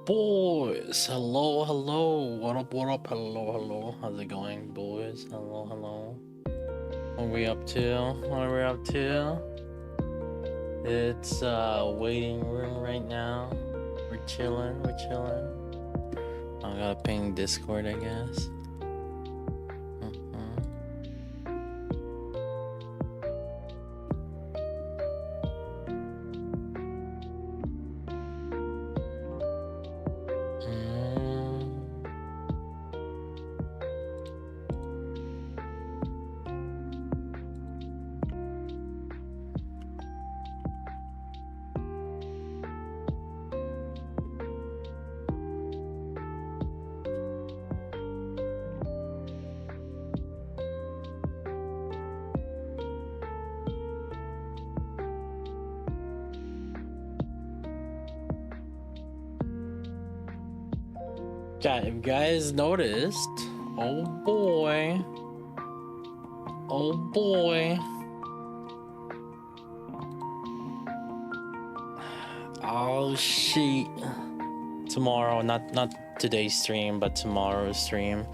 boys, hello, what up, hello, how's it going, boys? Hello. What are we up to? It's waiting room right now. We're chilling. I gotta ping Discord, I guess. Yeah, if you guys noticed, oh boy, oh shit, tomorrow, not today's stream, but tomorrow's stream.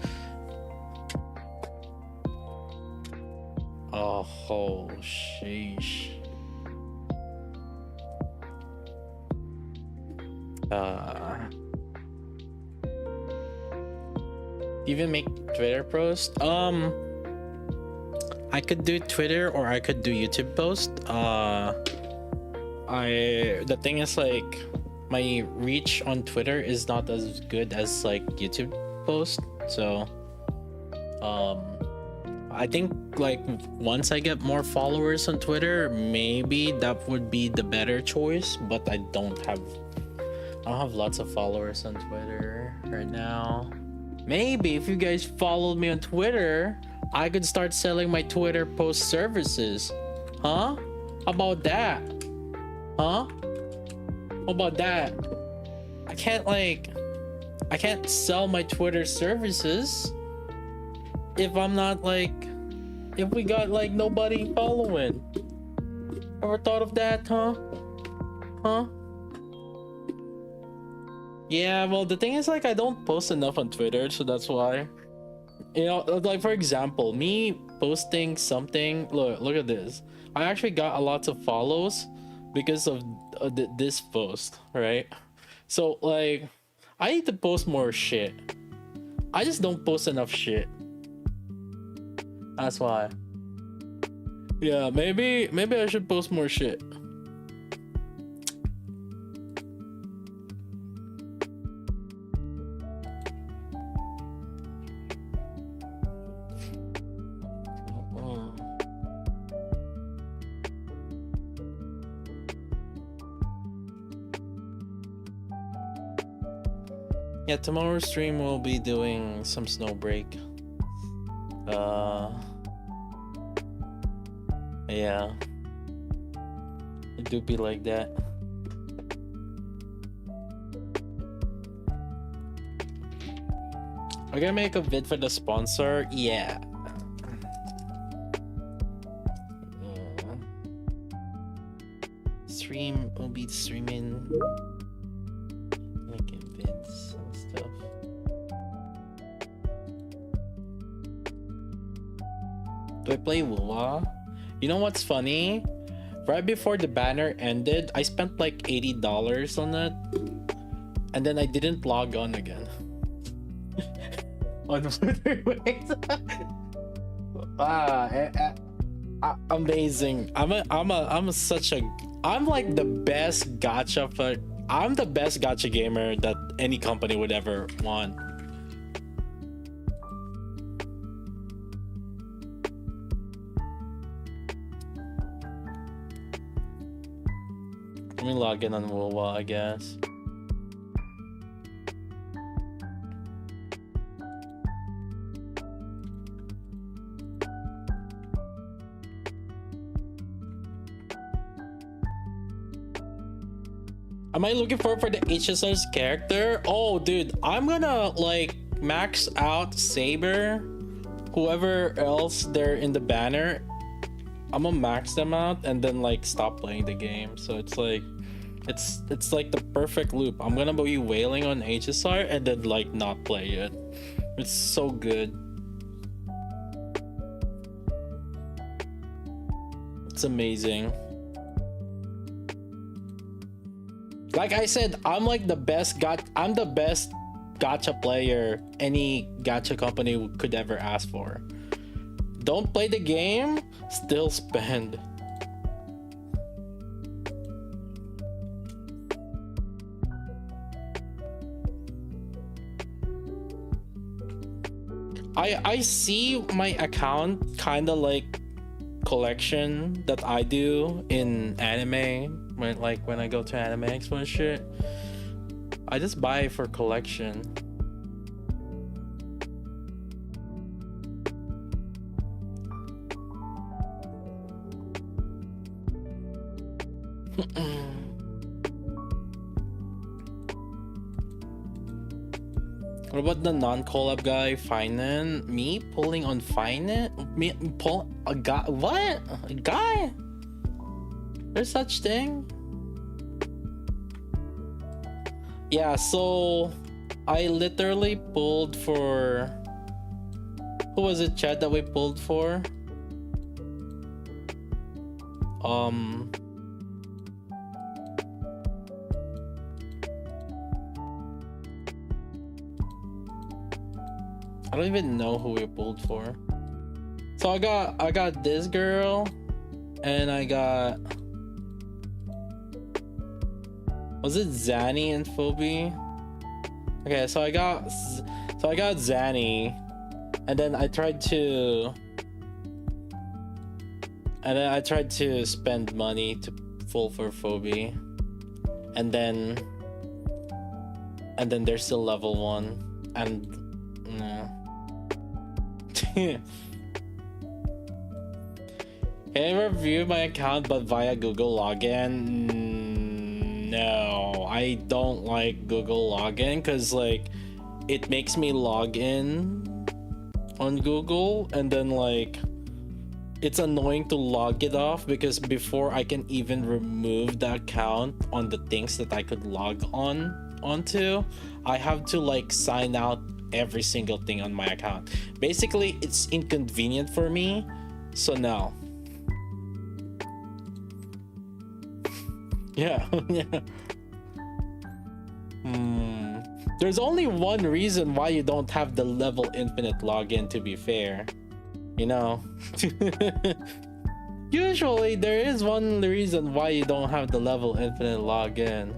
Oh sheesh. Even make Twitter post. I could do Twitter or I could do YouTube post. The thing is, like, my reach on Twitter is not as good as like YouTube post, so I think like once I get more followers on Twitter, maybe that would be the better choice, but I don't have lots of followers on Twitter right now. Maybe if you guys followed me on Twitter, I could start selling my Twitter post services. Huh? How about that? Huh? How about that? I can't sell my Twitter services if I'm not like, if we got like nobody following. Ever thought of that, huh? Huh? Yeah, well, the thing is, like, I don't post enough on Twitter, so that's why. You know, like, for example, me posting something, look at this. I actually got a lot of follows because of this post, right? So, like, I need to post more shit. I just don't post enough shit. That's why. Yeah, maybe I should post more shit. Yeah, tomorrow's stream we'll be doing some snow break. Yeah, it do be like that. We're gonna make a vid for the sponsor. Yeah. Stream will be streaming. Making vids and stuff. Do I play Wua? You know what's funny? Right before the banner ended, I spent like $80 on it, and then I didn't log on again. On amazing. I'm like the best gacha I'm the best gacha gamer that any company would ever want. Let me log in on Wowa, I guess. Am I looking forward for the HSR's character? Oh, dude, I'm gonna like max out Saber, whoever else they're in the banner. I'm gonna max them out and then like stop playing the game. So it's like It's like the perfect loop. I'm gonna be wailing on HSR and then like not play it. It's so good. It's amazing. Like I said, I'm like the best I'm the best gacha player any gacha company could ever ask for. Don't play the game, still spend. I see my account kind of like collection that I do in anime when I go to anime expo and shit. I just buy it for collection. What about the non-collab guy, Finan? Me pulling on Finan? Me pull a guy? What? A guy? There's such thing? Yeah, so I literally pulled for... Who was it, Chad, that we pulled for? I don't even know who we pulled for. So I got this girl, and I got... Was it Zanny and Phoebe? Okay, so I got Zanny, and then I tried to spend money to pull for Phoebe, and then there's still level 1, and no. Can I review my account but via Google login? No, I don't like Google login because like it makes me log in on Google and then like it's annoying to log it off because before I can even remove the account on the things that I could log onto, I have to like sign out every single thing on my account. Basically, it's inconvenient for me, so no. Yeah. There's only one reason why you don't have the level infinite login, to be fair. You know? Usually, there is one reason why you don't have the level infinite login.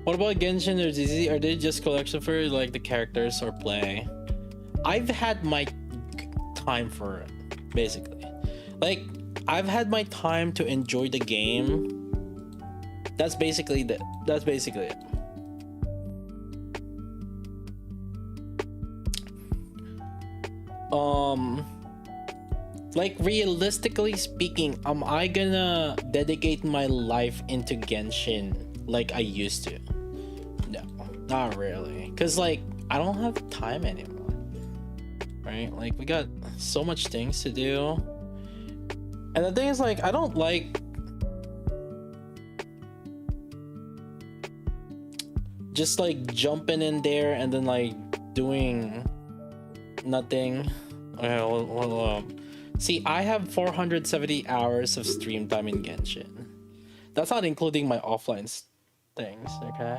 What about Genshin or ZZ? Are they just collection for like the characters or play? I've had my time for it, basically. Like, I've had my time to enjoy the game. That's basically it. Like realistically speaking, am I gonna dedicate my life into Genshin like I used to? No, not really. Cause like I don't have time anymore, right? Like we got so much things to do, and the thing is like I don't like just like jumping in there and then like doing nothing. Okay, hold on. See, I have 470 hours of stream time in Genshin. That's not including my offline things, okay?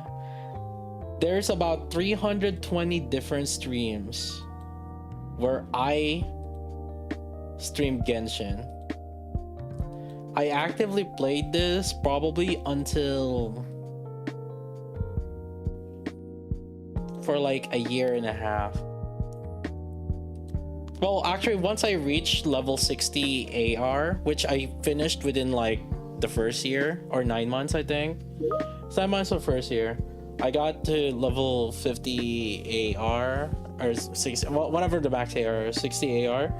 There's about 320 different streams where I stream Genshin. I actively played this probably until for like a year and a half. Well, actually, once I reached level 60 AR, which I finished within like the first year or 9 months, I think. 9 months or first year, I got to level 50 AR or 60, whatever the max AR, 60 AR,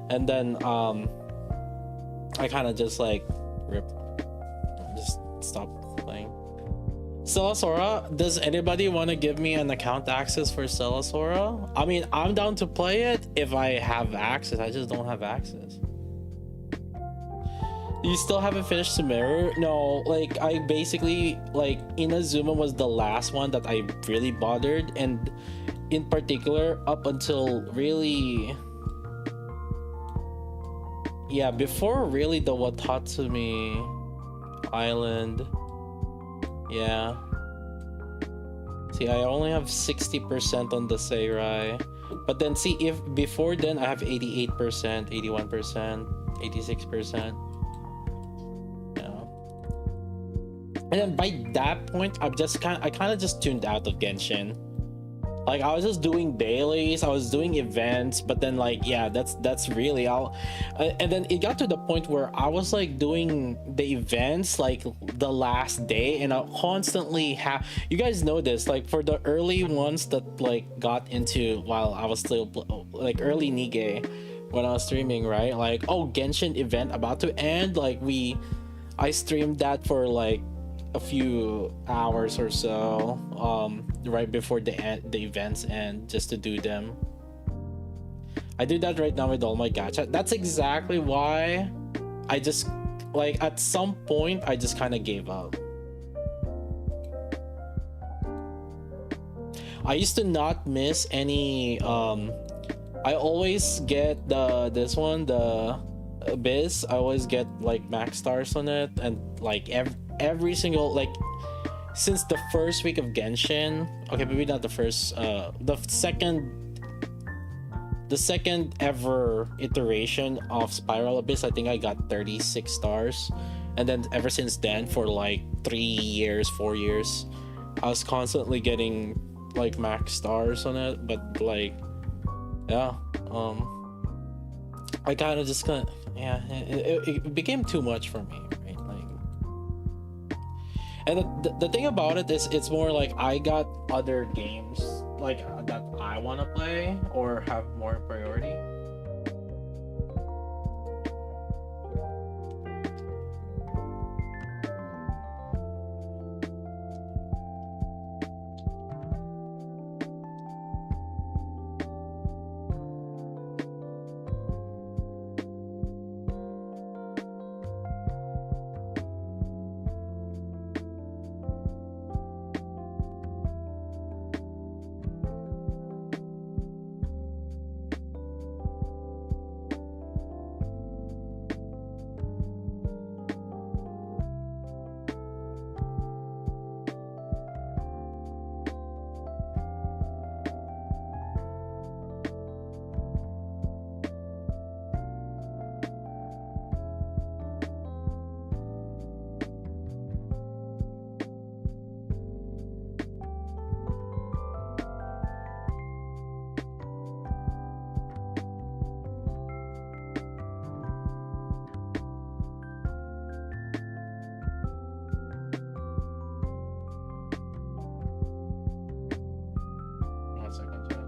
and then I kind of just like just stopped playing. Stellasaura, does anybody want to give me an account access for Stellasaura? I mean, I'm down to play it if I have access. I just don't have access. You still haven't finished Sumeru? No, like I basically like Inazuma was the last one that I really bothered, and in particular up until really, yeah, before really the Watatsumi Island. Yeah. See, I only have 60% on the Seirai. But then see, if before then I have 88%, 81%, 86%. And then by that point, I kind of just tuned out of Genshin. Like I was just doing dailies, I was doing events, but then like yeah, that's really all. And then it got to the point where I was like doing the events like the last day, and I constantly have. You guys know this, like for the early ones that like got into while I was still like early Nikke when I was streaming, right? Like oh, Genshin event about to end, like I streamed that for like a few hours or so right before the events end, just to do them. I do that right now with all my gacha. That's exactly why I just like at some point I just kind of gave up. I used to not miss any I always get the Abyss. I always get like max stars on it, and like every single, like since the first week of Genshin, okay, maybe not the first, the second ever iteration of Spiral Abyss, I think I got 36 stars, and then ever since then for like 3 years, 4 years, I was constantly getting like max stars on it. But like yeah, I kind of just it became too much for me, right? Like, and the thing about it is, it's more like I got other games like that I want to play or have more priority. One second, chat.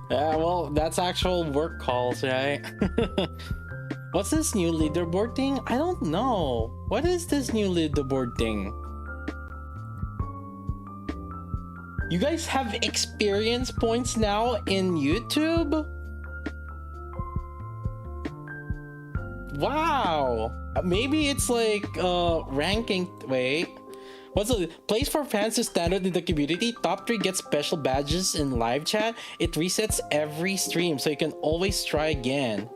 Yeah, well, that's actual work calls, right? What's this new leaderboard thing? I don't know. What is this new leaderboard thing? You guys have experience points now in YouTube? Wow. Maybe it's like ranking. Wait. What's the place for fans to stand out in the community? Top 3 get special badges in live chat. It resets every stream, so you can always try again.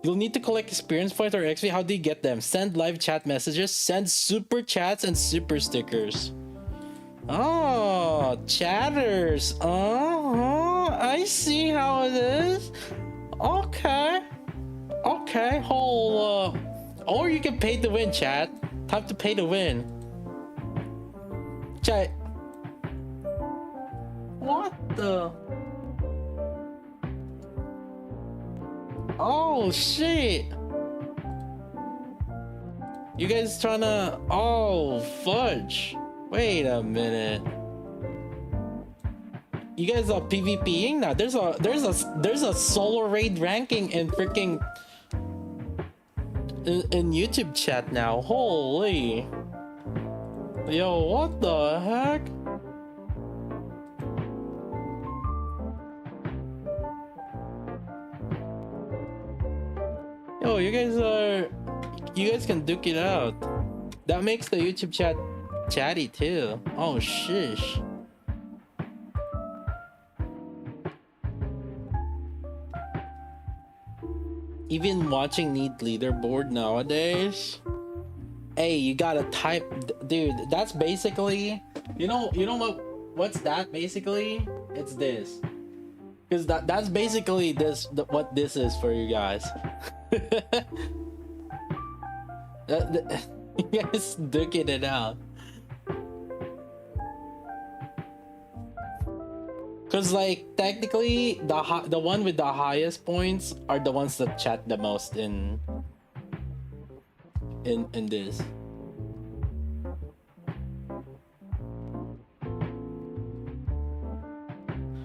You'll need to collect experience points or XP. How do you get them? Send live chat messages, send super chats, and super stickers. Oh, chatters. I see how it is. Okay. Okay, whole or you can pay to win, chat. Time to pay to win. Chat. What the? Oh shit. You guys tryna? Oh fudge. Wait a minute. You guys are PvPing now. There's a solo raid ranking in freaking in YouTube chat now. Holy. Yo, what the heck? Yo, you guys can duke it out. That makes the YouTube chat chatty too. Oh shish. Even watching need leaderboard nowadays. Hey, you gotta type, dude. That's basically, you know what's that basically? It's this, because that's basically what this is for you guys. You guys duking it out. Cause like technically the one with the highest points are the ones that chat the most in this.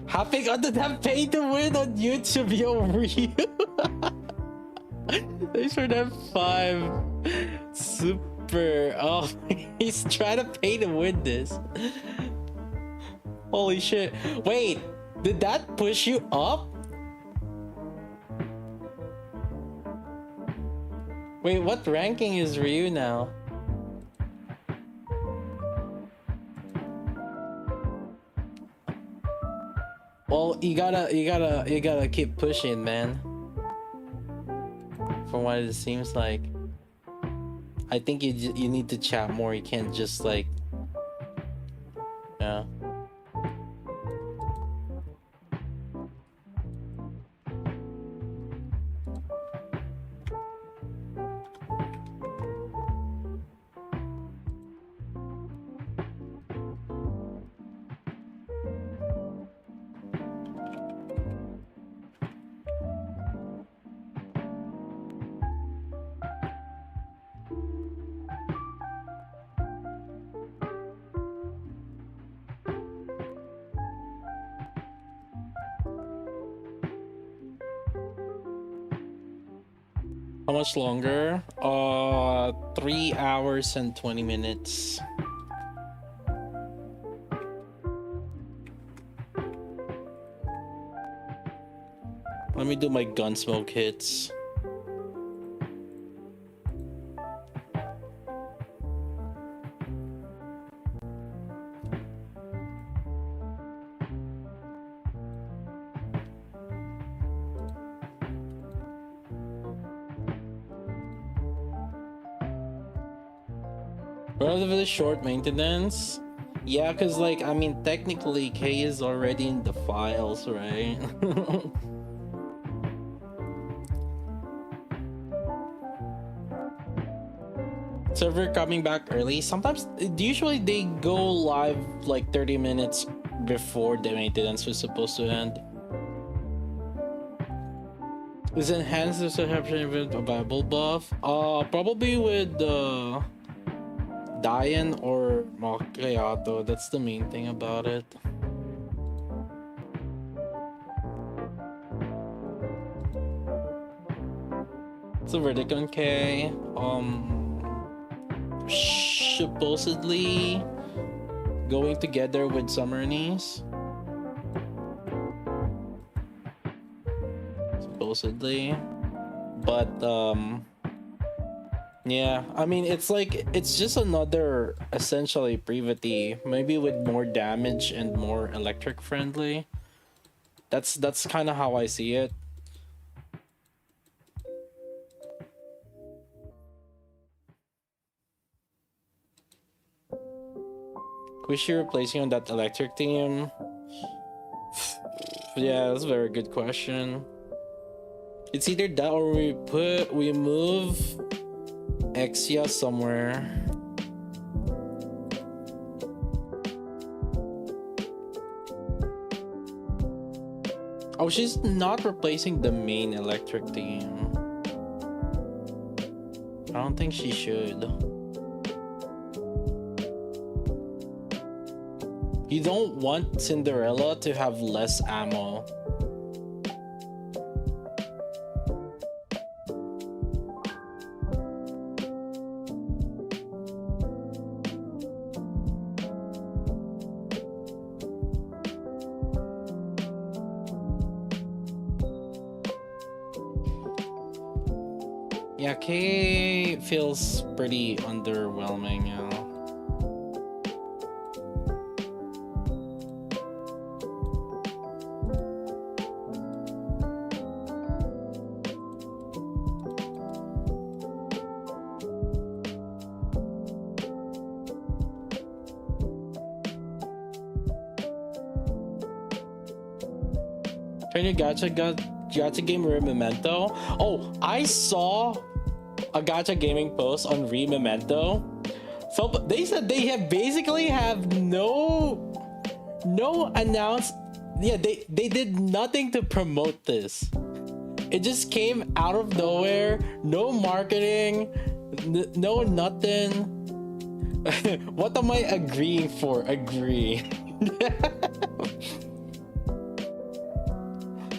Hopping on that pay to win on YouTube, yo, real. Thanks for that 5 super. Oh, he's trying to pay to win this. Holy shit. Wait, did that push you up? Wait, what ranking is Ryu now? Well, you gotta keep pushing, man. From what it seems like. I think you need to chat more. You can't just like, yeah. How much longer? 3 hours and 20 minutes. Let me do my Gunsmoke hits. Relatively short maintenance. Yeah, because like, I mean, technically K is already in the files, right? Server coming back early. Sometimes, usually they go live like 30 minutes before the maintenance was supposed to end. Is enhanced reception event a Bible buff? Probably with Diane or Macchiato. That's the main thing about it. So Verdicon K, supposedly going together with Summer Niece. Supposedly, but yeah, I mean, it's like, it's just another essentially Privity, maybe with more damage and more electric friendly. That's kind of how I see it. Who is she replacing on that electric team? Yeah, that's a very good question. It's either that or we move Exia somewhere. Oh, she's not replacing the main electric team. I don't think she should. You don't want Cinderella to have less ammo. Yeah, K feels pretty underwhelming, you know. Turn your gacha game Memento. Oh, I saw a gacha gaming post on Memento. So they said they basically have no announced. Yeah, they did nothing to promote this. It just came out of nowhere. No marketing. No nothing. What am I agreeing for? Agree.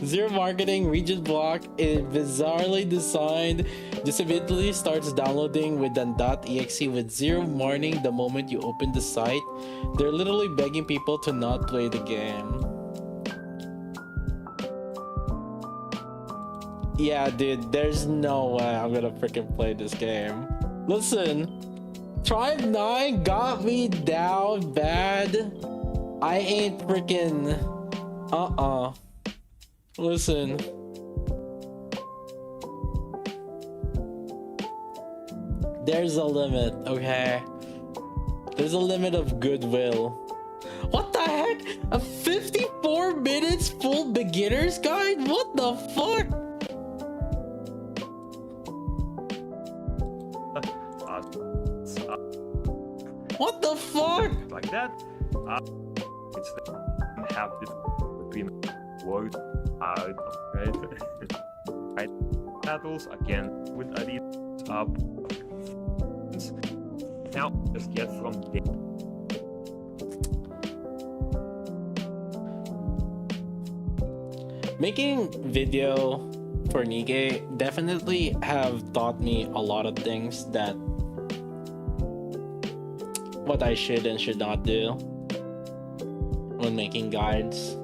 Zero marketing, region block is bizarrely designed. Just immediately starts downloading with .exe with zero warning the moment you open the site. They're literally begging people to not play the game. Yeah, dude, there's no way I'm gonna freaking play this game. Listen, Tribe 9 got me down bad. I ain't freaking... Listen. There's a limit, okay? There's a limit of goodwill. What the heck? A 54 minutes full beginner's guide? What the fuck? What the fuck? Like that. It's have this between words out right. Right battles again with these now just get from there. Making video for Nikke definitely have taught me a lot of things that what I should and should not do when making guides.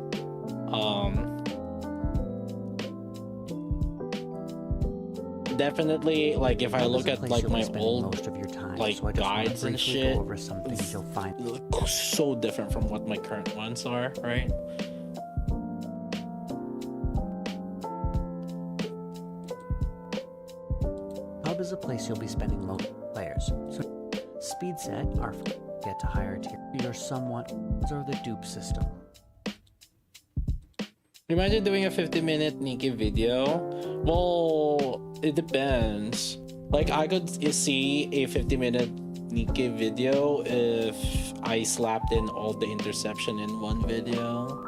Definitely, like if I look at like my old like guides and shit, over some things you'll find so different from what my current ones are, right? Hub is a place you'll be spending low players. So speed set are get to higher tier. You're somewhat or the dupe system. Imagine doing a 50-minute Nikke video. Well, it depends. Like I could see a 50-minute Nikke video if I slapped in all the interception in one video.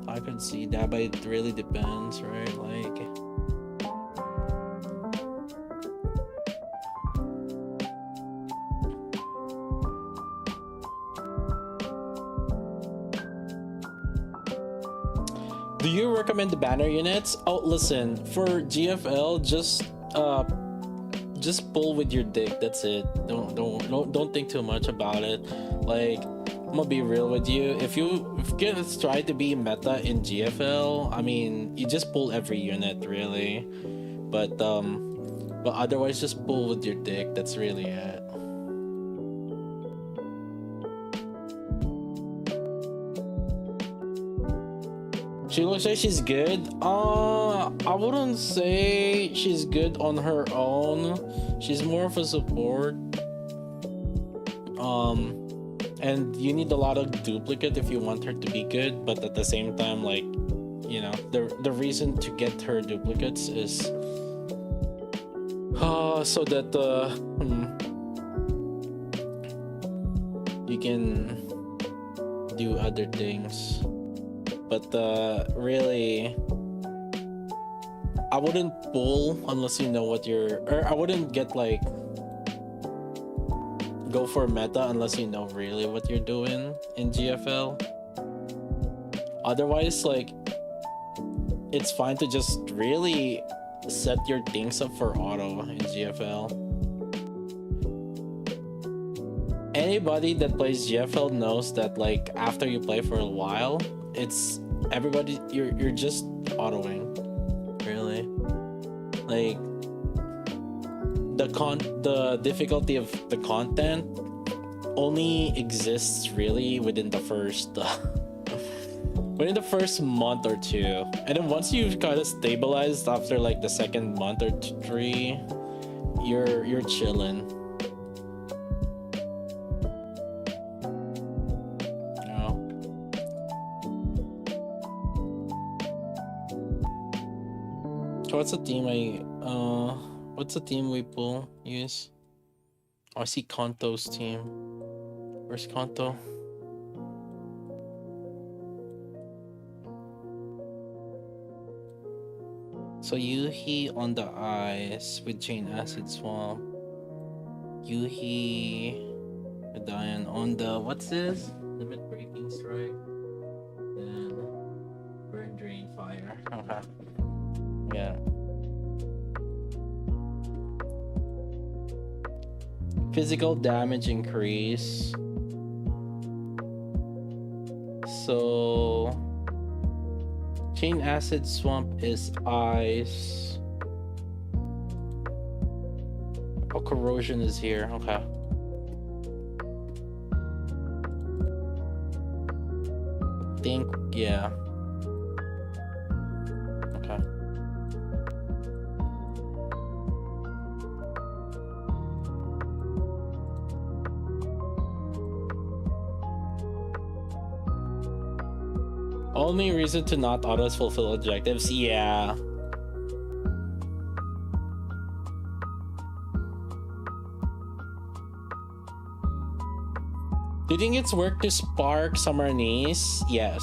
I could see that, but it really depends, right? Like do you recommend the banner units? Oh, listen, for GFL, just just pull with your dick. That's it. Don't think too much about it. Like, I'm gonna be real with you. If you guys try to be meta in GFL, I mean, you just pull every unit really. But otherwise, just pull with your dick. That's really it. She looks like she's good. I wouldn't say she's good on her own. She's more of a support. And you need a lot of duplicate if you want her to be good. But at the same time, like, you know, the reason to get her duplicates is so that you can do other things. But really, I wouldn't pull unless you know what you're, or I wouldn't get like go for meta unless you know really what you're doing in GFL. Otherwise, like, it's fine to just really set your things up for auto in GFL. Anybody that plays GFL knows that, like, after you play for a while, it's everybody, you're just autoing, really. Like, the difficulty of the content only exists really within the first month or two, and then once you've kind of stabilized after like the second month or three, you're chilling. What's the team we use? Oh, I see Kanto's team. Where's Kanto? So Yuhi on the ice with Chain Acid Swamp. Yuhi Diane on the, what's this? Limit Breaking Strike. Then Burn Drain Fire. Okay. Yeah. Physical damage increase. So Chain Acid Swamp is ice. Oh, corrosion is here. Okay. Think, yeah. Okay. Only reason to not autos fulfill objectives, yeah. Do you think it's worth to spark Summer Knees? Yes.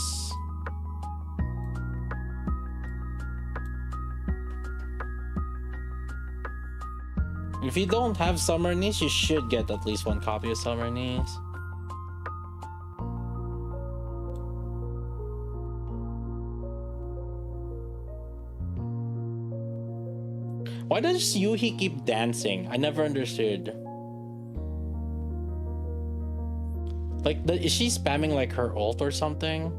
If you don't have Summer Knees, you should get at least one copy of Summer Knees. Why does Yuhi keep dancing? I never understood. Like, is she spamming like her ult or something?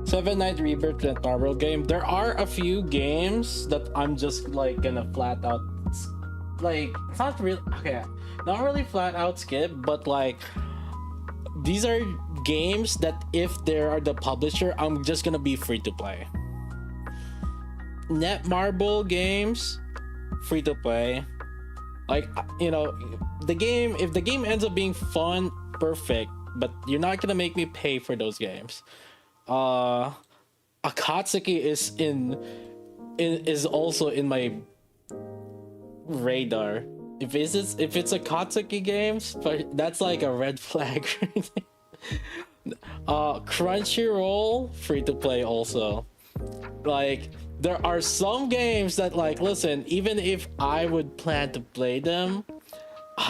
Seven Night Rebirth and Marvel game. There are a few games that I'm just like gonna flat out, like, it's not really, okay, not really flat out skip, but like, these are games that if they are the publisher, I'm just gonna be free to play. Netmarble games, free to play. Like, you know, the game, if the game ends up being fun, perfect, but you're not gonna make me pay for those games. Akatsuki is also in my radar. If it's Akatsuki games, but that's like a red flag. Crunchyroll free to play also. Like there are some games that like listen, even if I would plan to play them,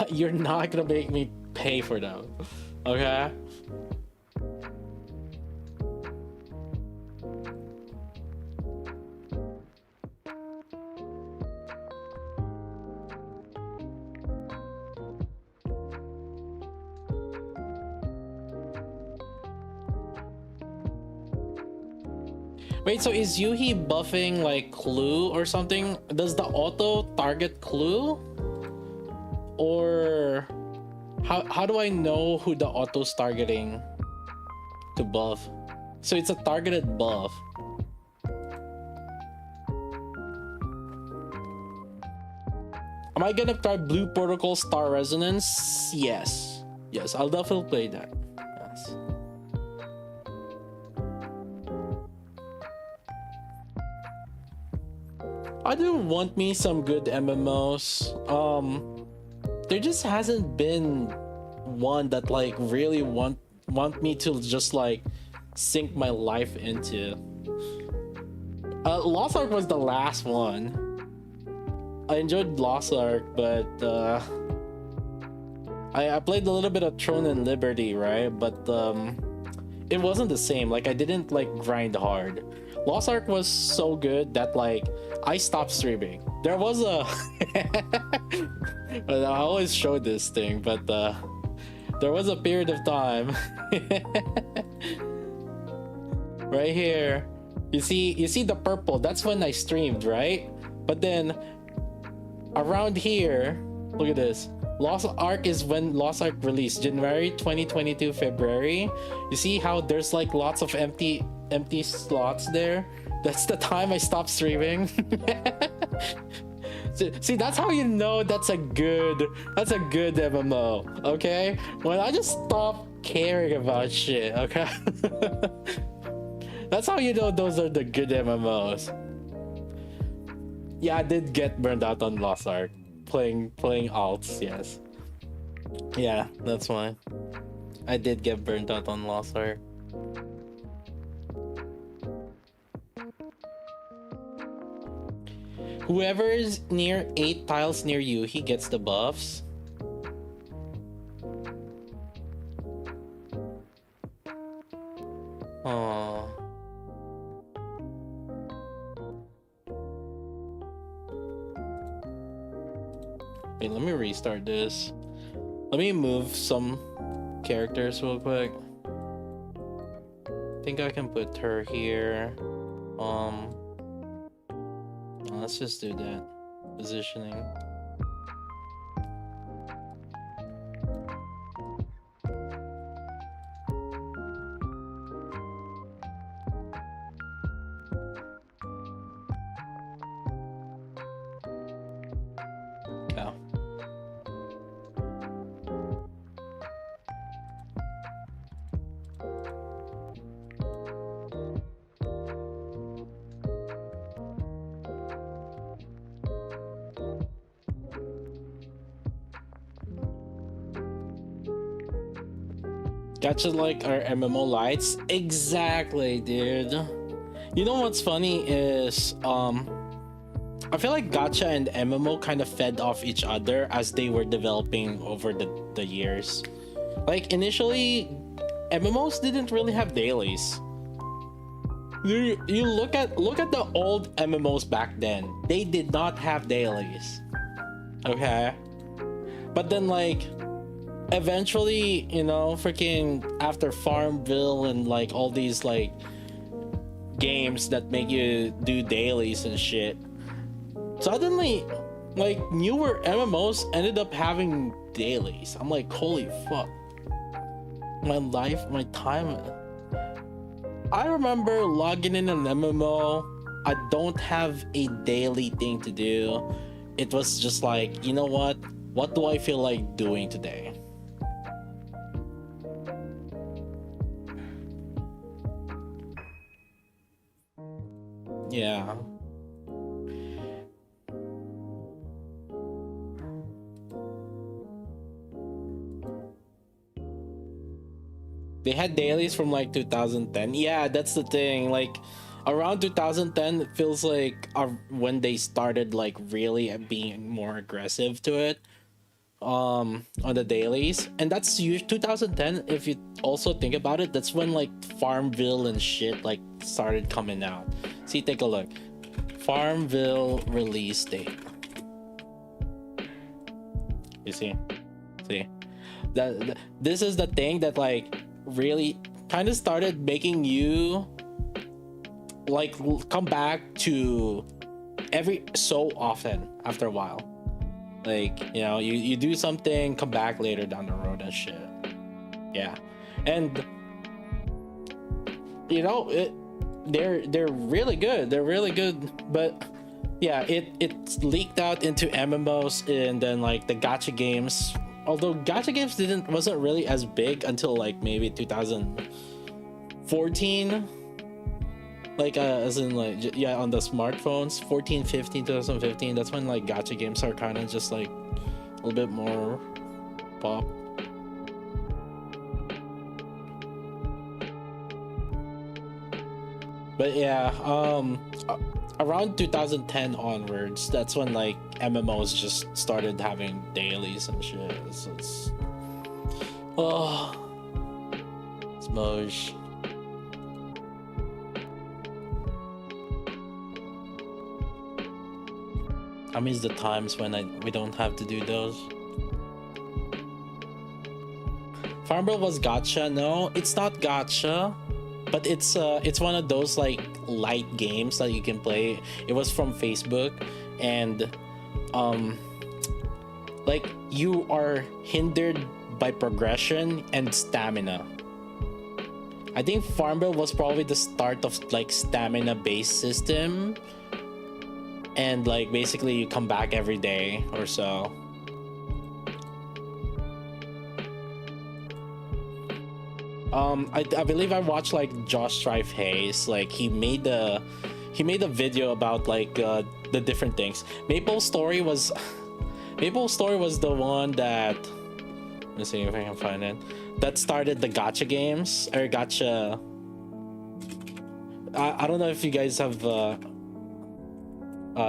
you're not gonna make me pay for them. Okay? Wait, so is Yuhi buffing like Clue or something? Does the auto target Clue? Or how do I know who the auto's targeting to buff? So it's a targeted buff. Am I gonna try Blue Protocol Star Resonance? Yes. Yes, I'll definitely play that. Yes. I do want me some good MMOs. There just hasn't been one that like really want me to just like sink my life into. Lost Ark was the last one. I enjoyed Lost Ark, but I played a little bit of Throne and Liberty, right? But it wasn't the same. Like I didn't like grind hard. Lost Ark was so good that like I stopped streaming. There was a I always show this thing, but there was a period of time right here. You see the purple. That's when I streamed, right? But then around here, look at this. Lost Ark is when Lost Ark released, January 2022, February. You see how there's like lots of empty slots there? That's the time I stopped streaming. See, that's how you know that's a good MMO, okay? When I just stop caring about shit, okay? That's how you know those are the good MMOs. Yeah, I did get burned out on Lost Ark. Playing alts, yes. Yeah, that's why. I did get burned out on Lost Ark. Whoever is near 8 tiles near you, he gets the buffs. Oh. Wait, let me restart this. Let me move some characters real quick. I think I can put her here. Let's just do that. Positioning. Yeah. Gotcha, like our MMO lights? Exactly, dude. You know what's funny is I feel like gacha and MMO kind of fed off each other as they were developing over the years. Like initially MMOs didn't really have dailies. You look at the old MMOs back then. They did not have dailies. Okay? But then like eventually, you know, freaking after Farmville and like all these like games that make you do dailies and shit, suddenly like newer MMOs ended up having dailies. I'm like, holy fuck. My life, my time. I remember logging in an MMO. I don't have a daily thing to do. It was just like, you know what? What do I feel like doing today? Yeah. They had dailies from like 2010. Yeah, that's the thing. Like around 2010, it feels like when they started like really being more aggressive to it on the dailies. And that's 2010. If you also think about it, that's when like Farmville and shit like started coming out. See, take a look. Farmville release date. You see that this is the thing that like really kind of started making you like come back to every so often after a while. Like, you know, you do something, come back later down the road and shit. Yeah. And you know, they're really good. They're really good. But yeah, it's leaked out into MMOs and then like the gacha games. Although gacha games wasn't really as big until like maybe 2014. Like as in like yeah, on the smartphones 2015. That's when like gacha games are kind of just like a little bit more pop. But yeah, around 2010 onwards, that's when like MMOs just started having dailies and shit. So it's Smosh. I miss the times when we don't have to do those. Farmville was gacha. No, it's not gacha, but it's one of those like light games that you can play. It was from Facebook, and like you are hindered by progression and stamina. I think Farmville was probably the start of like stamina based system. And like basically you come back every day or so. I believe I watched like Josh Strife Hayes. Like he made a video about like the different things. Maple Story was the one that, let's see if I can find it, that started the gacha games or gacha. I don't know if you guys have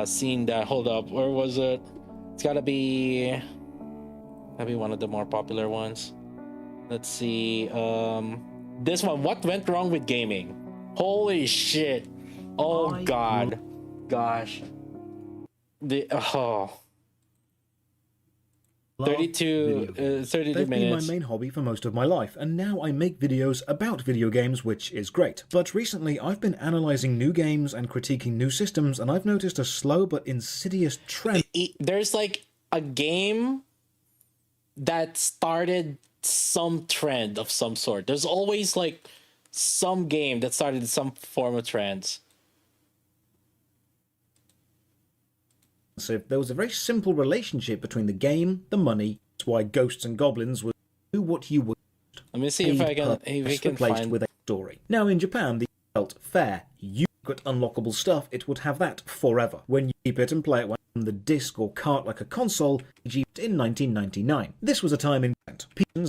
seen that. Hold up, where was it? It's gotta be one of the more popular ones. Let's see, this one, What Went Wrong with Gaming. Holy shit. Oh god, gosh, the 32 They've been my main hobby for most of my life, and now I make videos about video games, which is great. But recently I've been analysing new games and critiquing new systems, and I've noticed a slow but insidious trend. There's like a game that started some trend of some sort. There's always like some game that started some form of trends. So there was a very simple relationship between the game, the money. That's why Ghosts and Goblins would do what you would. Let me see if I can find with a story. Now in Japan, the felt fair. You got unlockable stuff, it would have that forever. When you keep it and play it on the disc or cart like a console, in 1999. This was a time in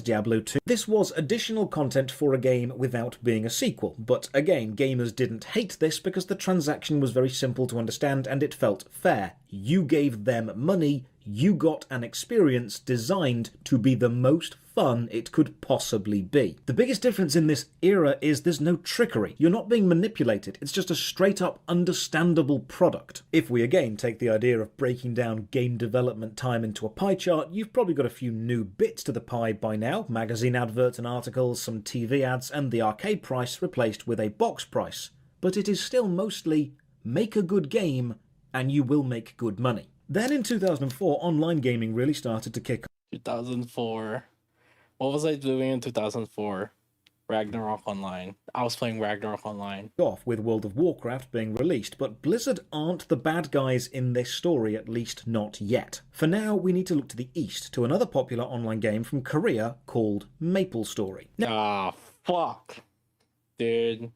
Diablo 2. This was additional content for a game without being a sequel, but again, gamers didn't hate this because the transaction was very simple to understand and it felt fair. You gave them money, you got an experience designed to be the most fun it could possibly be. The biggest difference in this era is there's no trickery. You're not being manipulated. It's just a straight up understandable product. If we again take the idea of breaking down game development time into a pie chart, you've probably got a few new bits to the pie by now. Magazine adverts and articles, some TV ads, and the arcade price replaced with a box price. But it is still mostly make a good game and you will make good money. Then in 2004, online gaming really started to kick off. 2004. What was I doing in 2004? Ragnarok Online. I was playing Ragnarok Online. Off with World of Warcraft being released, but Blizzard aren't the bad guys in this story, at least not yet. For now, we need to look to the east, to another popular online game from Korea called MapleStory. Fuck. Dude.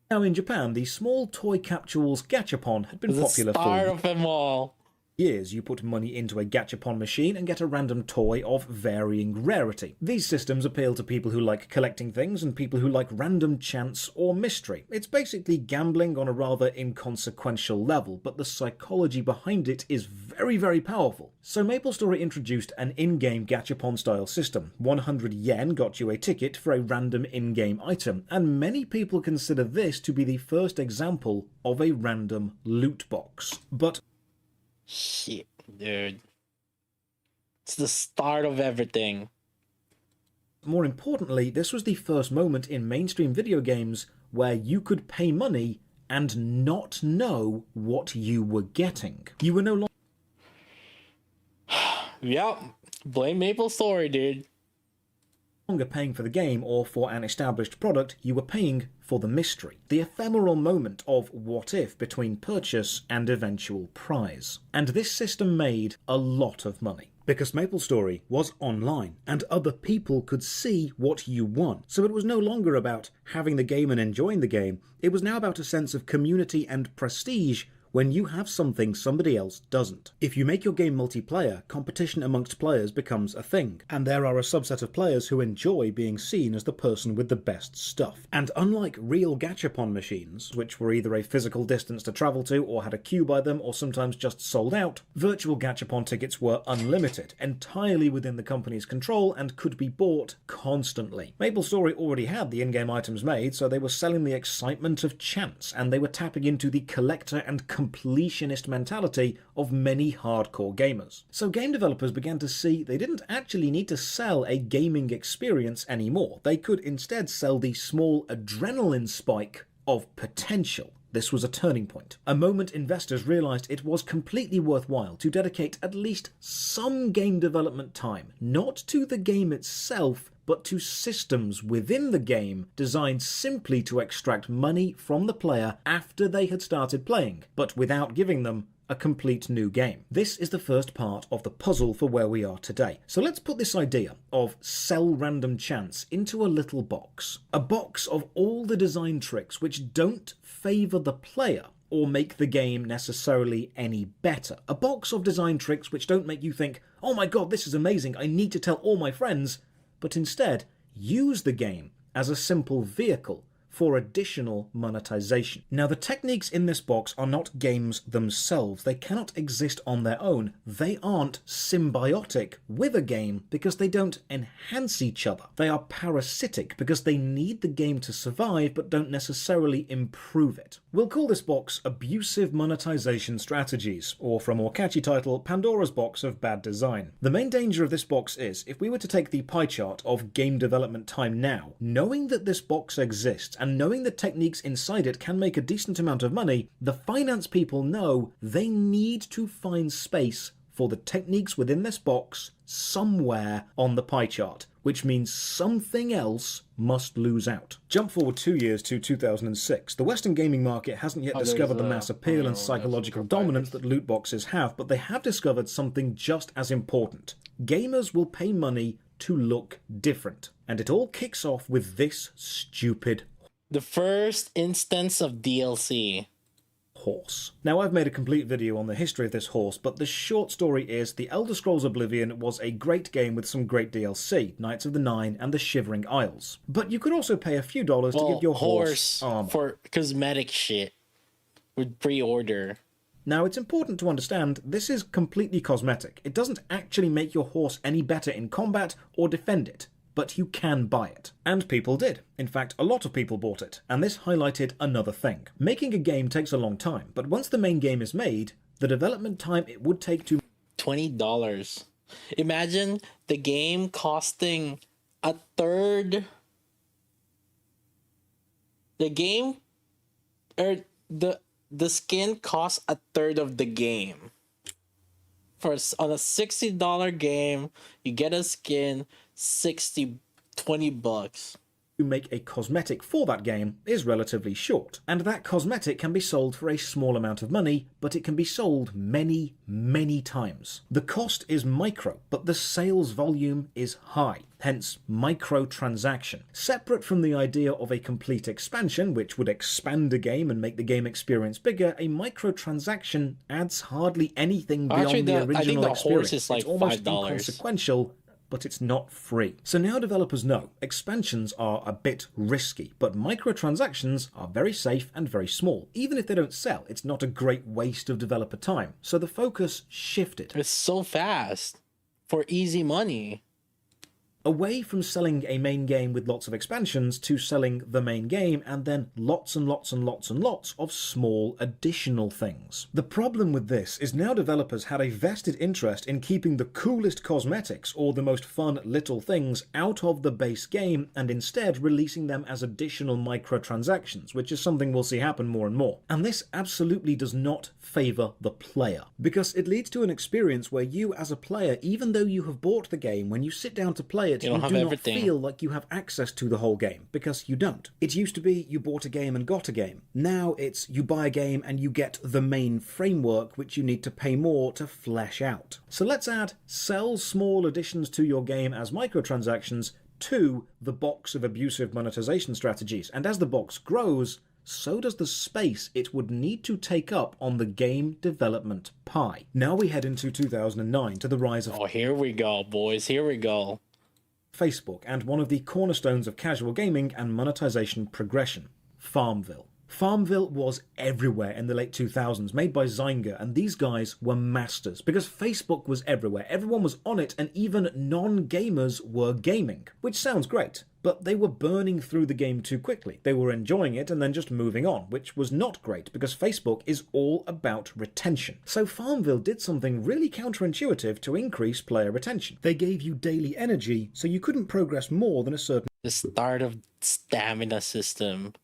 Now in Japan, the small toy capsules gachapon had been popular for the start of them all. years, you put money into a gachapon machine and get a random toy of varying rarity. These systems appeal to people who like collecting things and people who like random chance or mystery. It's basically gambling on a rather inconsequential level, but the psychology behind it is very, very powerful. So MapleStory introduced an in-game gachapon style system. 100 yen got you a ticket for a random in-game item, and many people consider this to be the first example of a random loot box. But Shit, dude. It's the start of everything. more importantly, this was the first moment in mainstream video games where you could pay money and not know what you were getting. You were no Yep. Blame MapleStory, dude. longer paying for the game or for an established product, you were paying for the mystery. The ephemeral moment of what if between purchase and eventual prize. And this system made a lot of money. Because MapleStory was online, and other people could see what you won. So it was no longer about having the game and enjoying the game, it was now about a sense of community and prestige when you have something somebody else doesn't. If you make your game multiplayer, competition amongst players becomes a thing, and there are a subset of players who enjoy being seen as the person with the best stuff. And unlike real gachapon machines, which were either a physical distance to travel to or had a queue by them or sometimes just sold out, virtual gachapon tickets were unlimited, entirely within the company's control and could be bought constantly. MapleStory already had the in-game items made, so they were selling the excitement of chance, and they were tapping into the collector and completionist mentality of many hardcore gamers. So game developers began to see they didn't actually need to sell a gaming experience anymore. They could instead sell the small adrenaline spike of potential. This was a turning point. A moment investors realized it was completely worthwhile to dedicate at least some game development time, not to the game itself, but to systems within the game designed simply to extract money from the player after they had started playing, but without giving them a complete new game. This is the first part of the puzzle for where we are today. So let's put this idea of sell random chance into a little box. A box of all the design tricks which don't favour the player or make the game necessarily any better. A box of design tricks which don't make you think, oh my god, this is amazing, I need to tell all my friends, but instead use the game as a simple vehicle for additional monetization. Now, the techniques in this box are not games themselves. They cannot exist on their own. They aren't symbiotic with a game because they don't enhance each other. They are parasitic because they need the game to survive but don't necessarily improve it. We'll call this box Abusive Monetization Strategies, or for a more catchy title, Pandora's Box of Bad Design. The main danger of this box is, if we were to take the pie chart of game development time now, knowing that this box exists and knowing the techniques inside it can make a decent amount of money, the finance people know they need to find space for the techniques within this box somewhere on the pie chart, which means something else must lose out. Jump forward 2 years to 2006. The Western gaming market hasn't yet discovered the mass appeal and psychological dominance that loot boxes have, but they have discovered something just as important. Gamers will pay money to look different. And it all kicks off with this stupid The first instance of DLC. horse. Now, I've made a complete video on the history of this horse, but the short story is The Elder Scrolls Oblivion was a great game with some great DLC, Knights of the Nine and the Shivering Isles. But you could also pay a few dollars to give your horse armor. For cosmetic shit with pre-order. Now, it's important to understand this is completely cosmetic. It doesn't actually make your horse any better in combat or defend it, but you can buy it. And people did. In fact, a lot of people bought it, and this highlighted another thing. Making a game takes a long time, but once the main game is made, the development time it would take to $20. Imagine the game costing a third. The game, or the skin costs a third of the game. On a $60 game, you get a skin, $20. to make a cosmetic for that game is relatively short, and that cosmetic can be sold for a small amount of money, but it can be sold many, many times. The cost is micro, but the sales volume is high, hence microtransaction. Separate from the idea of a complete expansion, which would expand a game and make the game experience bigger, a microtransaction adds hardly anything beyond the original I think the experience. horse is like it's almost $5. inconsequential, but it's not free. So now developers know expansions are a bit risky, but microtransactions are very safe and very small. Even if they don't sell, it's not a great waste of developer time. So the focus shifted. It's so fast for easy money. Away from selling a main game with lots of expansions to selling the main game and then lots and lots and lots and lots of small additional things. The problem with this is now developers had a vested interest in keeping the coolest cosmetics or the most fun little things out of the base game and instead releasing them as additional microtransactions, which is something we'll see happen more and more. And this absolutely does not favour the player, because it leads to an experience where you as a player, even though you have bought the game, when you sit down to play it, you do not feel like you have access to the whole game, because you don't. It used to be you bought a game and got a game. Now it's you buy a game and you get the main framework, which you need to pay more to flesh out. So let's add sell small additions to your game as microtransactions to the box of abusive monetization strategies. And as the box grows, so does the space it would need to take up on the game development pie. Now we head into 2009 to the rise of... Oh, here we go, boys. Here we go. Facebook, and one of the cornerstones of casual gaming and monetization progression, Farmville. Farmville was everywhere in the late 2000s, made by Zynga, and these guys were masters, because Facebook was everywhere, everyone was on it, and even non-gamers were gaming, which sounds great. But they were burning through the game too quickly. They were enjoying it and then just moving on, which was not great because Facebook is all about retention. So Farmville did something really counterintuitive to increase player retention. They gave you daily energy so you couldn't progress more than a certain The start of stamina system.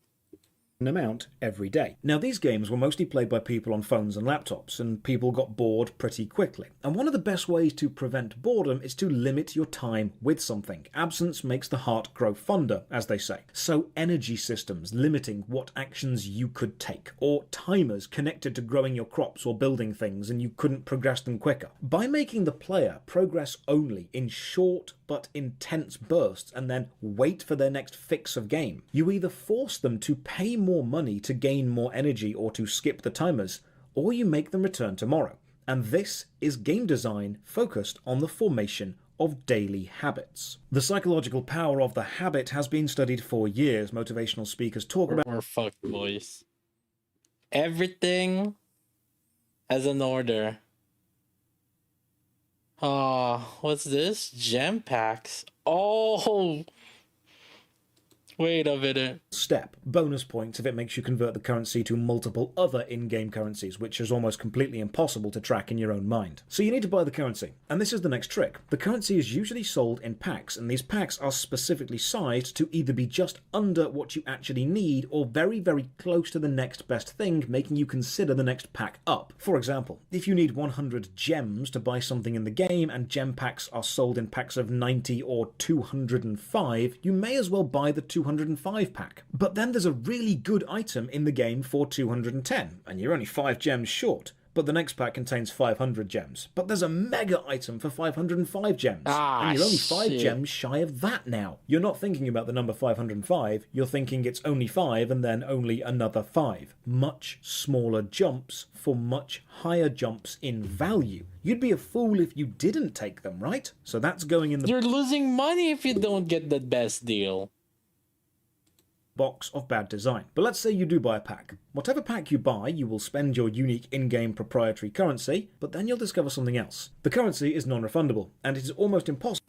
amount every day. Now these games were mostly played by people on phones and laptops, and people got bored pretty quickly. And one of the best ways to prevent boredom is to limit your time with something. Absence makes the heart grow fonder, as they say. So energy systems limiting what actions you could take, or timers connected to growing your crops or building things and you couldn't progress them quicker. By making the player progress only in short but intense bursts and then wait for their next fix of game, you either force them to pay more money to gain more energy or to skip the timers, or you make them return tomorrow. And this is game design focused on the formation of daily habits. The psychological power of the habit has been studied for years. Motivational speakers talk about... We're fucked, boys. Everything has an order. What's this? Gem packs. Oh! Wait a minute. Step. Bonus points if it makes you convert the currency to multiple other in-game currencies, which is almost completely impossible to track in your own mind. So you need to buy the currency. And this is the next trick. The currency is usually sold in packs, and these packs are specifically sized to either be just under what you actually need or very, very close to the next best thing, making you consider the next pack up. For example, if you need 100 gems to buy something in the game and gem packs are sold in packs of 90 or 205, you may as well buy the 205 pack. But then there's a really good item in the game for 210, and you're only 5 gems short. But the next pack contains 500 gems. But there's a mega item for 505 gems. And you're only 5 gems shy of that now. You're not thinking about the number 505, you're thinking it's only 5 and then only another 5. Much smaller jumps for much higher jumps in value. You'd be a fool if you didn't take them, right? So that's going in the... You're losing money if you don't get the best deal. Box of bad design. But let's say you do buy a pack. Whatever pack you buy, you will spend your unique in-game proprietary currency, but then you'll discover something else. The currency is non-refundable, and it is almost impossible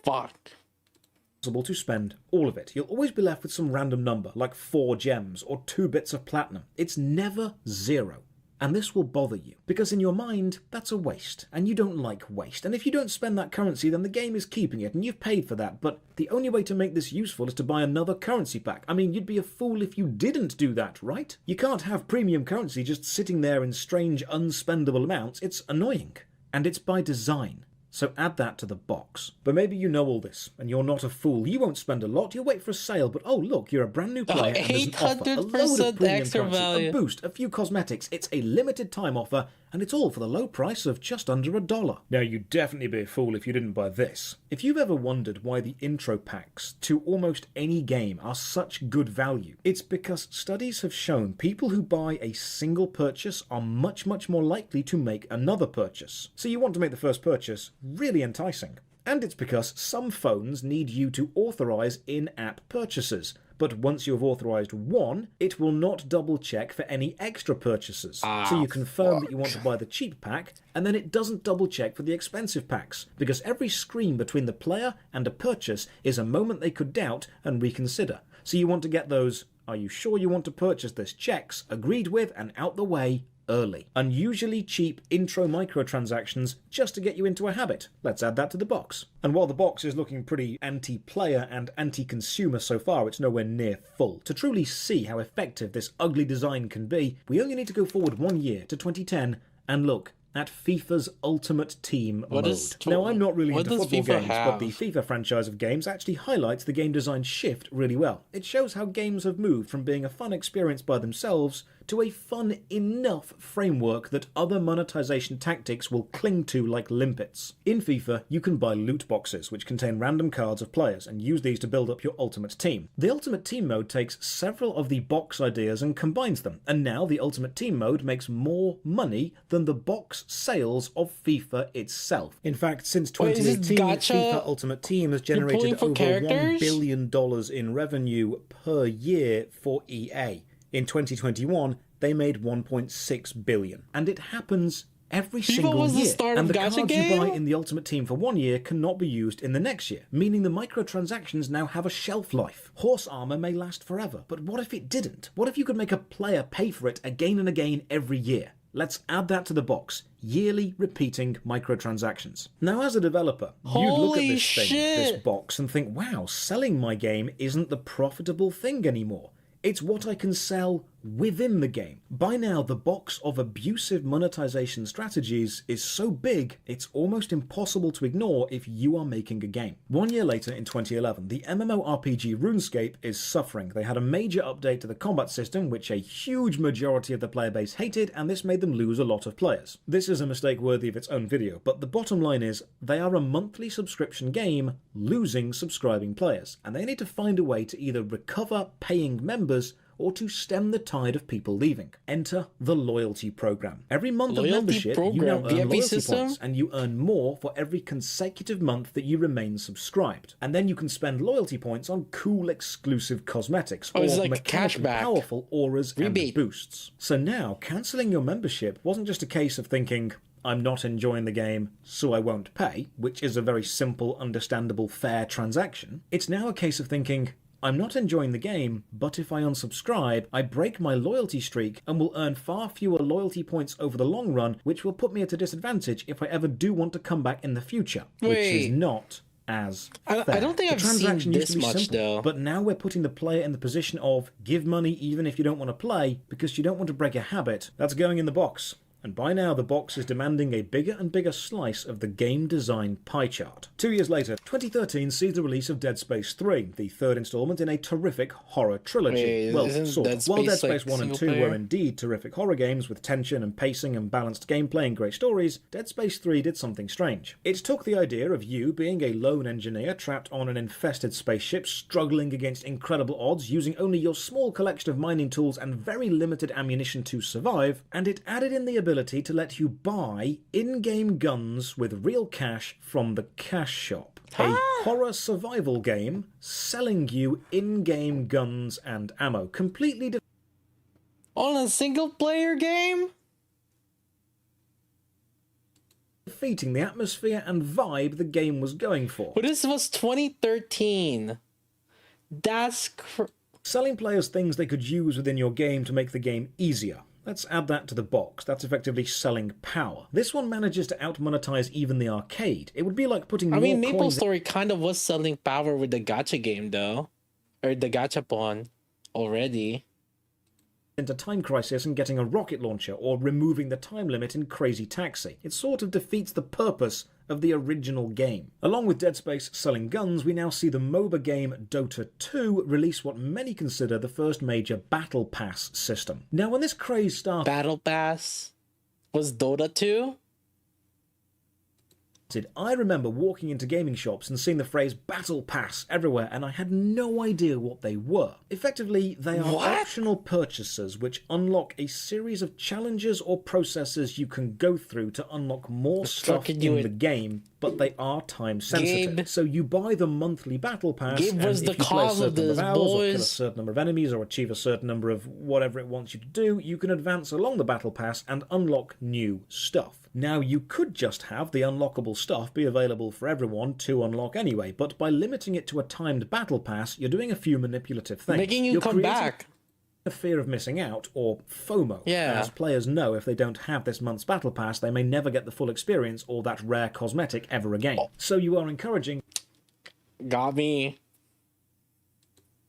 to spend all of it. You'll always be left with some random number, like 4 gems or 2 bits of platinum. It's never 0. And this will bother you, because in your mind, that's a waste, and you don't like waste. And if you don't spend that currency, then the game is keeping it, and you've paid for that. But the only way to make this useful is to buy another currency pack. I mean, you'd be a fool if you didn't do that, right? You can't have premium currency just sitting there in strange, unspendable amounts. It's annoying. And it's by design. so add that to the box. But maybe you know all this, and you're not a fool. You won't spend a lot, you'll wait for a sale, but oh look, you're a brand new player and there's an offer, a load of 800% premium extra currency, value. a boost, a few cosmetics. It's a limited time offer, and it's all for the low price of just under $1. Now, you'd definitely be a fool if you didn't buy this. If you've ever wondered why the intro packs to almost any game are such good value, it's because studies have shown people who buy a single purchase are much more likely to make another purchase. So you want to make the first purchase really enticing. And it's because some phones need you to authorize in-app purchases. But once you have authorized one, it will not double check for any extra purchases. So you confirm that you want to buy the cheap pack, and then it doesn't double check for the expensive packs, because every screen between the player and a purchase is a moment they could doubt and reconsider. So you want to get those, "Are you sure you want to purchase this?" checks agreed with and out the way early. Unusually cheap intro microtransactions just to get you into a habit. Let's add that to the box. And while the box is looking pretty anti-player and anti-consumer so far, it's nowhere near full. To truly see how effective this ugly design can be, we only need to go forward 1 year to 2010 and look at FIFA's Ultimate Team mode. Now, I'm not really into football games, but the FIFA franchise of games actually highlights the game design shift really well. It shows how games have moved from being a fun experience by themselves to a fun enough framework that other monetization tactics will cling to like limpets. In FIFA, you can buy loot boxes, which contain random cards of players, and use these to build up your Ultimate Team. The Ultimate Team mode takes several of the box ideas and combines them, and now the Ultimate Team mode makes more money than the box sales of FIFA itself. In fact, since 2018, FIFA Ultimate Team has generated over $1 billion in revenue per year for EA. In 2021, they made $1.6 billion. And it happens every single year. And the cards you buy in the Ultimate Team for 1 year cannot be used in the next year, meaning the microtransactions now have a shelf life. Horse armor may last forever, but what if it didn't? What if you could make a player pay for it again and again every year? Let's add that to the box. Yearly repeating microtransactions. Now, as a developer, you'd look at this box, and think, wow, selling my game isn't the profitable thing anymore. It's what I can sell within the game. By now, the box of abusive monetization strategies is so big, it's almost impossible to ignore if you are making a game. 1 year later, in 2011, the MMORPG RuneScape is suffering. They had a major update to the combat system, which a huge majority of the player base hated, and this made them lose a lot of players. This is a mistake worthy of its own video, but the bottom line is, they are a monthly subscription game losing subscribing players, and they need to find a way to either recover paying members or to stem the tide of people leaving. Enter the loyalty program. Every month of membership, you now earn loyalty points, and you earn more for every consecutive month that you remain subscribed. And then you can spend loyalty points on cool exclusive cosmetics or mechanically powerful auras and boosts. So now, cancelling your membership wasn't just a case of thinking, I'm not enjoying the game, so I won't pay, which is a very simple, understandable, fair transaction. It's now a case of thinking, I'm not enjoying the game, but if I unsubscribe, I break my loyalty streak and will earn far fewer loyalty points over the long run, which will put me at a disadvantage if I ever do want to come back in the future, which is not as fair. I don't think I've seen this much, though. But now we're putting the player in the position of give money even if you don't want to play, because you don't want to break a habit. That's going in the box. And by now, the box is demanding a bigger and bigger slice of the game design pie chart. 2 years later, 2013 sees the release of Dead Space 3, the third installment in a terrific horror trilogy. Well, sort of. While Dead Space 1 and 2 were indeed terrific horror games with tension and pacing and balanced gameplay and great stories, Dead Space 3 did something strange. It took the idea of you being a lone engineer trapped on an infested spaceship, struggling against incredible odds, using only your small collection of mining tools and very limited ammunition to survive, and it added in the ability to let you buy in-game guns with real cash from the cash shop. A horror survival game selling you in-game guns and ammo. Completely on a single-player game? Defeating the atmosphere and vibe the game was going for. But this was 2013. That's selling players things they could use within your game to make the game easier. Let's add that to the box. That's effectively selling power. This one manages to out-monetize even the arcade. It would be like putting more coins... MapleStory kind of was selling power with the gacha game, though. Or the gachapon already. into Time Crisis and getting a rocket launcher, or removing the time limit in Crazy Taxi. It sort of defeats the purpose of the original game. Along with Dead Space selling guns, we now see the MOBA game Dota 2 release what many consider the first major Battle Pass system. Now, when this craze started, Battle Pass was Dota 2? I remember walking into gaming shops and seeing the phrase Battle Pass everywhere, and I had no idea what they were. Effectively, they are optional purchases which unlock a series of challenges or processes you can go through to unlock more stuff in the game, but they are time sensitive. Gabe, so you buy the monthly Battle Pass, Gabe was and the if you play a cause certain of number this, of hours, or kill a boys. certain number of enemies, or achieve a certain number of whatever it wants you to do, you can advance along the Battle Pass and unlock new stuff. Now, you could just have the unlockable stuff be available for everyone to unlock anyway, but by limiting it to a timed battle pass, you're doing a few manipulative things. Making you You're come creating back. a fear of missing out, or FOMO. Yeah. As players know, if they don't have this month's battle pass, they may never get the full experience or that rare cosmetic ever again. So you are encouraging Got me.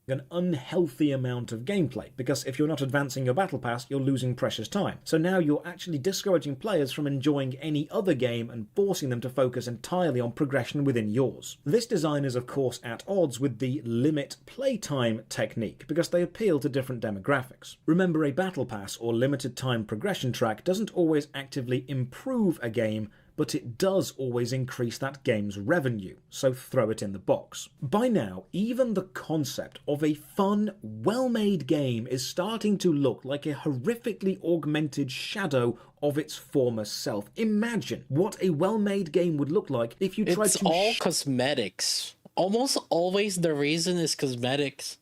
an unhealthy amount of gameplay, because if you're not advancing your battle pass, you're losing precious time. So now you're actually discouraging players from enjoying any other game and forcing them to focus entirely on progression within yours. This design is of course at odds with the limit playtime technique, because they appeal to different demographics. Remember, a battle pass or limited time progression track doesn't always actively improve a game, but it does always increase that game's revenue, so throw it in the box. By now, even the concept of a fun, well-made game is starting to look like a horrifically augmented shadow of its former self. Imagine what a well-made game would look like if you tried It's to all cosmetics. Almost always the reason is cosmetics.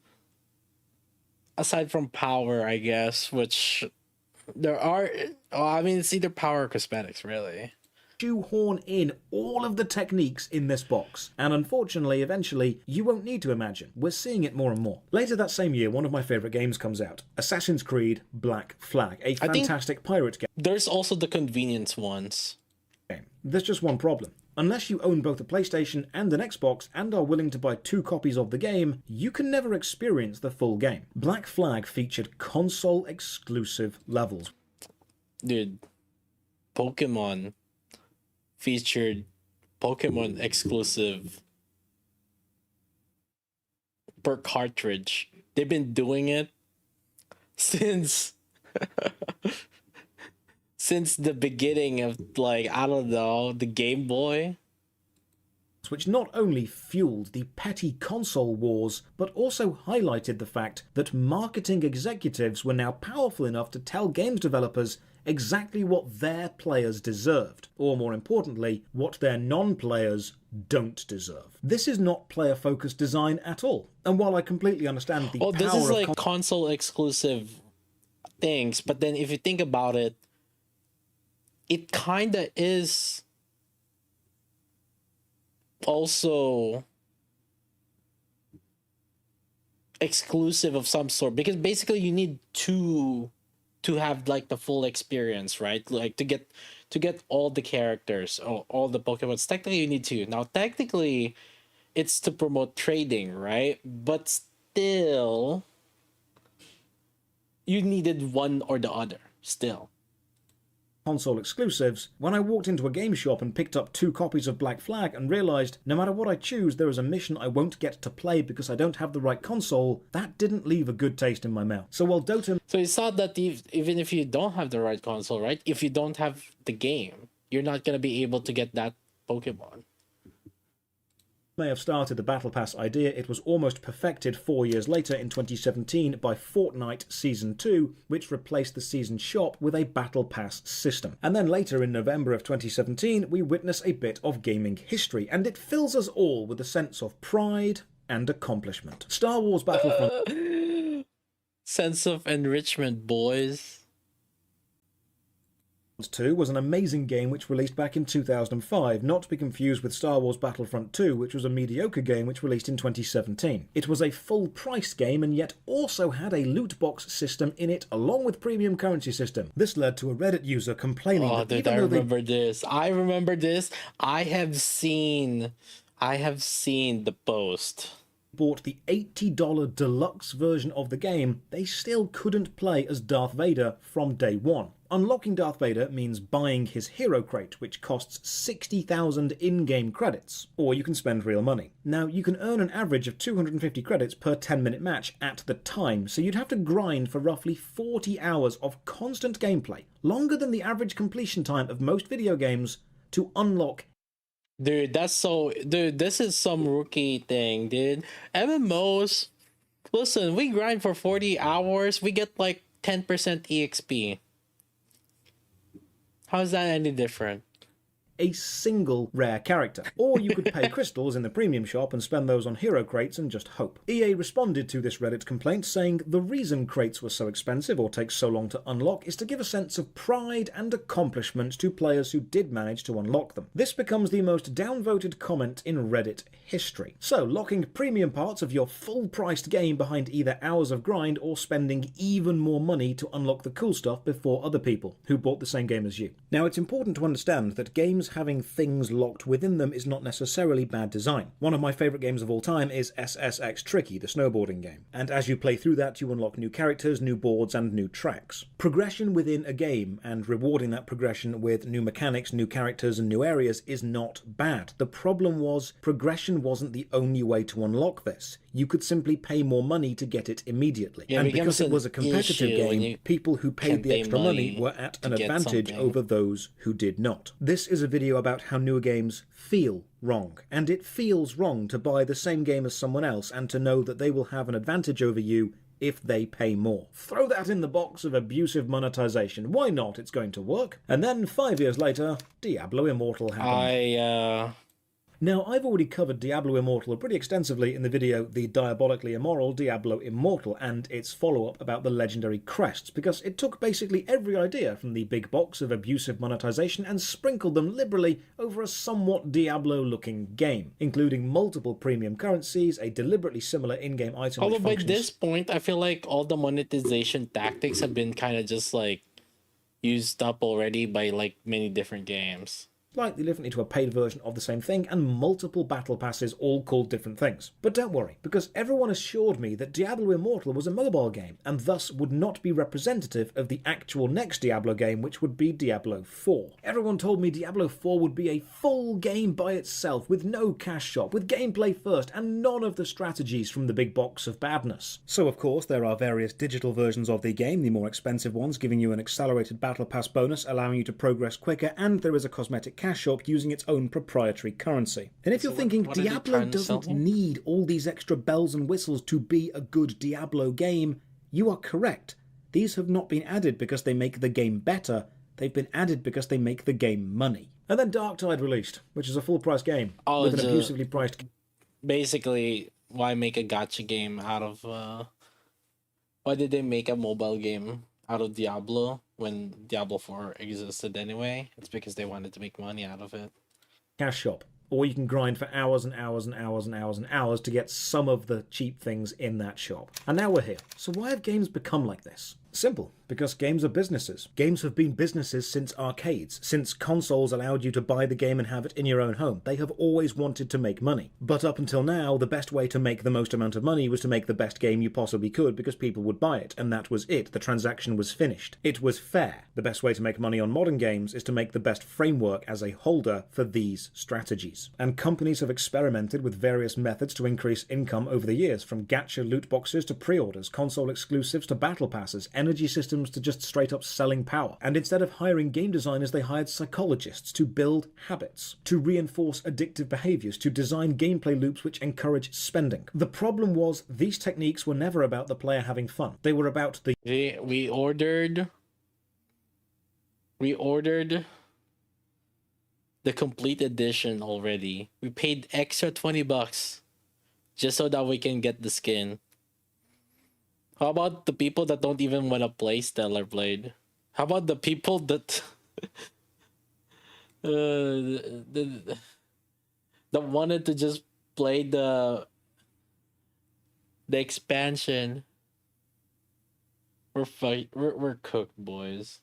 Aside from power, I guess, which there are... I mean, it's either power or cosmetics, really. shoehorn in all of the techniques in this box. And unfortunately, eventually, you won't need to imagine. We're seeing it more and more. Later that same year, one of my favourite games comes out. Assassin's Creed Black Flag, a fantastic pirate game. There's also the convenience ones. There's just one problem. Unless you own both a PlayStation and an Xbox and are willing to buy 2 copies of the game, you can never experience the full game. Black Flag featured console-exclusive levels. Dude, Pokemon featured Pokemon exclusive per cartridge. They've been doing it since since the beginning of, like, I don't know, the Game Boy. Which not only fueled the petty console wars, but also highlighted the fact that marketing executives were now powerful enough to tell games developers exactly what their players deserved, or more importantly, what their non-players don't deserve. This is not player-focused design at all, and while I completely understand the power This is of like console exclusive things, but then if you think about it, it kinda is also exclusive of some sort, because basically you need to have like the full experience, right? Like to get all the characters, all the Pokemons. Technically you need to. Now technically it's to promote trading, right? But still you needed one or the other still. Console exclusives, when I walked into a game shop and picked up 2 copies of Black Flag and realised no matter what I choose there is a mission I won't get to play because I don't have the right console, that didn't leave a good taste in my mouth. So while Dota... So it's not that even if you don't have the right console, right? If you don't have the game, you're not going to be able to get that Pokemon. may have started the Battle Pass idea, it was almost perfected 4 years later in 2017 by Fortnite Season 2, which replaced the Season Shop with a Battle Pass system. And then later in November of 2017, we witness a bit of gaming history, and it fills us all with a sense of pride and accomplishment. Star Wars Battlefront... Sense of enrichment, boys. 2 was an amazing game which released back in 2005, not to be confused with Star Wars Battlefront 2, which was a mediocre game which released in 2017. It was a full-price game and yet also had a loot box system in it along with premium currency system. This led to a Reddit user complaining that dude, even I though remember this. I remember this. I have seen the post. bought the $80 deluxe version of the game, they still couldn't play as Darth Vader from day one. Unlocking Darth Vader means buying his hero crate, which costs 60,000 in-game credits, or you can spend real money. Now, you can earn an average of 250 credits per 10-minute match at the time, so you'd have to grind for roughly 40 hours of constant gameplay, longer than the average completion time of most video games, to unlock. Dude, this is some rookie thing, dude. MMOs, listen, we grind for 40 hours, we get like 10% EXP. How is that any different? A single rare character. Or you could pay crystals in the premium shop and spend those on hero crates and just hope. EA responded to this Reddit complaint saying the reason crates were so expensive or take so long to unlock is to give a sense of pride and accomplishment to players who did manage to unlock them. This becomes the most downvoted comment in Reddit history. So, locking premium parts of your full-priced game behind either hours of grind or spending even more money to unlock the cool stuff before other people who bought the same game as you. Now, it's important to understand that games having things locked within them is not necessarily bad design. One of my favourite games of all time is SSX Tricky, the snowboarding game, and as you play through that you unlock new characters, new boards and new tracks. Progression within a game and rewarding that progression with new mechanics, new characters and new areas is not bad. The problem was progression wasn't the only way to unlock this. You could simply pay more money to get it immediately. Yeah, and because it was a competitive game, people who paid the extra money were at an advantage over those who did not. This is a video about how newer games feel wrong, and it feels wrong to buy the same game as someone else and to know that they will have an advantage over you if they pay more. Throw that in the box of abusive monetization. Why not? It's going to work. And then 5 years later, Diablo Immortal happened. Now, I've already covered Diablo Immortal pretty extensively in the video The Diabolically Immoral Diablo Immortal and its follow-up about the legendary crests, because it took basically every idea from the big box of abusive monetization and sprinkled them liberally over a somewhat Diablo-looking game, including multiple premium currencies, a deliberately similar in-game item. Although by this point, I feel like all the monetization tactics have been kind of just like used up already by like many different games. Slightly differently to a paid version of the same thing, and multiple battle passes all called different things. But don't worry, because everyone assured me that Diablo Immortal was a mobile game, and thus would not be representative of the actual next Diablo game, which would be Diablo 4. Everyone told me Diablo 4 would be a full game by itself, with no cash shop, with gameplay first, and none of the strategies from the big box of badness. So of course there are various digital versions of the game, the more expensive ones giving you an accelerated battle pass bonus, allowing you to progress quicker, and there is a cosmetic cash shop using its own proprietary currency. And if you're thinking Diablo doesn't need all these extra bells and whistles to be a good Diablo game, you are correct. These have not been added because they make the game better, they've been added because they make the game money. And then Darktide released, which is a full-price game with an abusively priced... Basically, why make a gacha game out of... Why did they make a mobile game out of Diablo when Diablo 4 existed anyway? It's because they wanted to make money out of it. Cash shop. Or you can grind for hours and hours and hours and hours and hours to get some of the cheap things in that shop. And now we're here. So why have games become like this? Simple. Because games are businesses. Games have been businesses since arcades. Since consoles allowed you to buy the game and have it in your own home. They have always wanted to make money. But up until now, the best way to make the most amount of money was to make the best game you possibly could because people would buy it. And that was it. The transaction was finished. It was fair. The best way to make money on modern games is to make the best framework as a holder for these strategies. And companies have experimented with various methods to increase income over the years, from gacha loot boxes to pre-orders, console exclusives to battle passes, energy systems to just straight up selling power. And instead of hiring game designers, they hired psychologists to build habits, to reinforce addictive behaviors, to design gameplay loops which encourage spending. The problem was these techniques were never about the player having fun. They were about the... We ordered the complete edition already. We paid extra $20 just so that we can get the skin. How about the people that don't even want to play Stellar Blade? How about the people that that wanted to just play the expansion? We're cooked, boys.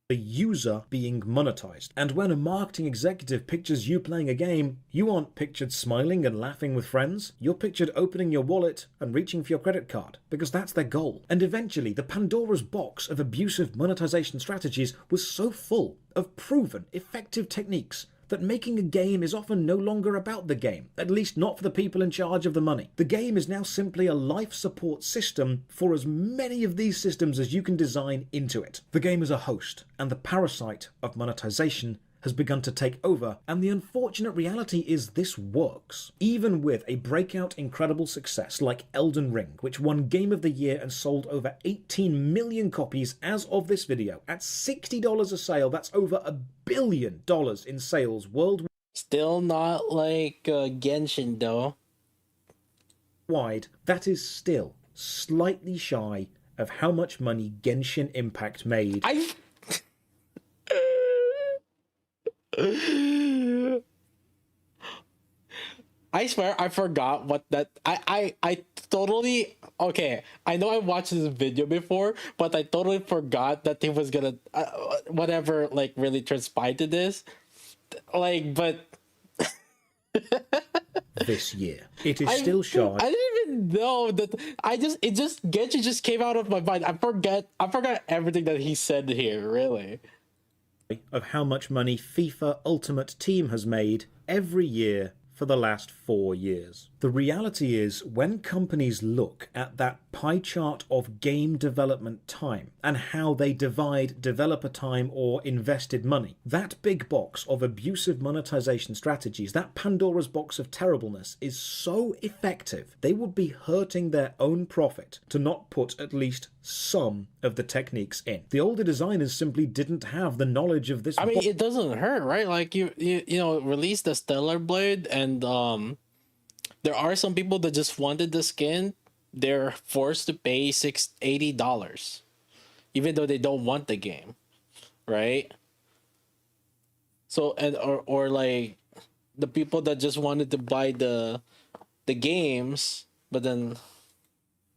the user being monetized. And when a marketing executive pictures you playing a game, you aren't pictured smiling and laughing with friends. You're pictured opening your wallet and reaching for your credit card, because that's their goal. And eventually, the Pandora's box of abusive monetization strategies was so full of proven, effective techniques that making a game is often no longer about the game, at least not for the people in charge of the money. The game is now simply a life support system for as many of these systems as you can design into it. The game is a host, and the parasite of monetization has begun to take over, and the unfortunate reality is this works. Even with a breakout incredible success like Elden Ring, which won Game of the Year and sold over 18 million copies as of this video, at $60 a sale, that's over $1 billion in sales worldwide. Still not like Genshin though. That is still slightly shy of how much money Genshin Impact made. I swear I forgot what that I totally okay. I know I watched this video before, but I totally forgot that he was gonna whatever like really transpired to this. Like, but this year, it is still shy. I didn't even know that. Genshin just came out of my mind. I forgot everything that he said here. Really. Of how much money FIFA Ultimate Team has made every year for the last 4 years. The reality is, when companies look at that pie chart of game development time and how they divide developer time or invested money, that big box of abusive monetization strategies, that Pandora's box of terribleness is so effective, they would be hurting their own profit to not put at least some of the techniques in. The older designers simply didn't have the knowledge of this. I mean, it doesn't hurt, right? Like you know, release the Stellar Blade, and there are some people that just wanted the skin. They're forced to pay $80, even though they don't want the game, right? So or like the people that just wanted to buy the games, but then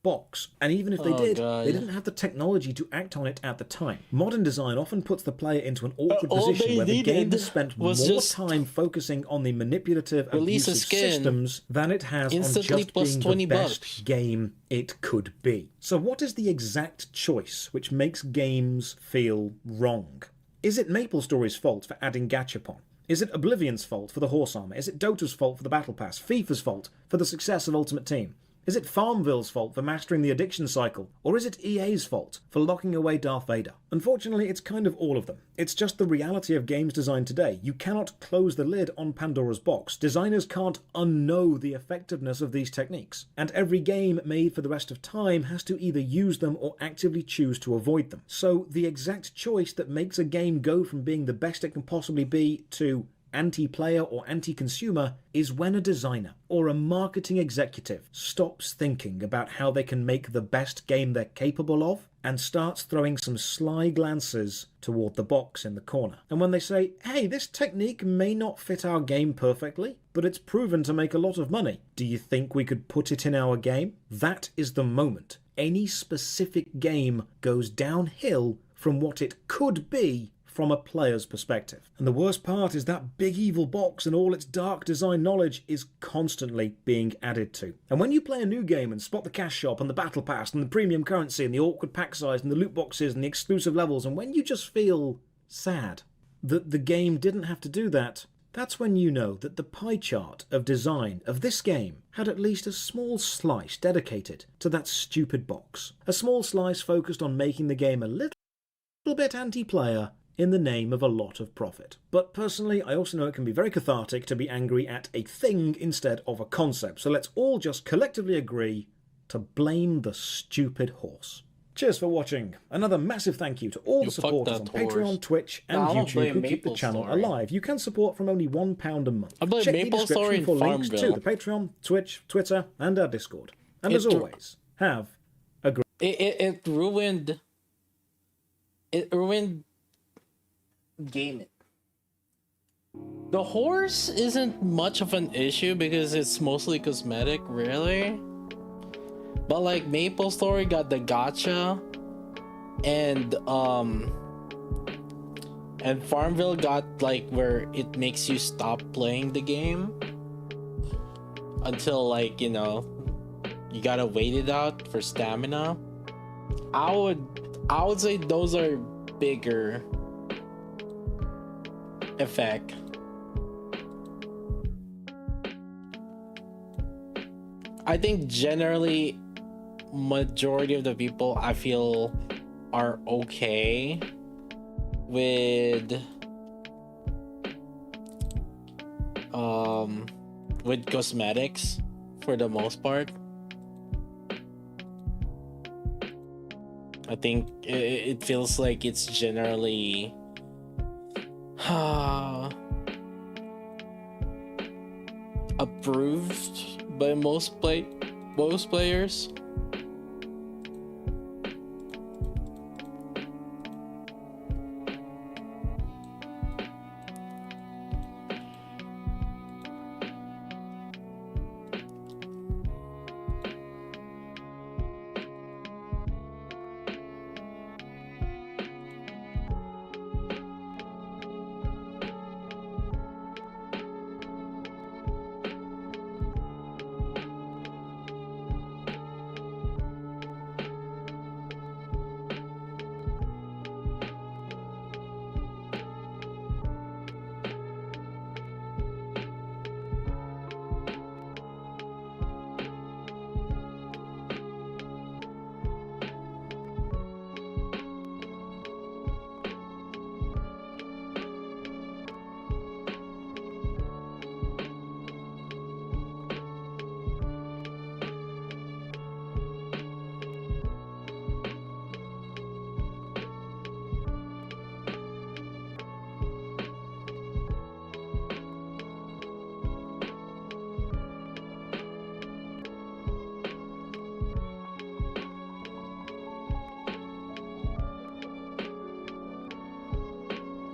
box, and even if they they didn't have the technology to act on it at the time. Modern design often puts the player into an awkward position where the game has spent more time focusing on the manipulative abusive systems than it has on just being the best game it could be. So what is the exact choice which makes games feel wrong? Is it MapleStory's fault for adding Gachapon? Is it Oblivion's fault for the horse armor? Is it Dota's fault for the battle pass? FIFA's fault for the success of Ultimate Team? Is it Farmville's fault for mastering the addiction cycle? Or is it EA's fault for locking away Darth Vader? Unfortunately, it's kind of all of them. It's just the reality of games design today. You cannot close the lid on Pandora's box. Designers can't unknow the effectiveness of these techniques. And every game made for the rest of time has to either use them or actively choose to avoid them. So the exact choice that makes a game go from being the best it can possibly be to anti-player or anti-consumer is when a designer or a marketing executive stops thinking about how they can make the best game they're capable of and starts throwing some sly glances toward the box in the corner. And when they say, hey, this technique may not fit our game perfectly, but it's proven to make a lot of money. Do you think we could put it in our game? That is the moment any specific game goes downhill from what it could be from a player's perspective. And the worst part is that big evil box and all its dark design knowledge is constantly being added to. And when you play a new game and spot the cash shop and the battle pass and the premium currency and the awkward pack size and the loot boxes and the exclusive levels, and when you just feel sad that the game didn't have to do that, that's when you know that the pie chart of design of this game had at least a small slice dedicated to that stupid box. A small slice focused on making the game a little bit anti-player in the name of a lot of profit. But personally, I also know it can be very cathartic to be angry at a thing instead of a concept, so let's all just collectively agree to blame the stupid horse. Cheers for watching. Another massive thank you to all the supporters on Patreon, Twitch, and YouTube who keep the channel alive. You can support from only £1 a month. Check the description for links to the Patreon, Twitch, Twitter, and our Discord. And as always, have a great... It ruined gaming. The horse isn't much of an issue because it's mostly cosmetic, really. But like MapleStory got the gacha, and And Farmville got like where it makes you stop playing the game until like, you know, you gotta wait it out for stamina. I would say those are bigger effect. I think generally majority of the people I feel are okay with cosmetics for the most part. I think it feels like it's generally approved by most players.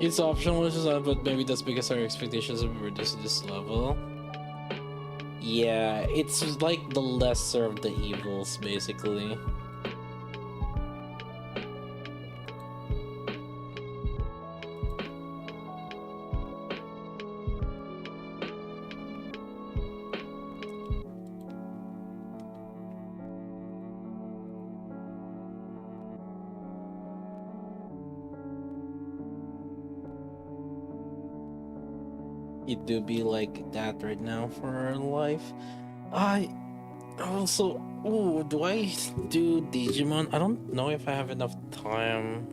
It's optional, but maybe that's because our expectations have been reduced to this level. Yeah, it's like the lesser of the evils, basically. It do be like that right now for our life. I also, ooh, do I do Digimon? I don't know if I have enough time,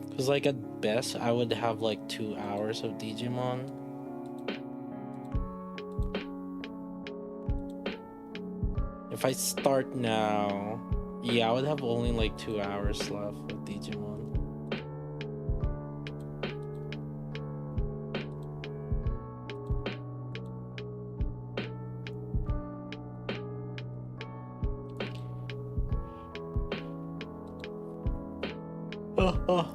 because like at best I would have like 2 hours of Digimon. If I start now, yeah, I would have only like 2 hours left of Digimon. Oh.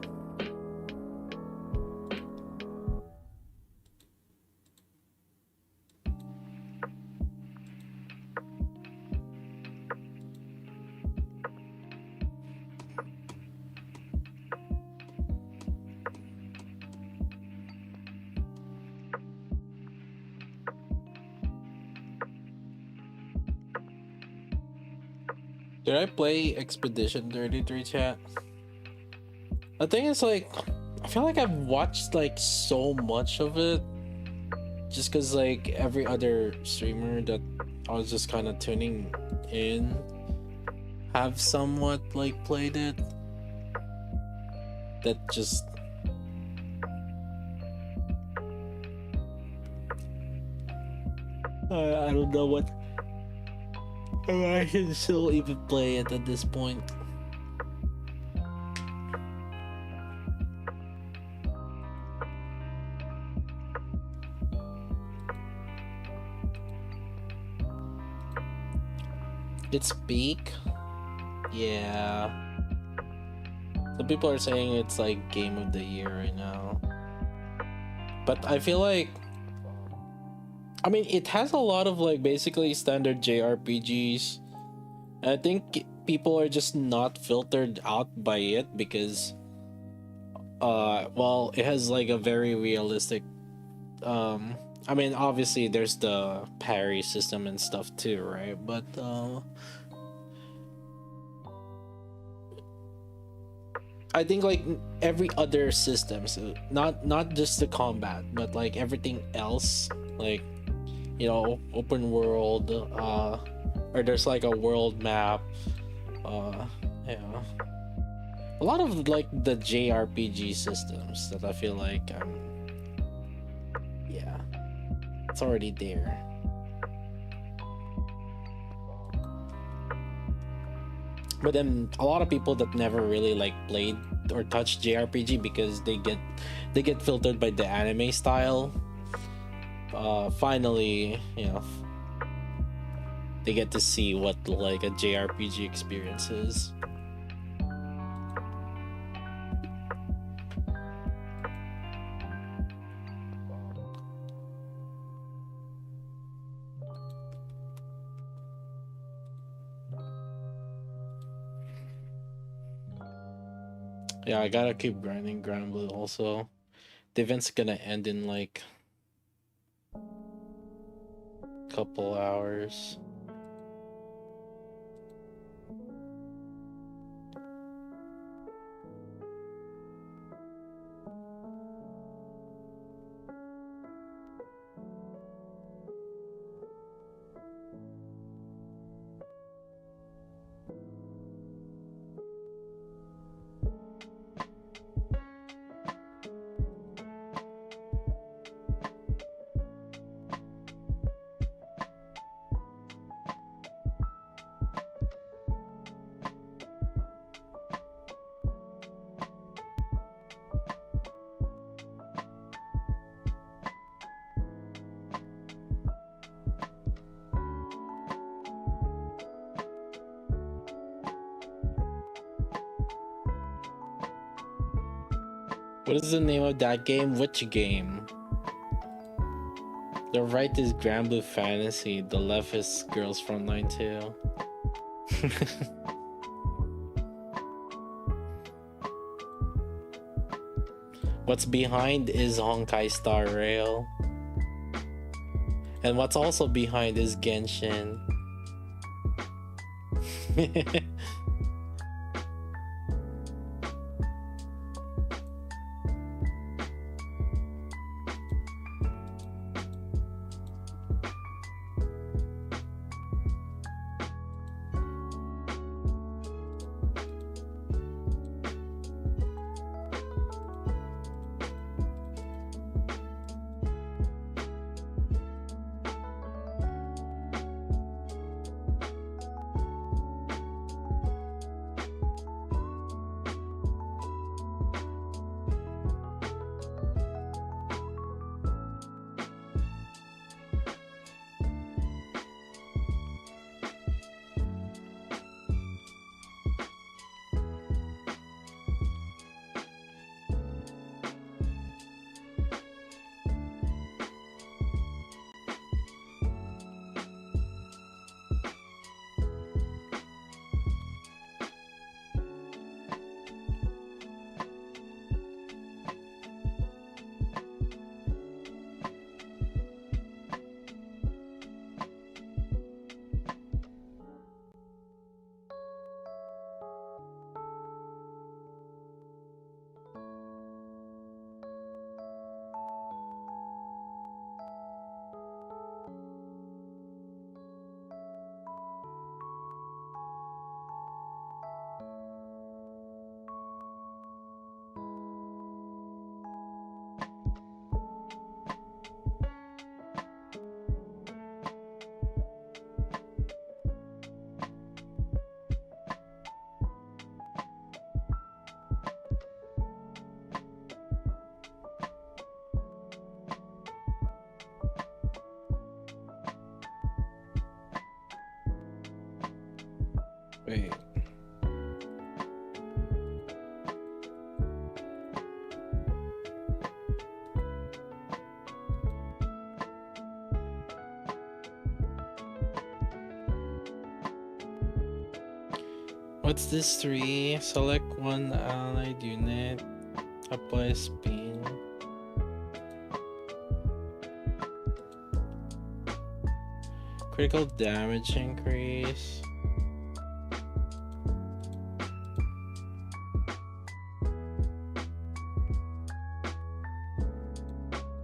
Did I play Expedition 33, chat? The thing is, like, I feel like I've watched like so much of it just because like every other streamer that I was just kind of tuning in have somewhat like played it. That just I don't know what I can still even play it at this point. Its peak, yeah. Some people are saying it's like game of the year right now, but I feel like, I mean, it has a lot of like basically standard JRPGs. And I think people are just not filtered out by it because well, it has like a very realistic. I mean, obviously, there's the parry system and stuff too, right? But I think like every other system, so not just the combat, but like everything else, like open world, or there's like a world map, yeah, a lot of like the JRPG systems that I feel like yeah, it's already there. But then a lot of people that never really like played or touched JRPG because they get filtered by the anime style. Finally, they get to see what like a JRPG experience is. Yeah, I gotta keep grinding Grand Blue also. The event's gonna end in like a couple hours. What is the name of that game? Which game? The right is Grand Blue Fantasy, the left is Girls Frontline 2. What's behind is Honkai Star Rail. And what's also behind is Genshin. Wait. What's this 3? Select one allied unit. Apply spin. Critical damage increase.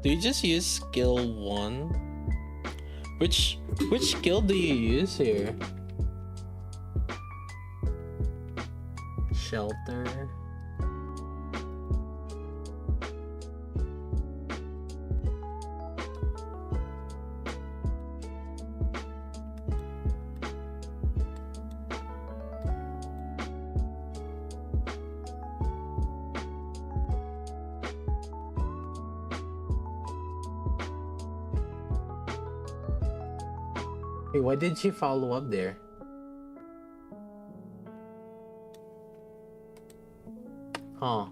Do you just use skill 1? Which skill do you use here? Shelter. Hey, why did she follow up there? Huh.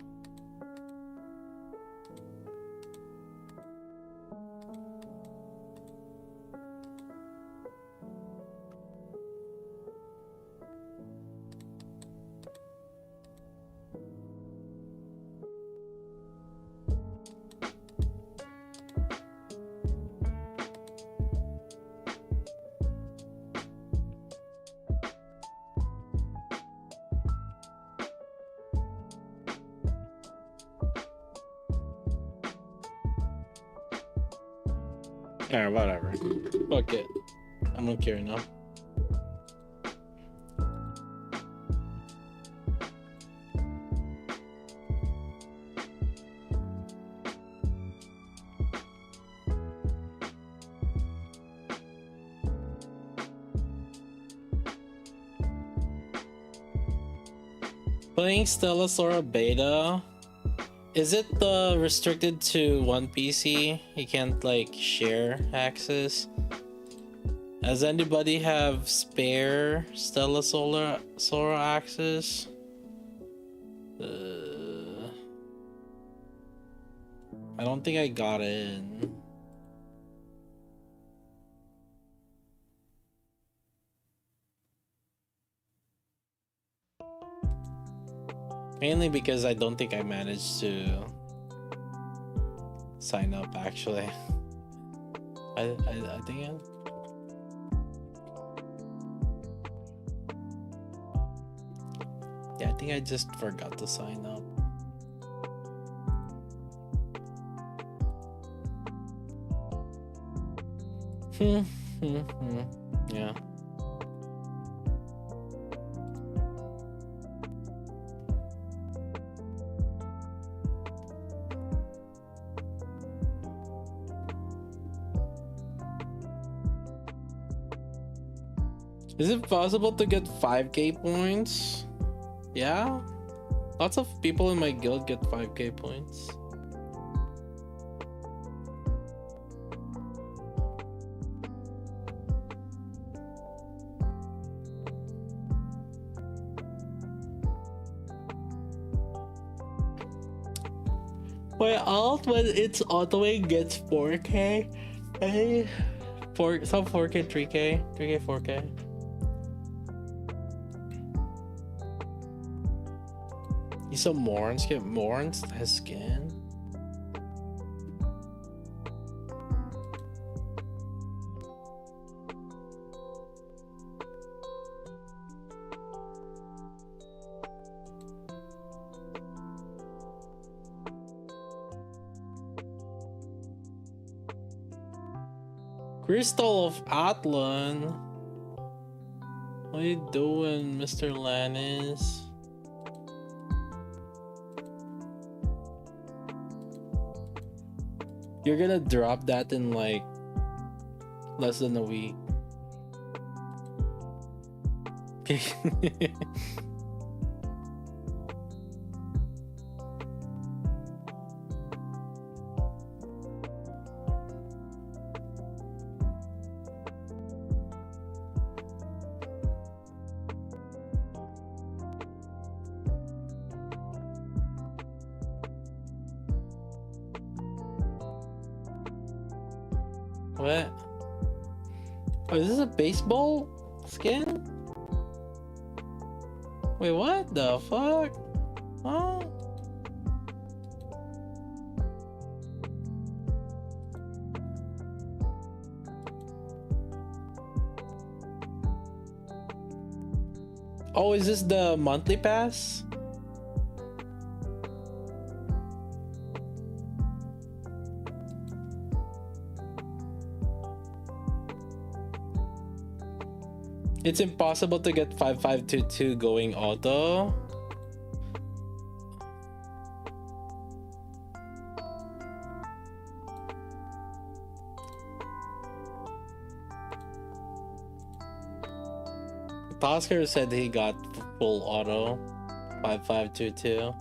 Alright, whatever. Fuck it. I don't care now. Playing Stellasora Beta. Is it restricted to one PC? You can't like share access? Does anybody have spare Stellasora access? I don't think I got in. Mainly because I don't think I managed to sign up actually. I think yeah, I think I just forgot to sign up. Yeah. Is it possible to get 5k points? Yeah? Lots of people in my guild get 5k points. My alt when it's autoing gets 4k. Some 4k, 3k, 3k, 4k. Some Morns get Morns as skin. Crystal of Atlan. What are you doing, Mr. Lannis? You're gonna drop that in like less than a week. Okay. What? Oh, is this a baseball skin? Wait, what the fuck? Huh? Oh, is this the monthly pass? It's impossible to get 5522 going auto. Oscar said he got full auto 5522.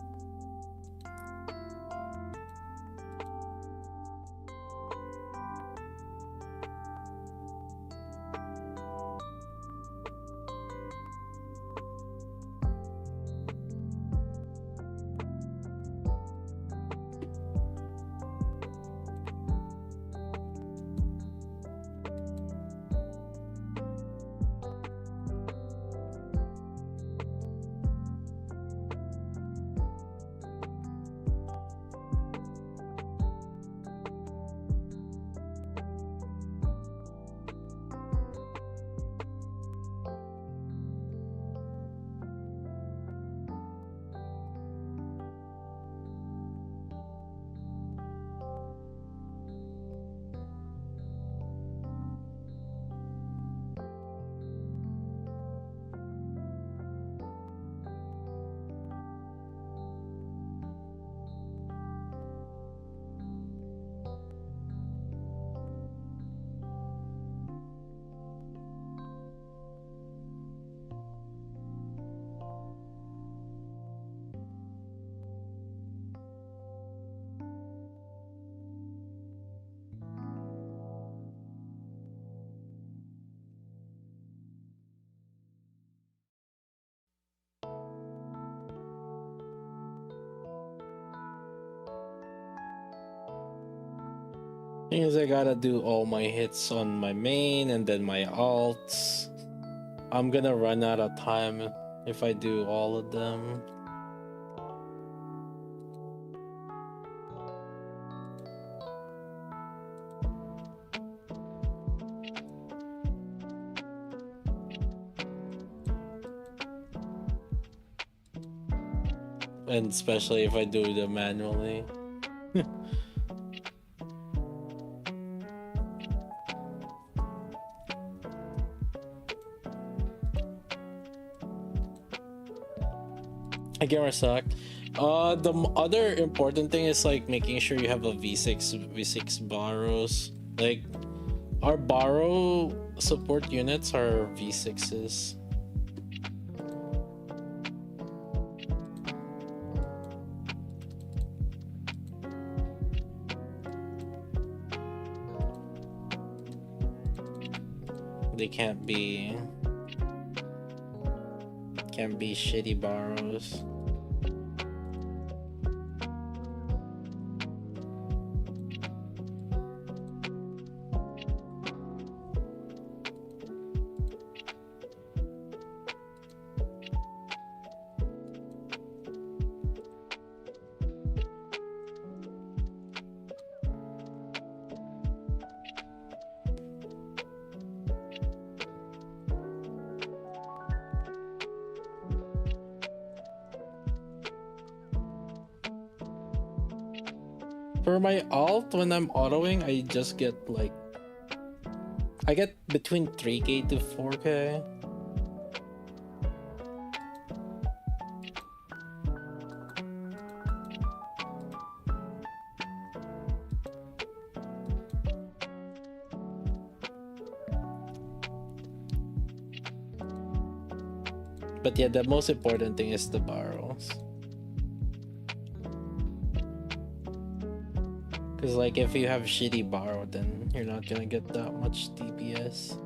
Thing is, I gotta do all my hits on my main and then my alts. I'm gonna run out of time if I do all of them. And especially if I do them manually. Gamer suck. The other important thing is like making sure you have a V6 borrows. Like our borrow support units are V6s. They can't be shitty borrows. For my alt, when I'm autoing, I just get like... I get between 3k to 4k. But yeah, the most important thing is the borrows. Because like if you have shitty borrow, then you're not gonna get that much DPS.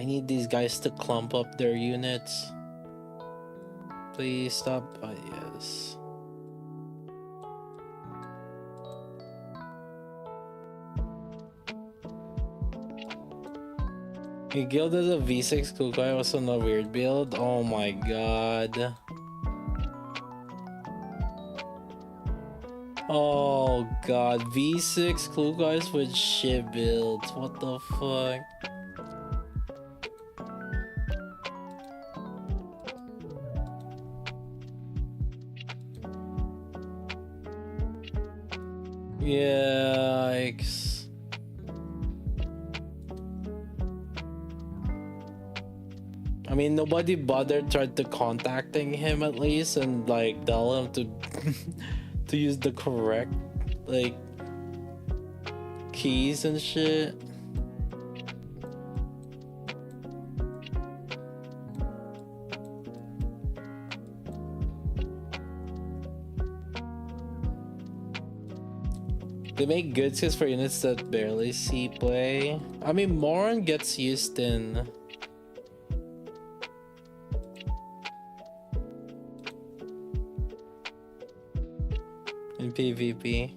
I need these guys to clump up their units. Please stop. Yes. He gilded a V6 Kukai was on a weird build. Oh my god. Oh god, V6 Klugais with shit builds. What the fuck? Yikes. I mean, nobody bothered tried to contacting him at least and like tell him to to use the correct like keys and shit. They make good skills for units that barely see play. I mean, Moron gets used in PvP.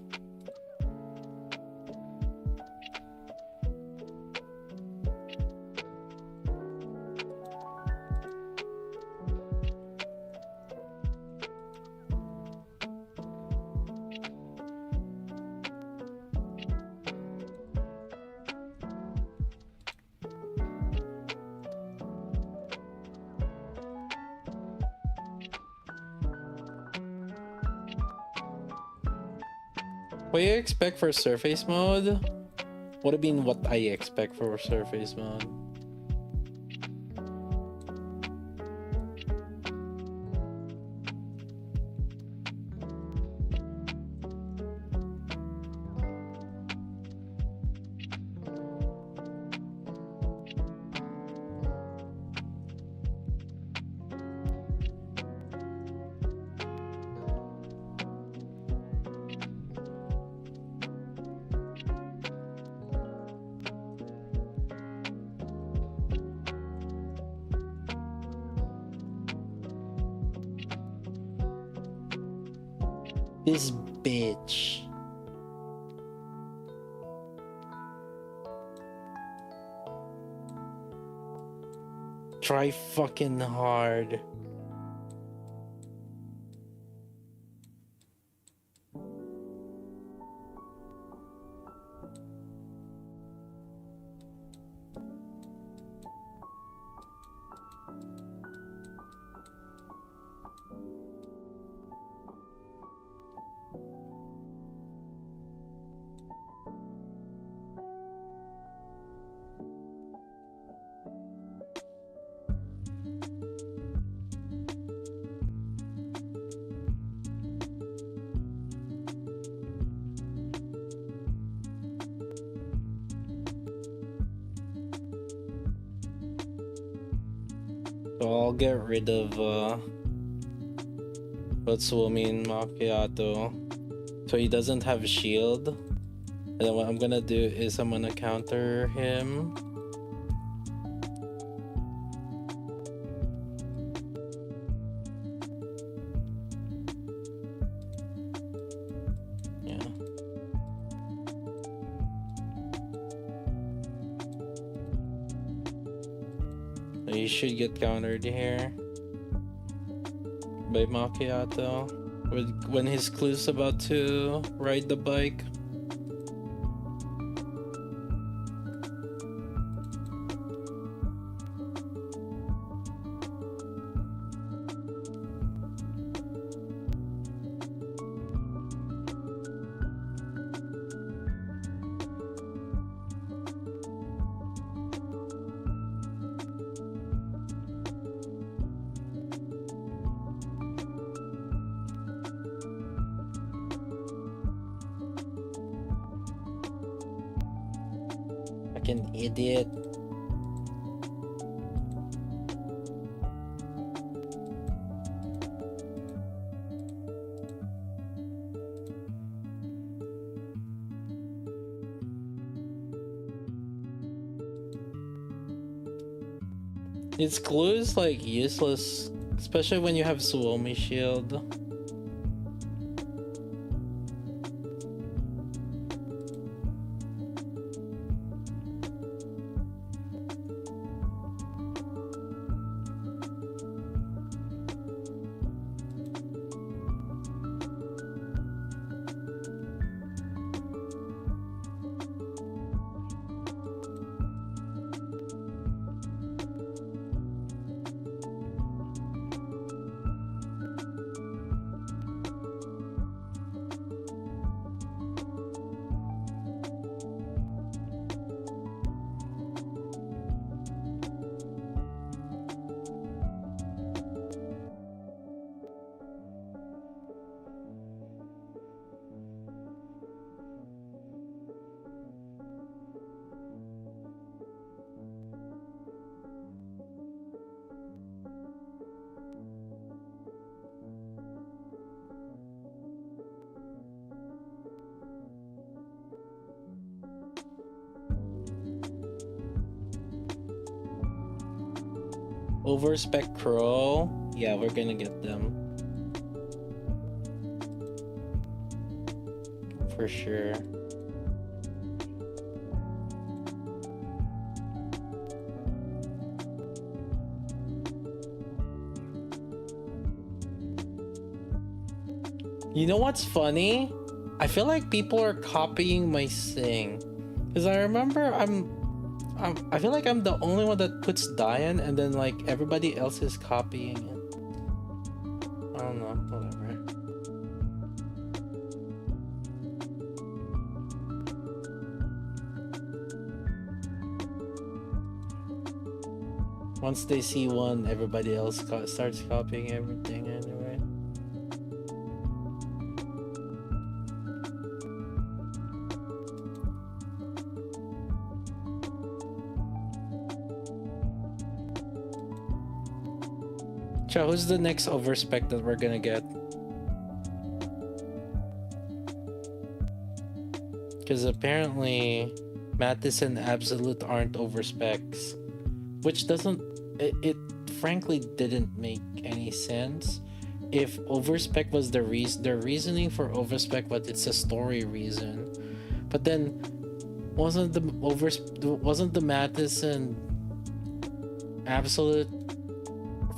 What do you expect for surface mode? Would have been what I expect for surface mode. This bitch. Try fucking hard. So I'll get rid of Botswomin Macchiato so he doesn't have a shield. And then what I'm gonna do is I'm gonna counter him. Yeah. He should get countered here by Macchiato when his clue's about to ride the bike. Fucking idiot. Its glue is like useless, especially when you have Suomi shield. Overspec Crow. Yeah, we're gonna get them. For sure. You know what's funny? I feel like people are copying my sing. Because I remember I feel like I'm the only one that puts Diane and then like everybody else is copying it. I don't know, whatever. Once they see one, everybody else starts copying everything anyway. So who's the next overspec that we're gonna get? Because apparently Mattis and Absolute aren't overspecs, which doesn't it frankly didn't make any sense. If overspec was the reasoning for overspec, but it's a story reason. But then wasn't the Mattis and Absolute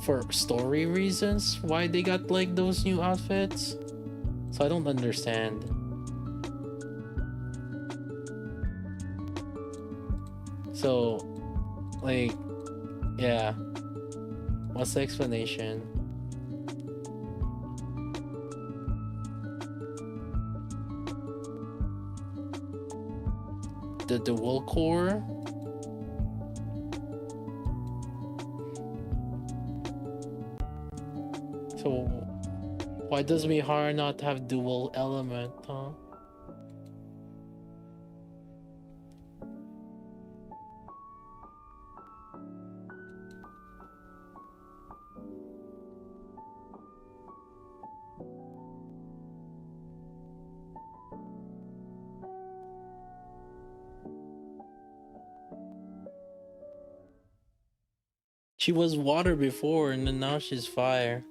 for story reasons why they got like those new outfits? So I don't understand. So like, yeah, what's the explanation? The dual core? So why does Mihara not have dual element, huh? She was water before and then now she's fire.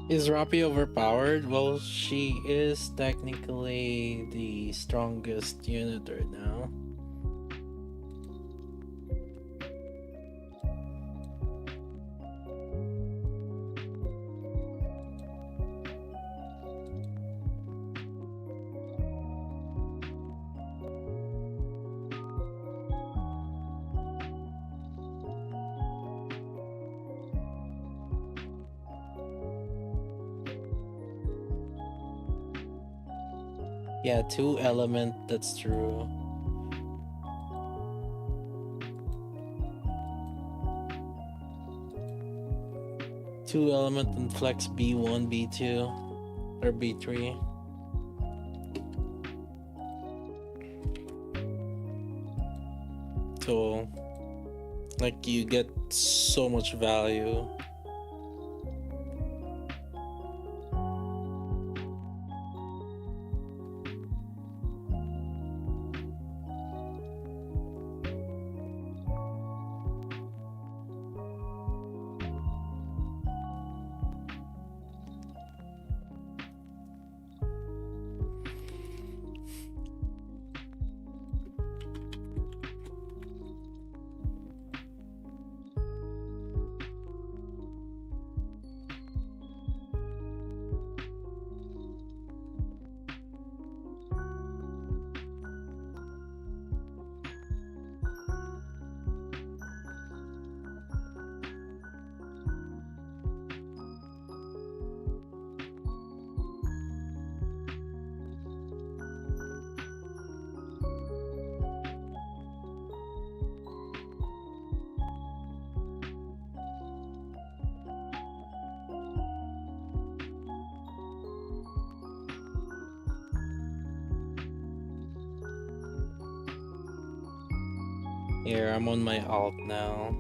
Is Rapi overpowered? Well, she is technically the strongest unit right now. Yeah, 2 element, that's true. Two element and flex B1, B2, or B3. So, like, you get so much value. Here, I'm on my alt now.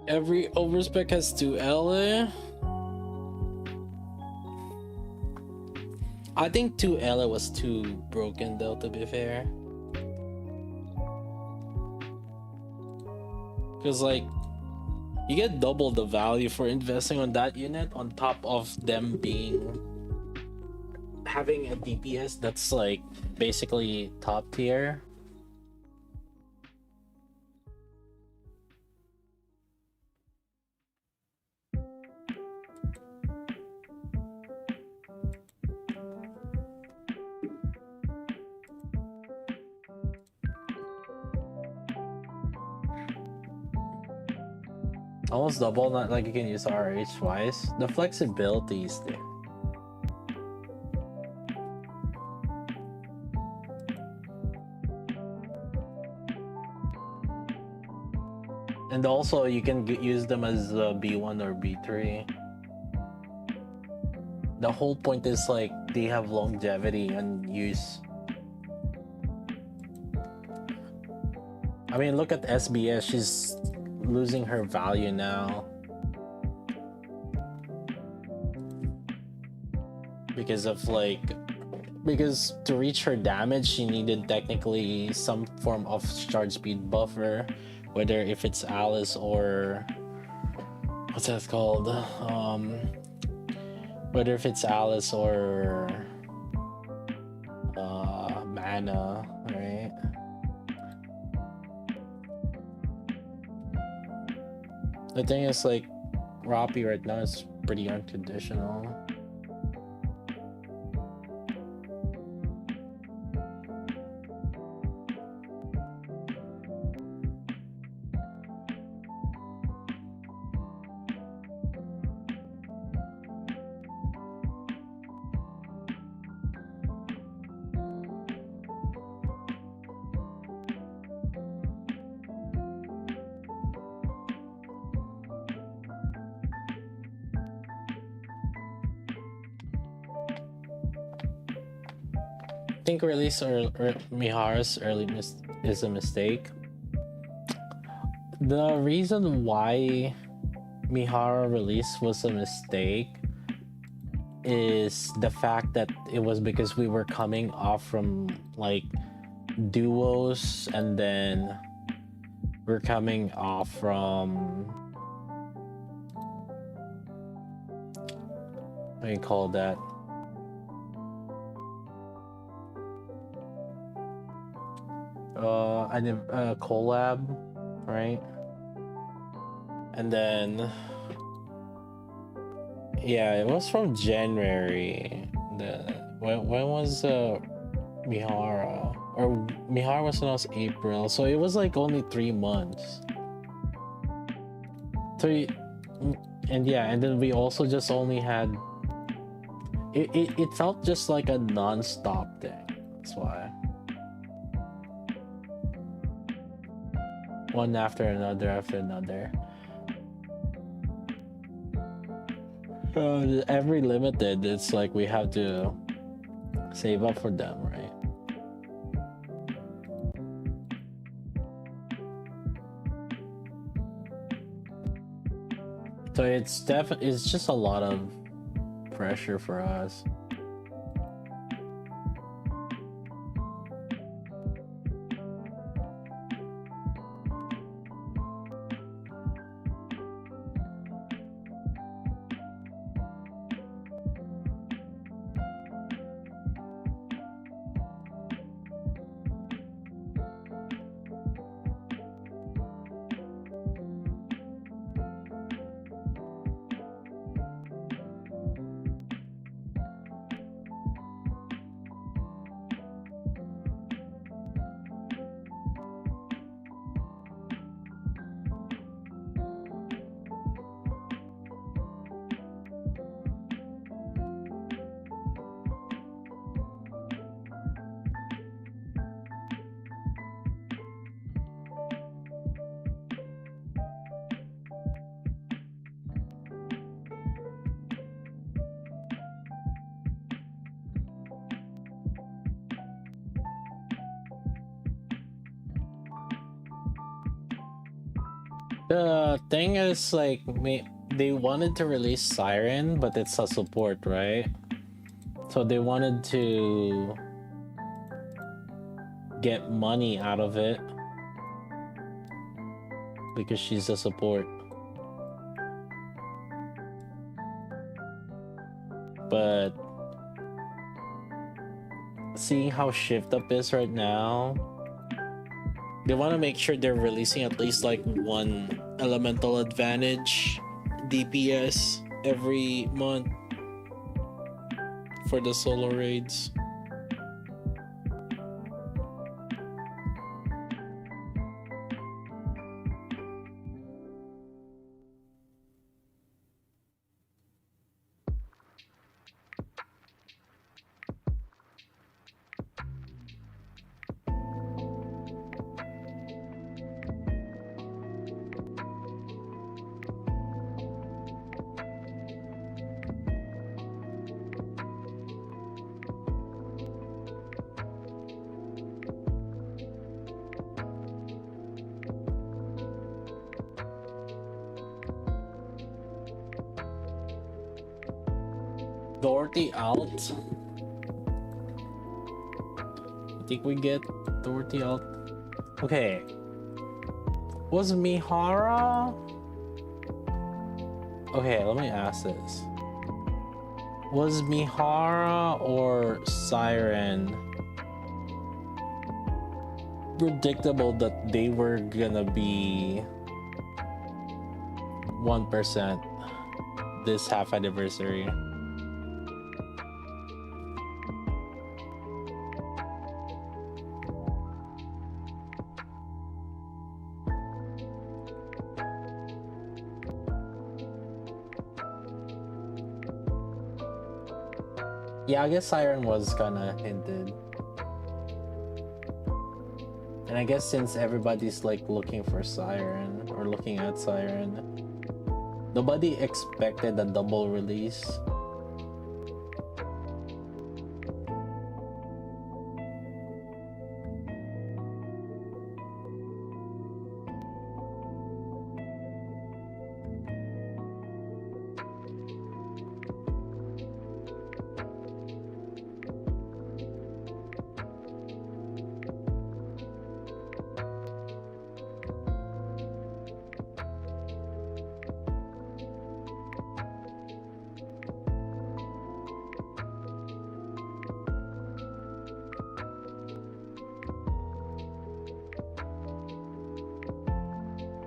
Every overspec has 2 LA. I think 2 LA was too broken though, to be fair. Because like, you get double the value for investing on that unit on top of them having a DPS that's like basically top tier. Almost double, not like you can use RH twice. The flexibility is there. And also you can use them as B1 or B3. The whole point is like they have longevity and use. I mean, look at SBS, she's losing her value now because to reach her damage she needed technically some form of charge speed buffer, whether if it's Alice or what's that called, whether if it's Alice or mana, right? The thing is, like, Roppy right now is pretty unconditional. think release or Mihara's is a mistake. The reason why Mihara release was a mistake is the fact that it was because we were coming off from like duos, and then we're coming off from, what do you call that? A collab, right? And then yeah, it was from January. When was Mihara? Or Mihara was announced April, so it was like only 3 months. And then we also just only had it felt just like a non-stop thing. That's why. One after another. Every limited, it's like we have to save up for them, right? So it's just a lot of pressure for us. The thing is, like, they wanted to release Siren, but it's a support, right? So they wanted to get money out of it because she's a support. But seeing how Shift Up is right now, they want to make sure they're releasing at least like one elemental advantage DPS every month for the solo raids. Dorothy out. I think we get Dorothy out. Okay. Was Mihara? Okay, let me ask this. Was Mihara or Siren predictable that they were gonna be 1% this half anniversary? Yeah, I guess Siren was kinda hinted. And I guess since everybody's like looking for Siren or looking at Siren, nobody expected a double release.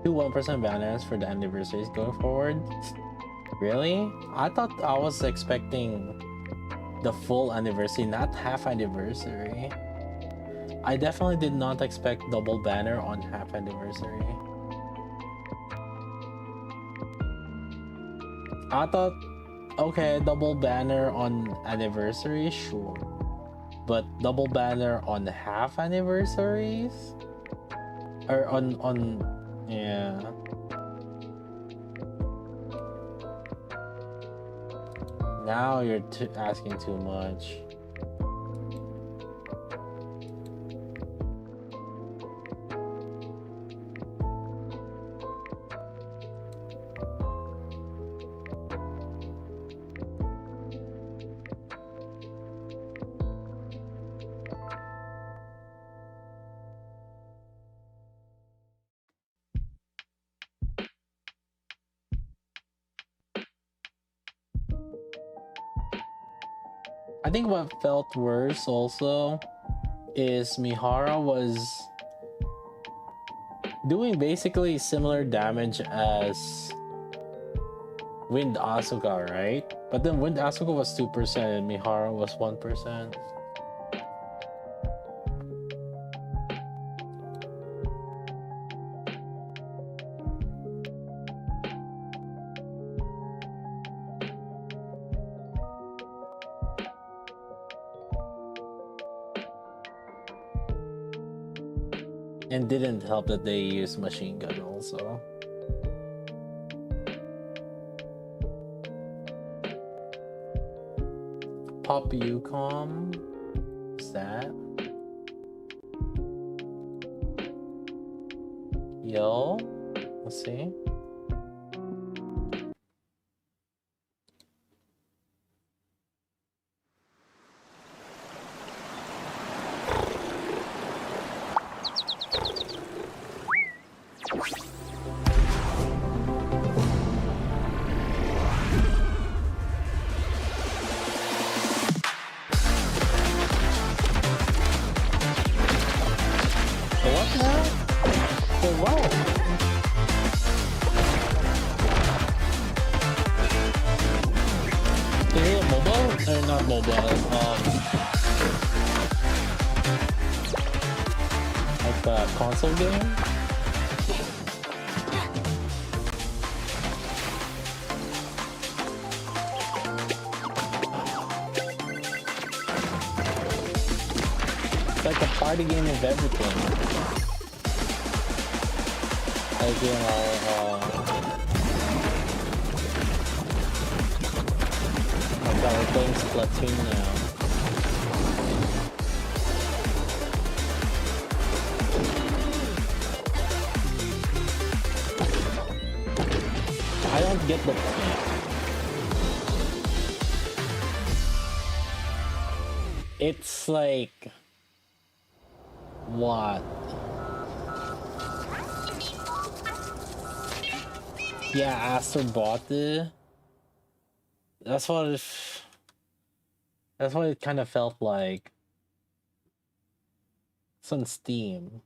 Do 1% banners for the anniversaries going forward. Really? I thought I was expecting the full anniversary, not half anniversary. I definitely did not expect double banner on half anniversary. I thought, okay, double banner on anniversary, sure. But double banner on half anniversaries? Or yeah. Now you're asking too much. I think what felt worse also is Mihara was doing basically similar damage as Wind Asuka, right? But then Wind Asuka was 2% and Mihara was 1%. And didn't help that they used machine gun also. Pop Yukon? What's that? Yo? Let's see. Console game? It's like a party game of everything. Like, you know, we're playing Splatoon now. I don't get the point. It's like... what? Yeah, Aster bought it. That's what it kind of felt like. It's on Steam.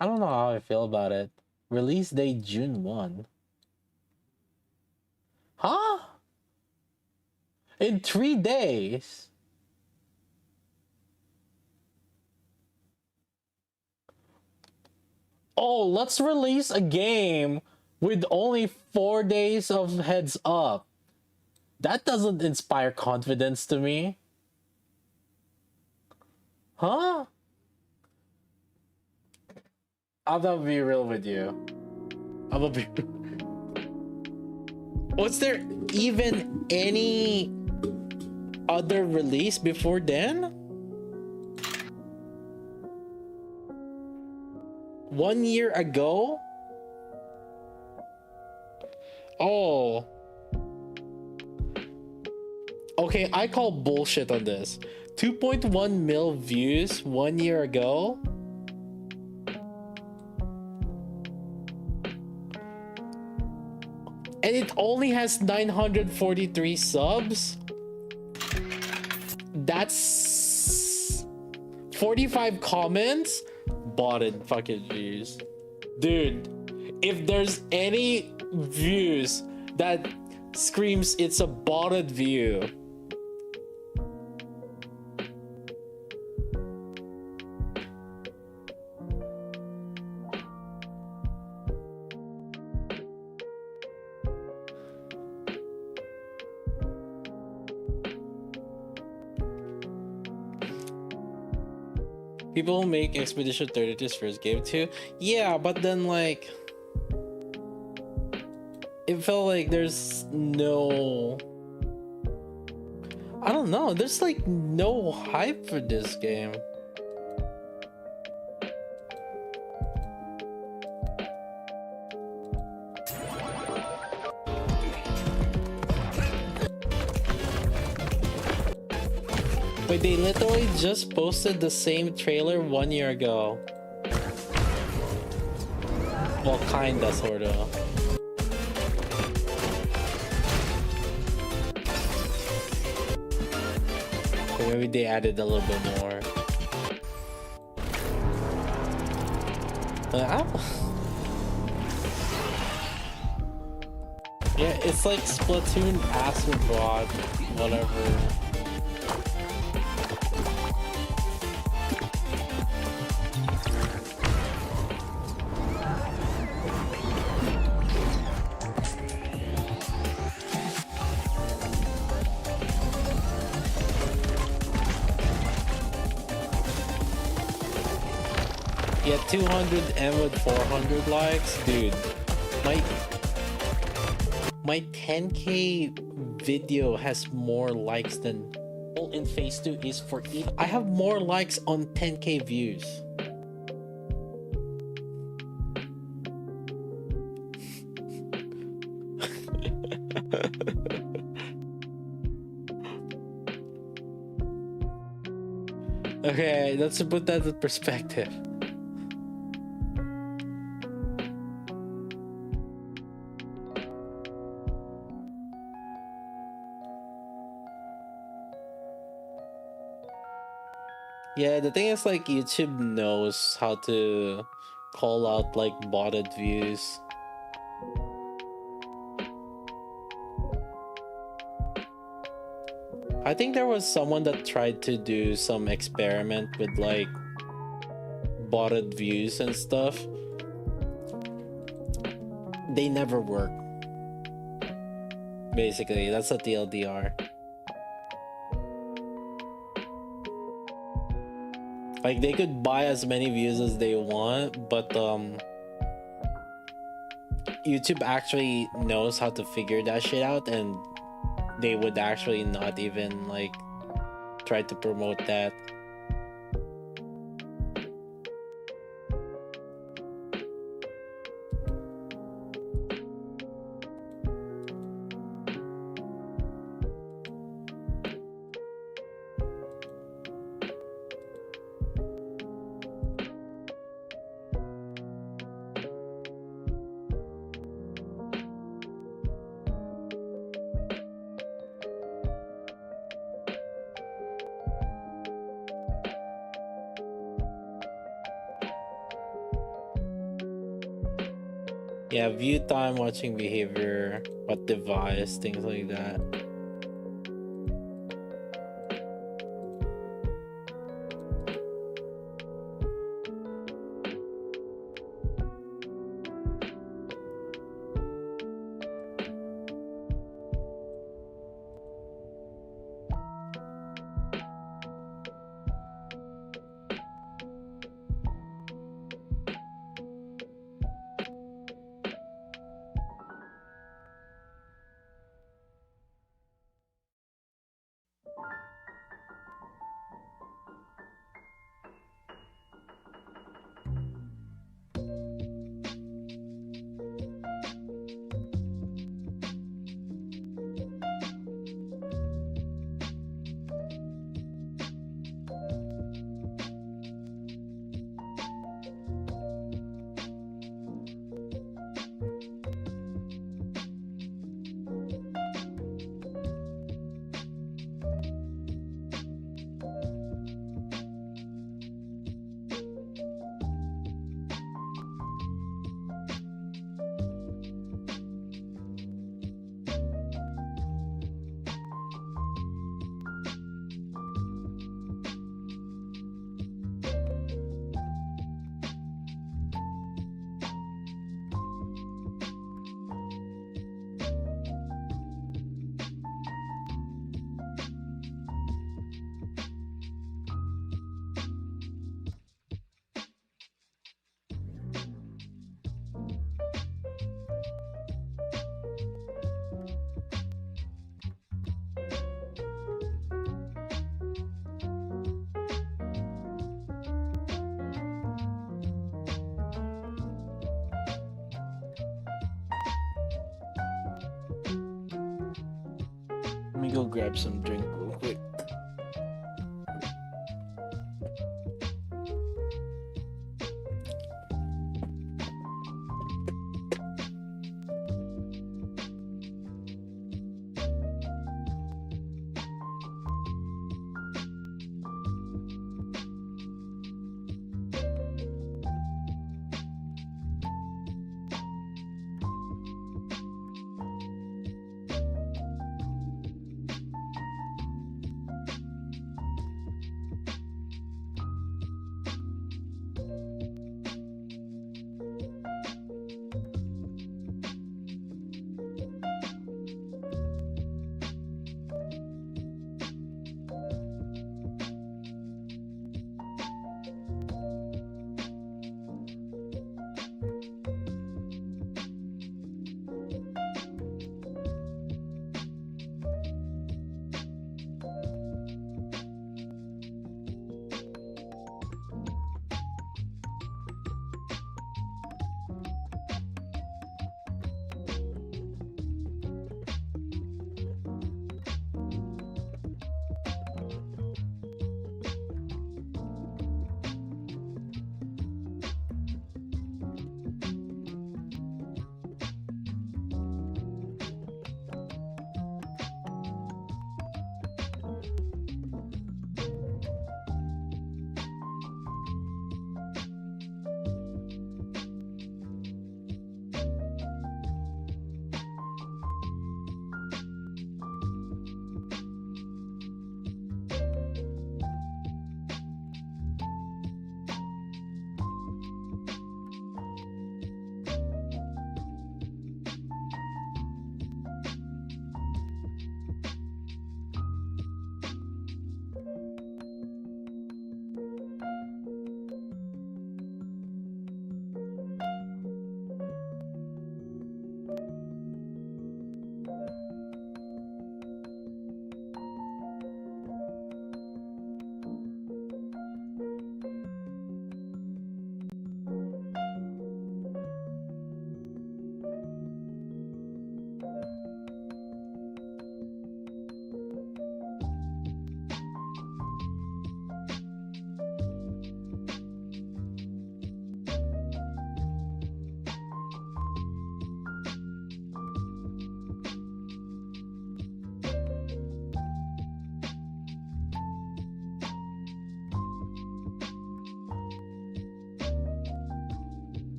I don't know how I feel about it. Release date June 1. Huh? In 3 days? Oh, let's release a game with only 4 days of heads up. That doesn't inspire confidence to me. Huh? I'm gonna be real with you. I'm gonna be... Was there even any other release before then? 1 year ago? Oh. Okay, I call bullshit on this. 2.1 mil views 1 year ago? And it only has 943 subs? That's 45 comments, botted fucking views. Dude, if there's any views that screams it's a botted view, people who make Expedition 32's first game too. Yeah, but then like it felt like there's no, I don't know, there's like no hype for this game. Wait, they literally just posted the same trailer 1 year ago. Well, kinda, sorta. Or maybe they added a little bit more. Yeah, it's like Splatoon Astrobot, whatever. Yeah, 200 M with 400 likes, dude. My 10K video has more likes than in phase 2 is for each. I have more likes on 10K views. Okay, let's put that in perspective. Yeah, the thing is like YouTube knows how to call out like botted views. I think there was someone that tried to do some experiment with like botted views and stuff. They never work. Basically, that's a TLDR. Like, they could buy as many views as they want, but YouTube actually knows how to figure that shit out, and they would actually not even like try to promote that. Yeah, view time, watching behavior, what device, things like that. go grab some drink real quick.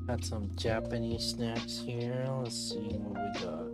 Got some Japanese snacks here. Let's see what we got.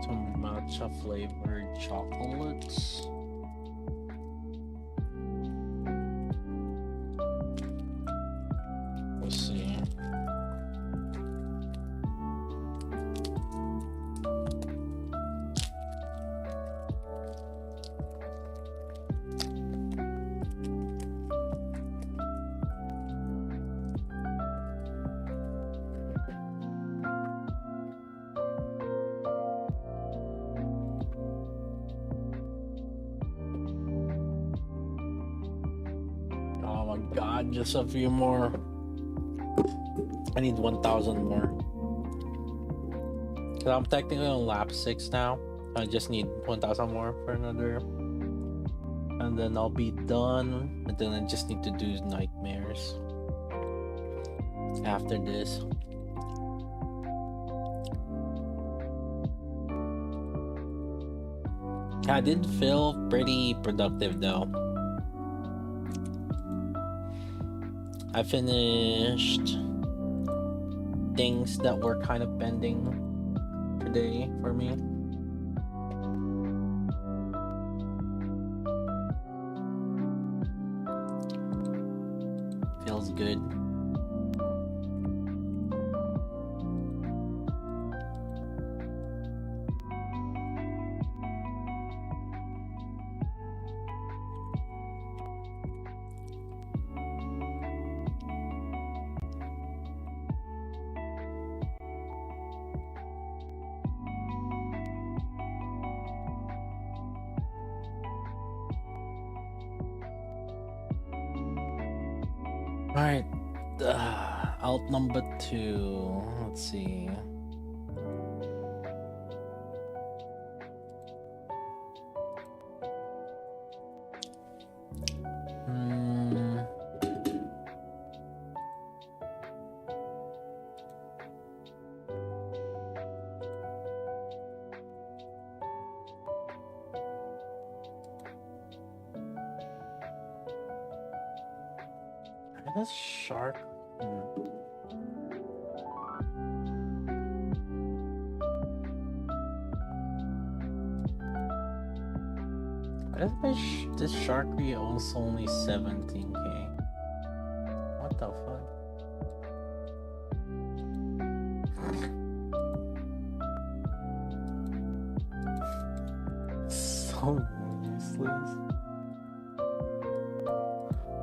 Some matcha flavored chocolates. Let's see. Oh my god, just a few more. I need 1,000 more. Cause I'm technically on lap 6 now. I just need 1,000 more for another. And then I'll be done. And then I just need to do nightmares after this. I did feel pretty productive though. I finished things that were kind of pending today for me. Feels good. Alright, out number 2. Let's see. This shark. Why does this shark be also only 17k? What the fuck? So useless.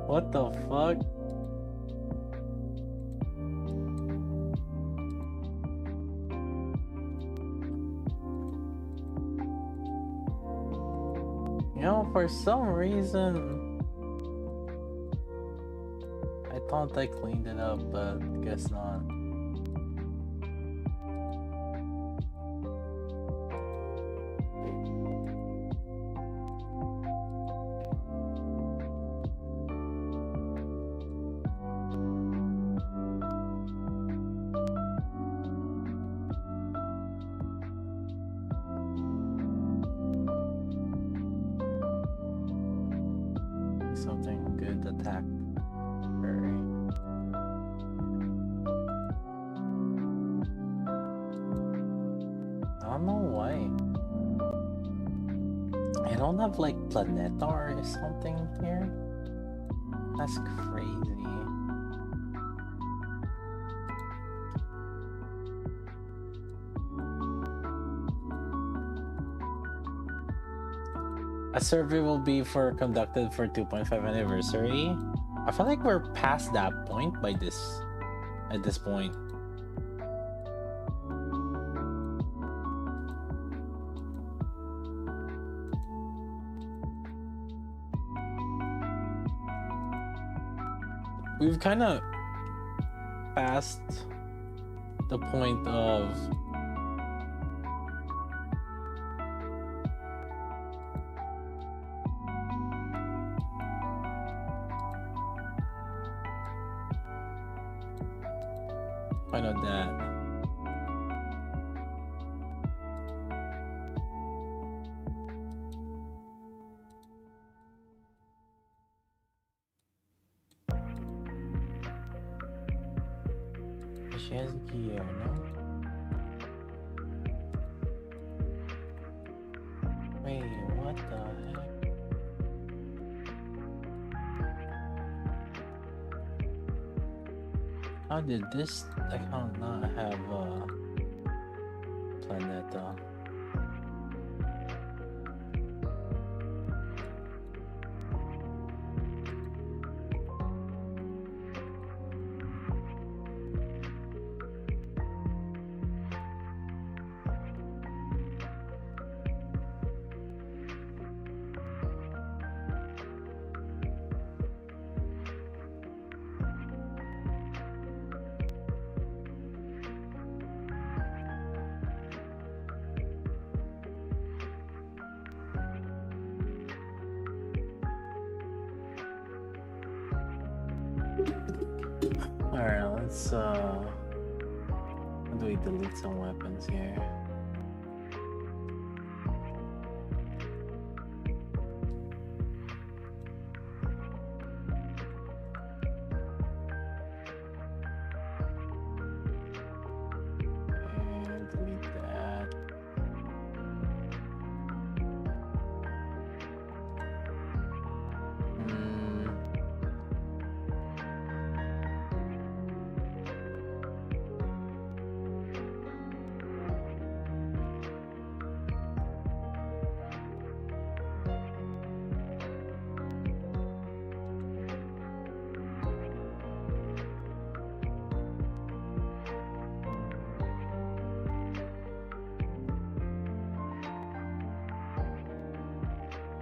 What the fuck? You know, for some reason, I thought I cleaned it up, but guess not. Something good attack. Hurry. I don't know why. I don't have like Planetar or something here. That's crazy. A survey will be conducted for 2.5 anniversary. I feel like we're past that point at this point. We've kind of passed the point of I know that. She has gear, no? Wait, what the heck? How did this account not have Planeta? Alright, let's how do we delete some weapons here?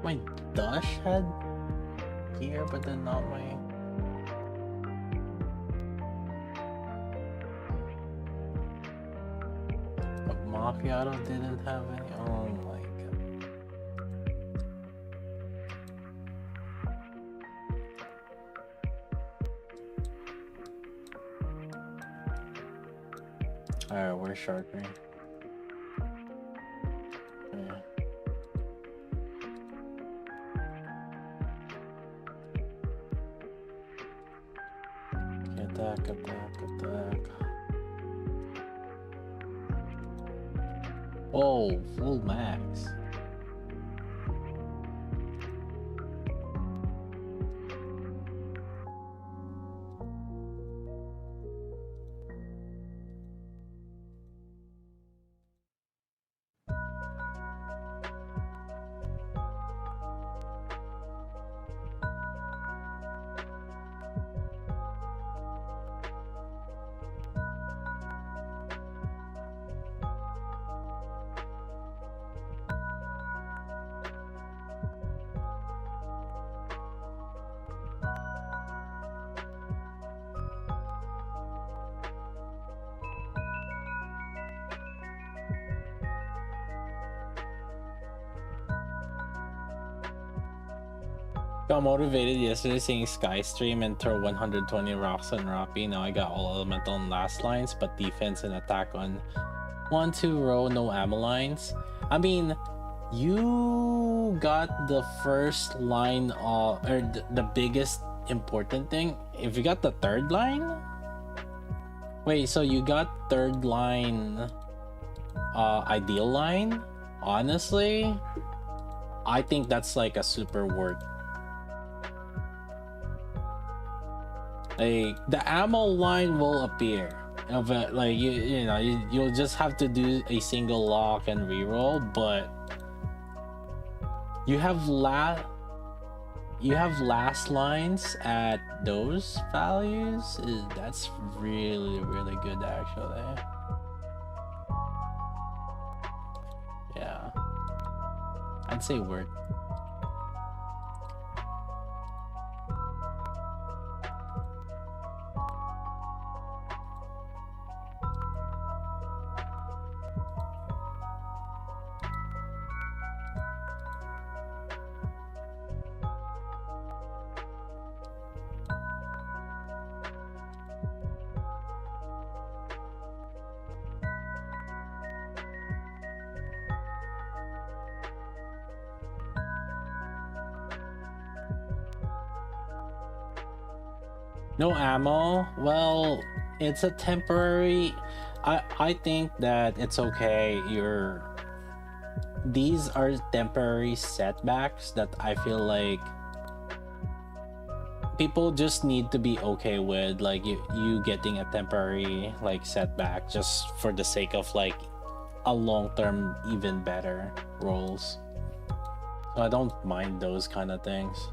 my Dush had gear, but then not my. But Macchiato didn't have any. Oh my god. Alright, where's Sharpie? Yeah. Attack. Oh, full max. Got motivated yesterday seeing Sky stream and throw 120 rocks on Rappi. Now I got all elemental on last lines, but defense and attack on 1-2 row, no ammo lines. I mean, you got the first line or the biggest important thing. If you got the third line, wait, so you got third line, ideal line. Honestly, I think that's like a super worth. Like the ammo line will appear, but like you'll just have to do a single lock and reroll. But you have last lines at those values. That's really good actually. Yeah, I'd say worth. No ammo? Well, it's a temporary. I think that it's okay. These are temporary setbacks that I feel like people just need to be okay with, like you getting a temporary like setback just for the sake of like a long-term even better rolls. So I don't mind those kind of things.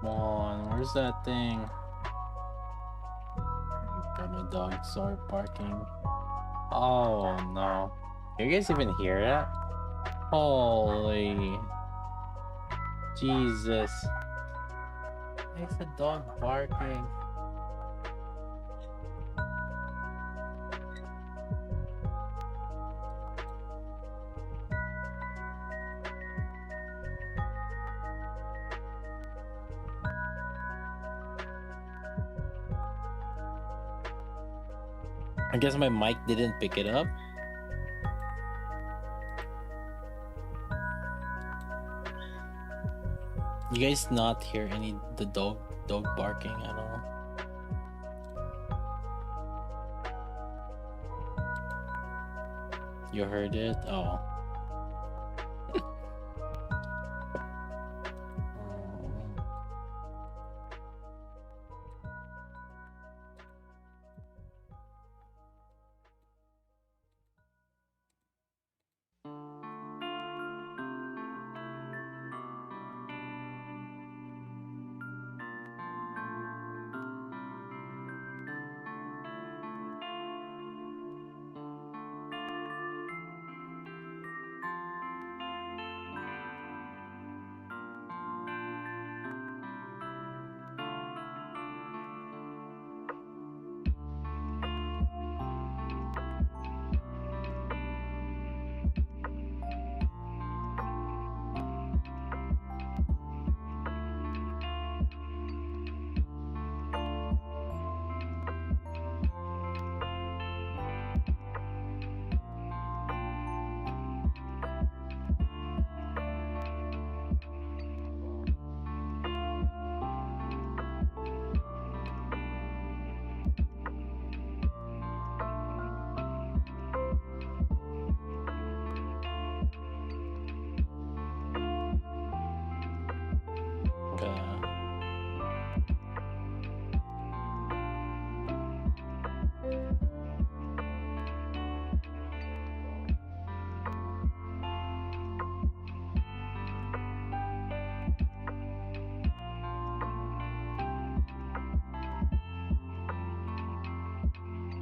Come on, where's that thing? Got my dog start barking. Oh no. You guys even hear that? Holy Jesus. It's a dog barking. I guess my mic didn't pick it up. You guys not hear any the dog barking at all? You heard it? Oh.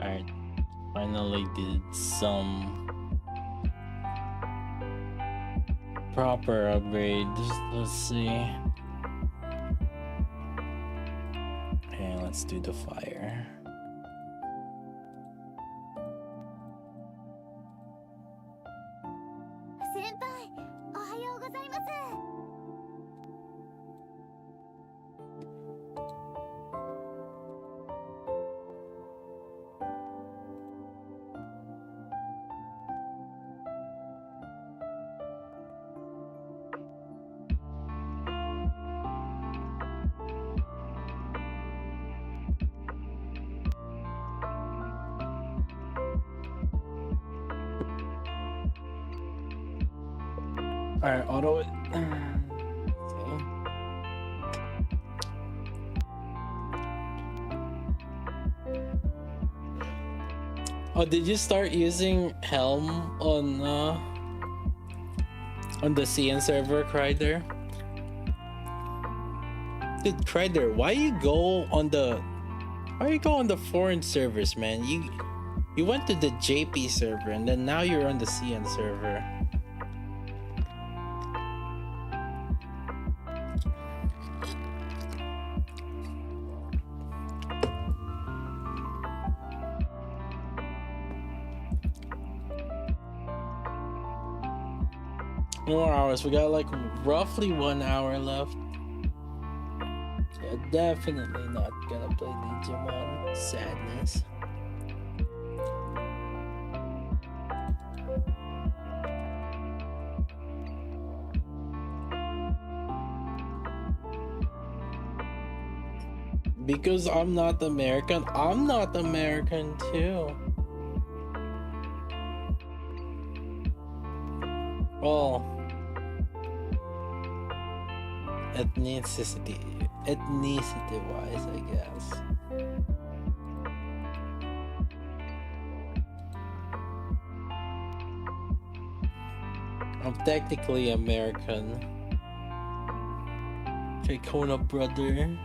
Alright, finally did some proper upgrades. Let's see. Okay, let's do the fire. Alright, auto it. Oh, did you start using Helm on the CN server, Kryder? Dude, Kryder, why you go on the foreign servers, man? You went to the JP server and then now you're on the CN server. More hours. We got like roughly 1 hour left. Yeah, definitely not gonna play Digimon. Sadness. Because I'm not American. I'm not American too. Well, ethnicity wise, I guess. I'm technically American. Kona brother.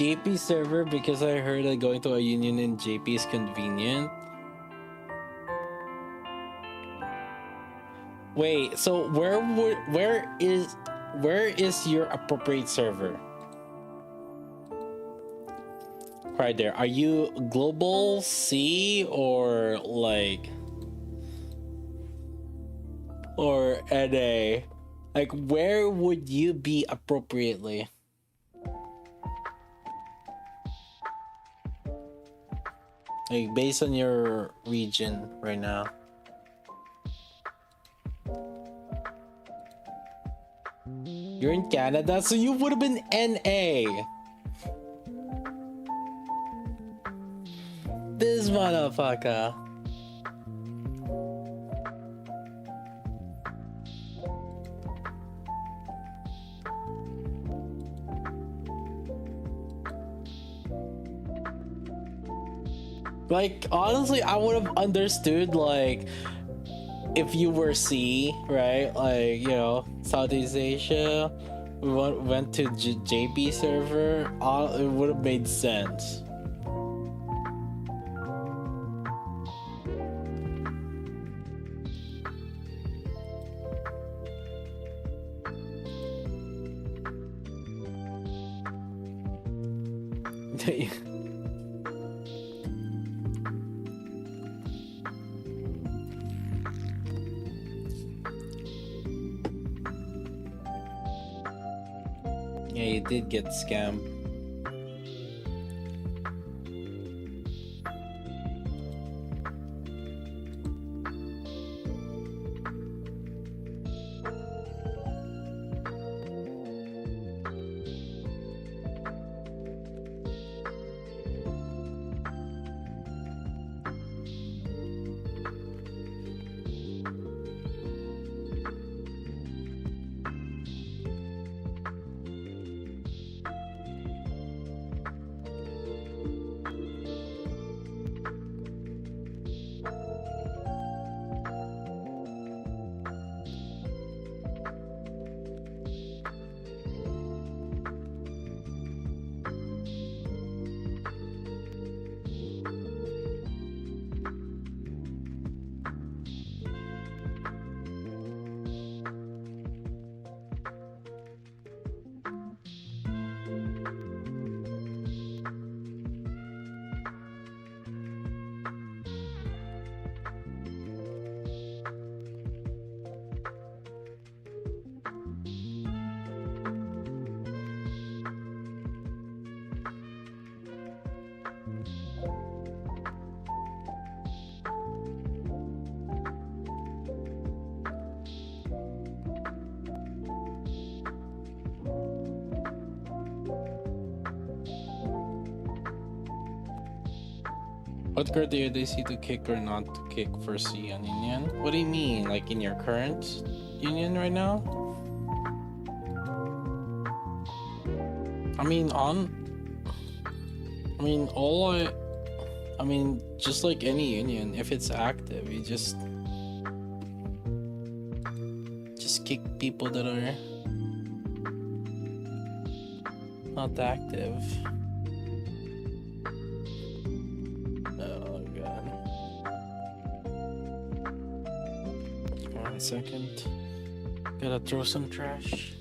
JP server because I heard that going to a union in JP is convenient. Wait, so where is your appropriate server? Right there. Are you global C or like or NA? Like where would you be appropriately? Like based on your region right now. You're in Canada, so you would have been NA. This motherfucker. Like, honestly, I would have understood, like, if you were C, right? Like, you know, Southeast Asia, we went to JP server, it would have made sense. Yeah, you did get scammed. What criteria do you see to kick or not to kick for C on union? What do you mean? Like in your current union right now? I mean, just like any union, if it's active, you just kick people that are not active. Oh god. One second. Gotta throw some trash.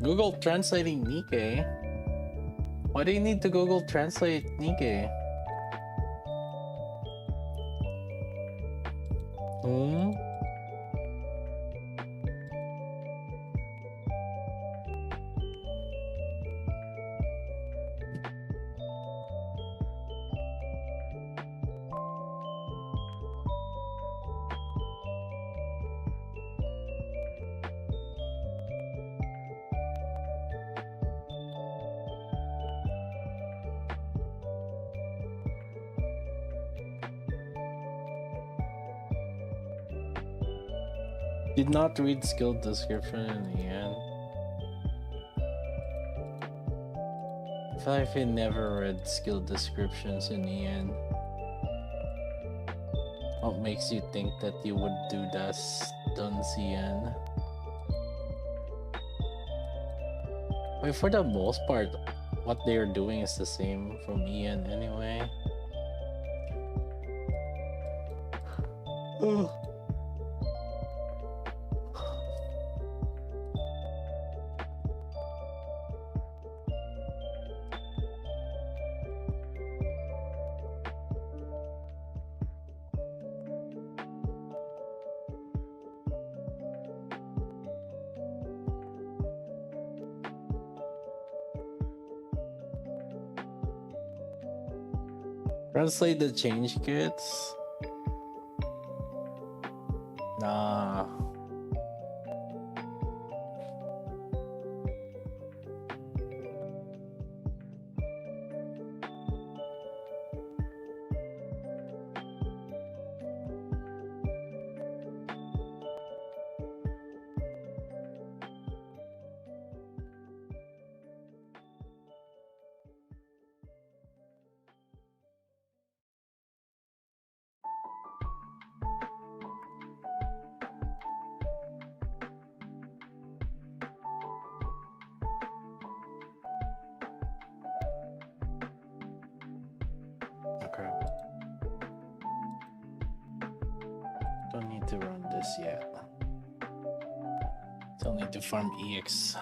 Google translating Nikke. Why do you need to Google translate Nikke? Hmm? Did not read skill description in the end. I feel like I never read skill descriptions in the end. What makes you think that you would do this done CN? I mean, for the most part, what they're doing is the same from EN anyway. Ugh. Translate the change kits? Nah. Okay. Don't need to run this yet. Still need to farm EX.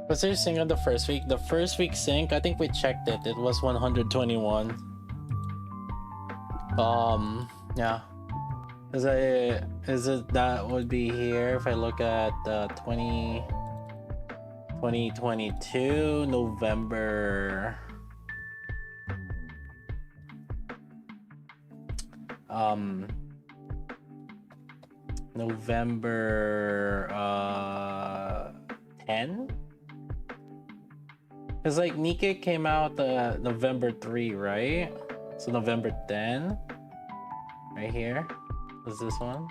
What's your sync on the first week? The first week sync, I think we checked it. It was 121. Yeah. Is it that would be here if I look at 2022 November. November 10. Because like Nikke came out November 3, right? So November 10, right here. Was this one?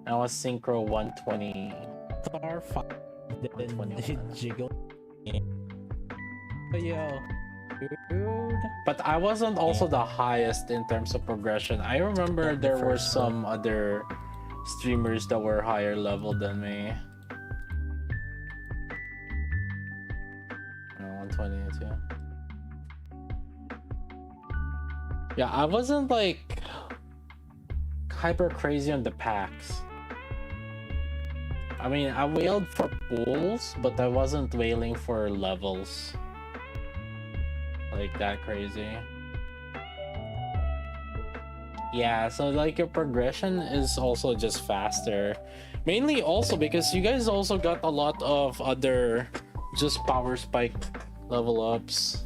That was Synchro 120. Star 5 then jiggle. Yo, dude. But I wasn't also the highest in terms of progression. I remember there were some other streamers that were higher level than me. 122. Yeah, I wasn't like hyper crazy on the packs. I mean, I wailed for pools, but I wasn't wailing for levels like that crazy. Yeah, so like your progression is also just faster. Mainly also because you guys also got a lot of other just power spike level ups.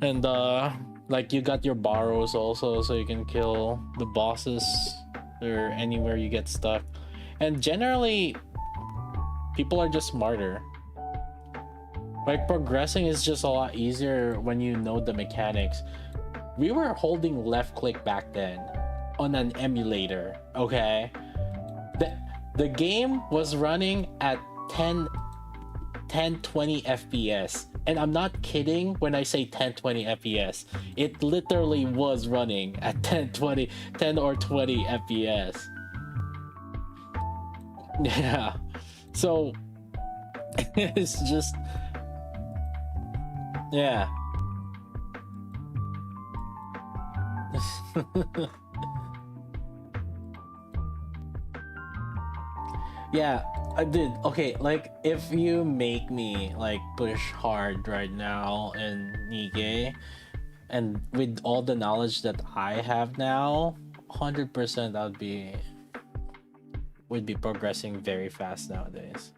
And like you got your borrows also, so you can kill the bosses or anywhere you get stuck. And generally people are just smarter. Like progressing is just a lot easier when you know the mechanics. We were holding left click back then on an emulator, okay? The game was running at 1020 FPS. And I'm not kidding when I say 1020 FPS. It literally was running at 10 or 20 FPS. Yeah. So it's just, yeah. Yeah, I did. Okay, like if you make me like push hard right now in Nikke, and with all the knowledge that I have now, 100% would be progressing very fast nowadays.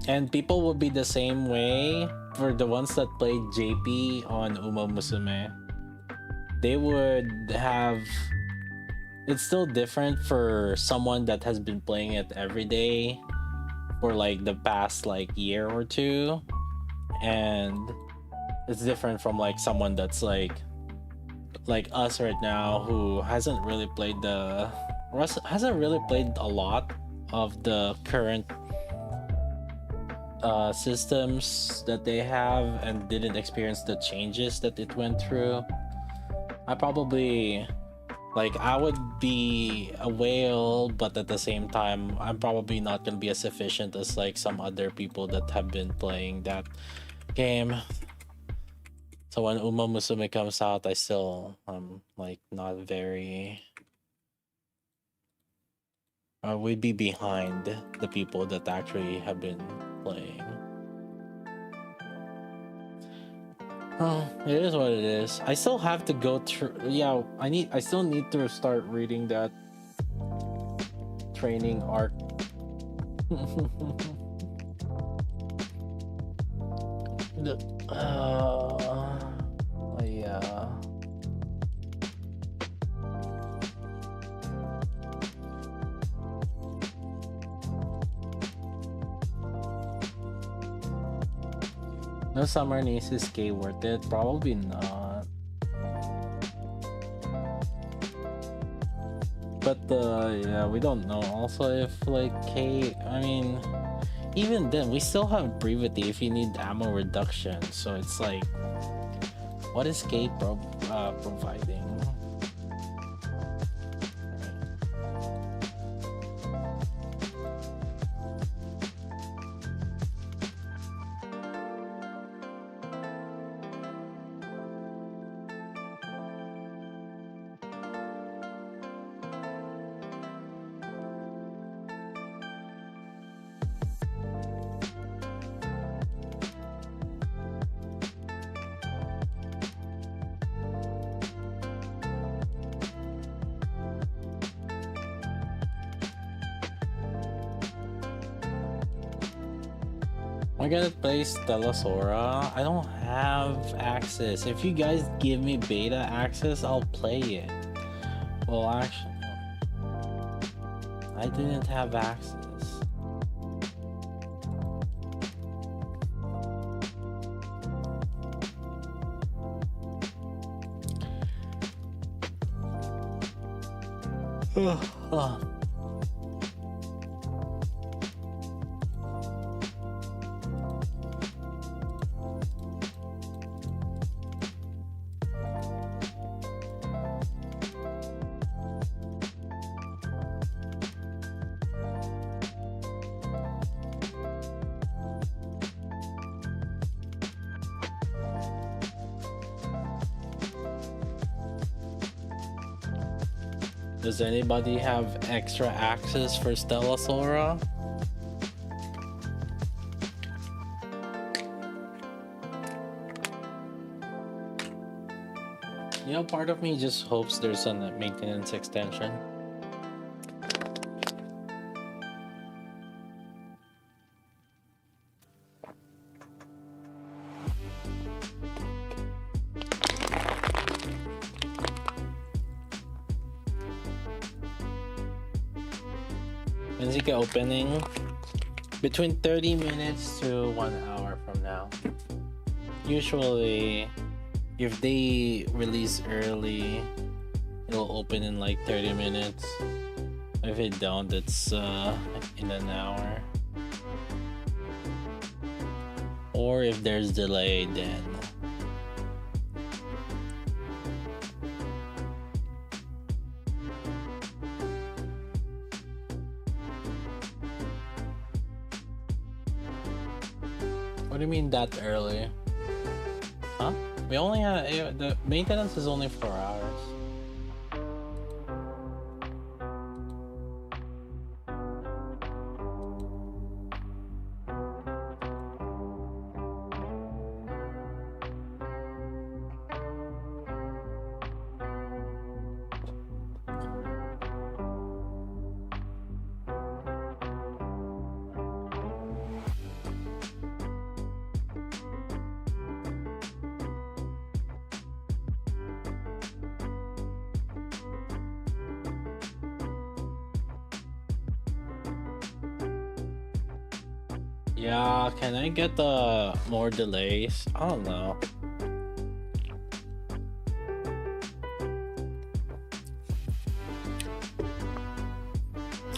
And people would be the same way for the ones that played JP on Uma Musume. They would have... It's still different for someone that has been playing it every day for like the past like year or two. And it's different from like someone that's like us right now who hasn't really played a lot of the current systems that they have and didn't experience the changes that it went through. I would be a whale, but at the same time I'm probably not gonna be as efficient as like some other people that have been playing that game. So when Uma Musume comes out, I'm like not very... we'd be behind the people that actually have been playing. Oh, it is what it is. I still have to go through... Yeah, I still need to start reading that training arc. Yeah. No summer needs is K worth it? Probably not. But yeah, we don't know. Also, if like K, I mean, even then, we still have brevity if you need ammo reduction. So it's like, what is K providing? I'm gonna play Stella Sora. I don't have access. If you guys give me beta access, I'll play it. Well, actually, I didn't have access. Ugh. Does anybody have extra access for Stella Sora? You know, part of me just hopes there's a maintenance extension. Nikke opening between 30 minutes to 1 hour from now. Usually, if they release early, it'll open in like 30 minutes. If it don't, it's in an hour. Or if there's delay, then what do you mean that early? Huh? We only have the maintenance is only 4 hours. Yeah, can I get the more delays? I don't know.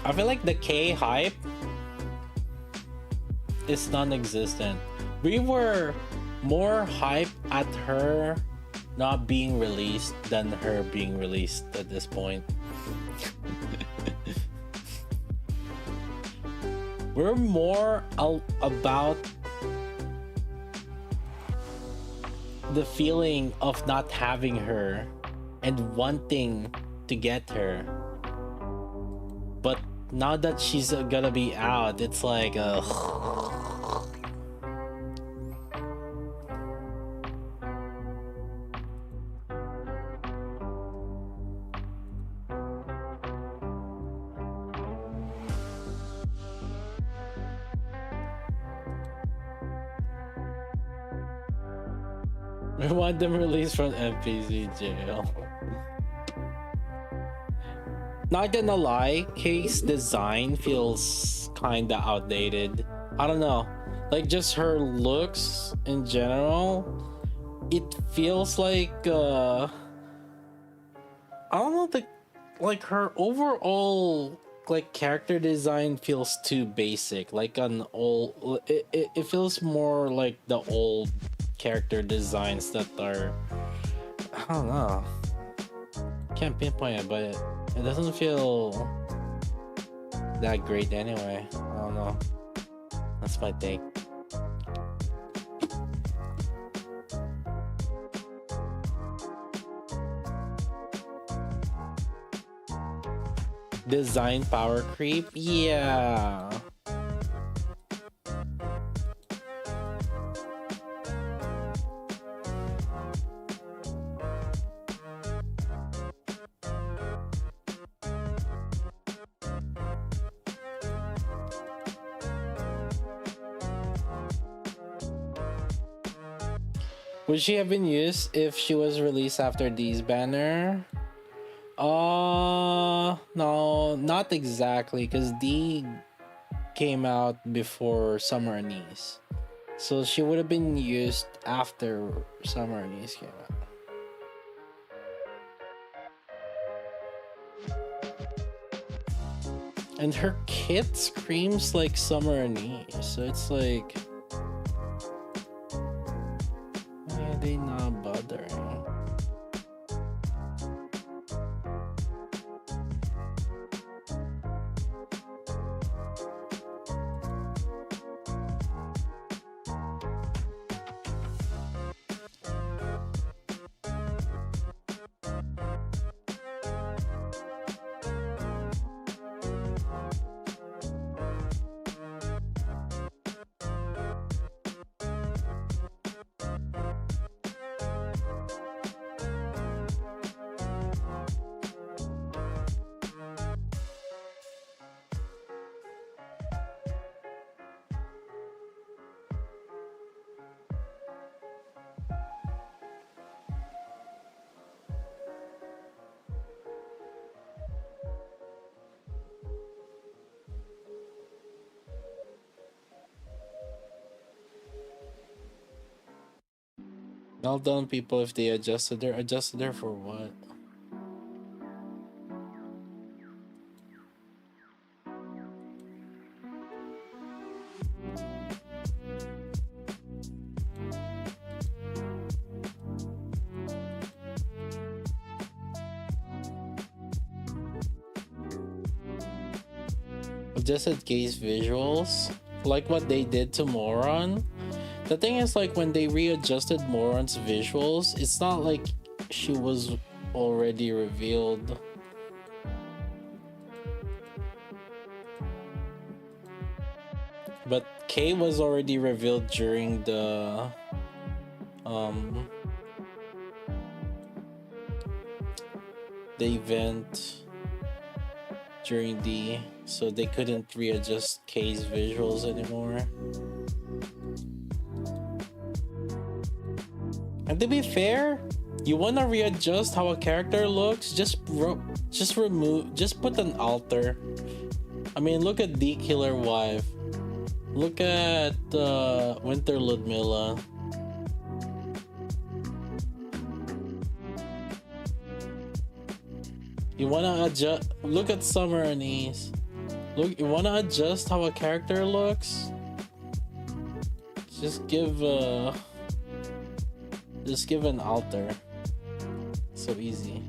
I feel like the K hype is non-existent. We were more hype at her not being released than her being released at this point. We're more about the feeling of not having her and wanting to get her. But now that she's gonna be out, it's like we want them released from NPC jail. Not gonna lie, K's design feels kinda outdated. I don't know, like just her looks in general, it feels like I don't know, like her overall like character design feels too basic, like an old. It feels more like the old character designs that are, I don't know, can't pinpoint it, but it doesn't feel that great anyway. I don't know, that's my take. Design power creep, yeah. Would she have been used if she was released after D's banner? No, not exactly, because D came out before Summer Anise. So she would have been used after Summer Anise came out. And her kit screams like Summer Anise, so it's like, why are they not bothering? I'll tell people if they adjusted there for what? Adjusted case visuals, like what they did to Moron. The thing is, like, when they readjusted Moron's visuals, it's not like she was already revealed. But Kay was already revealed during the event, during the, so they couldn't readjust Kay's visuals anymore. And to be fair, you wanna readjust how a character looks, just put an alter. I mean, look at the Killer Wife. Look at Winter Ludmilla. You wanna adjust? Look at Summer Anise. Look, you wanna adjust how a character looks? Just give an alter. So easy.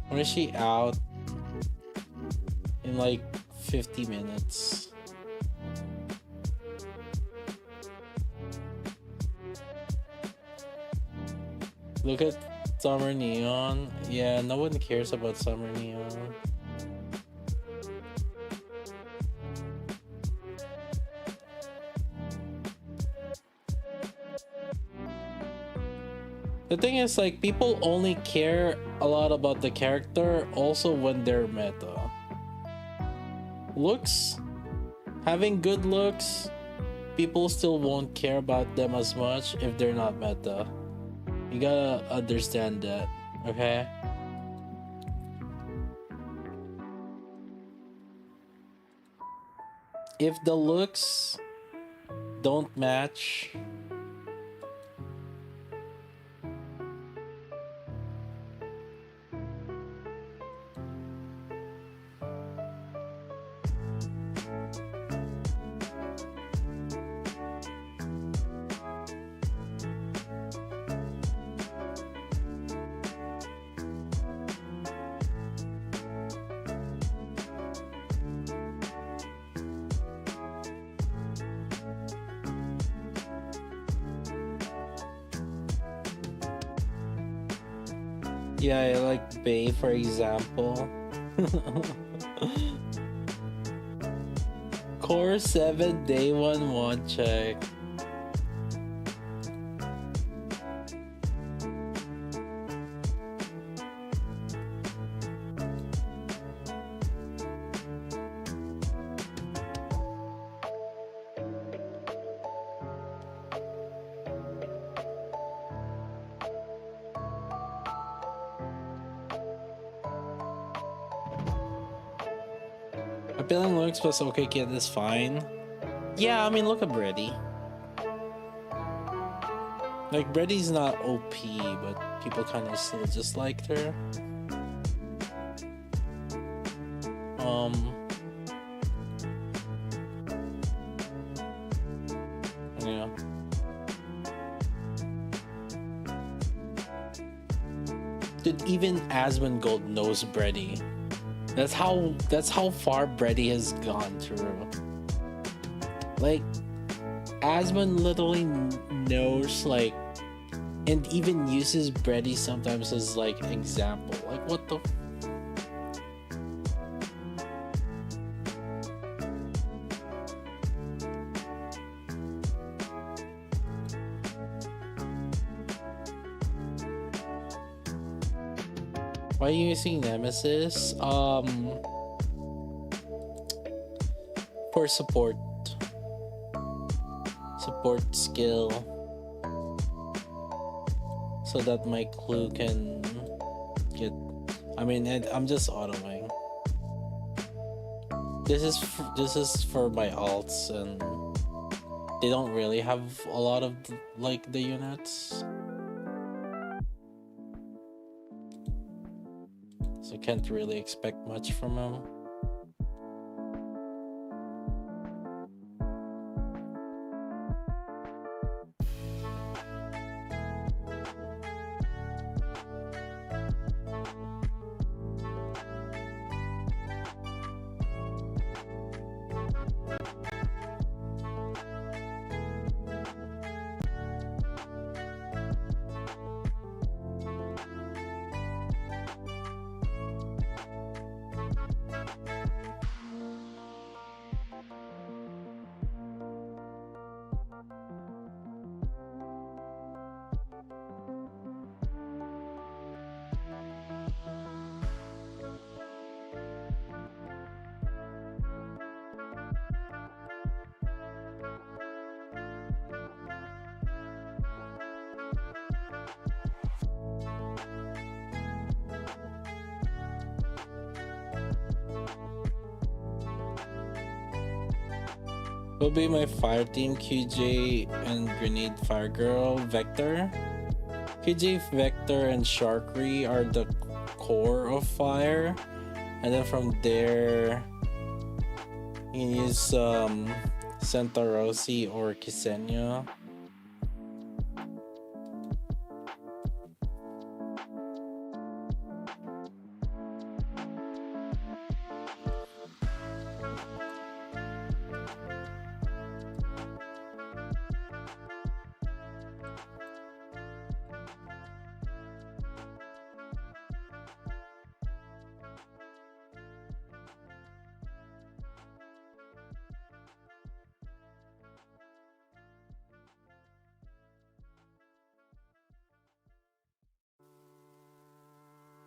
When is she out? In like 50 minutes. Look at Summer Neon. Yeah, no one cares about Summer Neon. The thing is, like, people only care a lot about the character also when they're meta. Looks, having good looks, people still won't care about them as much if they're not meta. You gotta understand that, okay? If the looks don't match, yeah, I like Bay, for example. Core 7 day 1 check. Appealing looks plus okay kid is fine. Yeah, I mean, look at Brady. Like, Brady's not OP, but people kind of still just liked her. Yeah. Dude, even Asmongold knows Brady. That's how far Brady has gone through. Like, Asmon literally knows, like, and even uses Brady sometimes as, like, example. Like, what the? Why are you using Nemesis? For support skill, so that my clue can get. I mean, I'm just autoing. This is for my alts, and they don't really have a lot of like the units, so can't really expect much from him. Will be my fire team, QJ and Grenade Fire Girl, Vector. QJ, Vector, and Sharkery are the core of fire, and then from there, you can use Centarosi or Ksenia.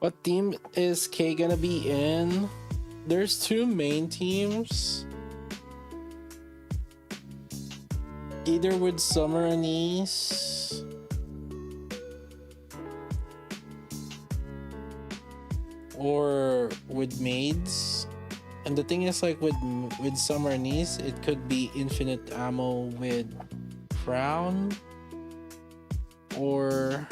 What team is K gonna be in? There's two main teams. Either with Summer Anise or with Maids. And the thing is, like with Summer Anise, it could be infinite ammo with Crown or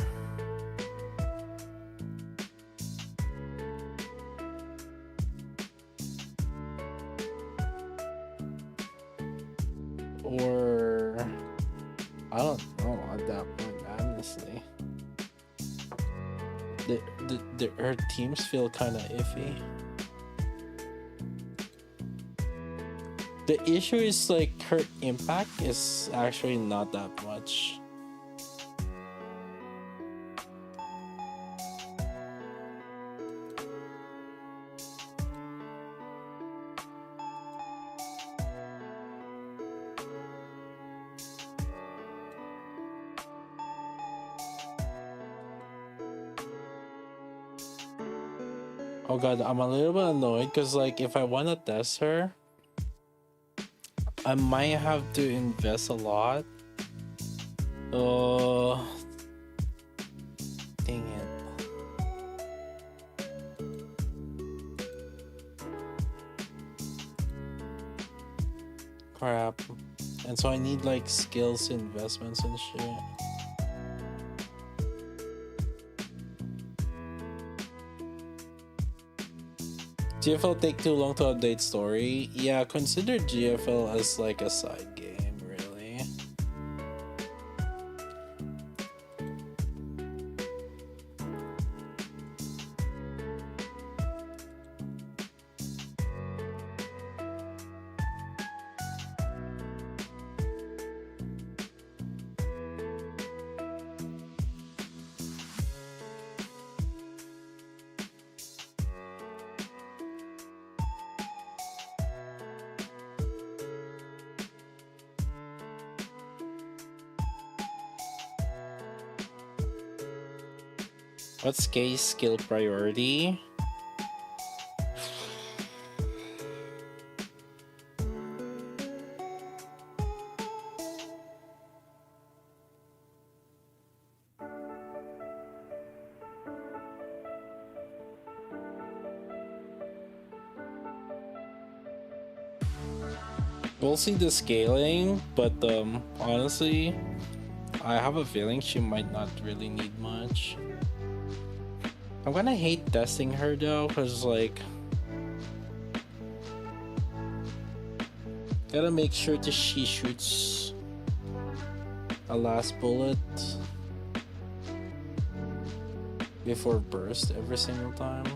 I don't know at that point, honestly. Her teams feel kind of iffy. The issue is like her impact is actually not that much. Oh god, I'm a little bit annoyed because like if I want to test her, I might have to invest a lot. Oh, dang it. Crap. And so I need like skills investments and shit. GFL take too long to update story. Yeah, consider GFL as like a side game, really. What's Kay's skill priority? We'll see the scaling, but honestly, I have a feeling she might not really need much. I'm gonna hate testing her though, cause like, gotta make sure that she shoots a last bullet before burst every single time.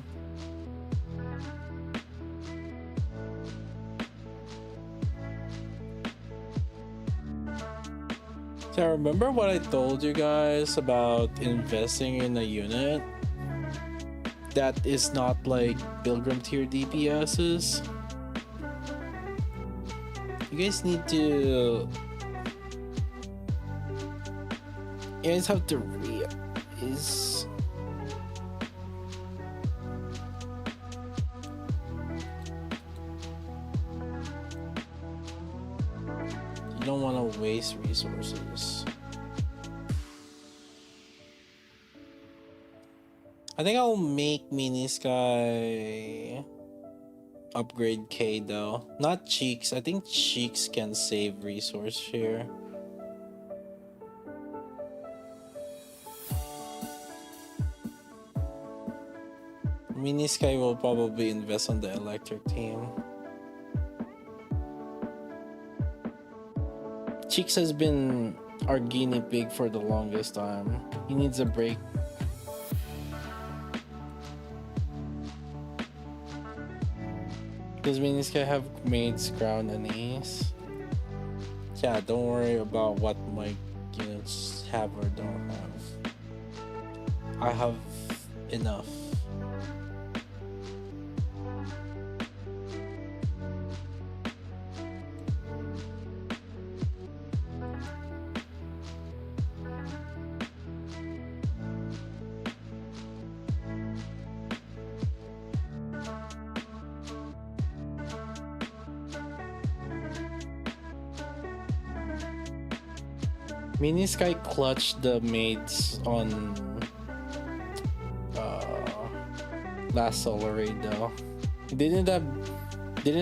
So remember what I told you guys about investing in a unit that is not like Pilgrim tier DPSs? You guys need to... You guys have to realize... You don't want to waste resources. I think I'll make Mini Sky upgrade K though. Not Cheeks. I think Cheeks can save resource here. Mini Sky will probably invest on the electric team. Cheeks has been our guinea pig for the longest time. He needs a break. Does Mini Sky have Maid's Crown and Ace? Yeah, don't worry about what my units have or don't have. I have enough. Mini Sky clutched the maids on last solar raid though. He didn't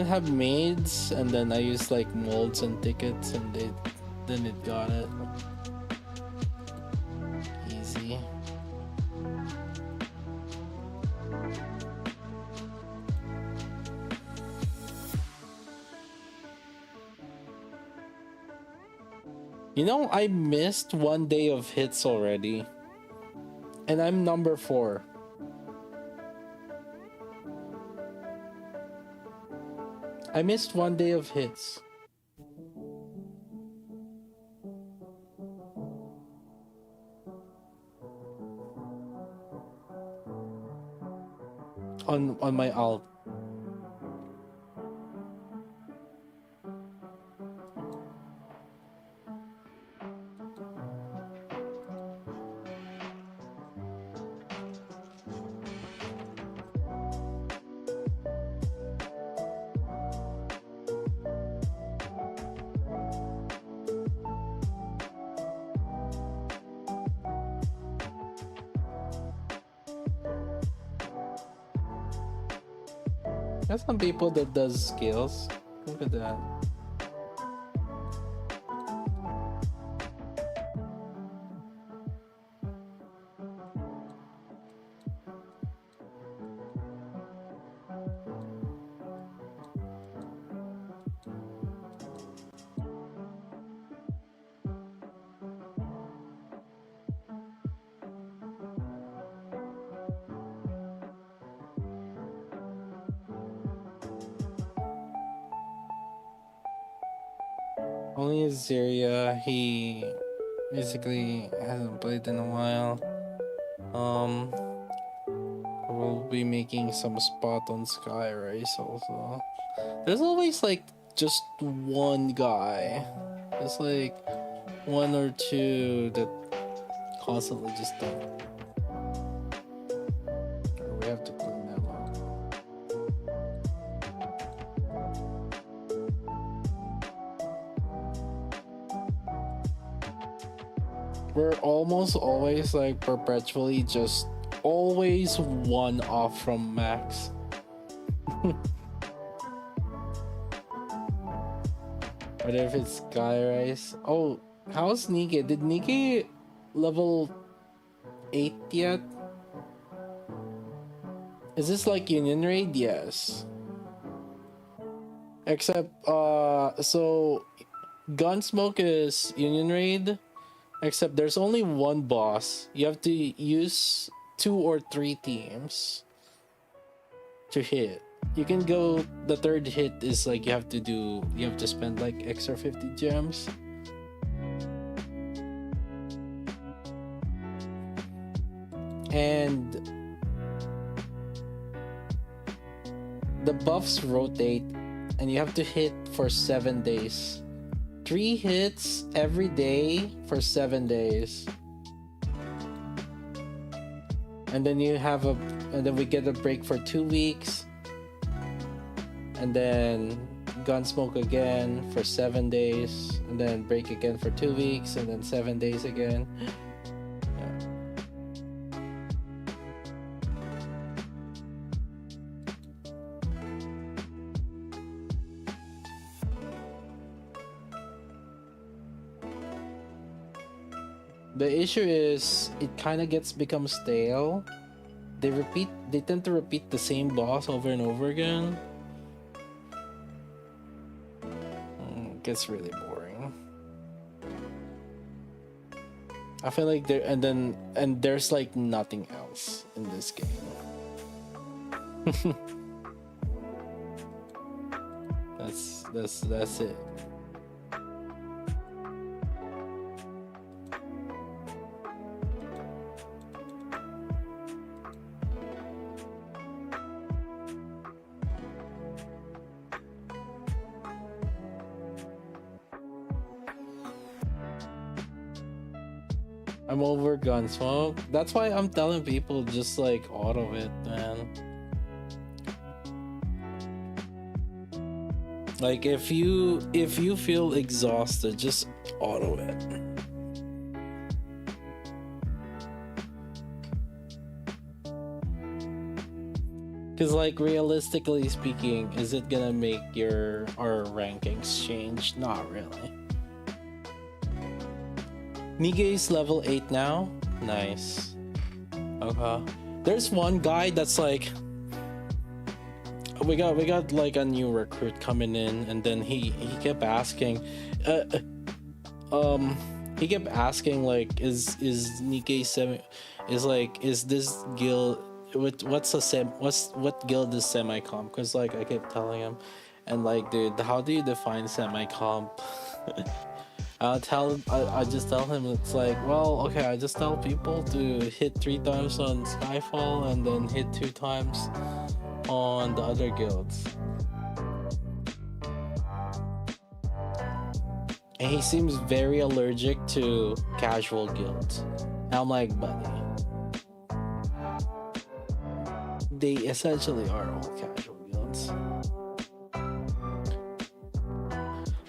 have maids, and then I used like molds and tickets, and then it got it. Easy. You know, I missed 1 day of hits already. And I'm number 4. I missed 1 day of hits. On my alt. There's some people that does skills. Look at that. Only Azaria, he basically hasn't played in a while. We'll be making some spot on Sky Race also. There's always like just one guy. There's like one or two that constantly just don't. We have to clean them up. We're almost always like perpetually just always one off from max. What if it's Skyrise? Oh, how's Nikke? Did Nikke level 8 yet? Is this like Union Raid? Yes. Except, so Gunsmoke is Union Raid, except there's only one boss. You have to use 2 or 3 teams to hit. You can go, the third hit is like you have to spend like extra 50 gems. And the buffs rotate and you have to hit for 7 days. 3 hits every day for 7 days. And then we get a break for 2 weeks. And then Gunsmoke again for 7 days. And then break again for 2 weeks. And then 7 days again. The issue is it kind of becomes stale. They tend to repeat the same boss over and over again. It gets really boring. I feel like there's like nothing else in this game. That's it. I'm over Gunsmoke. That's why I'm telling people just like auto it, man. Like if you feel exhausted, just auto it. Cause like realistically speaking, is it gonna make our rankings change? Not really. Nikke is level 8 now. Nice. Okay. There's one guy that's like, we got like a new recruit coming in, and then he kept asking, he kept asking like, is Nikke is this guild? What guild is semi-comp? Cause like I kept telling him, and like, dude, how do you define semi-comp? I just tell him it's like, well, okay, I just tell people to hit 3 times on Skyfall and then hit 2 times on the other guilds. And he seems very allergic to casual guilds. And I'm like, buddy, they essentially are all casual guilds.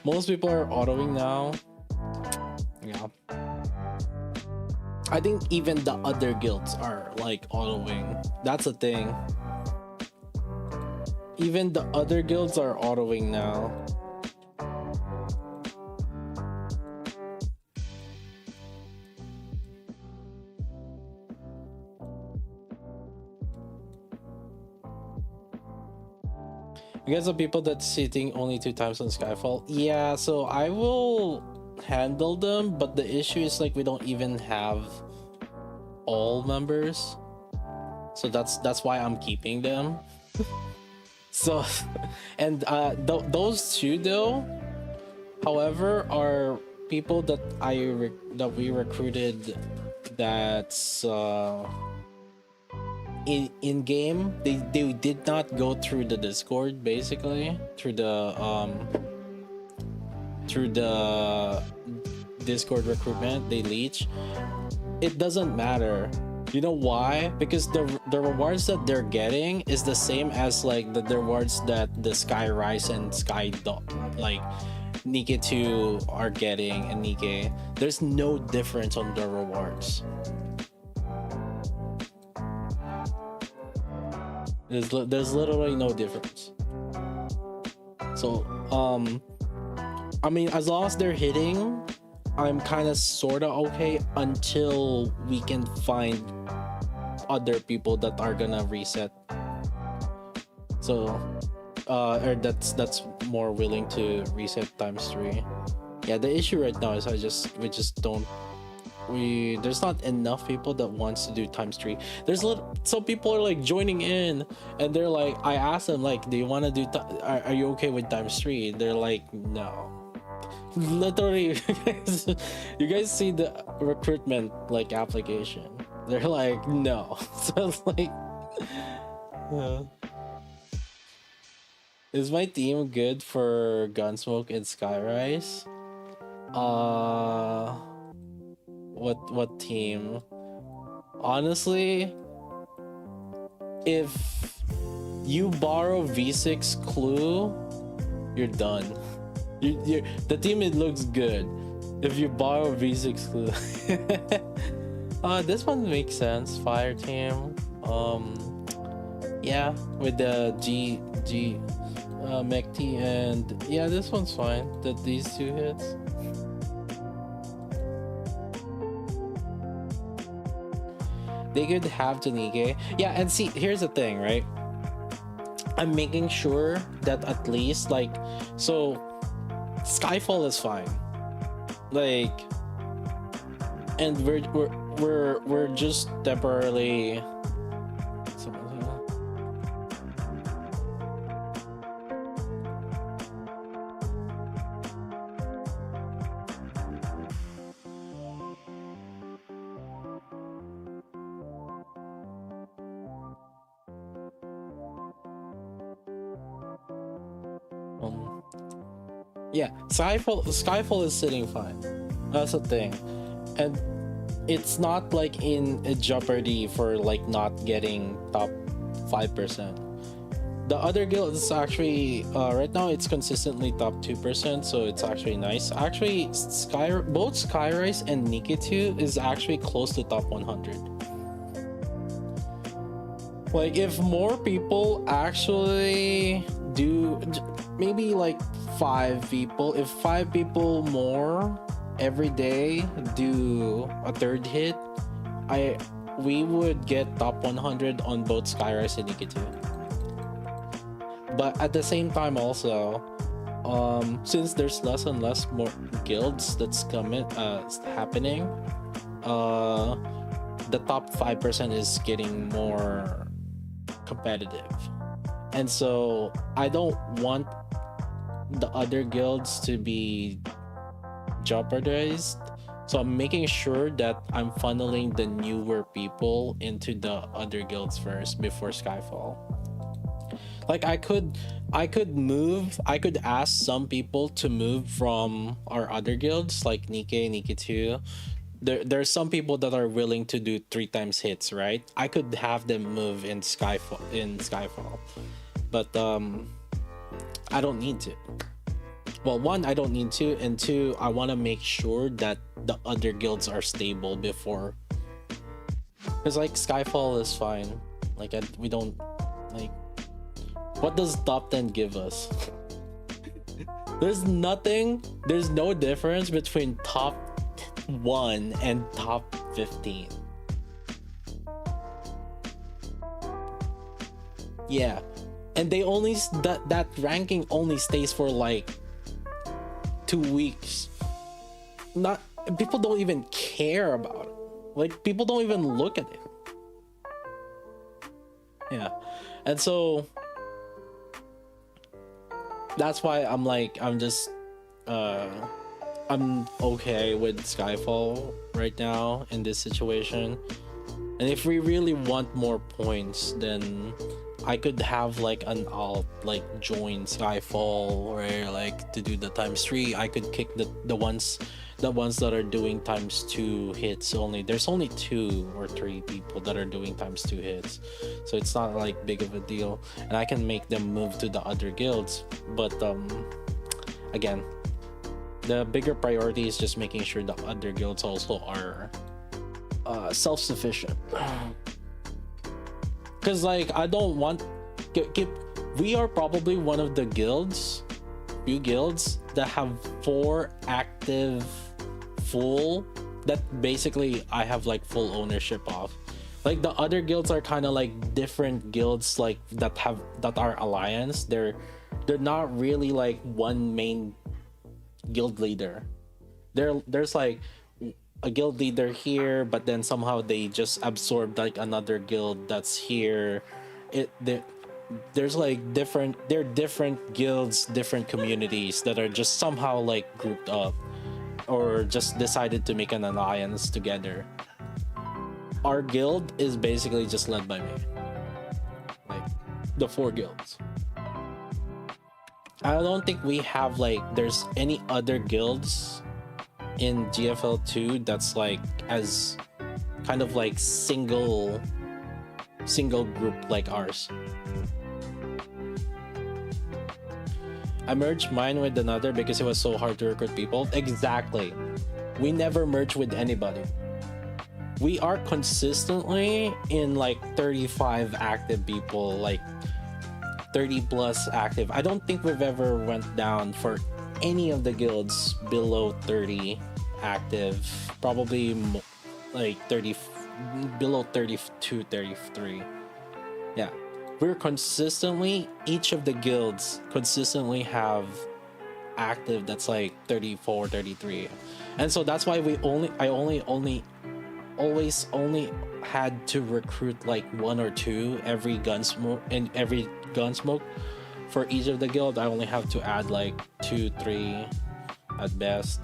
Most people are autoing now. Yeah. I think even the other guilds are like autoing. That's a thing. Even the other guilds are autoing now. You guys are people that's sitting only 2 times on Skyfall. Yeah, so I will handle them, but the issue is like we don't even have all members, so that's why I'm keeping them. So, and those 2 though, however, are people that we recruited. That's in game. They did not go through the Discord, basically through the Discord recruitment. They leech. It doesn't matter. You know why? Because the rewards that they're getting is the same as like the rewards that the Skyrise and like Nikke 2 are getting, and Nikke. There's no difference on the rewards. There's literally no difference. So I mean, as long as they're hitting, I'm kind of sort of okay until we can find other people that are gonna reset. So, or that's more willing to reset ×3. Yeah, the issue right now is we just don't. There's not enough people that wants to do ×3. Some people are like joining in, and they're like, I asked them like, do you want to do? Are you okay with ×3? They're like, no. Literally, you guys see the recruitment like application? They're like, no. So it's like, is my team good for Gunsmoke and Skyrise? What team? Honestly, if you borrow V6 Clue, you're done. The team, it looks good if you borrow V6 Clue. This one makes sense. Fire team. Yeah, with the G Mekti, and yeah, this one's fine. These 2 hits. They could have to Nikke. Yeah, and see, here's the thing, right? I'm making sure that at least like, so Skyfall is fine. Like, and we're just temporarily. Yeah, Skyfall is sitting fine. That's the thing, and it's not like in a jeopardy for like not getting top 5%. The other guild is actually right now it's consistently top 2%, so it's actually nice. Actually, both Skyrise and Nikke 2 is actually close to top 100. Like, if more people actually do, maybe like 5 people, if 5 people more every day do a 3rd hit, we would get top 100 on both Skyrise and Nikke 2. But at the same time also, since there's less and less more guilds that's happening, the top 5% is getting more competitive, and so I don't want the other guilds to be jeopardized, so I'm making sure that I'm funneling the newer people into the other guilds first before Skyfall. Like, I could ask some people to move from our other guilds like Nikke 2. There's some people that are willing to do 3 times hits, right? I could have them move in Skyfall, but I don't need to. Well, 1, I don't need to, and 2, I want to make sure that the other guilds are stable before, because like Skyfall is fine. Like, we don't like. What does top 10 give us? There's nothing. There's no difference between top 1 and top 15. Yeah, and they only that ranking only stays for like 2 weeks. Not people don't even care about it. Like, people don't even look at it. Yeah, and so that's why I'm like, I'm okay with Skyfall right now in this situation. And if we really want more points, then I could have like an alt, like join Skyfall, where like to do the ×3, I could kick the ones that are doing ×2 hits only. There's only 2 or 3 people that are doing ×2 hits, so it's not like big of a deal, and I can make them move to the other guilds. But again, the bigger priority is just making sure the other guilds also are self-sufficient. Because like, I don't want we are probably one of the few guilds that have 4 active full that basically I have like full ownership of. Like the other guilds are kind of like different guilds like that are alliance. They're not really like one main guild leader. There's like a guild leader here, but then somehow they just absorbed like another guild that's here. There's like different guilds, different communities that are just somehow like grouped up or just decided to make an alliance together. Our guild is basically just led by me, like the 4 guilds. I don't think we have like there's any other guilds in GFL 2 that's like as kind of like single group like ours. I merged mine with another because it was so hard to recruit people. Exactly. We never merge with anybody. We are consistently in like 35 active people, like 30 plus active. I don't think we've ever went down for any of the guilds below 30 active. Probably like 30, below 32, 33. Yeah. We're consistently, each of the guilds consistently have active that's like 34, 33. And so that's why I always only had to recruit like 1 or 2 every Gunsmoke. For each of the guild, I only have to add like 2, 3 at best.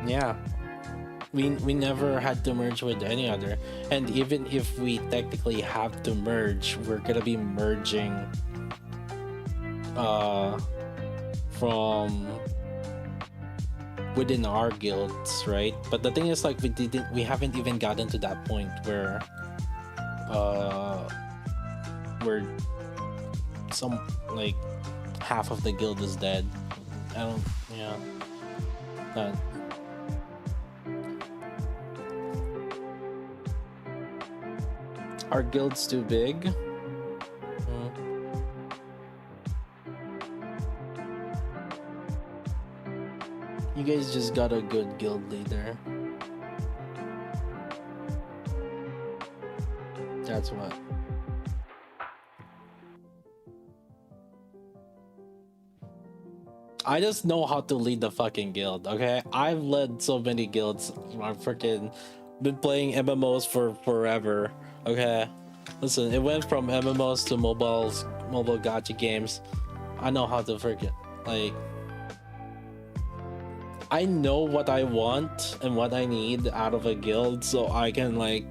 Yeah, we never had to merge with any other, and even if we technically have to merge, we're gonna be merging from within our guilds, right? But the thing is, like, we haven't even gotten to that point where some like half of the guild is dead. Our guild's too big. You guys just got a good guild leader. That's what. I just know how to lead the fucking guild, okay? I've led so many guilds. I've freaking been playing MMOs for forever, okay? Listen, it went from MMOs to mobile gacha games. I know how to freaking, like... I know what I want and what I need out of a guild, so I can, like...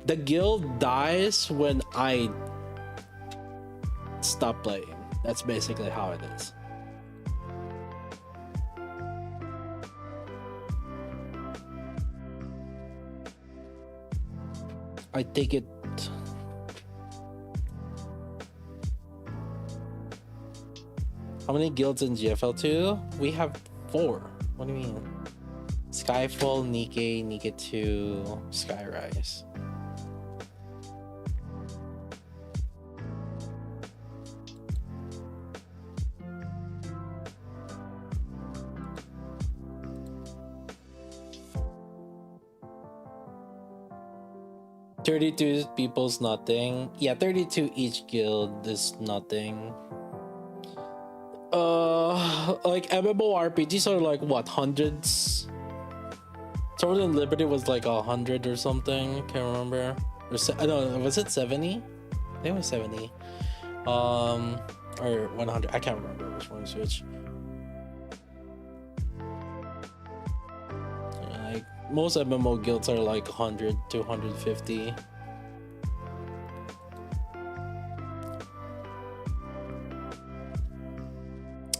The guild dies when I stop playing. That's basically how it is. I take it. How many guilds in GFL 2? We have 4. What do you mean? Skyfall, Nikke, Nikke 2, Skyrise. $32 people's nothing. Yeah, 32 each guild is nothing. Like MMORPGs are like what, hundreds? Sword and Liberty was like 100 or something. Can't remember. No, was it 70? I think it was 70. Or 100. I can't remember which one is which. Like most MMO guilds are like 100 to 150.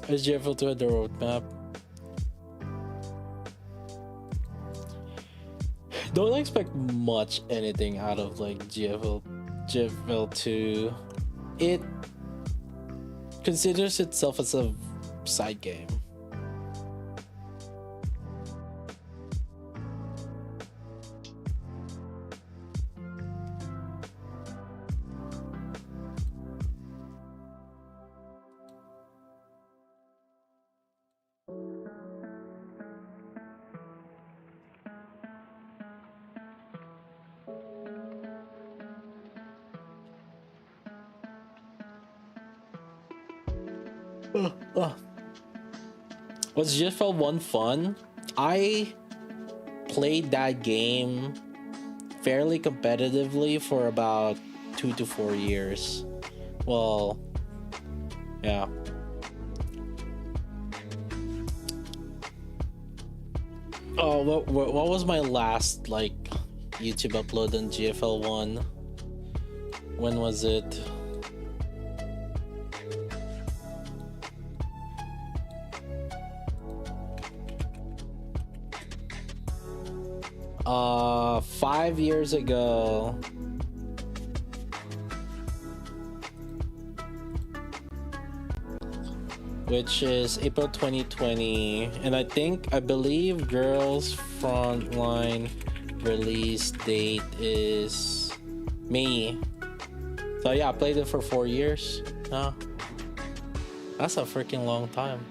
Is GFL 2 at the roadmap? Don't expect much anything out of like GFL 2. It considers itself as a side game. Was GFL 1 fun? I played that game fairly competitively for about 2 to 4 years. Well, yeah. Oh, what was my last like YouTube upload on GFL 1? When was it? 5 years ago. Which is April 2020, and I believe Girls Frontline release date is May. So yeah, I played it for 4 years. That's a freaking long time.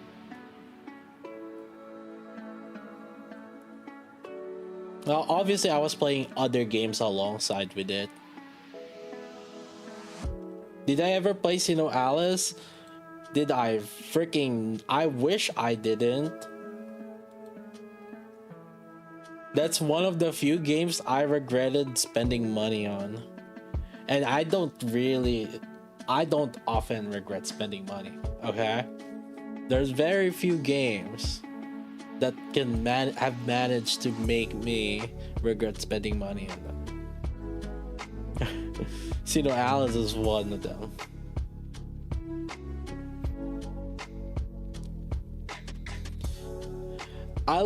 Well, obviously I was playing other games alongside with it. Did I ever play Alice? Did I wish I didn't. That's one of the few games I regretted spending money on. And I don't often regret spending money, okay? There's very few games that can have managed to make me regret spending money on them. Alice is one of them. I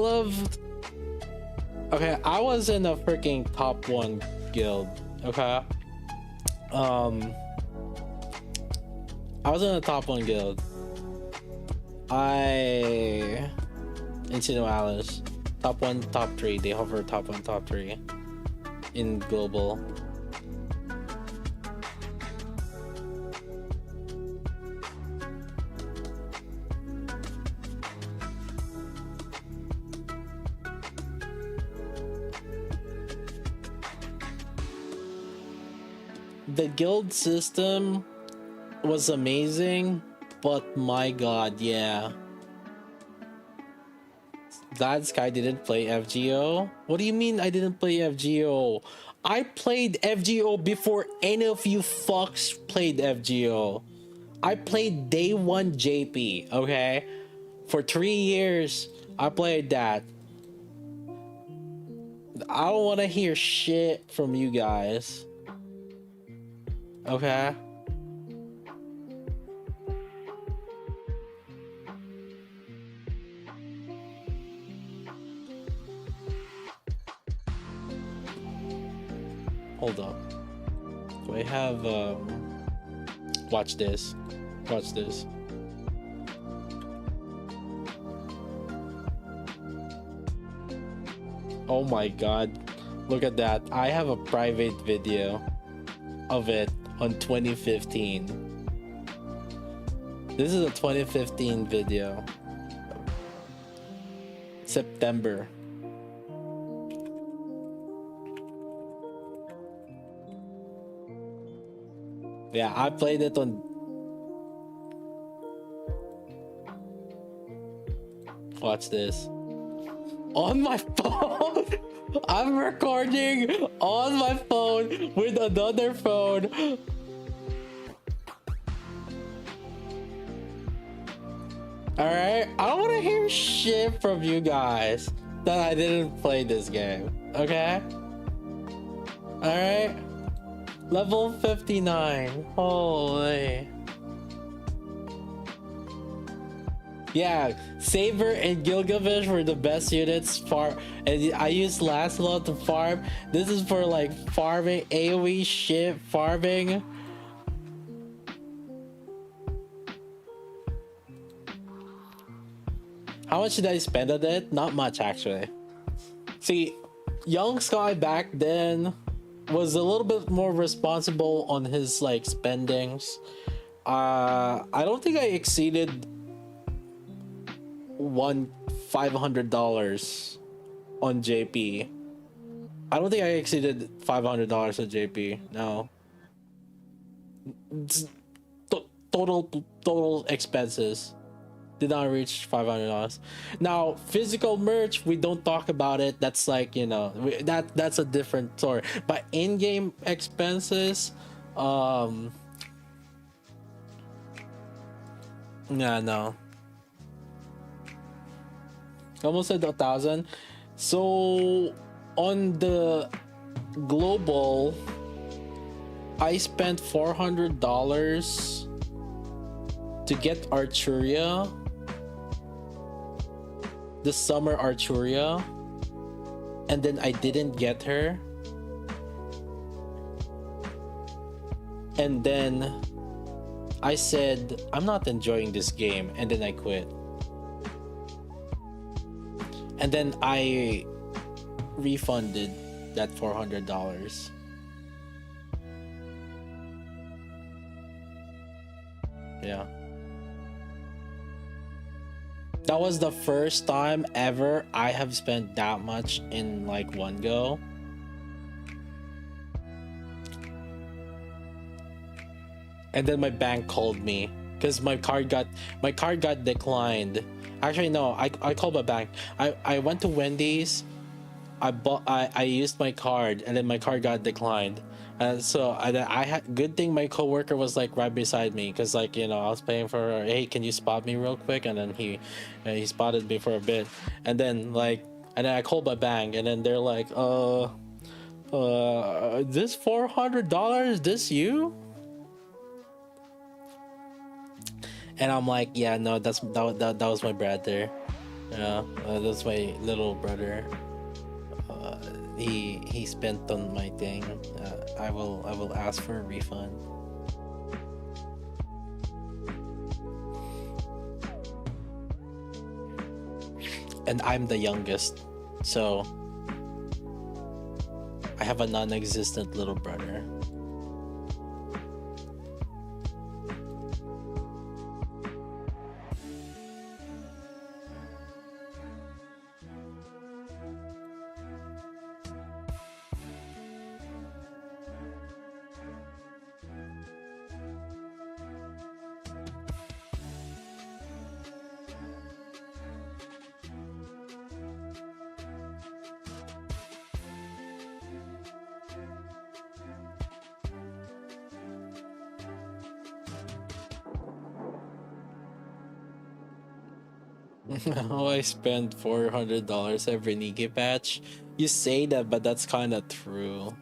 was in a freaking top 1 guild, okay? I was in a top 1 guild. In Alice. Top 1, top 3. They hover top 1, top 3 in global. The guild system was amazing, but my god, yeah. Glad Sky didn't play FGO? What do you mean I didn't play FGO? I played FGO before any of you fucks played FGO. I played day 1 JP, okay? For 3 years, I played that. I don't want to hear shit from you guys. Okay? Hold up. Do I have watch this. Watch this. Oh my god. Look at that. I have a private video of it on 2015. This is a 2015 video. September. Yeah, I played it on... Watch this. On my phone! I'm recording on my phone with another phone. Alright? I don't want to hear shit from you guys that I didn't play this game. Okay? Alright? Level 59. Holy. Yeah, Saber and Gilgamesh were the best units. And I used Lancelot to farm. This is for like farming, AoE shit, farming. How much did I spend on it? Not much, actually. See, young Sky back then was a little bit more responsible on his like spendings. I don't think I exceeded $500 on JP. I don't think I exceeded $500 on JP. No. Total expenses did not reach $500. Now physical merch, we don't talk about it. That's like, you know, that's a different story. But in-game expenses, yeah, no, almost at 1,000. So on the global, I spent $400 to get Arturia, the summer Arturia, and then I didn't get her, and then I said I'm not enjoying this game, and then I quit, and then I refunded that $400. Yeah. That was the first time ever I have spent that much in like one go. And then my bank called me because my card got declined. Actually no, I called my bank. I went to Wendy's. I used my card and then my card got declined. And so I had good thing my coworker was like right beside me, because like, you know, I was paying for, hey, can you spot me real quick? And then he spotted me for a bit, and then I called my bank, and then they're like, this $400, this you? And I'm like, yeah, no, that was my brother. Yeah, that's my little brother. He spent on my thing. I will ask for a refund. And I'm the youngest, so I have a non-existent little brother. Oh, I spend $400 every Nikke patch. You say that, but that's kind of true.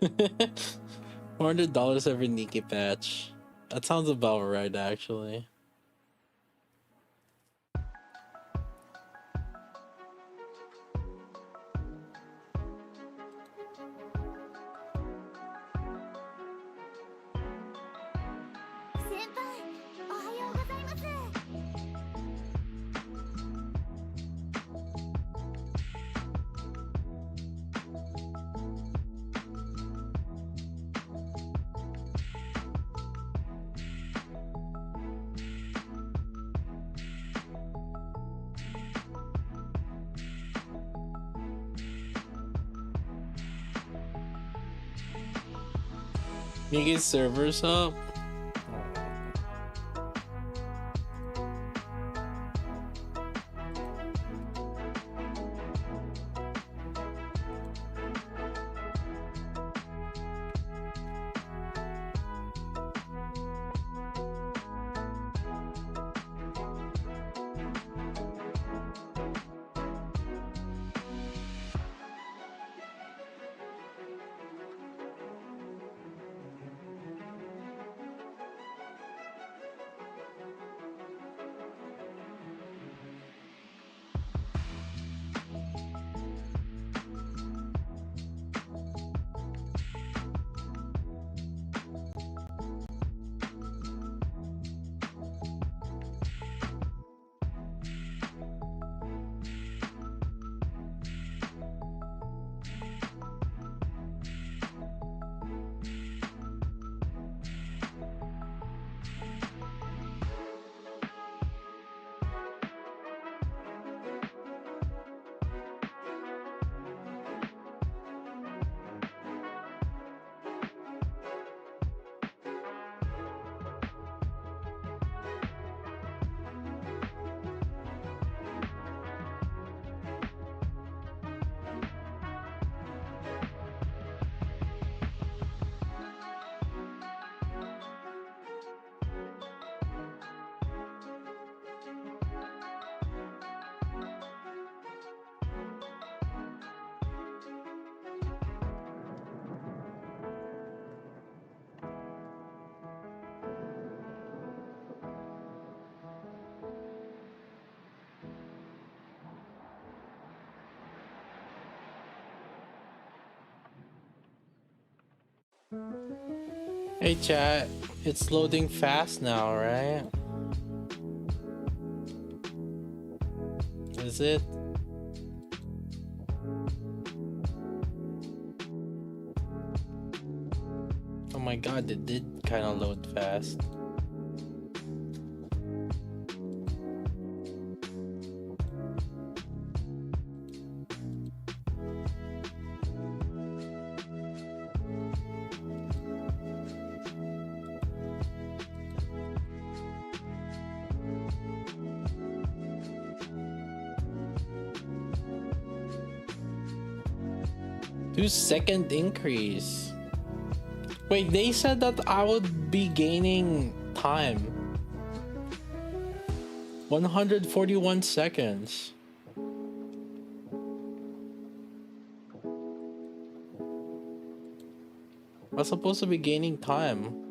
$400 every Nikke patch. That sounds about right, actually. Nikke's servers up. Hey chat, it's loading fast now, right? Is it? Oh my god, it did kind of load fast. Two-second increase. Wait, they said that I would be gaining time. 141 seconds. I was supposed to be gaining time.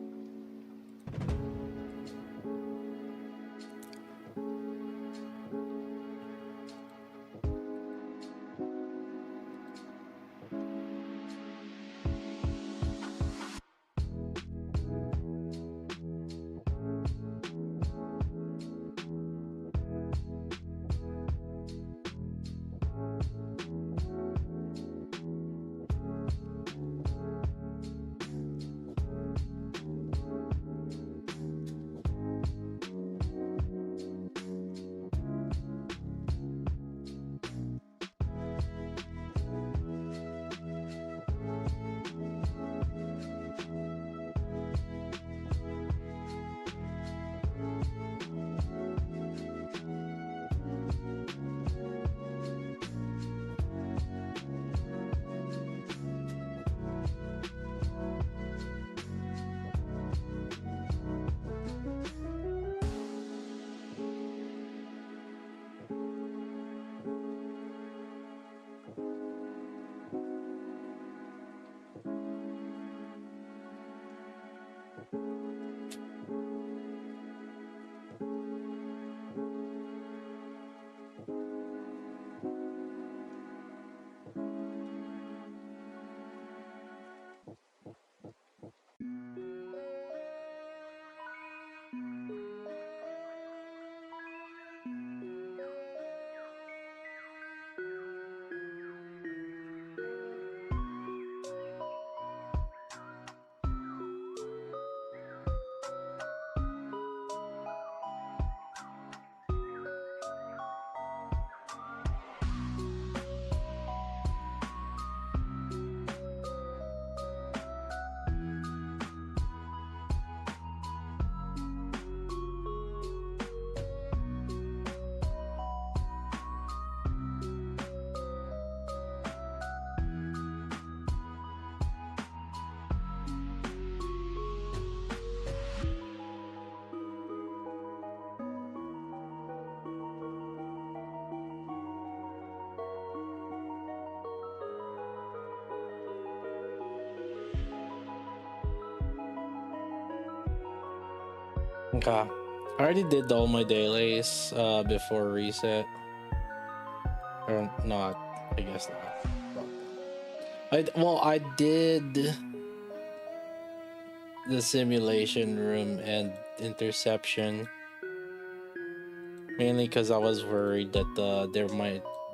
Okay. I already did all my dailies before reset. Or not, I guess not. I did the simulation room and interception mainly because I was worried that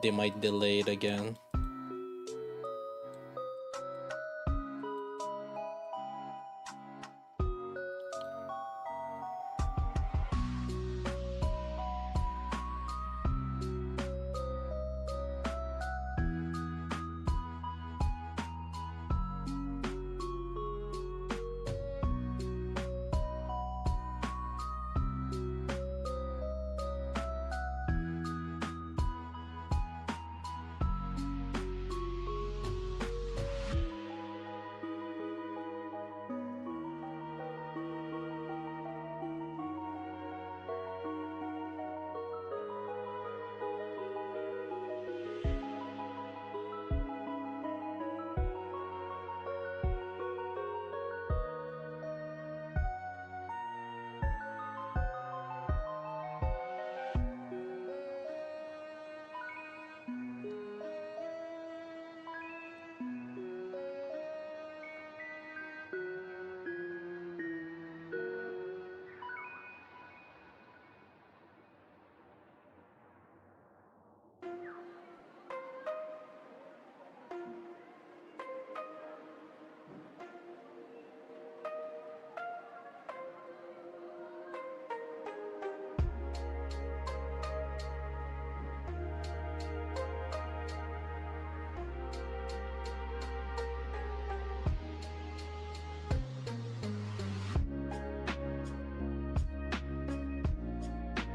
they might delay it again.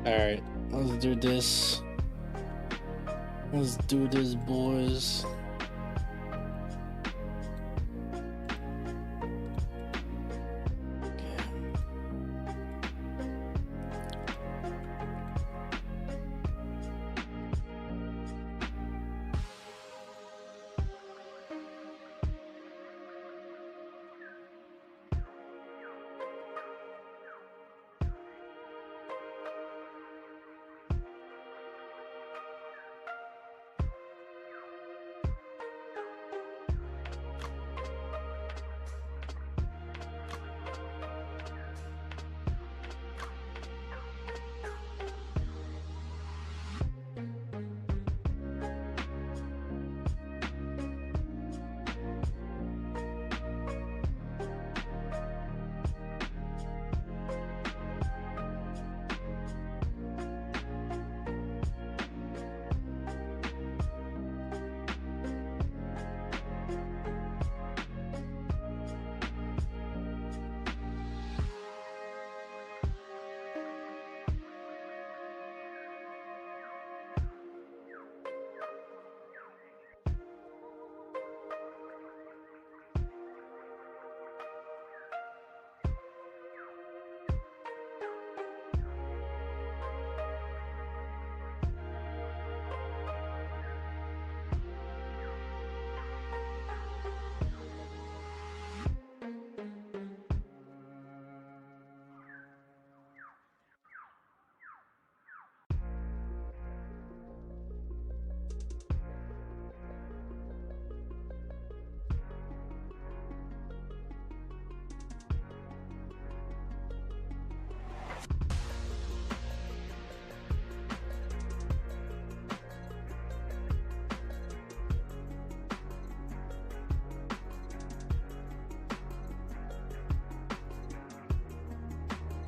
Alright, let's do this. Let's do this, boys.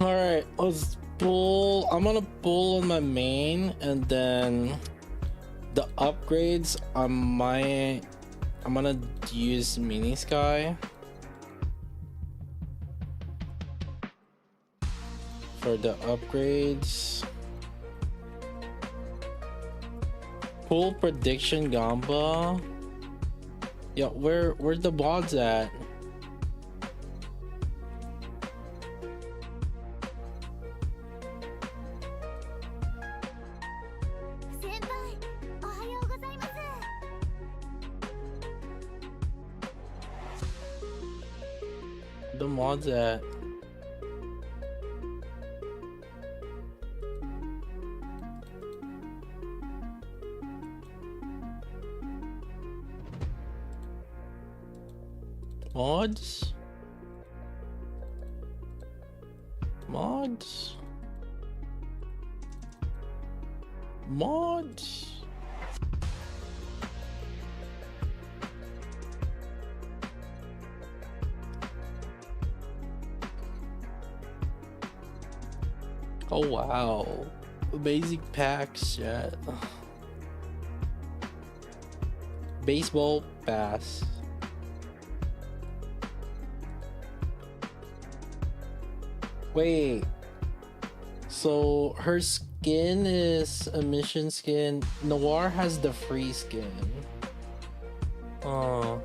Alright, let's pull. I'm gonna pull on my main, and then the upgrades I'm gonna use mini sky for the upgrades. Pull prediction gamba. Yeah, where's the mods at? The mods at? Mods? Mods? Mods? Oh wow, basic packs, chat. Baseball pass. Wait, so her skin is a mission skin. Noir has the free skin. Oh.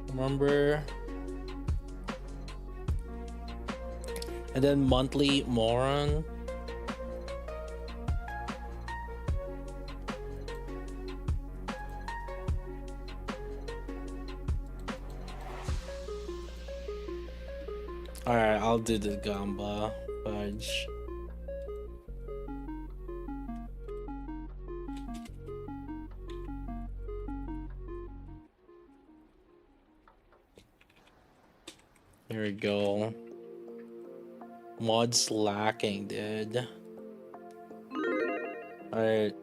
Remember? And then monthly moron. Alright, I'll do the gamba fudge. Here we go. Mods lacking, dude. Alright.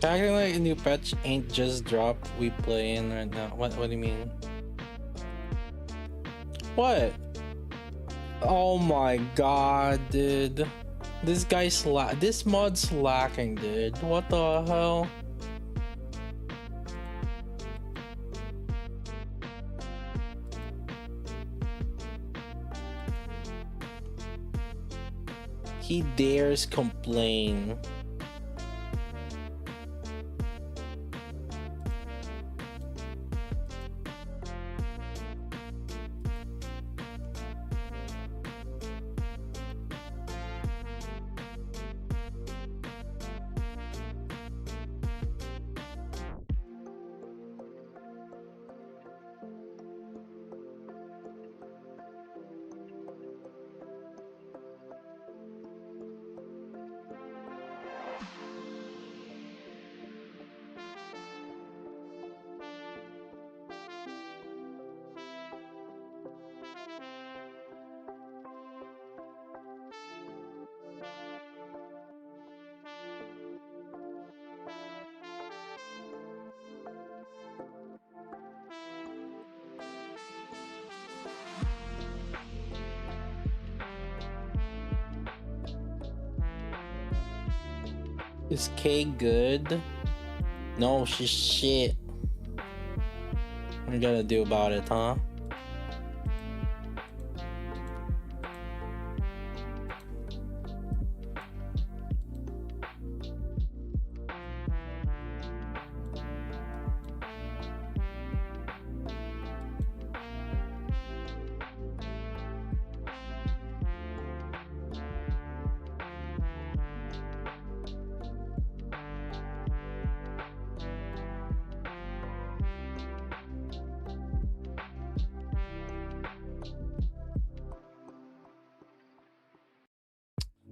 Acting like a new patch ain't just dropped. We play in right now. What do you mean? What? Oh my god, dude. This guy's this mod's lacking, dude. What the hell? He dares complain. Is Kay good? No, she's shit. What are you gonna do about it, huh?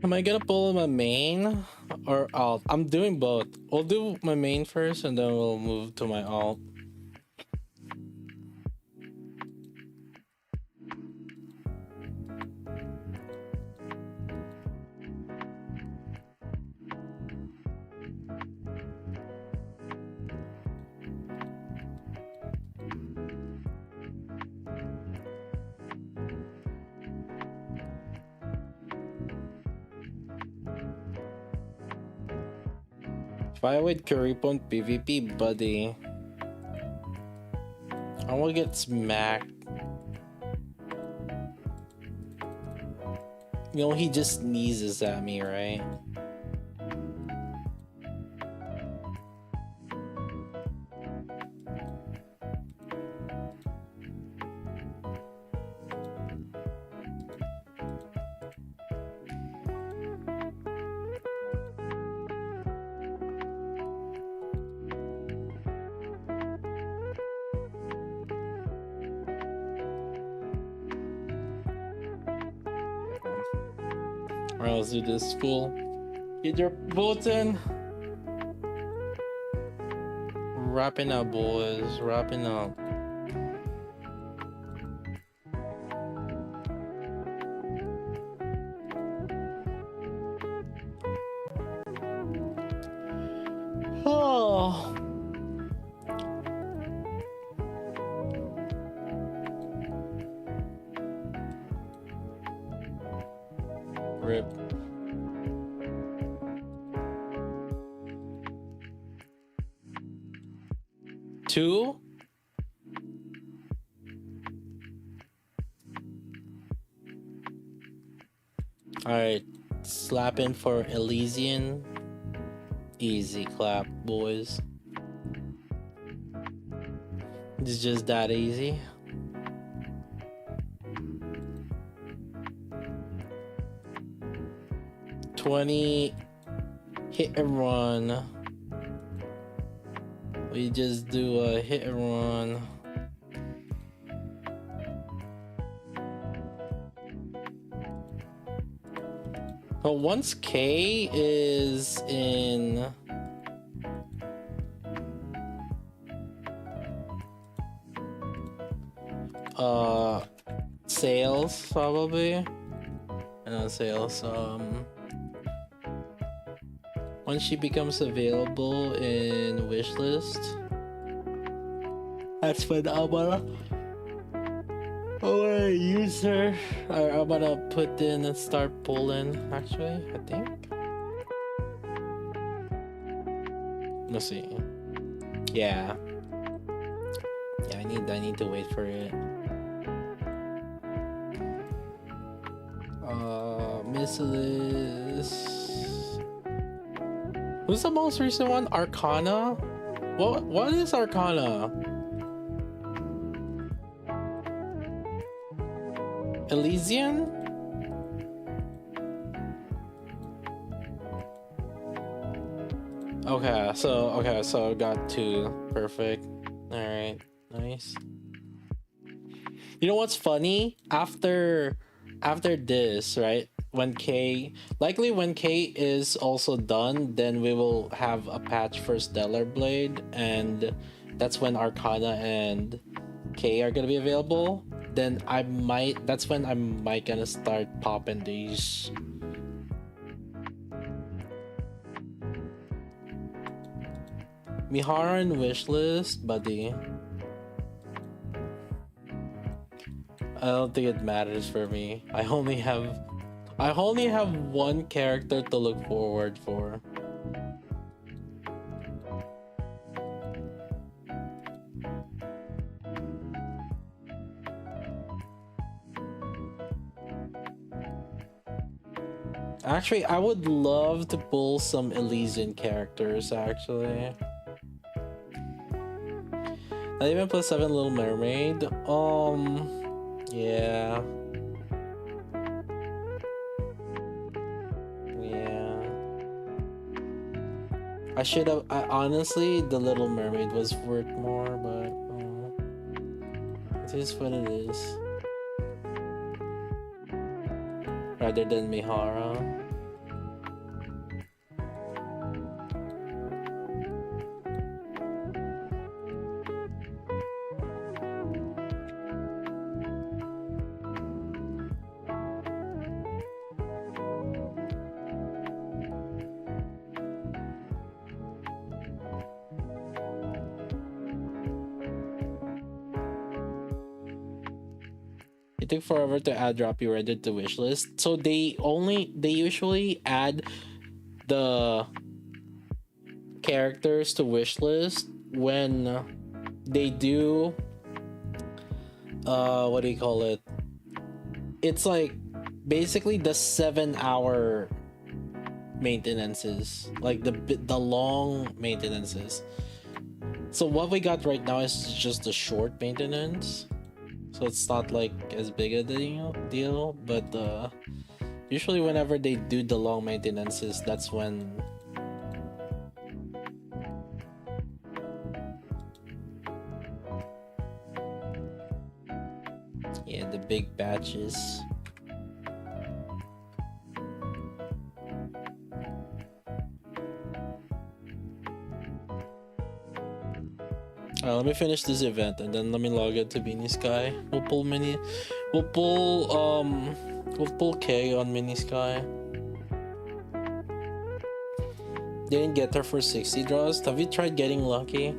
Am I gonna pull my main or alt? I'm doing both. We'll do my main first and then we'll move to my alt. Fight with Kuripon PvP, buddy. I will get smacked. You know, he just sneezes at me, right? Alright, let's do this, fool. Get your votes in. Wrapping up, boys. Wrapping up. Oh. Rip. Two? Alright, slapping for Elysian. Easy clap, boys. It's just that easy. $20 hit and run. We just do a hit and run. But once K is in sales, probably. Sales, once she becomes available in wishlist, that's when I'm gonna use her. Or I'm gonna put in and start pulling. Actually, I think. Let's see. Yeah. Yeah, I need to wait for it. Miss Liz. Who's the most recent one? Arcana? What is Arcana? Elysian? Okay, so I got 2. Perfect. Alright, nice. You know what's funny? After this, right? When K is also done, then we will have a patch for Stellar Blade, and that's when Arcana and K are gonna be available. Then that's when I might gonna start popping these. Mihara and wishlist, buddy. I don't think it matters for me. I only have one character to look forward for. Actually, I would love to pull some Elysian characters, actually. Not even +7 Little Mermaid. Yeah. Yeah. I should have. Honestly, the Little Mermaid was worth more, but it is what it is. Rather than Mihara. It took forever to add drop you Reddit to wishlist. So they usually add the characters to wishlist when they do what do you call it? It's like basically the 7-hour maintenances, like the long maintenances. So what we got right now is just a short maintenance. So it's not like as big a deal, but usually whenever they do the long maintenances, that's when the big batches. Let me finish this event and then let me log into Mini Sky. We'll pull K on Mini Sky. Didn't get her for 60 draws. Have you tried getting lucky?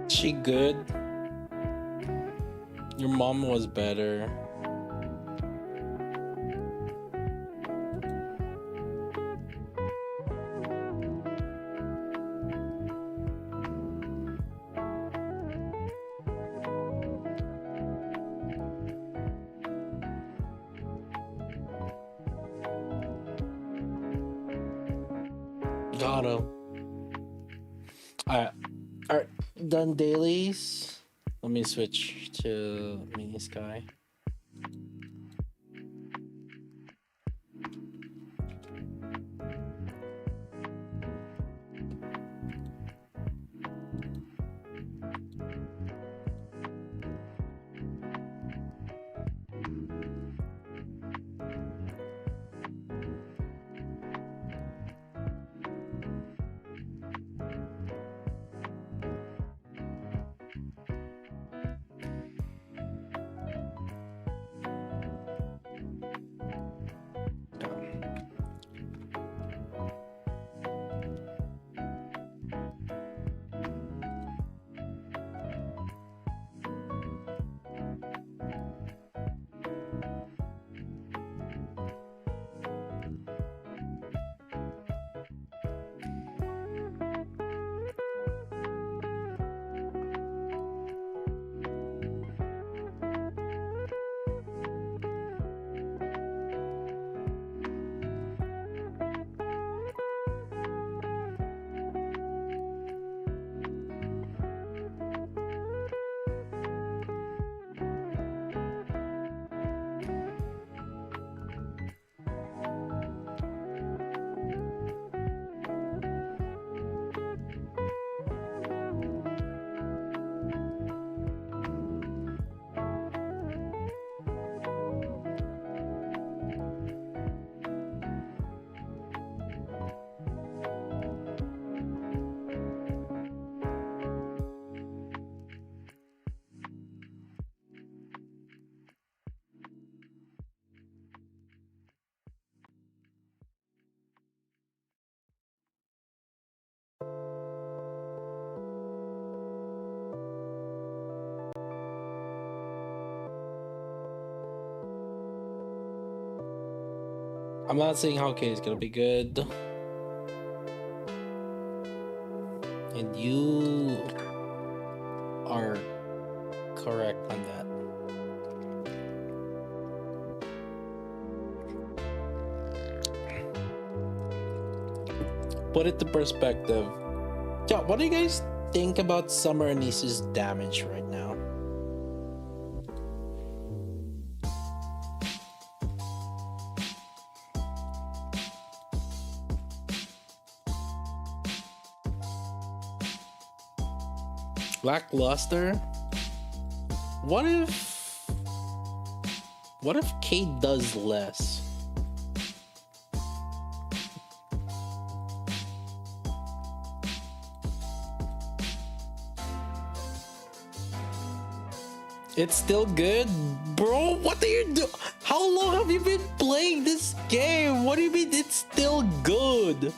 She good? Your mom was better. Got him. Alright, done dailies. Let me switch to mini sky. I'm not saying how K is gonna be good. And you are correct on that. Put it to perspective. Yeah, what do you guys think about Summer Anise's damage right now? Lackluster? What if Kate does less? It's still good? Bro, what are you doing? How long have you been playing this game? What do you mean it's still good?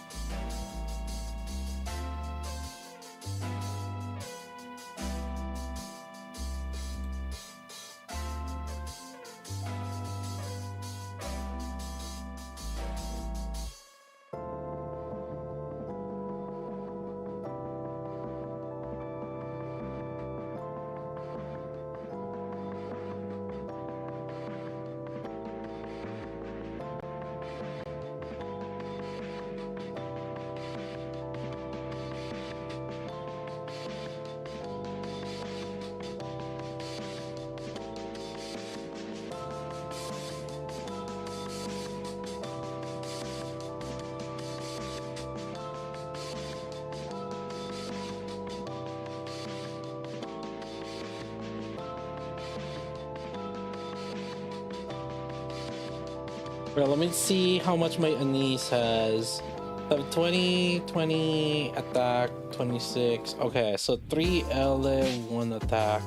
Well, let me see how much my Anise has. I have 20, 20 attack, 26. Okay, so 3 LA, 1 attack.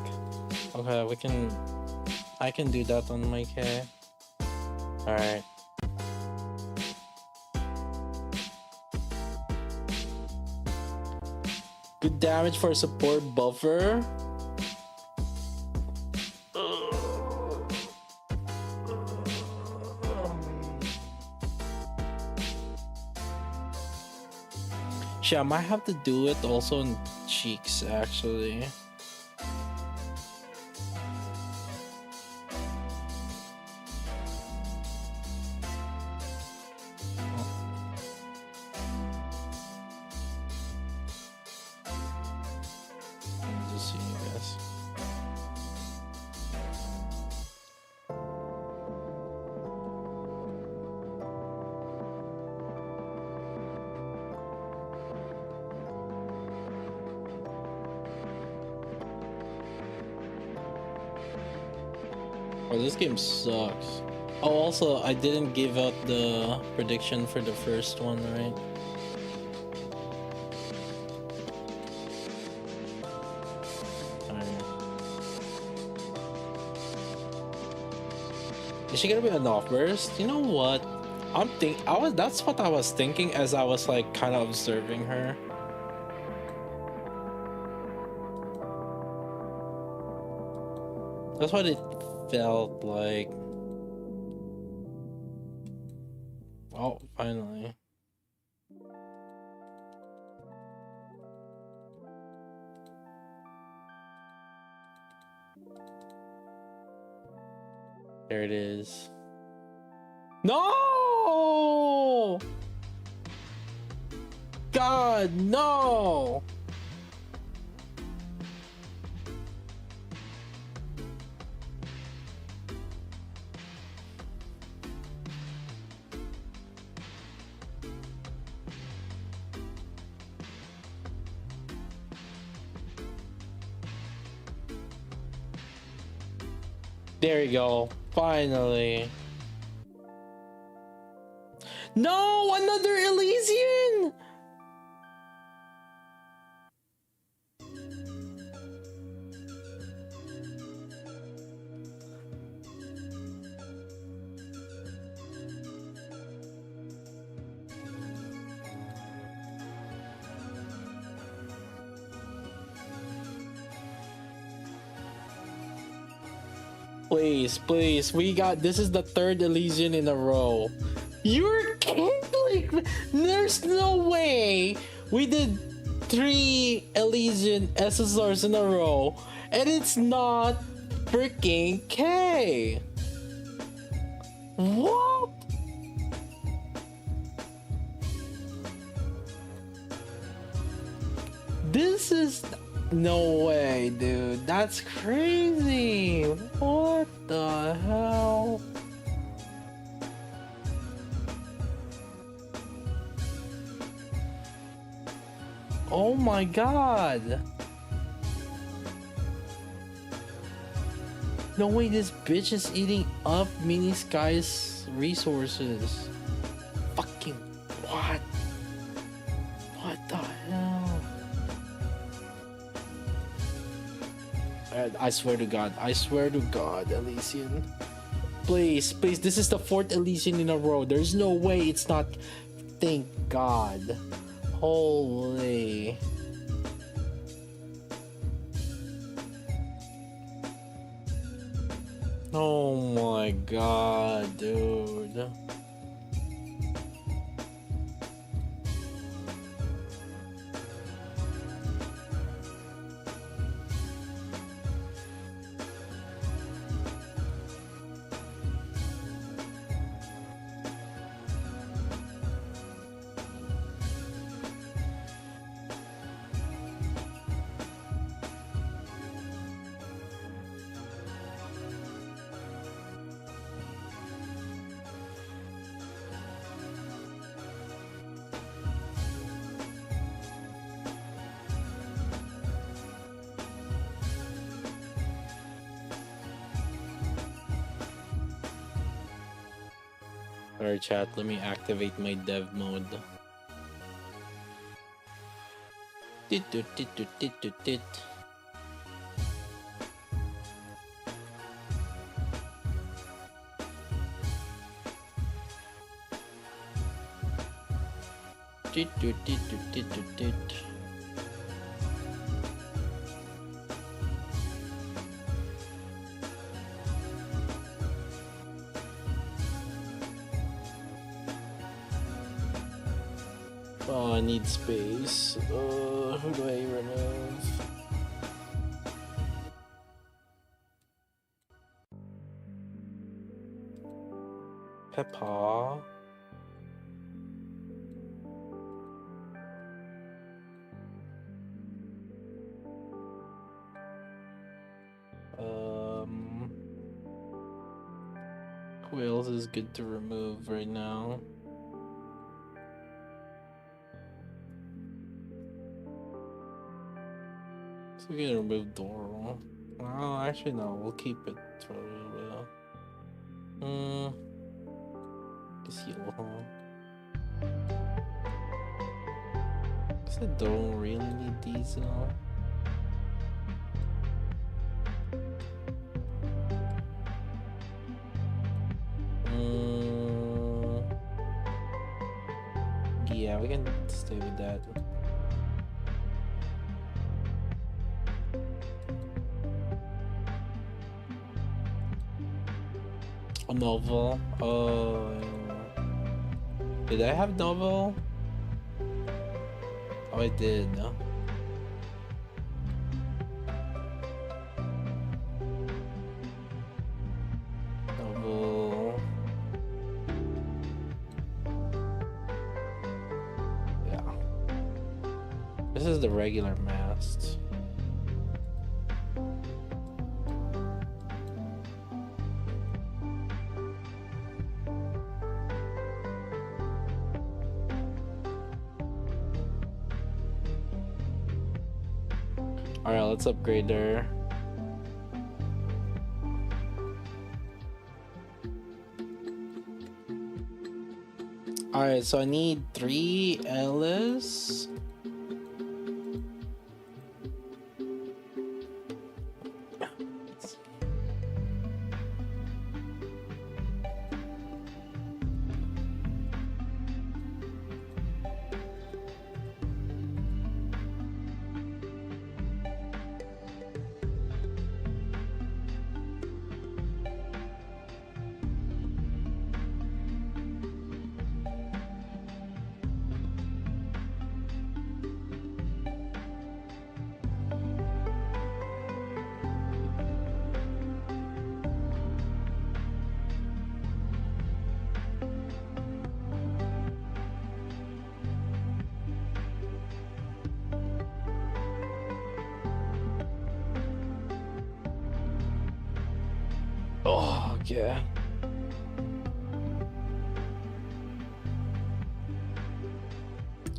Okay, I can do that on my K. Alright. Good damage for a support buffer. Shit, I might have to do it also in cheeks actually. I'm just seeing this. Oh, this game sucks. Oh, also, I didn't give out the prediction for the first one, right? Is she gonna be an off burst? You know what? That's what I was thinking as I was like kind of observing her. That's what it felt like. Oh, finally. There it is. No! God, no! There you go. Finally. No! Another Elysian! Please, please, this is the third Elysian in a row. You're kidding! There's no way we did 3 Elysian SSRs in a row and it's not freaking K. What? This is no way, dude. That's crazy. What the hell? Oh my god. No way, this bitch is eating up Mini Sky's resources. Fucking what? What the hell? I swear to God, Elysian. Please, please, this is the 4th Elysian in a row. There's no way it's not. Thank God. Holy. Oh my God, dude. Alright, chat, let me activate my dev mode. Tit, tit, tit, tit, tit, tit, tit. Tit, tit, tit, tit, tit, tit, tit. Oh, I need space. Who do I remove? Peppa. Who else is good to remove right now? So we can remove Doro. Oh, actually no, we'll keep it for a little while. Just heal, huh? Guess I don't really need these though. Yeah, we can stay with that. A novel. Oh, did I have novel? Oh, I did. Novel. Yeah. This is the regular mast. Alright, let's upgrade her. Alright, so I need 3 Ellis. Oh, okay.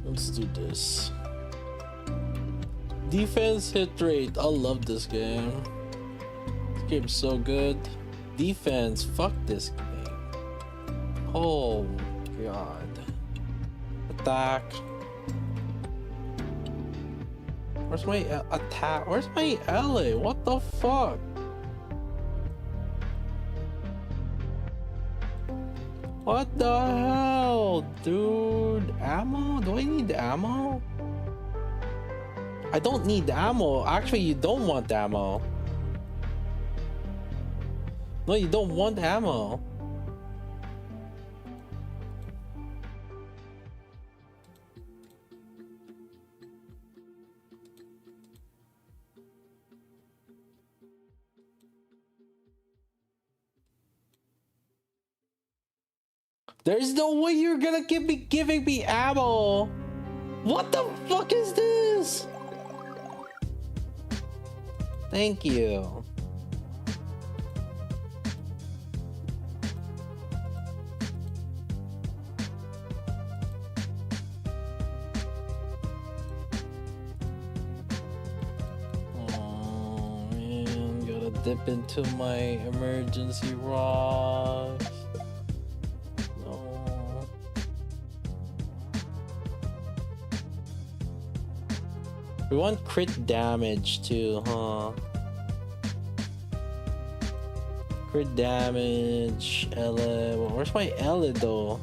Let's do this. Defense hit rate. I love this game. This game's so good. Defense. Fuck this game. Oh, God. Attack. Where's my attack? Where's my LA? What the fuck? What the hell, dude? Ammo? Do I need ammo? I don't need ammo. Actually, you don't want ammo. No, you don't want ammo. There's no way you're gonna giving me ammo. What the fuck is this? Thank you. Oh man, gotta dip into my emergency rocks. We want crit damage too, huh? Crit damage, Ella. Where's my Ella though?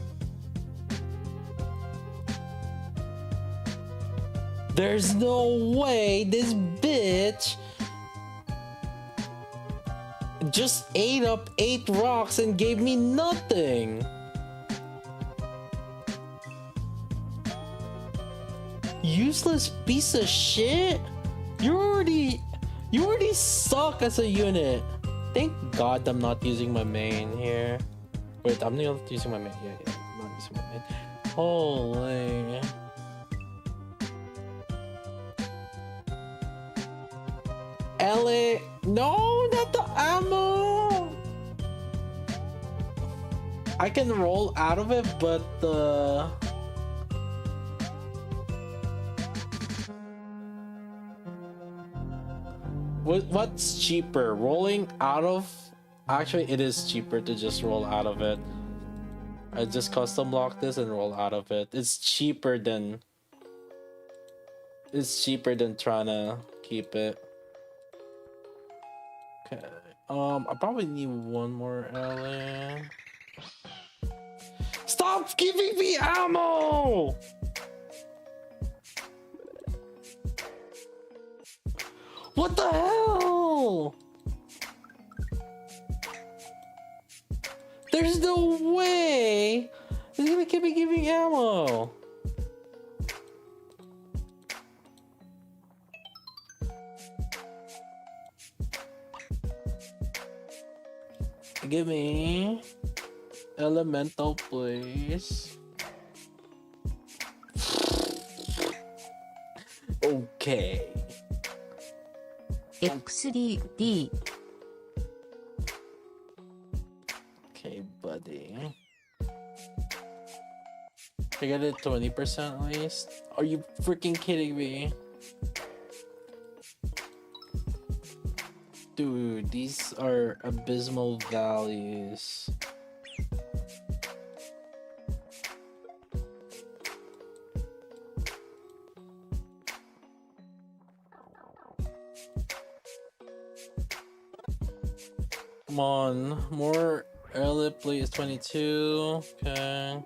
There's no way this bitch just ate up 8 rocks and gave me nothing. useless piece of shit. You already suck as a unit. Thank God I'm not using my main here. Wait, I'm not using my main. Yeah, I'm not using my main. Holy. LA. No, not the ammo. I can roll out of it, but the what's cheaper? Rolling out of? Actually, it is cheaper to just roll out of it. I just custom lock this and roll out of it. It's cheaper than trying to keep it. Okay. I probably need one more LA. Stop giving me ammo! What the hell? There's no way he's gonna keep me giving ammo. Give me elemental, please. Okay. X3D. Okay, buddy. I get it 20% at least. Are you freaking kidding me? Dude, these are abysmal values. Come on, more early please. 22. Okay.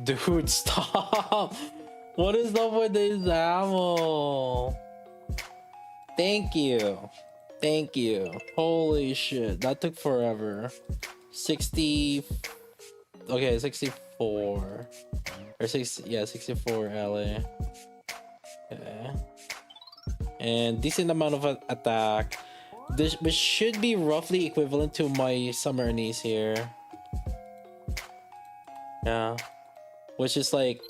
Dude, stop. What is up with this ammo? Thank you. Thank you. Holy shit, that took forever. 60. Okay, 64. Or 60, yeah, 64 LA. Okay. And decent amount of attack. This should be roughly equivalent to my summer anise here. Yeah. Which is like,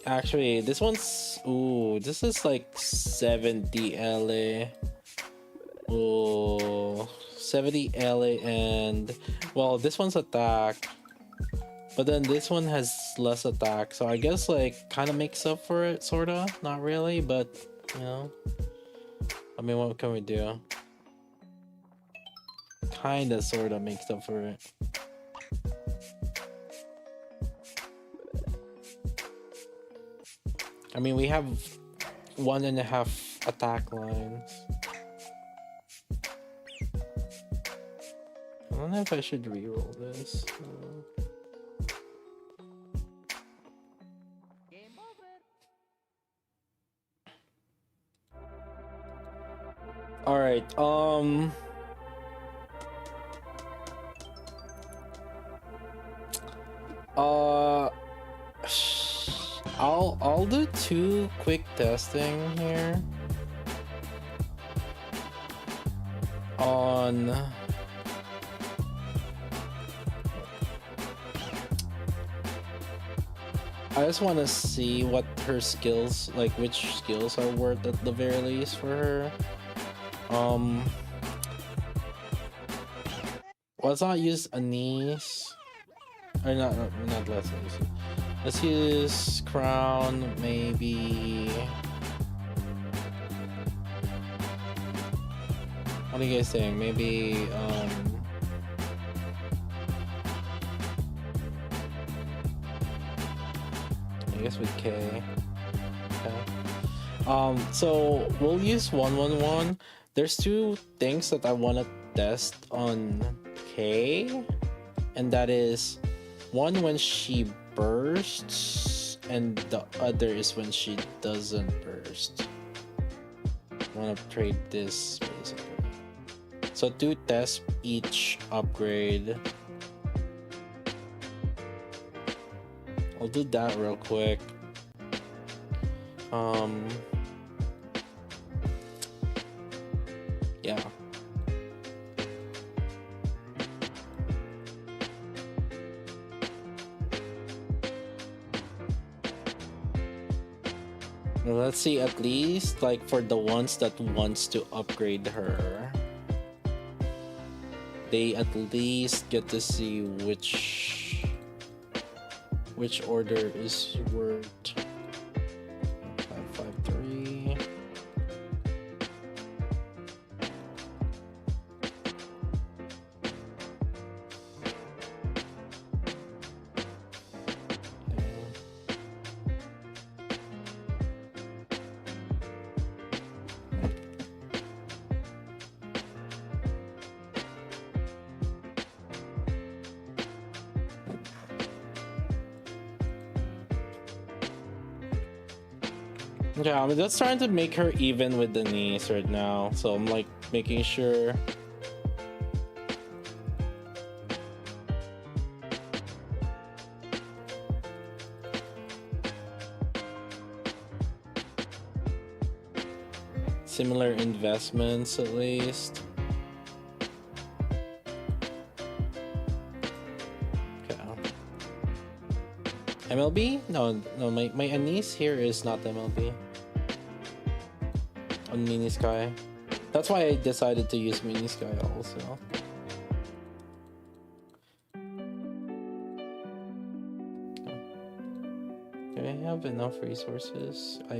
actually, this one's, ooh, this is like 70 LA. Ooh, 70 LA and, well, this one's attack. But then this one has less attack. So I guess like kind of makes up for it, sorta. Not really, but, you know. I mean, what can we do? Kinda, sorta makes up for it. I mean, we have 1.5 attack lines. I don't know if I should reroll this. All right. I'll do 2 quick testing here on I just want to see what her skills, like which skills are worth at the very least for her. Let's not use anise. Or not let's use. Let's use crown, maybe. What are you guys saying? Maybe I guess with K. Okay. So we'll use 111. There's 2 things that I want to test on K, and that is one when she bursts, and the other is when she doesn't burst. I want to trade this basically. So 2 tests each upgrade. I'll do that real quick. Yeah. Well, let's see, at least like for the ones that wants to upgrade her, they at least get to see which order is worth 553. Yeah, I'm just trying to make her even with Denise right now, so I'm like making sure. Similar investments at least. Okay. MLB? No, my Anise here is not MLB. On Mini Sky. That's why I decided to use Mini Sky also. Do I have enough resources? I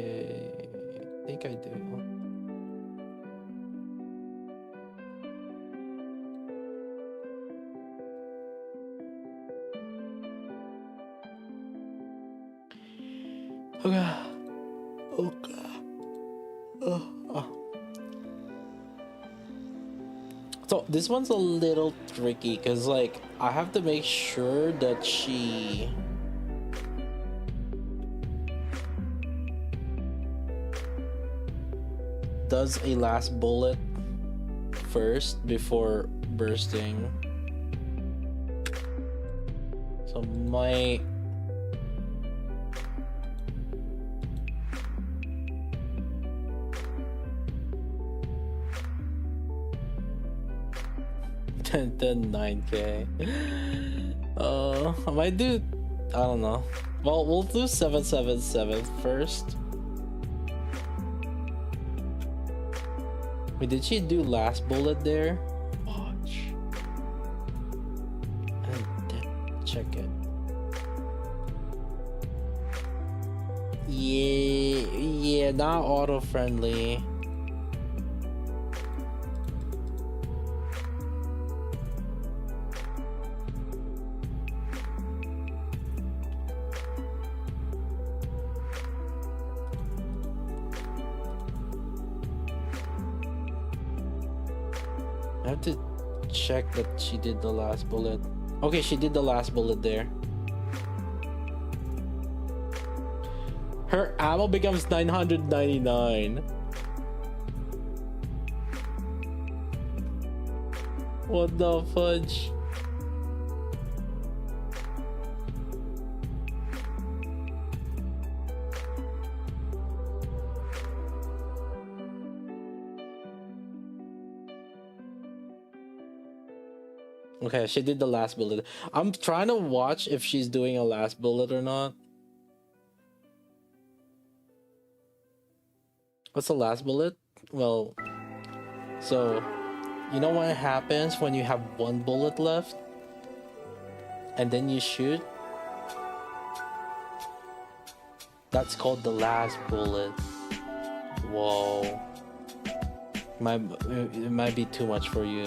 think I do. Okay. Okay. So this one's a little tricky because like I have to make sure that she does a last bullet first before bursting. So my then 9k. I might do, I don't know. Well, we'll do 777 first. Wait, did she do last bullet there? Watch. And then check it. Yeah, not auto friendly. I have to check that she did the last bullet. Okay, she did the last bullet there. Her ammo becomes 999. What the fudge? Okay, she did the last bullet. I'm trying to watch if she's doing a last bullet or not. What's the last bullet? Well, so you know what happens when you have one bullet left and then you shoot? That's called the last bullet. Whoa. It might be too much for you.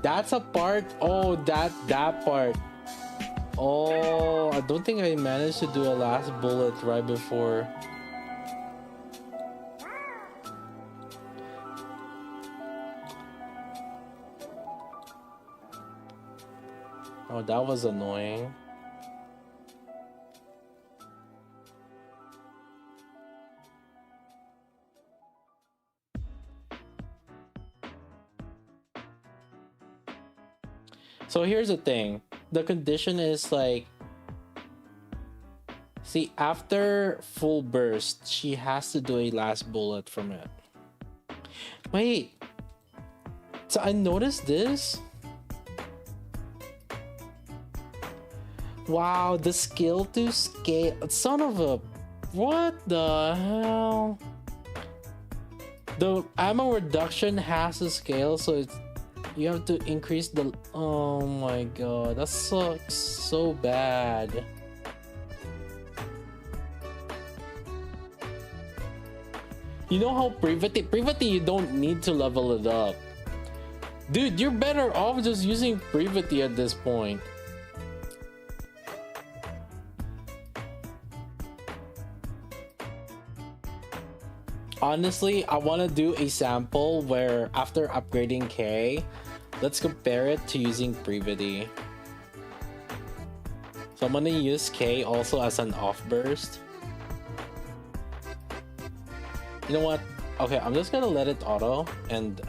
That's a part. Oh, that part. Oh, I don't think I managed to do a last bullet right before. Oh, that was annoying. So here's the thing. The condition is like, see, after full burst, she has to do a last bullet from it. Wait. So I noticed this. Wow, the skill to scale. Son of a. What the hell? The ammo reduction has a scale, so it's. You have to increase the. Oh my god, that sucks so bad. You know how privity you don't need to level it up. Dude, you're better off just using privity at this point. Honestly, I want to do a sample where after upgrading K, let's compare it to using privity. So I'm gonna use K also as an off burst. You know what? Okay, I'm just gonna let it auto, and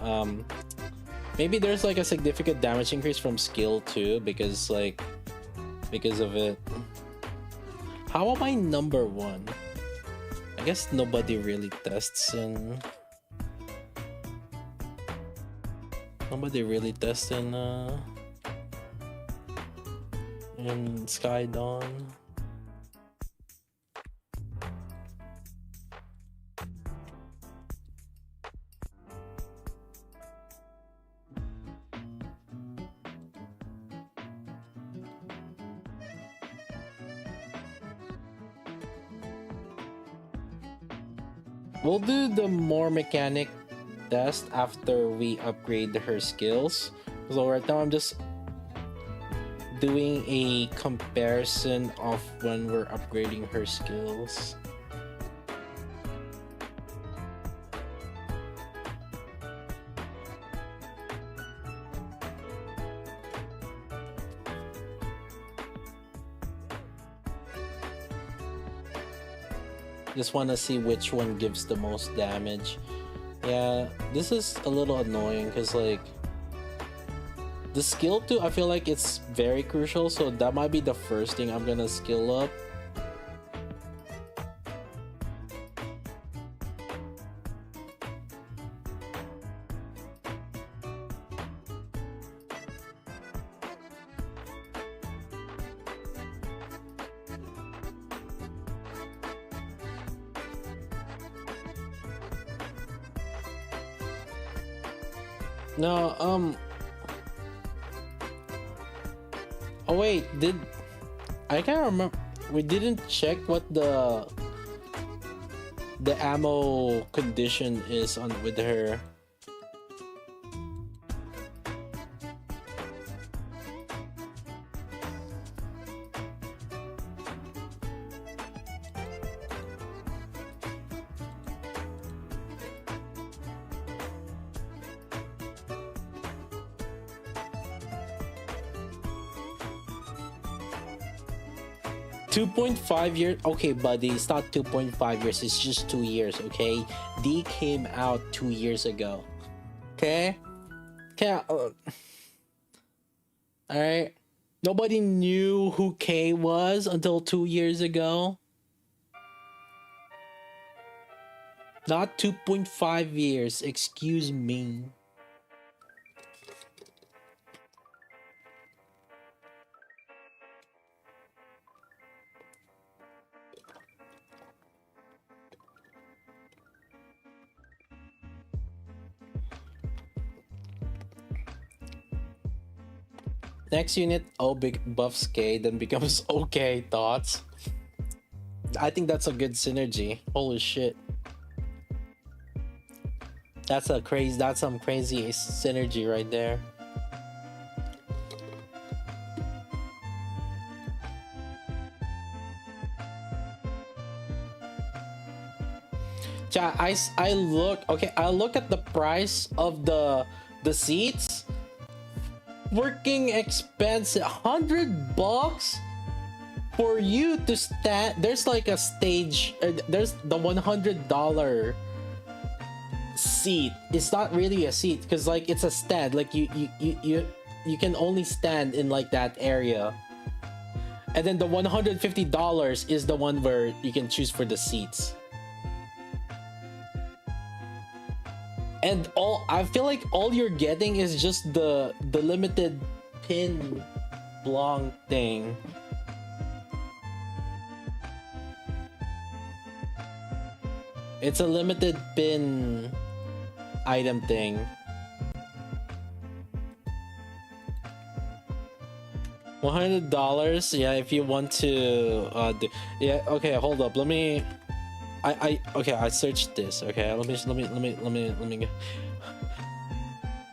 maybe there's like a significant damage increase from skill too, because of it. How am I number 1? I guess nobody really tests in. Nobody really tests in Sky Dawn. We'll do the more mechanic test after we upgrade her skills. So right now I'm just doing a comparison of when we're upgrading her skills. Just want to see which one gives the most damage. Yeah, this is a little annoying because like the skill too, I feel like it's very crucial, so that might be the first thing I'm gonna skill up. No, oh wait, I can't remember. We didn't check what the ammo condition is on with her. .5 years. Okay, buddy, it's not 2.5 years, it's just 2 years, okay? D came out 2 years ago. Okay? Alright? Nobody knew who K was until 2 years ago. Not 2.5 years, excuse me. Next unit, O big buffs K, then becomes OK thoughts. I think that's a good synergy. Holy shit. That's some crazy synergy right there. Chat, I look, okay, I look at the price of the seats. Freaking expensive. $100 for you to stand. There's like a stage, there's the $100 seat. It's not really a seat because like it's a stand. Like you can only stand in like that area. And then the $150 is the one where you can choose for the seats. And I feel like all you're getting is just the limited pin blanc thing. It's a limited pin item thing. $100, yeah, if you want to yeah, okay, hold up, let me okay, I searched this. Okay, let me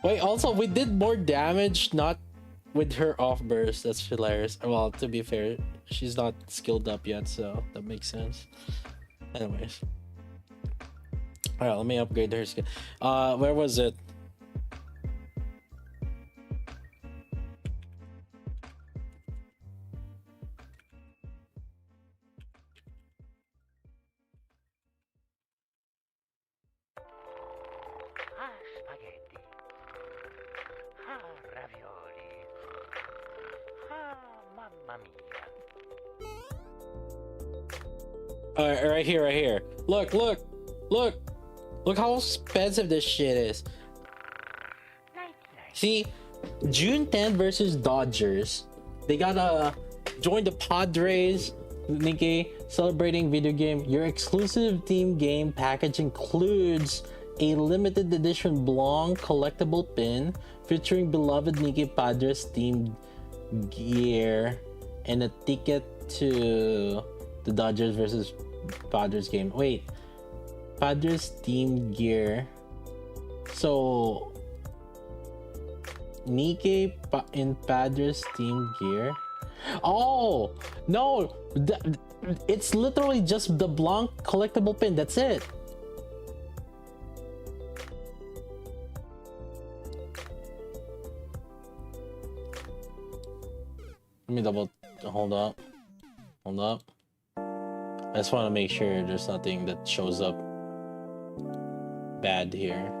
wait, also we did more damage not with her off burst. That's hilarious. Well, to be fair, she's not skilled up yet, so that makes sense. Anyways, all right, let me upgrade her skill. Where was it? Spaghetti. Ravioli. Mamma mia. Right here. Look how expensive this shit is. See, June 10 versus Dodgers. They gotta join the Padres. Nikke, celebrating video game. Your exclusive team game package includes a limited edition Blanc collectible pin featuring beloved Nikke Padres themed gear and a ticket to the Dodgers versus Padres game. Wait, Padres themed gear. So Nikke in Padres themed gear. Oh no, it's literally just the Blanc collectible pin. That's it. Let me double. Hold up. I just want to make sure there's nothing that shows up bad here.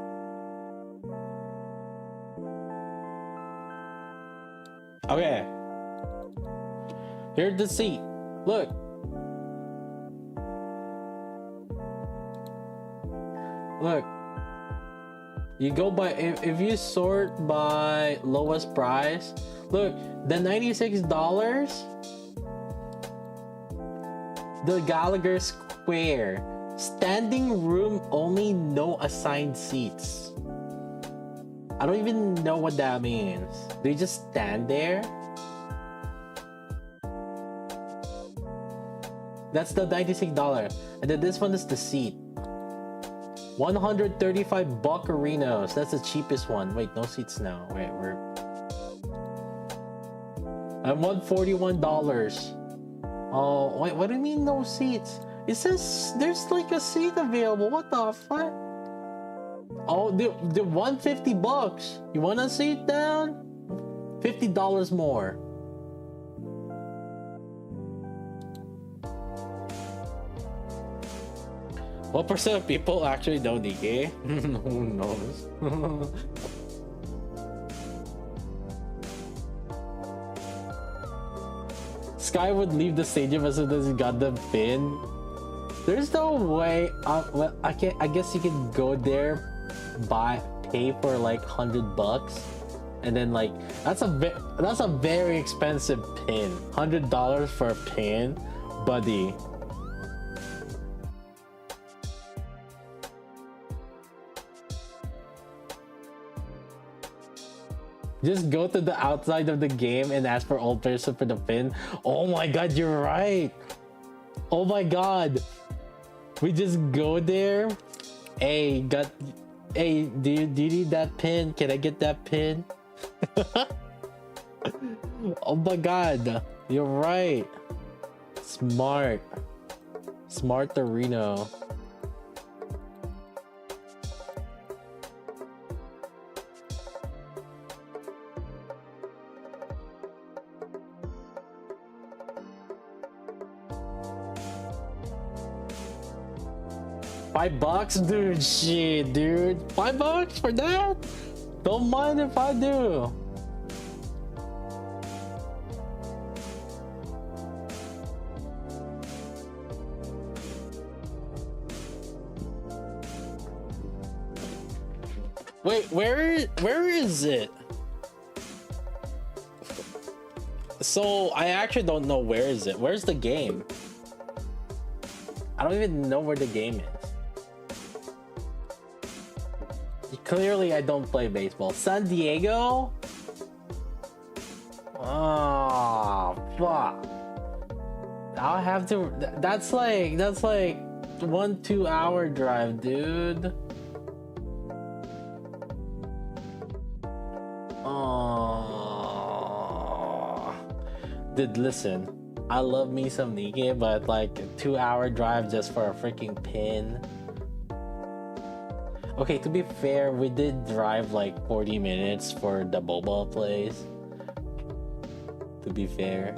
Okay. Here's the seat. Look. You go by if you sort by lowest price. Look, the $96. The Gallagher Square. Standing room only, no assigned seats. I don't even know what that means. They just stand there? That's the $96. And then this one is the seat. 135 buccarinos. That's the cheapest one. Wait, no seats now. Wait, we're... I'm $141. Oh, wait, what do you mean no seats? It says there's like a seat available. What the fuck? Oh, the $150. You want to sit down? $50 more. What percent of people actually know Nikke? Who knows? Sky would leave the stadium as soon as he got the pin. There's no way. Well, I guess you can go there, pay for like $100, and then like that's a very expensive pin. $100 for a pin, buddy. Just go to the outside of the game and ask for old person for the pin. Oh my god, you're right. Oh my god. We just go there. Hey, do you need that pin? Can I get that pin? Oh my god. You're right. Smart Areno. $5, dude. Shit, dude. $5 for that? Don't mind if I do. Wait, where is it? So I actually don't know where is it. Where's the game? I don't even know where the game is. Clearly, I don't play baseball. San Diego? Oh, fuck. I'll have to. That's like 1-2 hour drive, dude. Oh, dude, listen. I love me some Nikke, but like a 2 hour drive just for a freaking pin. Okay, to be fair, we did drive like 40 minutes for the boba place. To be fair.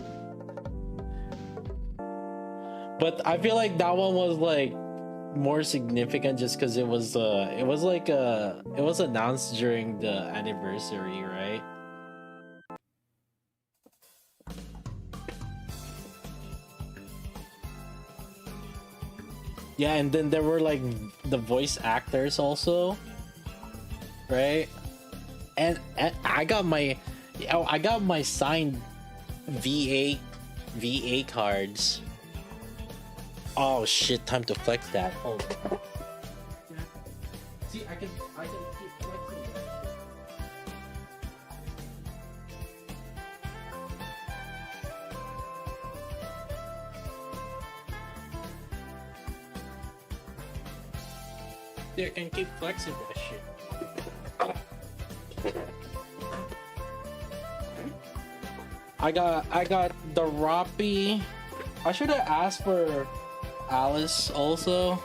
But I feel like that one was like more significant just because it was announced during the anniversary, right? Yeah, and then there were like the voice actors also, right? And I got my signed VA cards. Oh shit! Time to flex that. Oh. See, I can keep flexing that. See, I can keep flexing that shit. I got the Roppy. I should have asked for Alice also.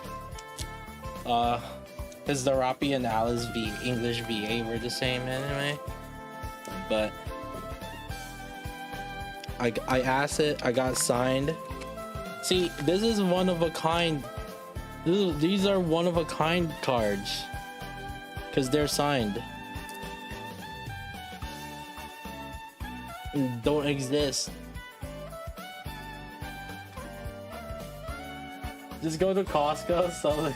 Cause the Roppy and Alice English VA were the same anyway. But I asked it, I got signed. See, this is one of a kind. These are one of a kind cards. Cause they're signed. Don't exist. Just go to Costco, so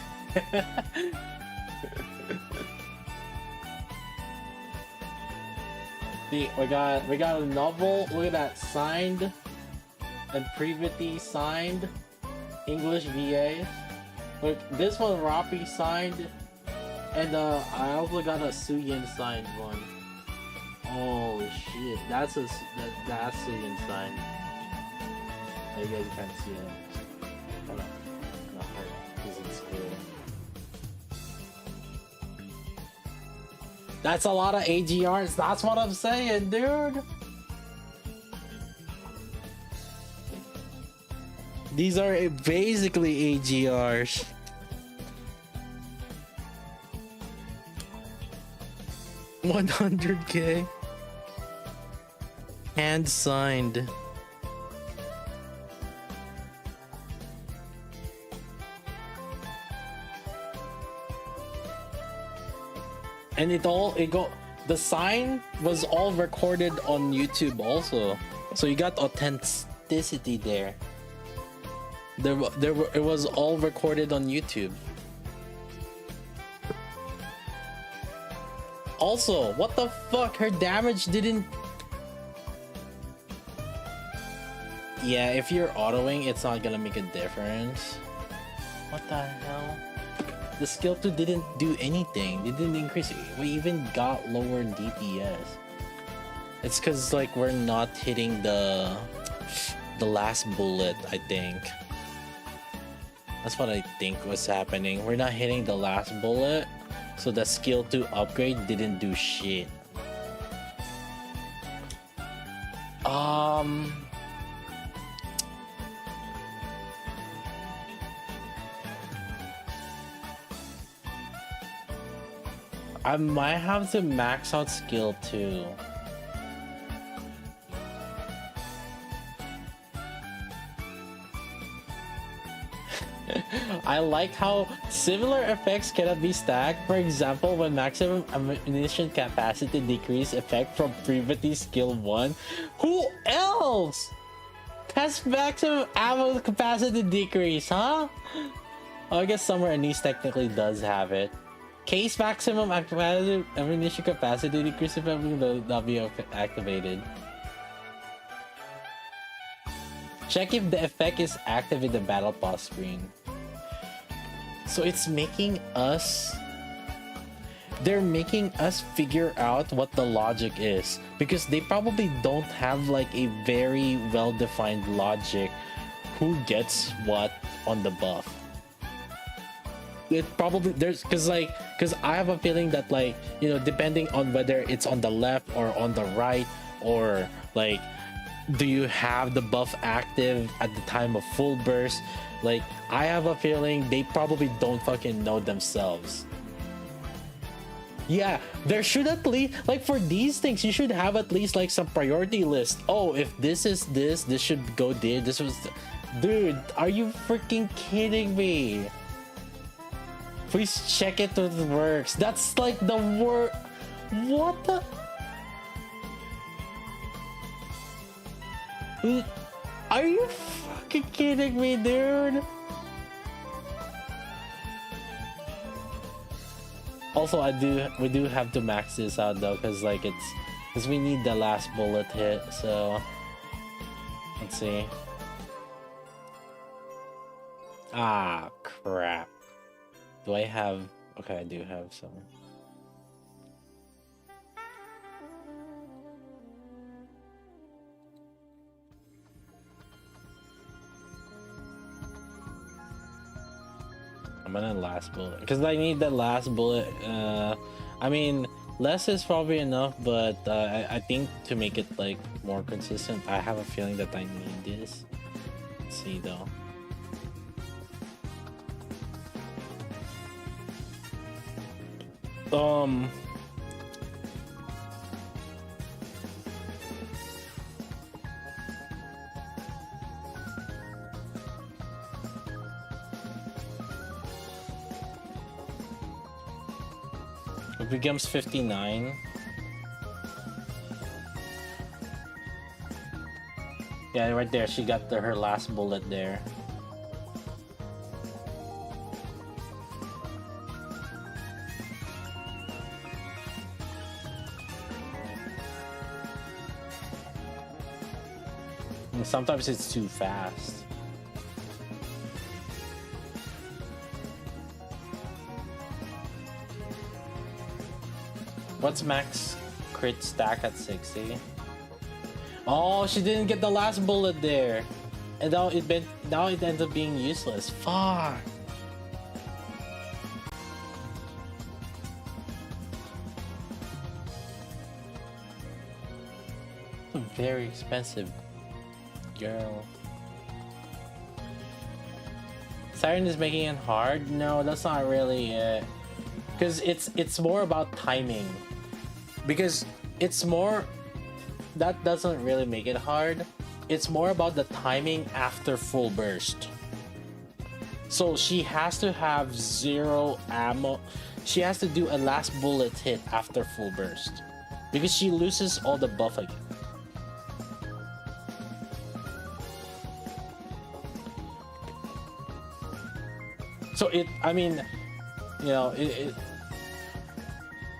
see, we got a novel. Look at that, signed and previously signed English VA. Look, this one Roppy signed, and I also got a Suyin signed one. Oh shit, that's Suyin signed. You guys can't see it. Hold on. That's a lot of AGRs. That's what I'm saying, dude. These are basically AGRs. $100K. Hand signed. And the sign was all recorded on YouTube also, so you got authenticity there. It was all recorded on YouTube. Also, what the fuck? Her damage didn't. Yeah, if you're autoing, it's not gonna make a difference. What the hell? The skill 2 didn't do anything. It didn't increase. We even got lower DPS. It's cause like we're not hitting the last bullet, I think. That's what I think was happening. We're not hitting the last bullet, so the skill 2 upgrade didn't do shit. I might have to max out skill 2. I like how similar effects cannot be stacked. For example, when maximum ammunition capacity decrease effect from previously skill 1. Who else has maximum ammo capacity decrease, huh? Oh, I guess Summer Anise technically does have it. Case maximum ammunition capacity decrease effect will not be activated. Check if the effect is active in the battle pass screen. So it's making us... They're making us figure out what the logic is. Because they probably don't have like a very well-defined logic who gets what on the buff. It probably... Because I have a feeling that, like, you know, depending on whether it's on the left or on the right, or like... do you have the buff active at the time of full burst? Like, I have a feeling they probably don't fucking know themselves. Yeah, there should at least, like, for these things, you should have at least like some priority list. Oh, if this is this should go there. This was... Dude, are you freaking kidding me? Please check it if it works. That's like the word. What the... Are you fucking kidding me, dude? Also, we do have to max this out though, because like because we need the last bullet hit. So let's see. Ah, crap. Do I have? Okay, I do have some. I'm gonna last bullet because I need the last bullet. I mean, less is probably enough, but I think to make it like more consistent, I have a feeling that I need this. Let's see though. It becomes 59. Yeah, right there. She got her last bullet there. And sometimes it's too fast. What's max crit stack at 60? Oh, she didn't get the last bullet there, and now it ends up being useless. Fuck. Very expensive, girl. Siren is making it hard. No, that's not really it. Because it's more about timing. Because it's more... That doesn't really make it hard. It's more about the timing after full burst. So she has to have 0 ammo. She has to do a last bullet hit after full burst. Because she loses all the buff again. So it... I mean... You know,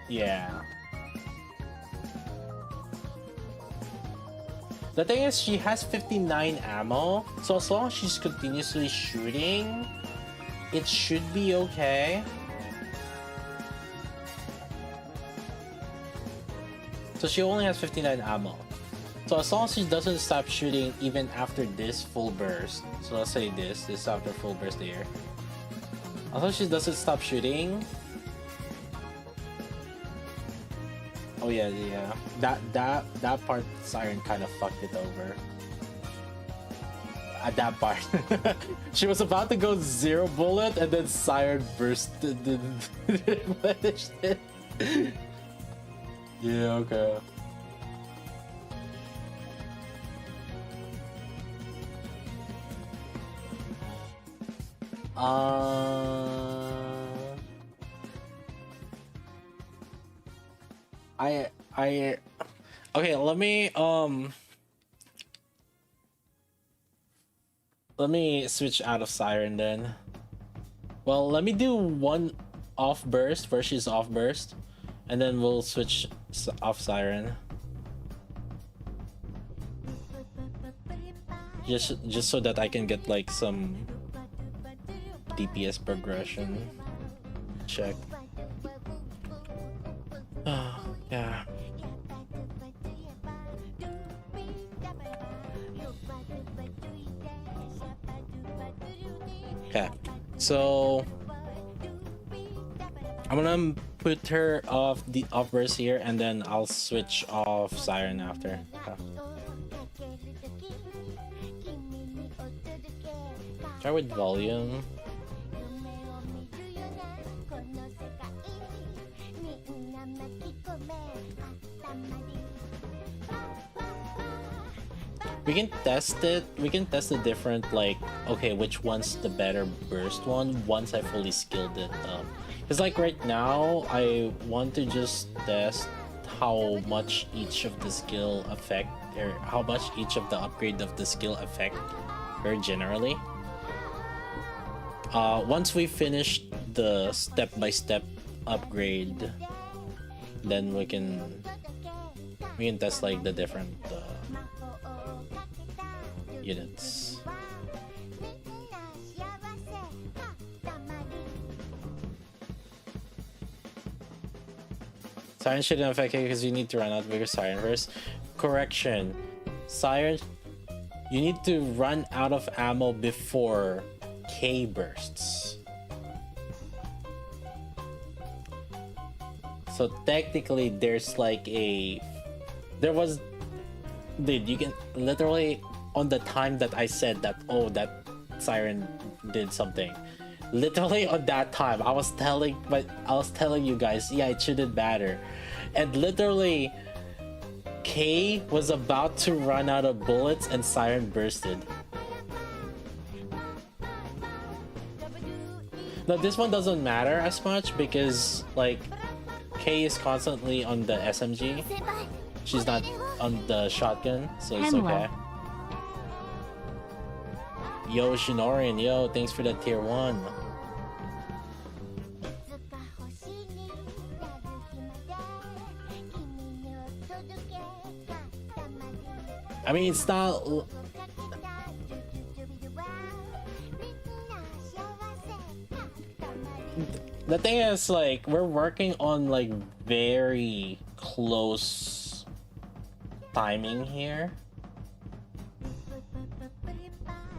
yeah. The thing is, she has 59 ammo, so as long as she's continuously shooting, it should be okay. So she only has 59 ammo. So as long as she doesn't stop shooting even after this full burst, so let's say this after full burst here. As long as she doesn't stop shooting. Oh yeah. That part, Siren kind of fucked it over. At that part, she was about to go 0 bullet, and then Siren bursted and replenished it. Yeah, okay. I okay, let me switch out of Siren then. Well, let me do one off burst where she's off burst, and then we'll switch off Siren. Just so that I can get like some DPS progression check. Yeah. Okay, so I'm gonna put her off the off burst here, and then I'll switch off Siren after. Okay. Try with volume. We can test it. We can test the different, like, okay, which one's the better burst one once I fully skilled it up. Because like right now, I want to just test how much each of the skill affect, or how much each of the upgrade of the skill affect her generally. Once we finish the step-by-step upgrade, then we can test like the different units. Siren shouldn't affect it because you need to run out bigger Siren first. Correction. Siren, you need to run out of ammo before K bursts. So technically there's like dude, you can literally, on the time that I said that, oh, that Siren did something, literally on that time I was telling you guys, yeah, it shouldn't matter, and literally K was about to run out of bullets and Siren bursted. Now this one doesn't matter as much because like K is constantly on the SMG. She's not on the shotgun, so it's okay. Yo, Shinorin, yo, thanks for the tier 1. I mean, it's not... The thing is, like, we're working on, like, very close timing here.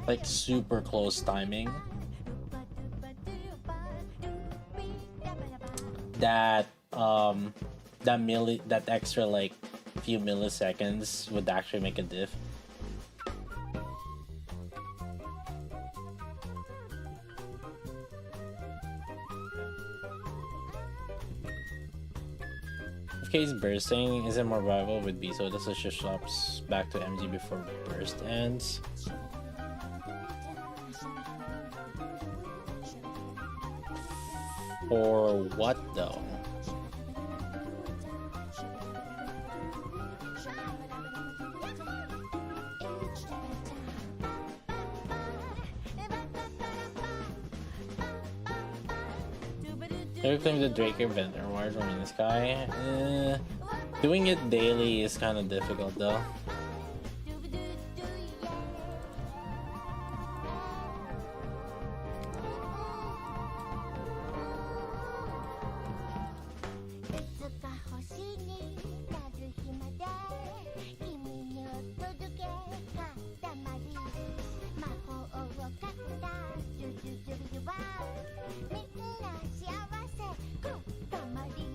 Like, super close timing. That, that extra, like, few milliseconds would actually make a diff. Case bursting isn't more viable with B, so this just swaps back to MG before burst ends. For what though? Every time the Draker vent or wires are in the sky, doing it daily is kind of difficult though.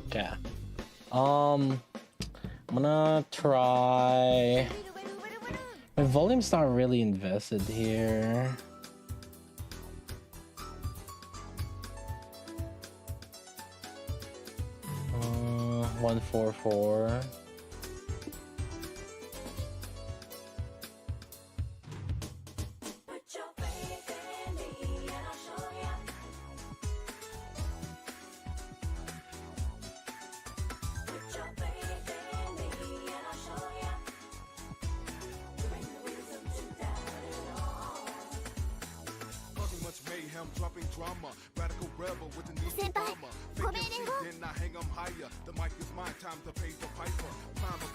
Okay. I'm gonna try. My volume's not really invested here. 144.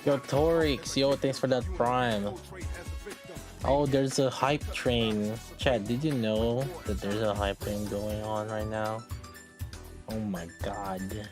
Yo, Torix, yo, thanks for that prime. Oh, there's a hype train. Chat, did you know that there's a hype train going on right now? Oh my god.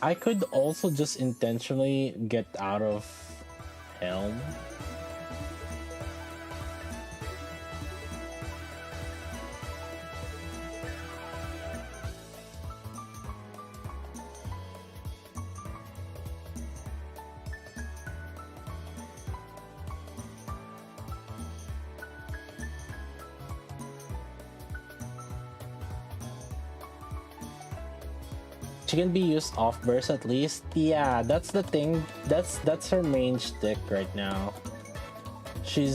I could also just intentionally get out of Helm. She can be used off burst at least. Yeah, that's the thing. That's her main shtick right now. She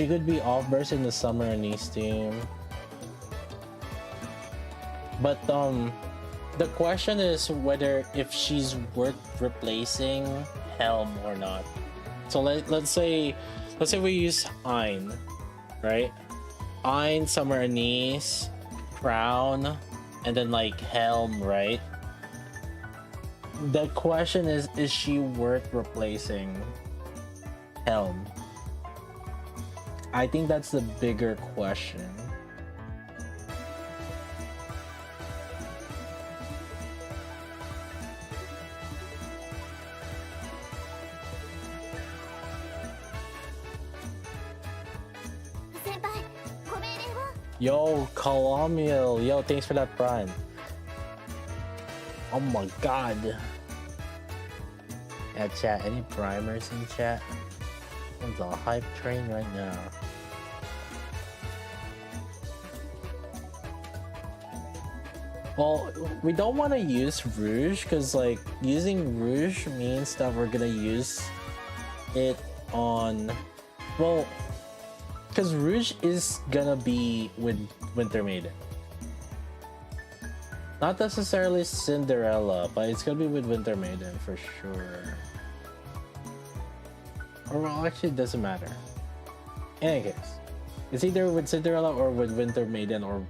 could be off burst in the summer anise team. But the question is whether if she's worth replacing Helm or not. So let's say we use Ein, right? Ein, summer anise, crown, and then like Helm, right? The question is she worth replacing Helm? I think that's the bigger question. Yo, Colombial, yo, thanks for that prime. Oh my god. Yeah, chat, any primers in chat? It's a hype train right now. Well, we don't want to use Rouge because like using Rouge means that we're gonna use it on, well, because Rouge is gonna be with Winter Maiden. Not necessarily Cinderella, but it's gonna be with Winter Maiden for sure. Or well, actually, it doesn't matter. In any case, it's either with Cinderella or with Winter Maiden or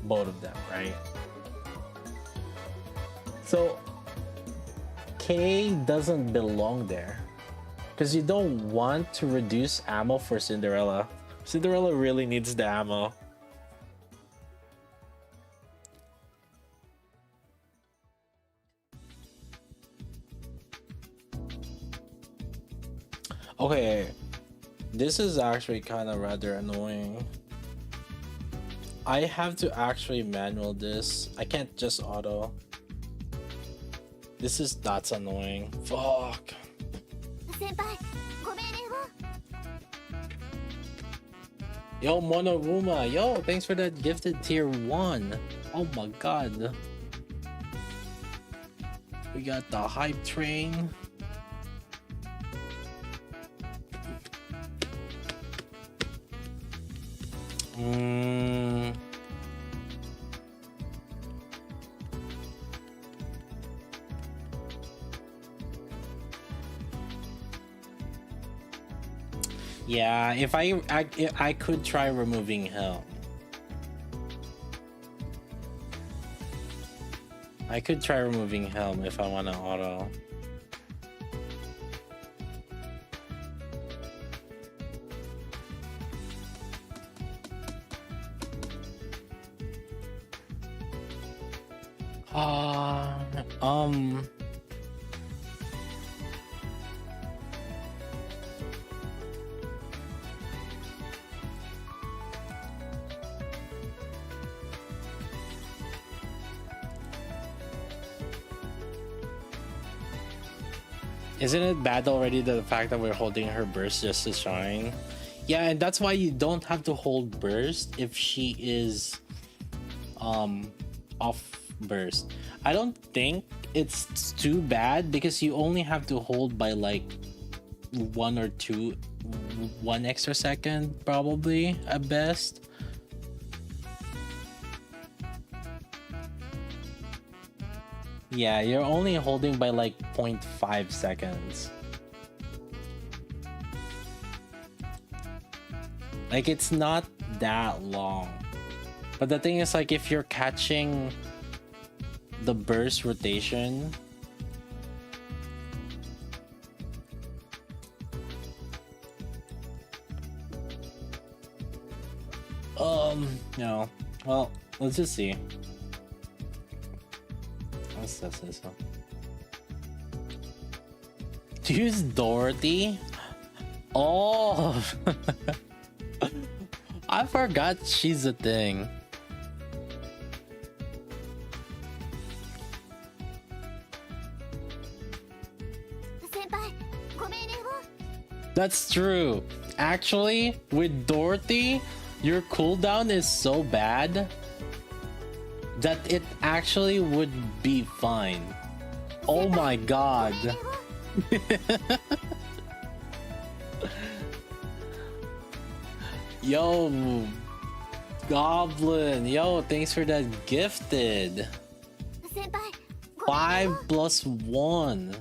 both of them, right? So K doesn't belong there because you don't want to reduce ammo for Cinderella. Cinderella really needs the ammo. Okay, this is actually kind of rather annoying. I have to actually manual this. I can't just auto. That's annoying. Fuck. Yo, Monowuma. Yo, thanks for that gifted tier 1. Oh my god. We got the hype train. Yeah, if I could try removing Helm. I could try removing Helm if I want to auto. Isn't it bad already the fact that we're holding her burst just to shine? Yeah, and that's why you don't have to hold burst if she is off burst. I don't think it's too bad because you only have to hold by like one extra second probably at best. Yeah, you're only holding by like 0.5 seconds. Like it's not that long. But the thing is, like, if you're catching the burst rotation, no. Well, let's just see. Let's test this one. To use Dorothy? Oh! I forgot she's a thing. That's true. Actually, with Dorothy, your cooldown is so bad that it actually would be fine. Oh my god. Yo, Goblin. Yo, thanks for that gifted. 5 plus 1.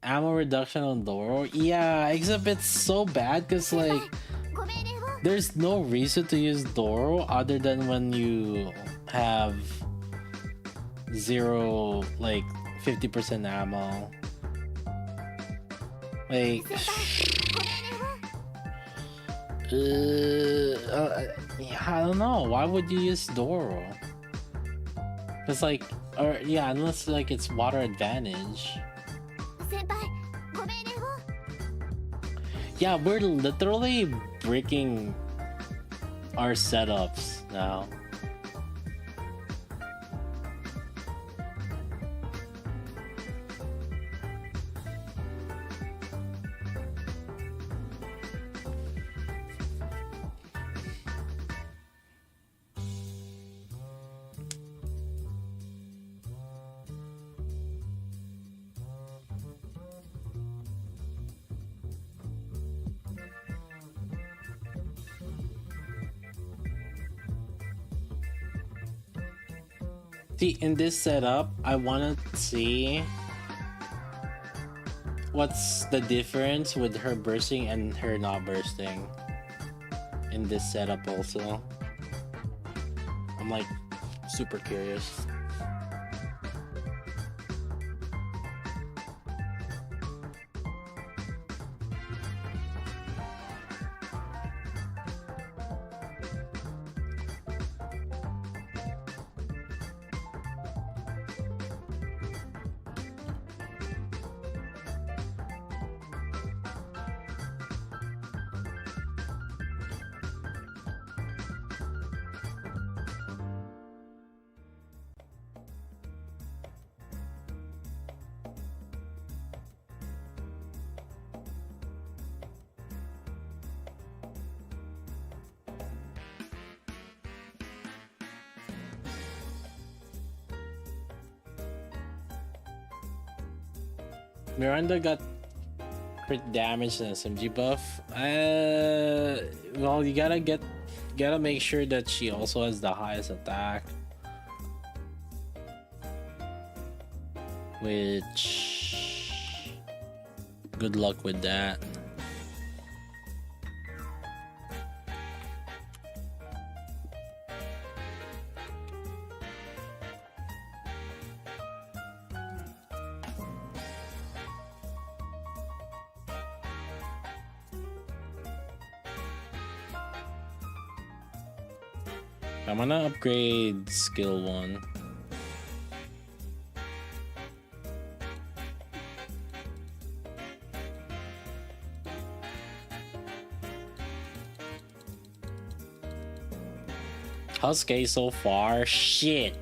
Ammo reduction on Doro? Yeah, except it's so bad because like there's no reason to use Doro other than when you have 50% ammo. Like I don't know, why would you use Doro? It's like, or yeah, unless like it's water advantage. Yeah, we're literally breaking our setups now. See, in this setup, I want to see what's the difference with her bursting and her not bursting in this setup also. I'm like super curious. Miranda got crit damage and SMG buff. Well, you gotta make sure that she also has the highest attack, which good luck with that. I'm gonna upgrade skill 1. How's K so far? Shit.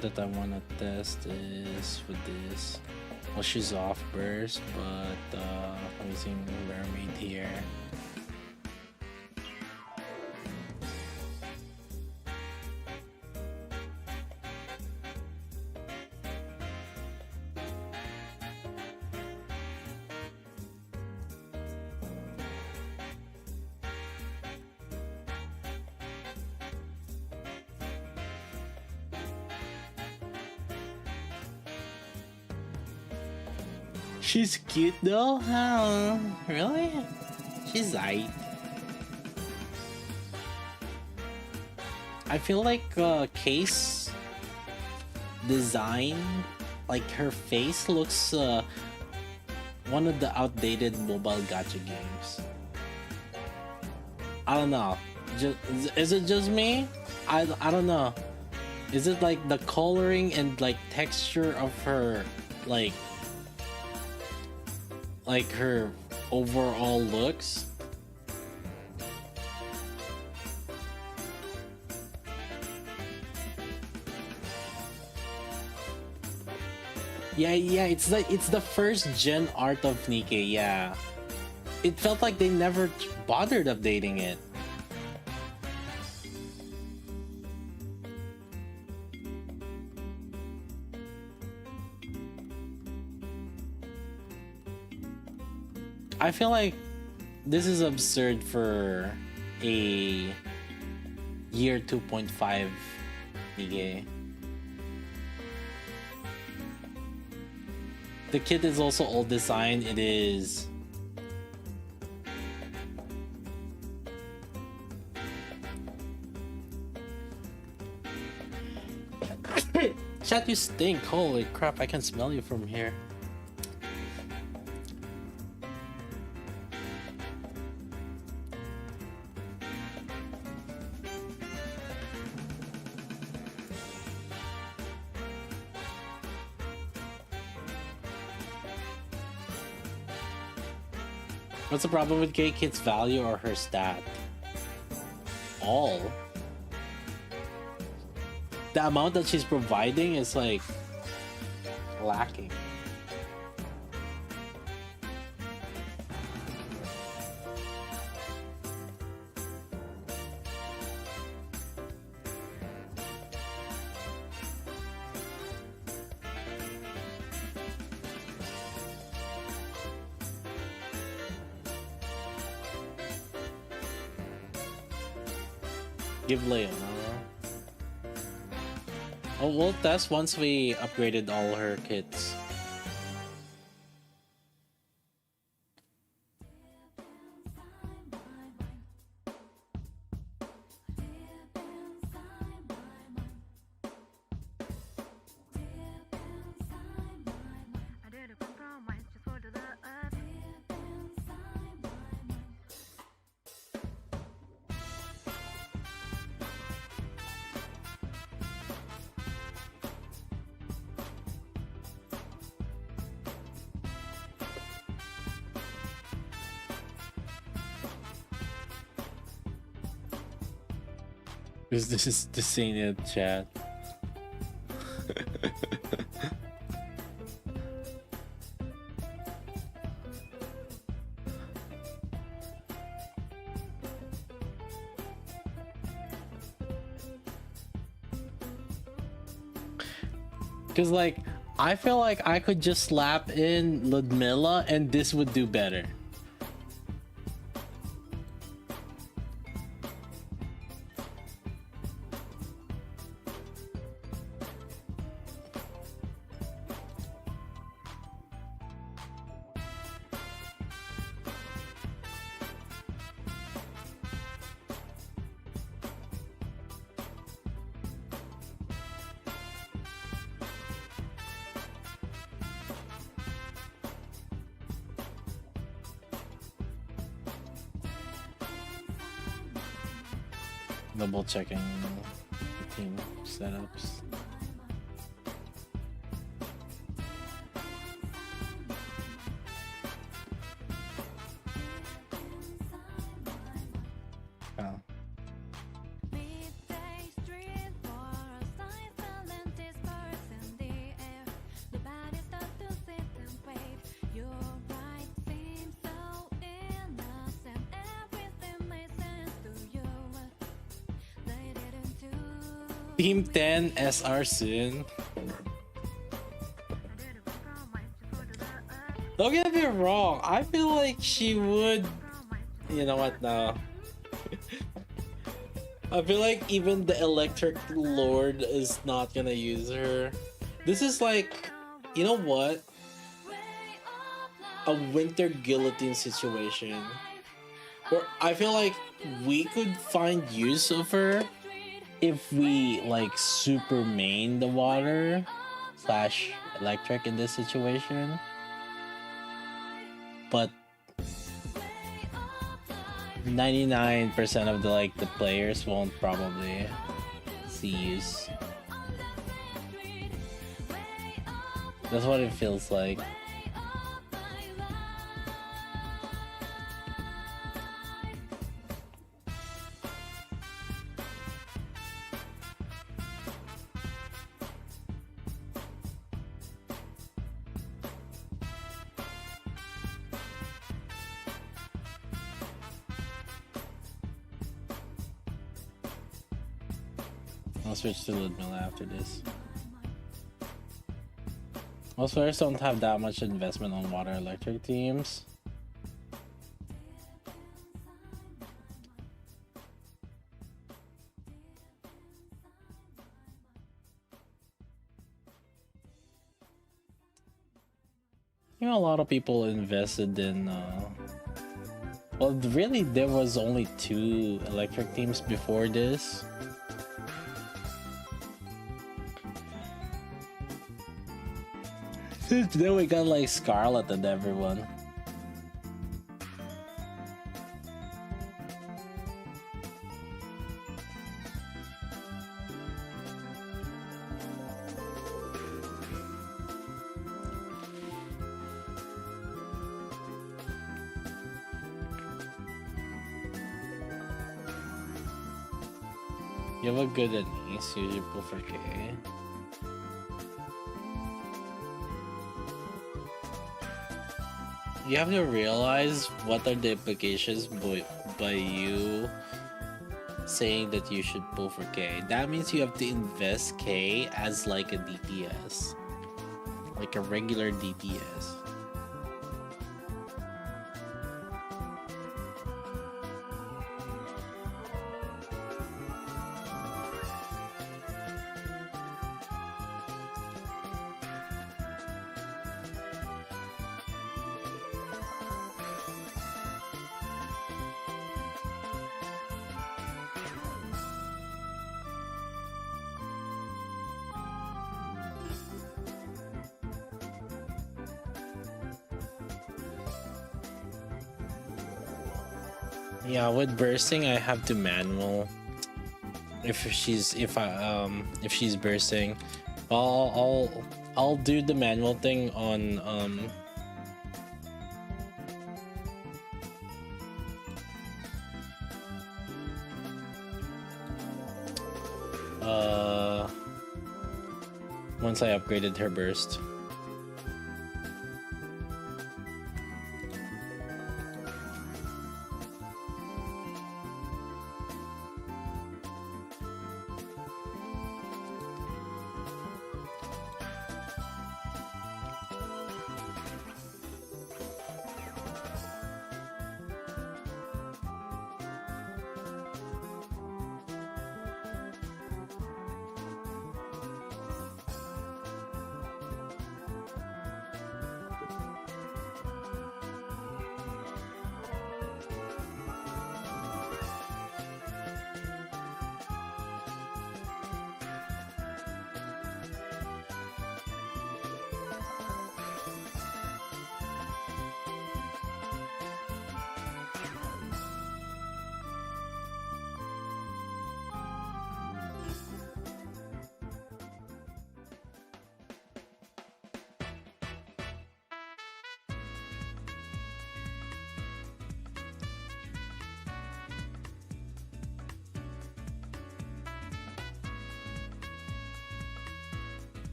one that I want to test is with this. Well, she's off burst, but I'm using Mermaid here. She's cute though, huh? Really? She's aight. I feel like Case design, like her face looks one of the outdated mobile gacha games. I don't know. Is it just me? I don't know. Is it like the coloring and like texture of her like her overall looks? Yeah, it's the first gen art of Nikke, yeah. It felt like they never bothered updating it. I feel like this is absurd for a year 2.5 Nikke. The kit is also old design. It is Chat, you stink. Holy crap, I can smell you from here. What's the problem with K-Kit's value or her stat? All. The amount that she's providing is like lacking. Give Leonora. Oh, we'll test once we upgraded all her kits. This is the scene in chat. Cause like I feel like I could just slap in Ludmilla and this would do better. Double checking the team setups. Oh. Team 10 SR soon. Don't get me wrong. I feel like she would. You know what now? I feel like even the Electric Lord is not gonna use her. This is like, you know what? A winter guillotine situation. Where I feel like we could find use of her if we like super main the water slash electric in this situation. But 99% of the players won't probably see use. That's what it feels like. I'll switch to Ludmilla after this. Most players don't have that much investment on water electric teams. You know, a lot of people invested in well, really there was only 2 electric teams before this. Then we got like Scarlet and everyone. You have a good Anise, use your pull for K. You have to realize what are the implications by you saying that you should pull for K. That means you have to invest K as like a DPS. Like a regular DPS. Yeah, with bursting I have to manual. If she's bursting, I'll do the manual thing on once I upgraded her burst.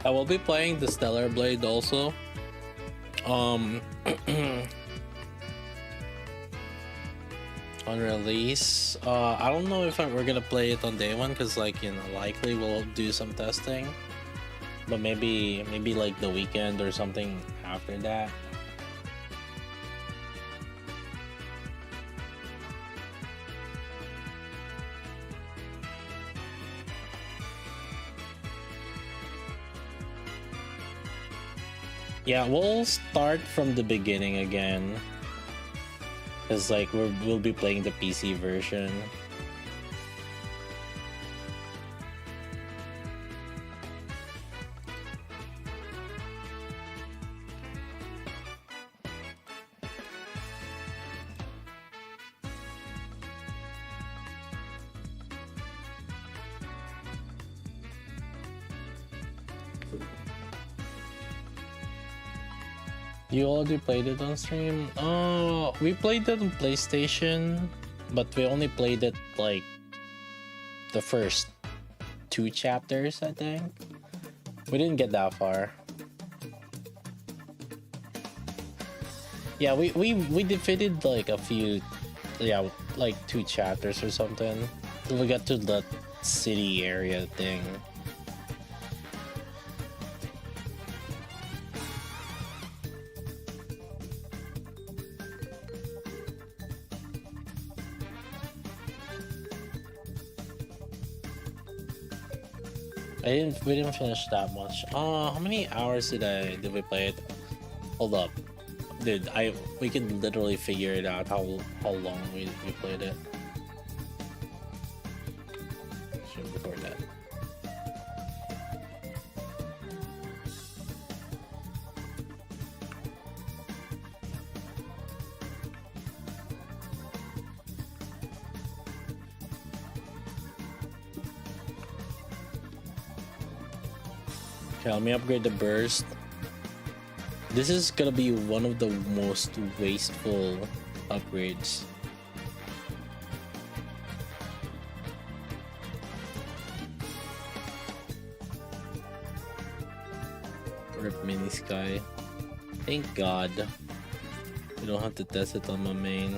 I will be playing the Stellar Blade also. On release. I don't know if we're gonna play it on day one, because like, you know, likely we'll do some testing. But maybe like the weekend or something after that. Yeah, we'll start from the beginning again. Cause like we'll be playing the PC version. You already played it on stream? Oh, we played it on PlayStation, but we only played it like the first 2 chapters, I think. We didn't get that far. Yeah, we defeated like a few, yeah, like 2 chapters or something. Till we got to the city area thing. We didn't finish that much. How many hours did we play it? Hold up. Dude, we can literally figure it out how long we played it. Should record that. Okay, let me upgrade the burst. This is gonna be one of the most wasteful upgrades. Rip mini sky. Thank God. We don't have to test it on my main.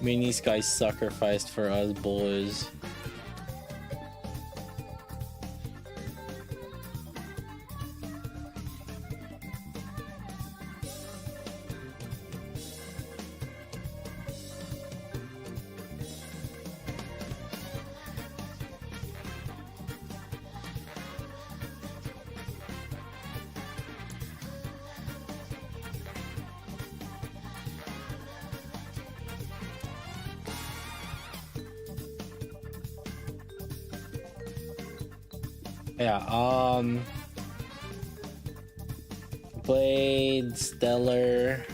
Mini Sky sacrificed for us boys. Yeah, played Stellar.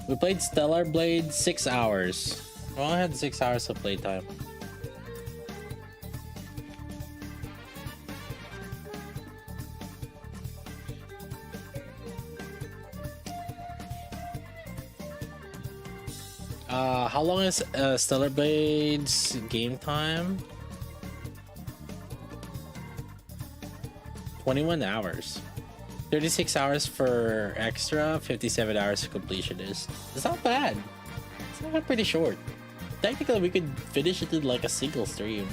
We played Stellar Blade 6 hours. We only had 6 hours of playtime. How long is Stellar Blade's game time? 21 hours. 36 hours for extra, 57 hours for completionist. It's not bad. It's not pretty short. Technically, we could finish it in like a single stream.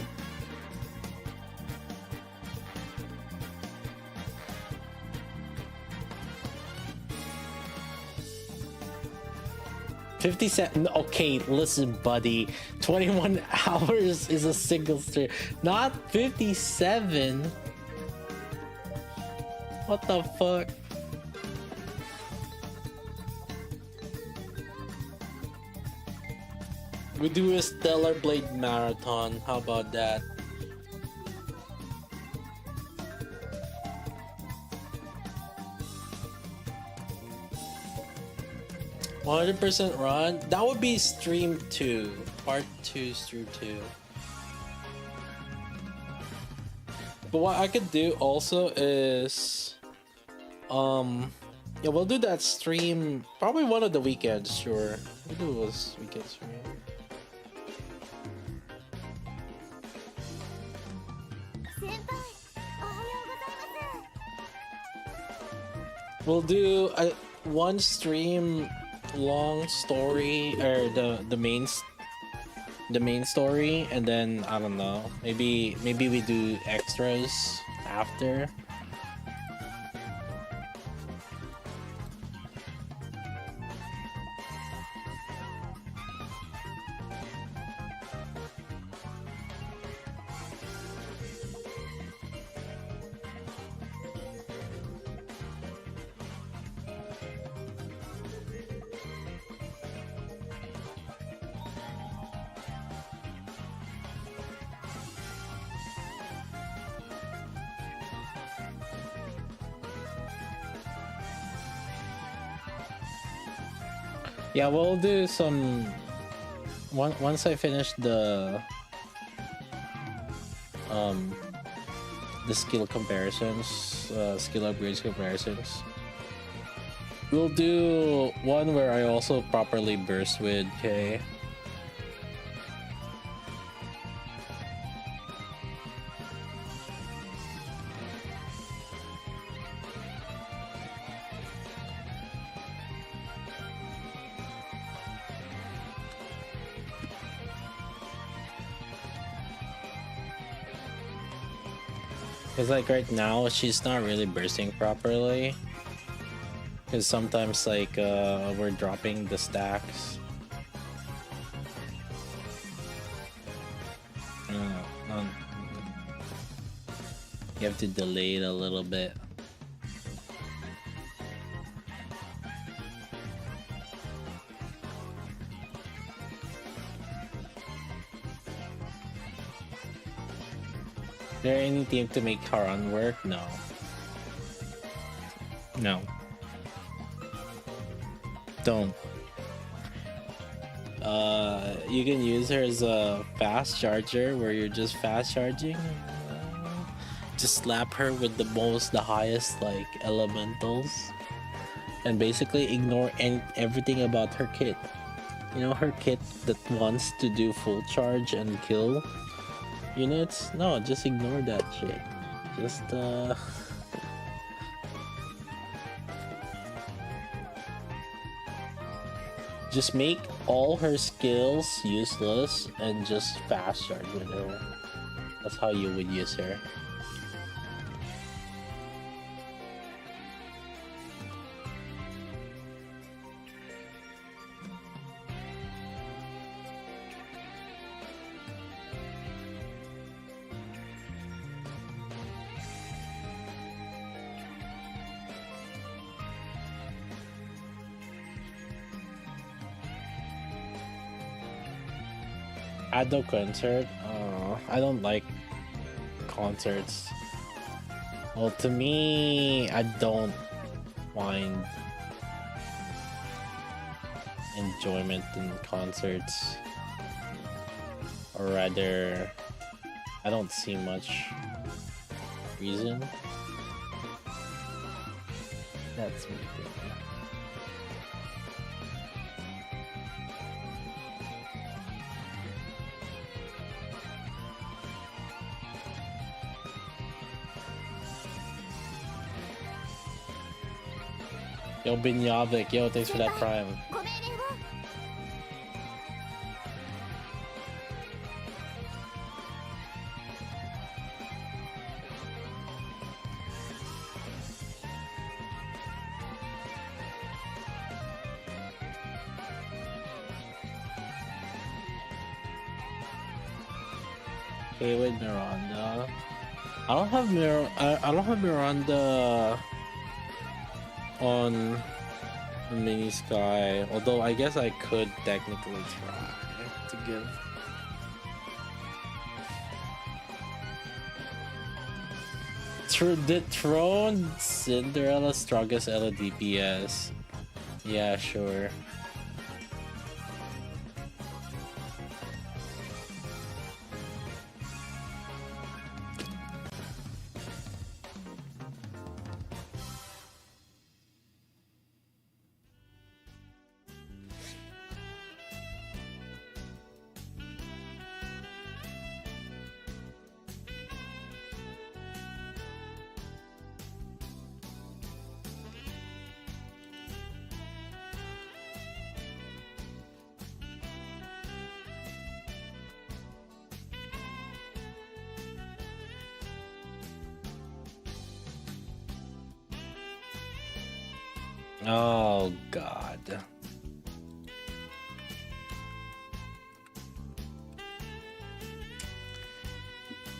Okay, listen, buddy. 21 hours is a single stream, not 57. What the fuck? We do a Stellar Blade marathon. How about that? %100% run? That would be stream 2. Part 2, stream 2. But what I could do also is Yeah, we'll do that stream probably one of the weekends. Sure, we'll do those weekend stream. We'll do a one stream long story or the main story, and then I don't know, maybe we do extras after. Yeah, we'll do some once I finish the skill comparisons, skill upgrades comparisons. We'll do one where I also properly burst with K. Cause like right now she's not really bursting properly. Cause sometimes like we're dropping the stacks. You have to delay it a little bit. Is there any team to make Haran work? No. No. Don't. You can use her as a fast charger where you're just fast charging. Just slap her with the highest like elementals, and basically ignore everything about her kit. You know, her kit that wants to do full charge and kill units. No, just ignore that shit. Just just make all her skills useless and just fast charge with her. That's how you would use her. Ado concert? I don't like concerts. Well, to me, I don't find enjoyment in concerts. Or rather, I don't see much reason. That's me. Yo, Binyavik, yo, thanks for that prime. Okay, with Miranda. I don't have Miranda on Mini Sky, although I guess I could technically try to give. The Throne Cinderella strongest LDPS. Yeah, sure. Oh god.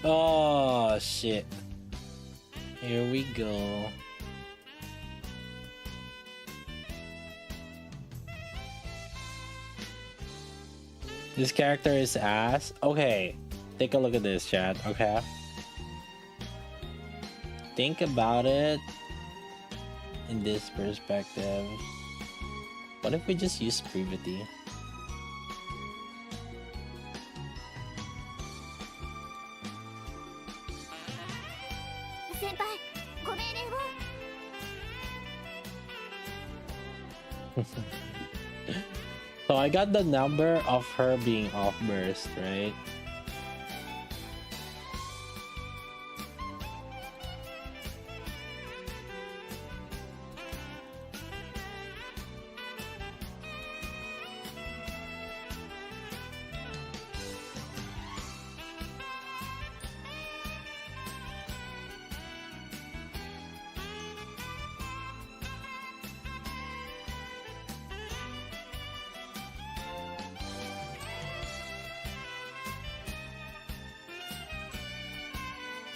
Oh shit. Here we go. This character is ass. Okay, take a look at this, chat. Okay, think about it in this perspective. What if we just use privity? So I got the number of her being off burst, right?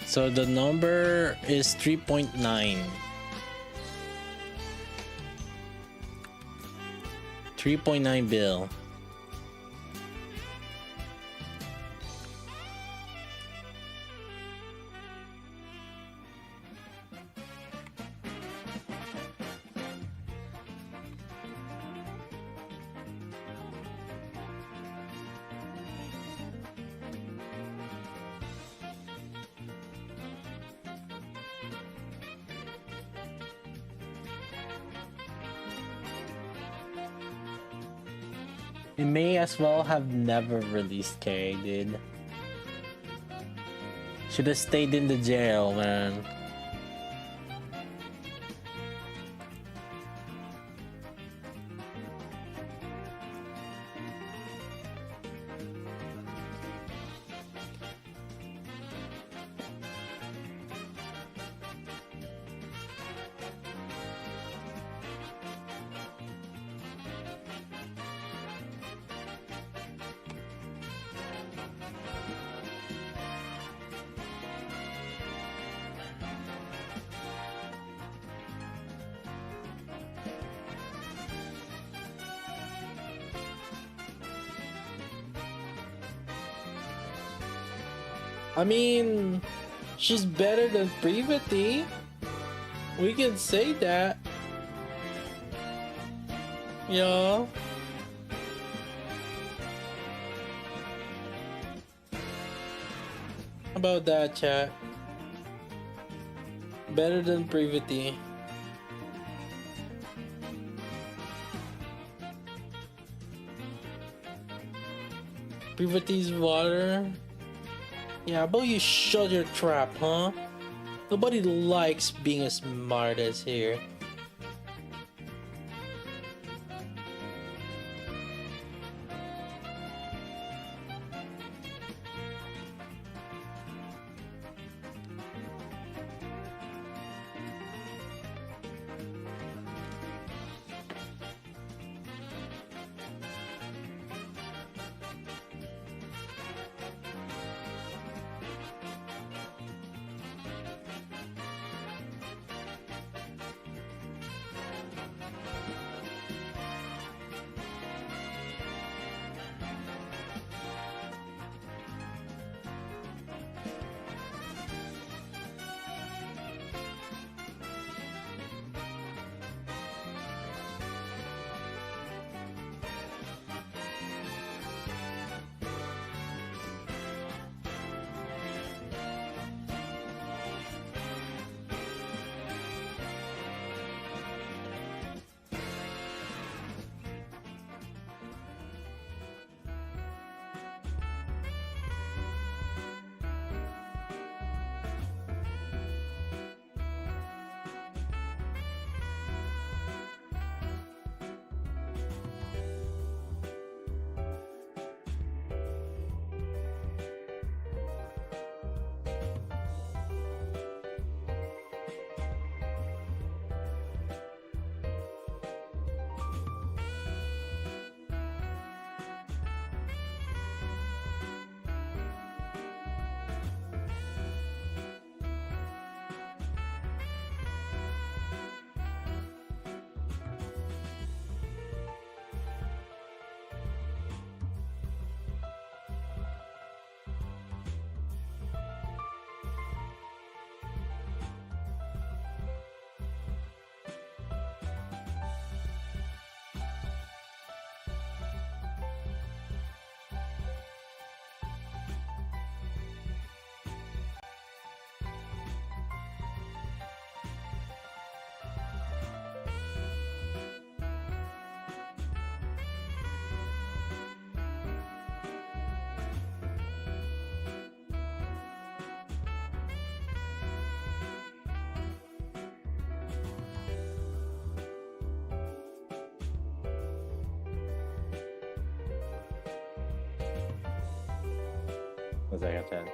So the number is 3.9. 3.9 bill. It may as well have never released K, dude. Should have stayed in the jail, man. I mean, she's better than Privity. We can say that. Yeah. How about that, chat? Better than Privity. Privity's water. Yeah, but you shut your trap, huh? Nobody likes being as smart as here. Because I got 10.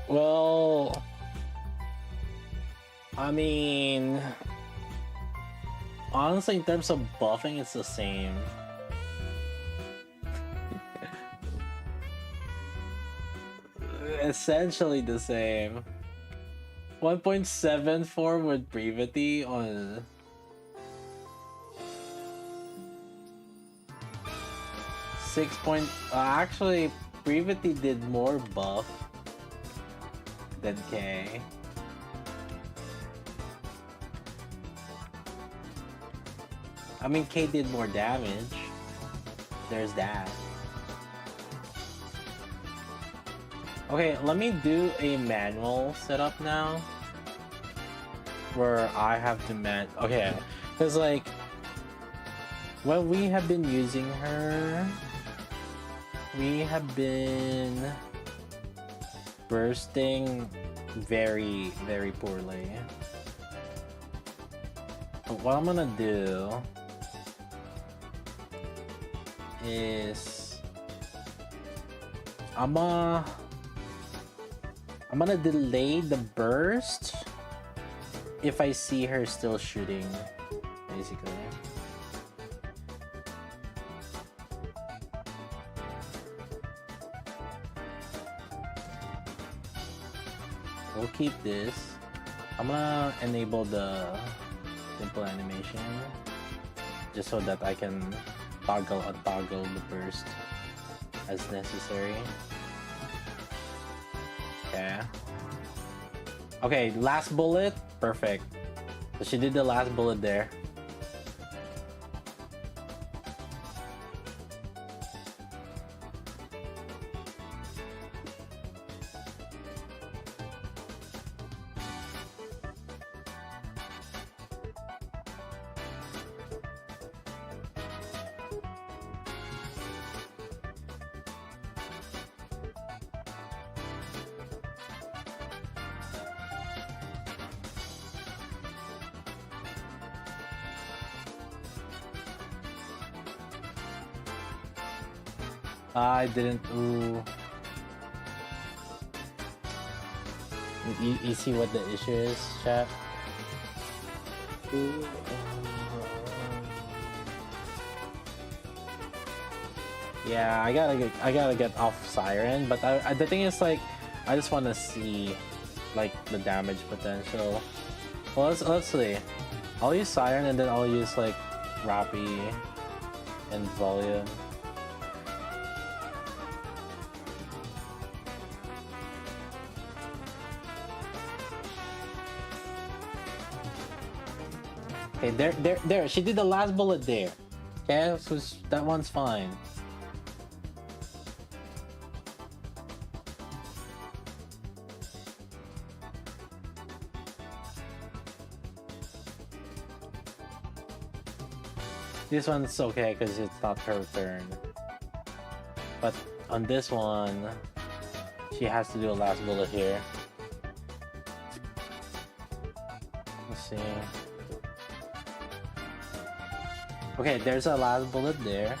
Well, I mean, honestly, in terms of buffing, it's the same. Essentially the same. 1.74 with brevity on 6 point. Actually, brevity did more buff than K. I mean, K did more damage. There's that. Okay, let me do a manual setup now. Where I have to okay, because like when we have been using her, we have been bursting very, very poorly. But what I'm gonna do is I'm gonna delay the burst if I see her still shooting, basically. We'll keep this. I'm gonna enable the simple animation just so that I can toggle the burst as necessary. Okay. Okay, last bullet. Perfect. So she did the last bullet there. I didn't. Ooh. You see what the issue is, chat? Ooh. Yeah, I gotta get off Siren, but the thing is, like, I just want to see like the damage potential. Well, let's see. I'll use Siren and then I'll use like Rappy and Volume. Okay, there. She did the last bullet there. Okay, so that one's fine. This one's okay because it's not her turn. But on this one, she has to do a last bullet here. Let's see. Okay, there's a last bullet there.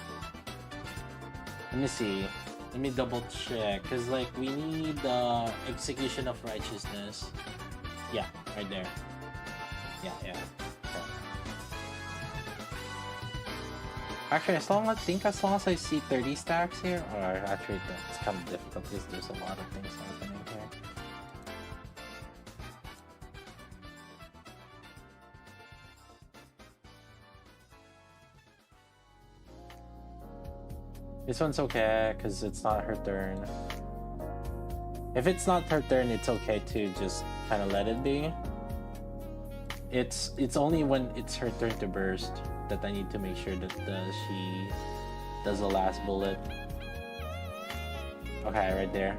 Let me see. Let me double check. Because, like, we need the execution of righteousness. Yeah, right there. Yeah. Okay. Actually, as long as I see 30 stacks here, or actually, it's kind of difficult because there's a lot of things happening here. This one's okay, because it's not her turn. If it's not her turn, it's okay to just kind of let it be. It's only when it's her turn to burst that I need to make sure that she does the last bullet. Okay, right there.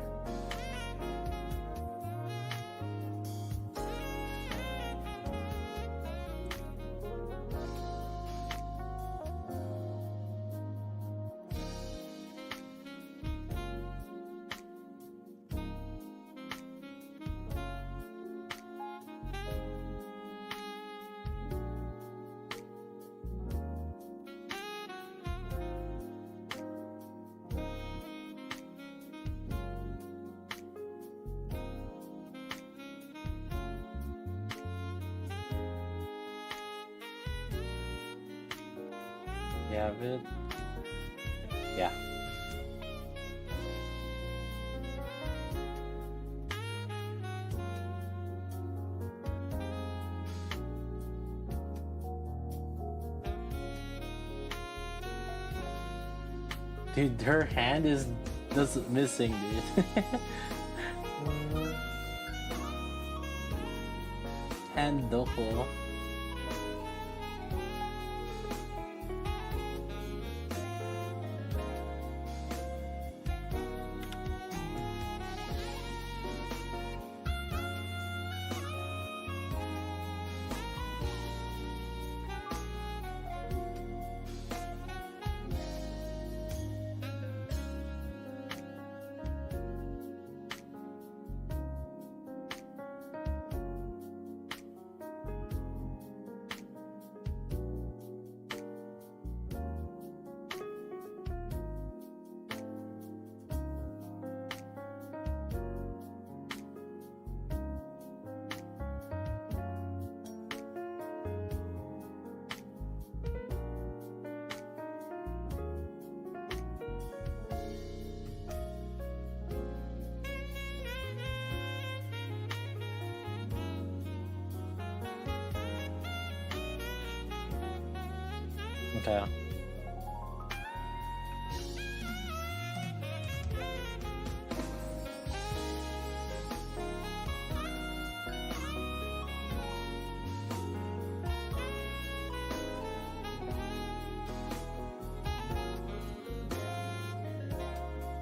You have it? Yeah. Dude, her hand is just missing, dude. Hand doko. Okay.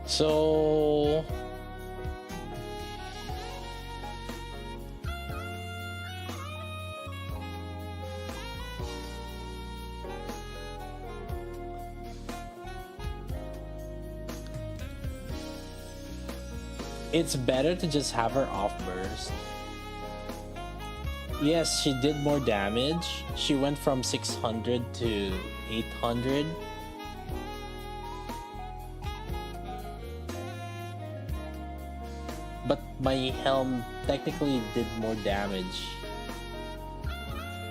So it's better to just have her off burst. Yes, she did more damage. She went from 600 to 800. But my helm technically did more damage.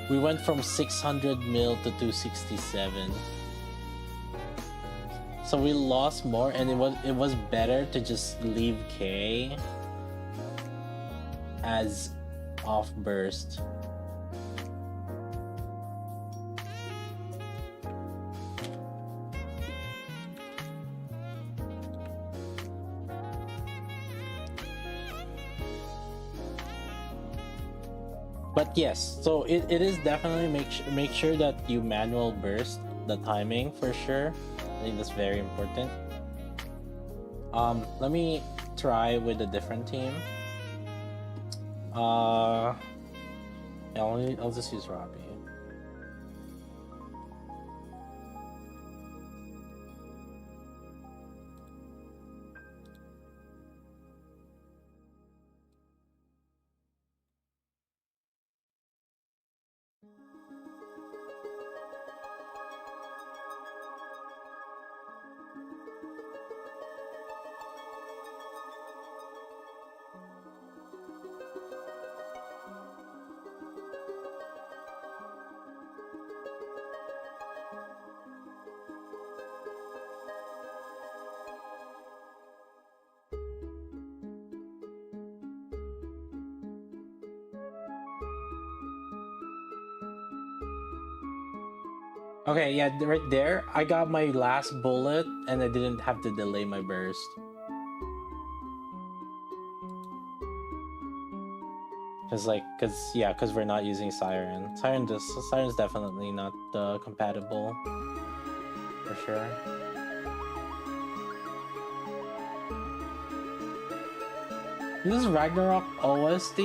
We went from 600 mil to 267. So we lost more, and it was better to just leave K as off burst. But yes, so it is definitely make sure that you manual burst the timing for sure. I think that's very important. Let me try with a different team. Yeah, I'll just use Robbie. Okay, yeah, right there, I got my last bullet and I didn't have to delay my burst. Cause we're not using Siren. Siren's definitely not compatible for sure. This is Ragnarok OST.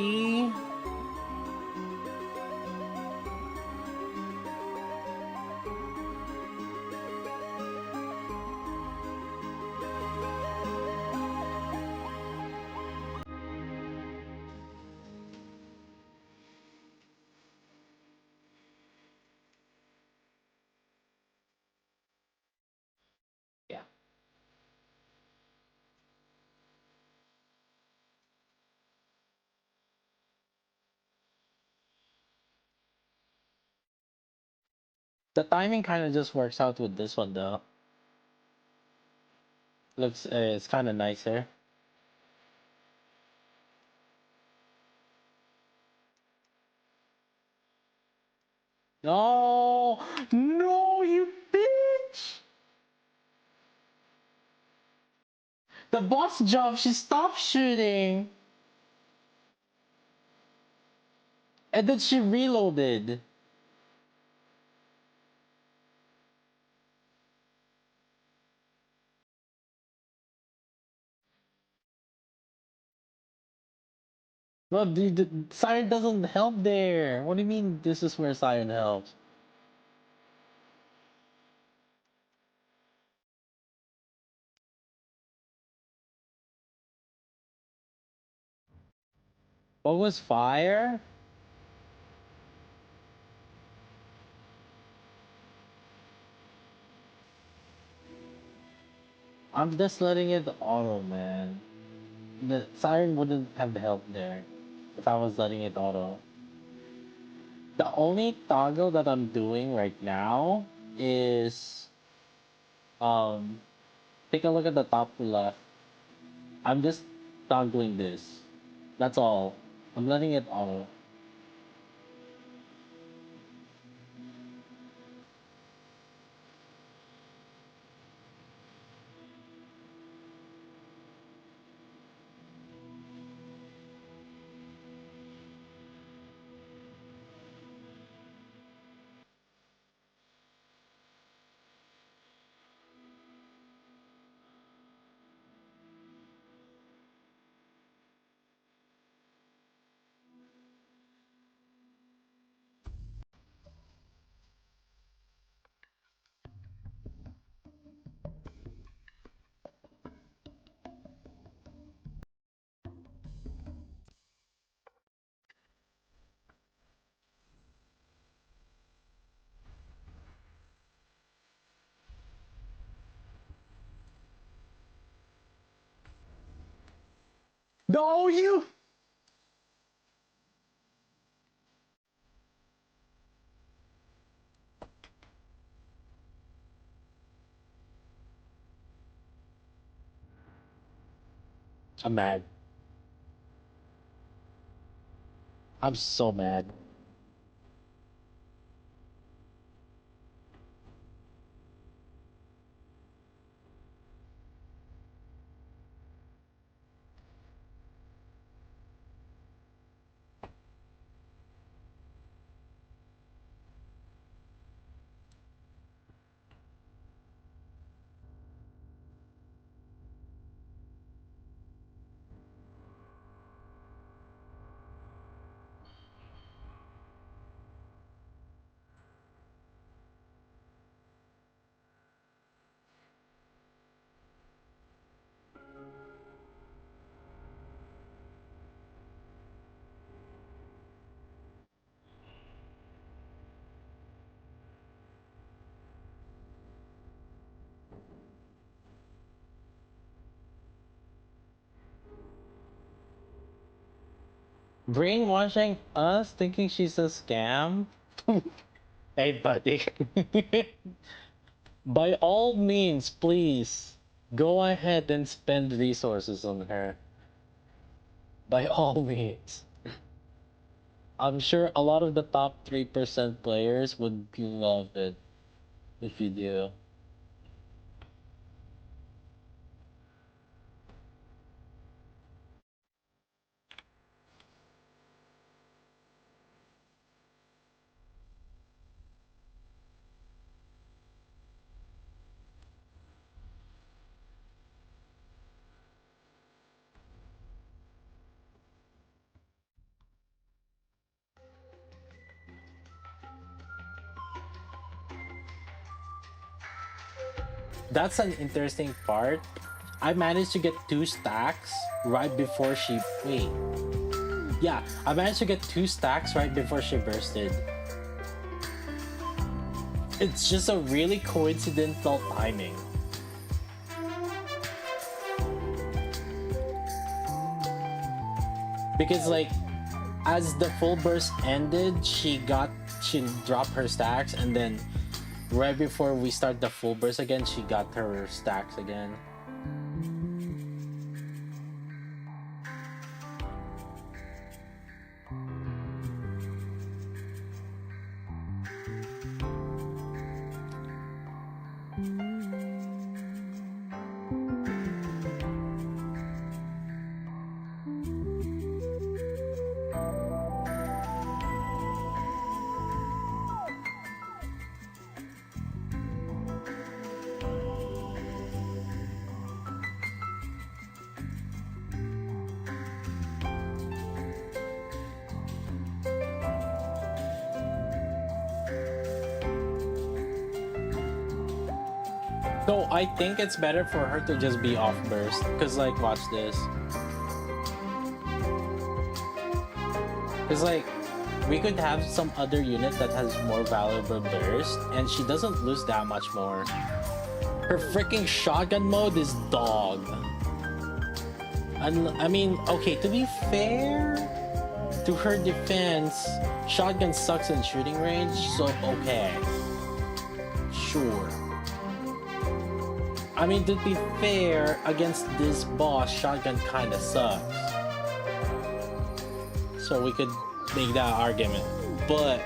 Yeah. The timing kind of just works out with this one though. Looks it's kind of nicer. No, no, you bitch! The boss jump. She stopped shooting, and then she reloaded. Well, the Siren doesn't help there. What do you mean? This is where Siren helps. What was fire? I'm just letting it auto, man. The Siren wouldn't have helped there if I was letting it auto. The only toggle that I'm doing right now is take a look at the top left. I'm just toggling this. That's all. I'm letting it auto. No, you. I'm mad. I'm so mad. Brainwashing us, thinking she's a scam? Hey, buddy. By all means, please, go ahead and spend resources on her. By all means. I'm sure a lot of the top 3% players would love it if you do. that's an interesting part. I managed to get 2 stacks right before she... Wait. Yeah, I managed to get 2 stacks right before she bursted. It's just a really coincidental timing. Because like, as the full burst ended, she dropped her stacks, and then right before we start the full burst again, she got her stacks again. So I think it's better for her to just be off burst, cause like, watch this. Cause like, we could have some other unit that has more valuable burst, and she doesn't lose that much more. Her freaking shotgun mode is dog. And I mean, okay, to be fair, to her defense, shotgun sucks in shooting range, so okay. Sure. I mean, to be fair, against this boss, shotgun kinda sucks. So we could make that argument. But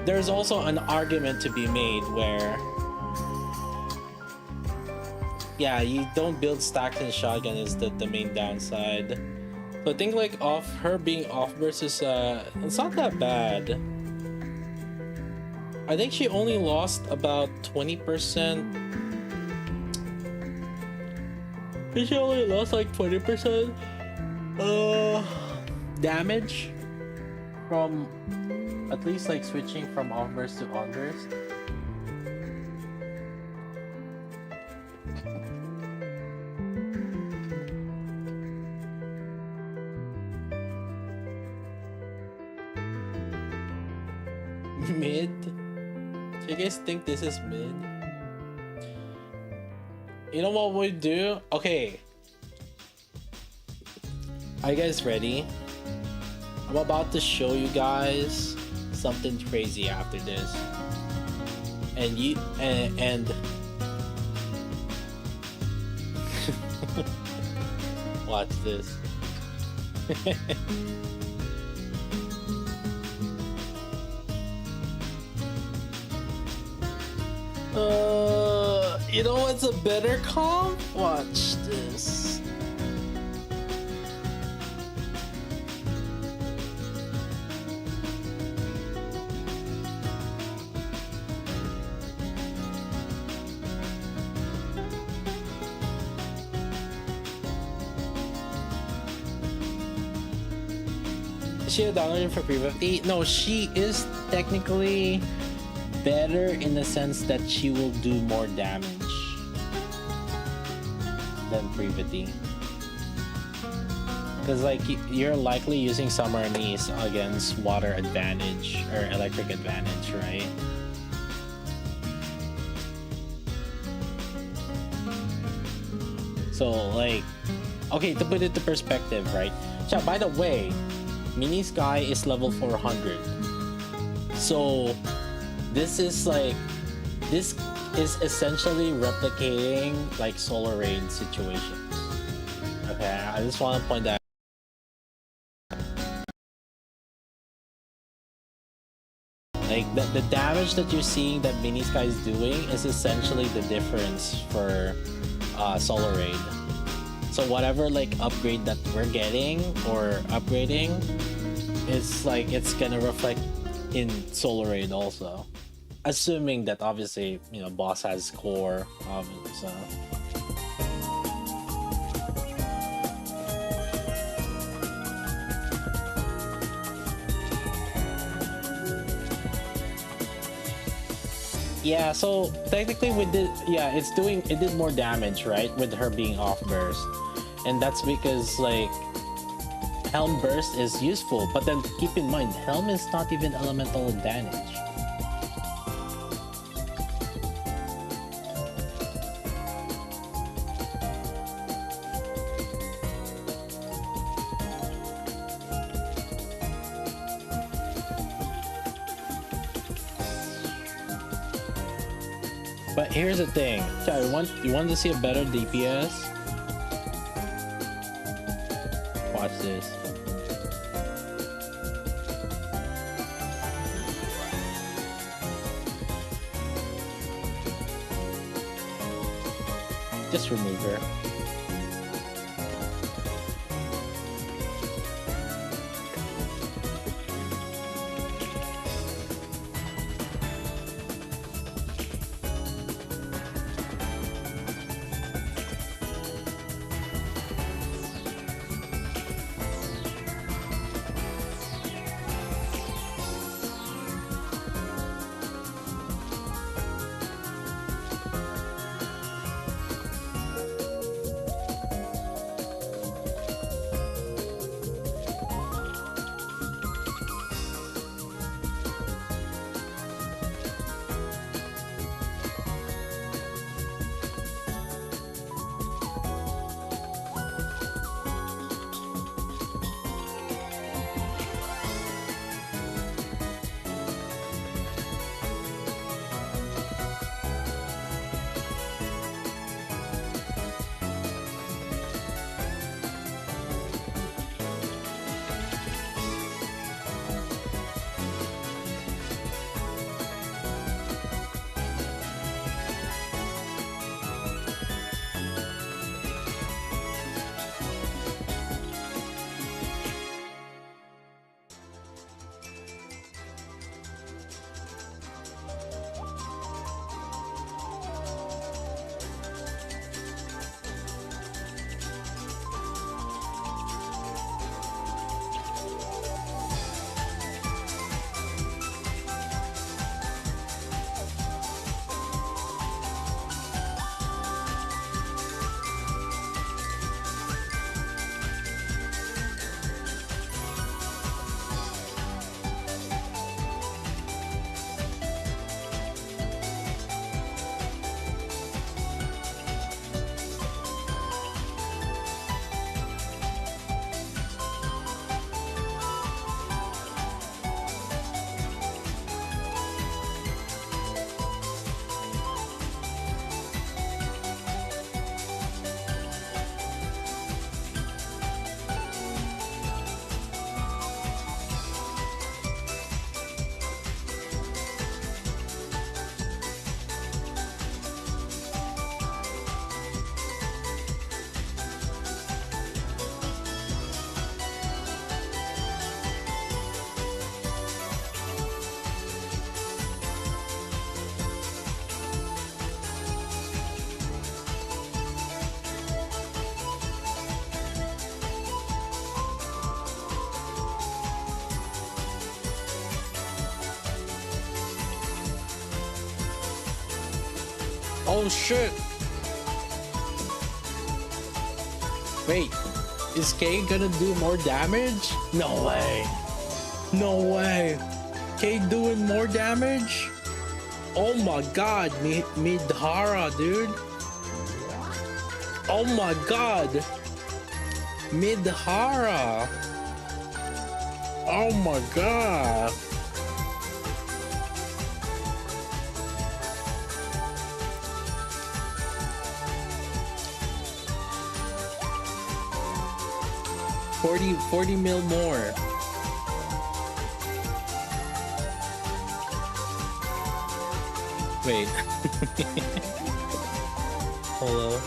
there's also an argument to be made where, yeah, you don't build stacks in shotgun is the main downside. So I think like her being off versus it's not that bad. I think she only lost about 20%. I think she only lost like 20% damage from at least like switching from off burst to on burst. Mid? Do you guys think this is mid? You know what we do? Okay. Are you guys ready? I'm about to show you guys something crazy after this. And you and watch this. You know what's a better comp? Watch this. Is she a downloading for pre-50? No, she is technically better in the sense that she will do more damage than Privity. Because like you're likely using Summer Anise against water advantage or electric advantage, right? So like, okay, to put it to perspective, right? So by the way, Mini Sky is level 400. So this is essentially replicating like Solar Raid situations. Okay, I just want to point that. Like the damage that you're seeing that Mini Sky is doing is essentially the difference for Solar Raid. So whatever like upgrade that we're getting or upgrading, it's like it's gonna reflect in Solar Raid also. Assuming that obviously, you know, boss has core, so. Yeah, so technically we did, yeah, it did more damage, right, with her being off burst. And that's because, like, Helm burst is useful, but then keep in mind, Helm is not even elemental advantage. But here's the thing, you want to see a better DPS? Watch this. Just remove her. Oh shit! Wait, is K gonna do more damage? No way! No way! K doing more damage? Oh my god, Midhara, dude! Oh my god! Midhara! Oh my god! $40 mil more. Wait. Hello.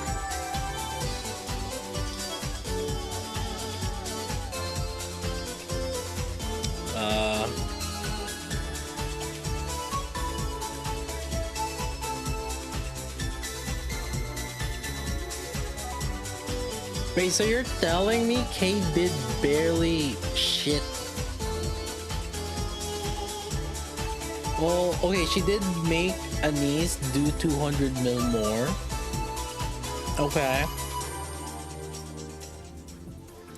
Wait, so you're telling me K did barely shit? Well, okay, she did make Anise do 200 mil more. Okay.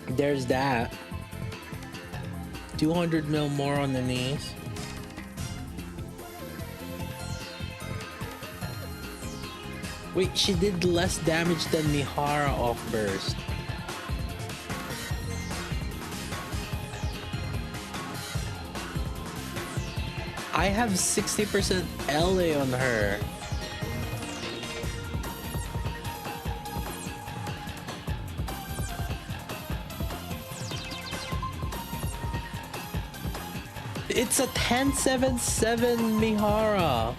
There's that. 200 mil more on Anise. Wait, she did less damage than Mihara off burst. I have 60% LA on her. It's a 1077 Mihara.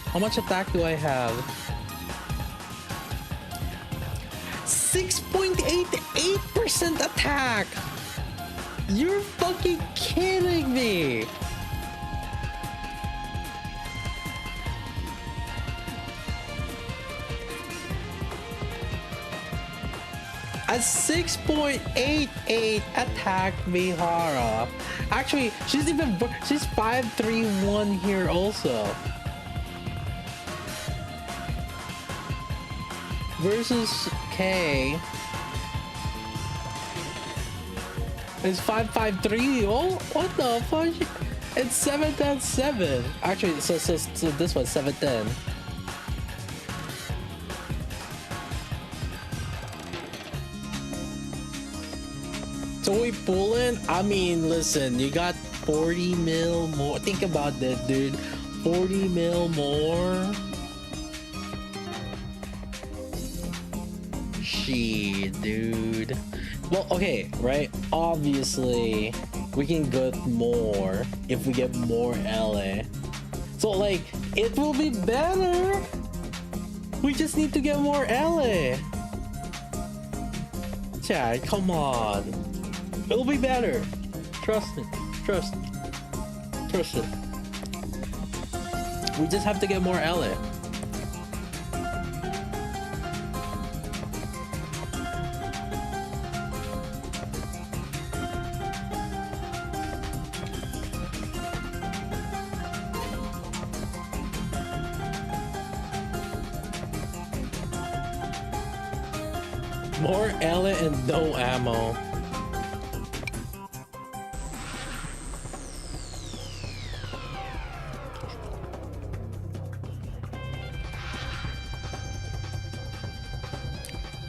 How much attack do I have? 6.88% attack! You're fucking kidding me! A 6.88 attack Mihara. Actually, she's 531 here also. Versus K is 553. Oh, what the fuck? It's 710-7. Actually, so this one's 710. So we pulling? I mean, listen, you got 40 mil more. Think about that, dude. 40 mil more. Shit, dude. Well, okay, right? Obviously, we can get more if we get more LA. So, like, it will be better. We just need to get more LA. Chad, come on. It'll be better. Trust me. Trust me. Trust it. We just have to get more LA. More LA and no ammo.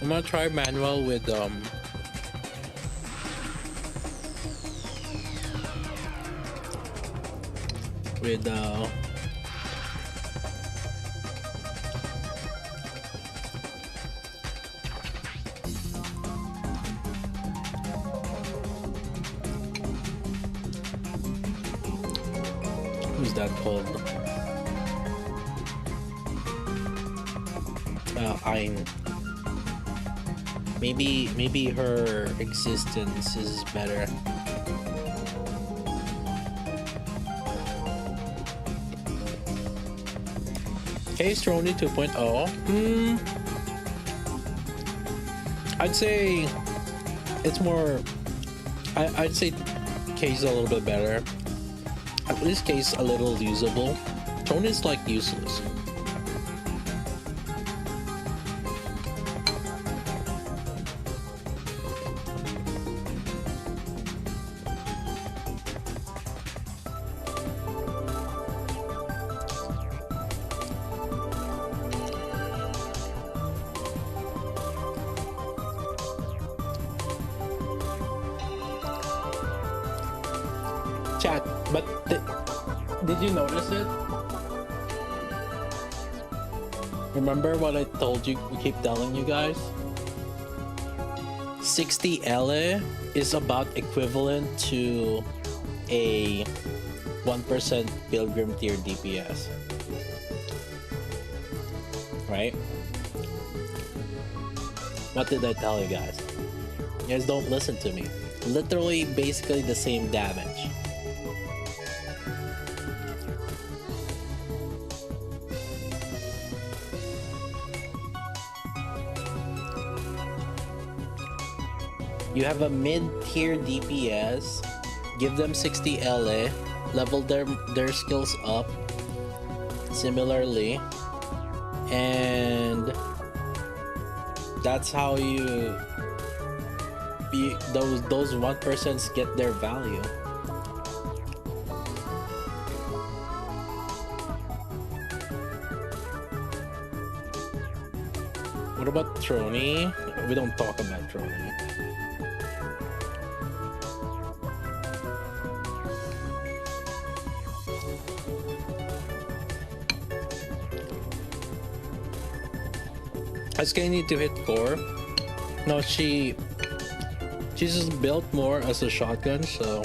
I'm gonna try manual with who's that called? Ein. Maybe her existence is better. Case Trony 2.0. I'd say it's more. I'd say Case is a little bit better. At least Case a little usable. Trony is like useless. Chat, but did you notice it? Remember what I told you? We keep telling you guys. 60 LA is about equivalent to a 1% Pilgrim tier DPS, right? What did I tell you guys? You guys don't listen to me. Literally, basically the same damage. You have a mid-tier DPS, give them 60 LA, level their skills up similarly, and that's how those 1% get their value. What about Trony? We don't talk about Trony. SK need to hit core. No, she's just built more as a shotgun, so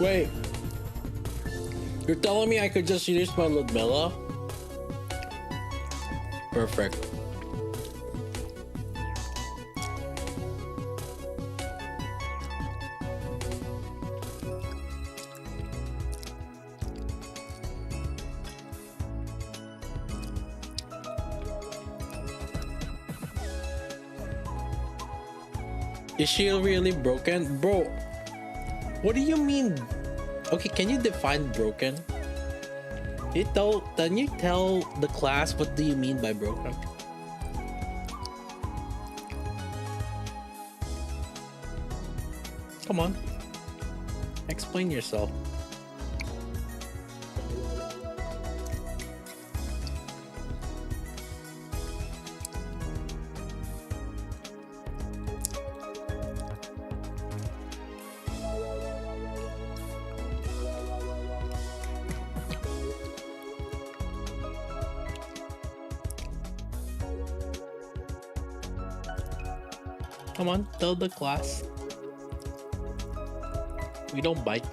wait. You're telling me I could just use my Ludmilla? Perfect. Is she really broken? Bro, what do you mean? Okay, can you define broken? Can you tell the class what do you mean by broken? Come on. Explain yourself. Come on, tell the class. We don't bite.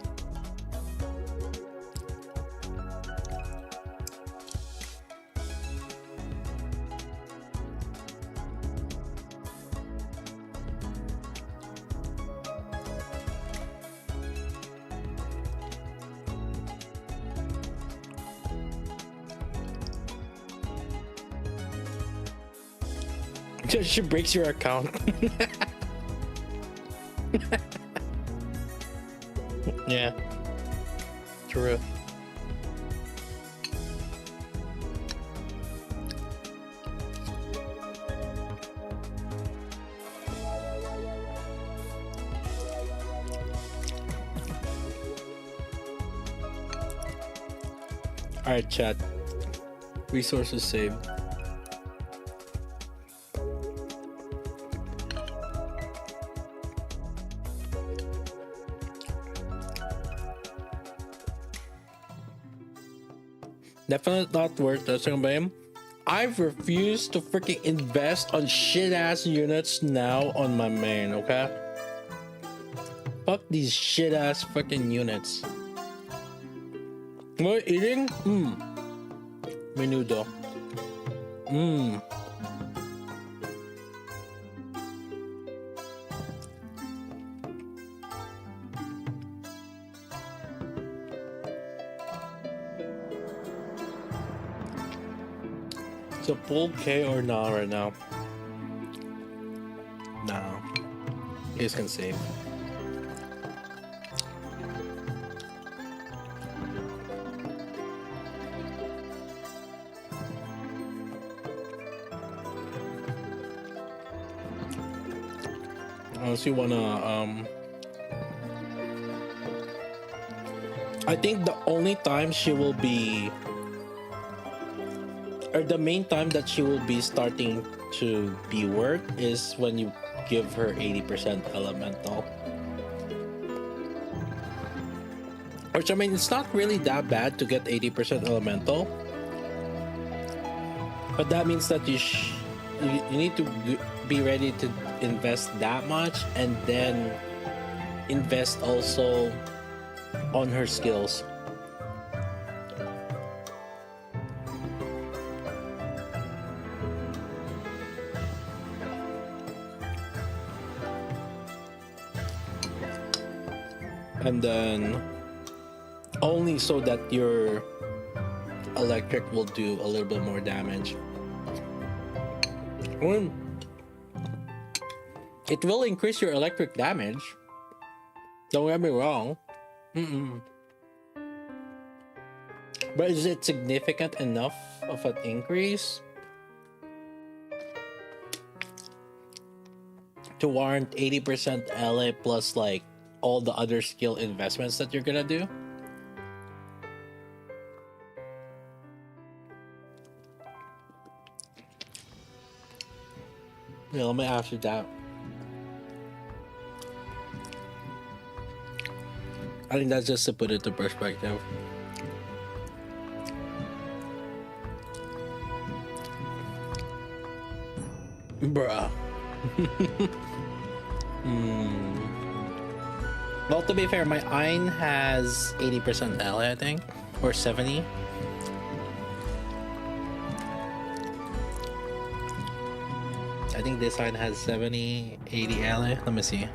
She breaks your account. Yeah, true. All right, chat. Resources saved. Definitely not worth touching by him. I've refused to freaking invest on shit ass units now on my main, okay? Fuck these shit ass fucking units. What, eating? Menudo. So full K or not right now? No. You guys can save. Unless you wanna I think the only time she will be, or the main time that she will be starting to be work is when you give her 80% elemental. Which I mean, it's not really that bad to get 80% elemental, but that means that you need to be ready to invest that much and then invest also on her skills. And then only so that your electric will do a little bit more damage. Well, it will increase your electric damage. Don't get me wrong. But is it significant enough of an increase to warrant 80% LA plus like all the other skill investments that you're gonna do? Yeah, let me ask you that. I think that's just to put it to perspective. Bruh. Well, to be fair, my Ein has 80% ally, I think, or 70. I think this Ein has 70, 80 ally. Let me see.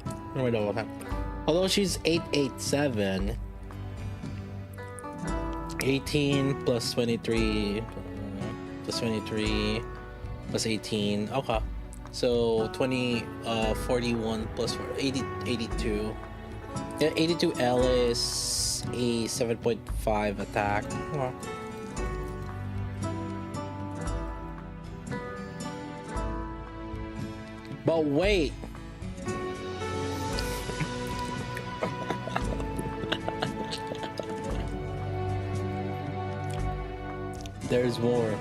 I don't know what happened. Although she's 887, 18 plus 23 plus 23 plus 18. Okay. So 20, 41 plus 4, 80, 82. Yeah, 82 L is a 7.5 attack. Wow. But wait. There's more.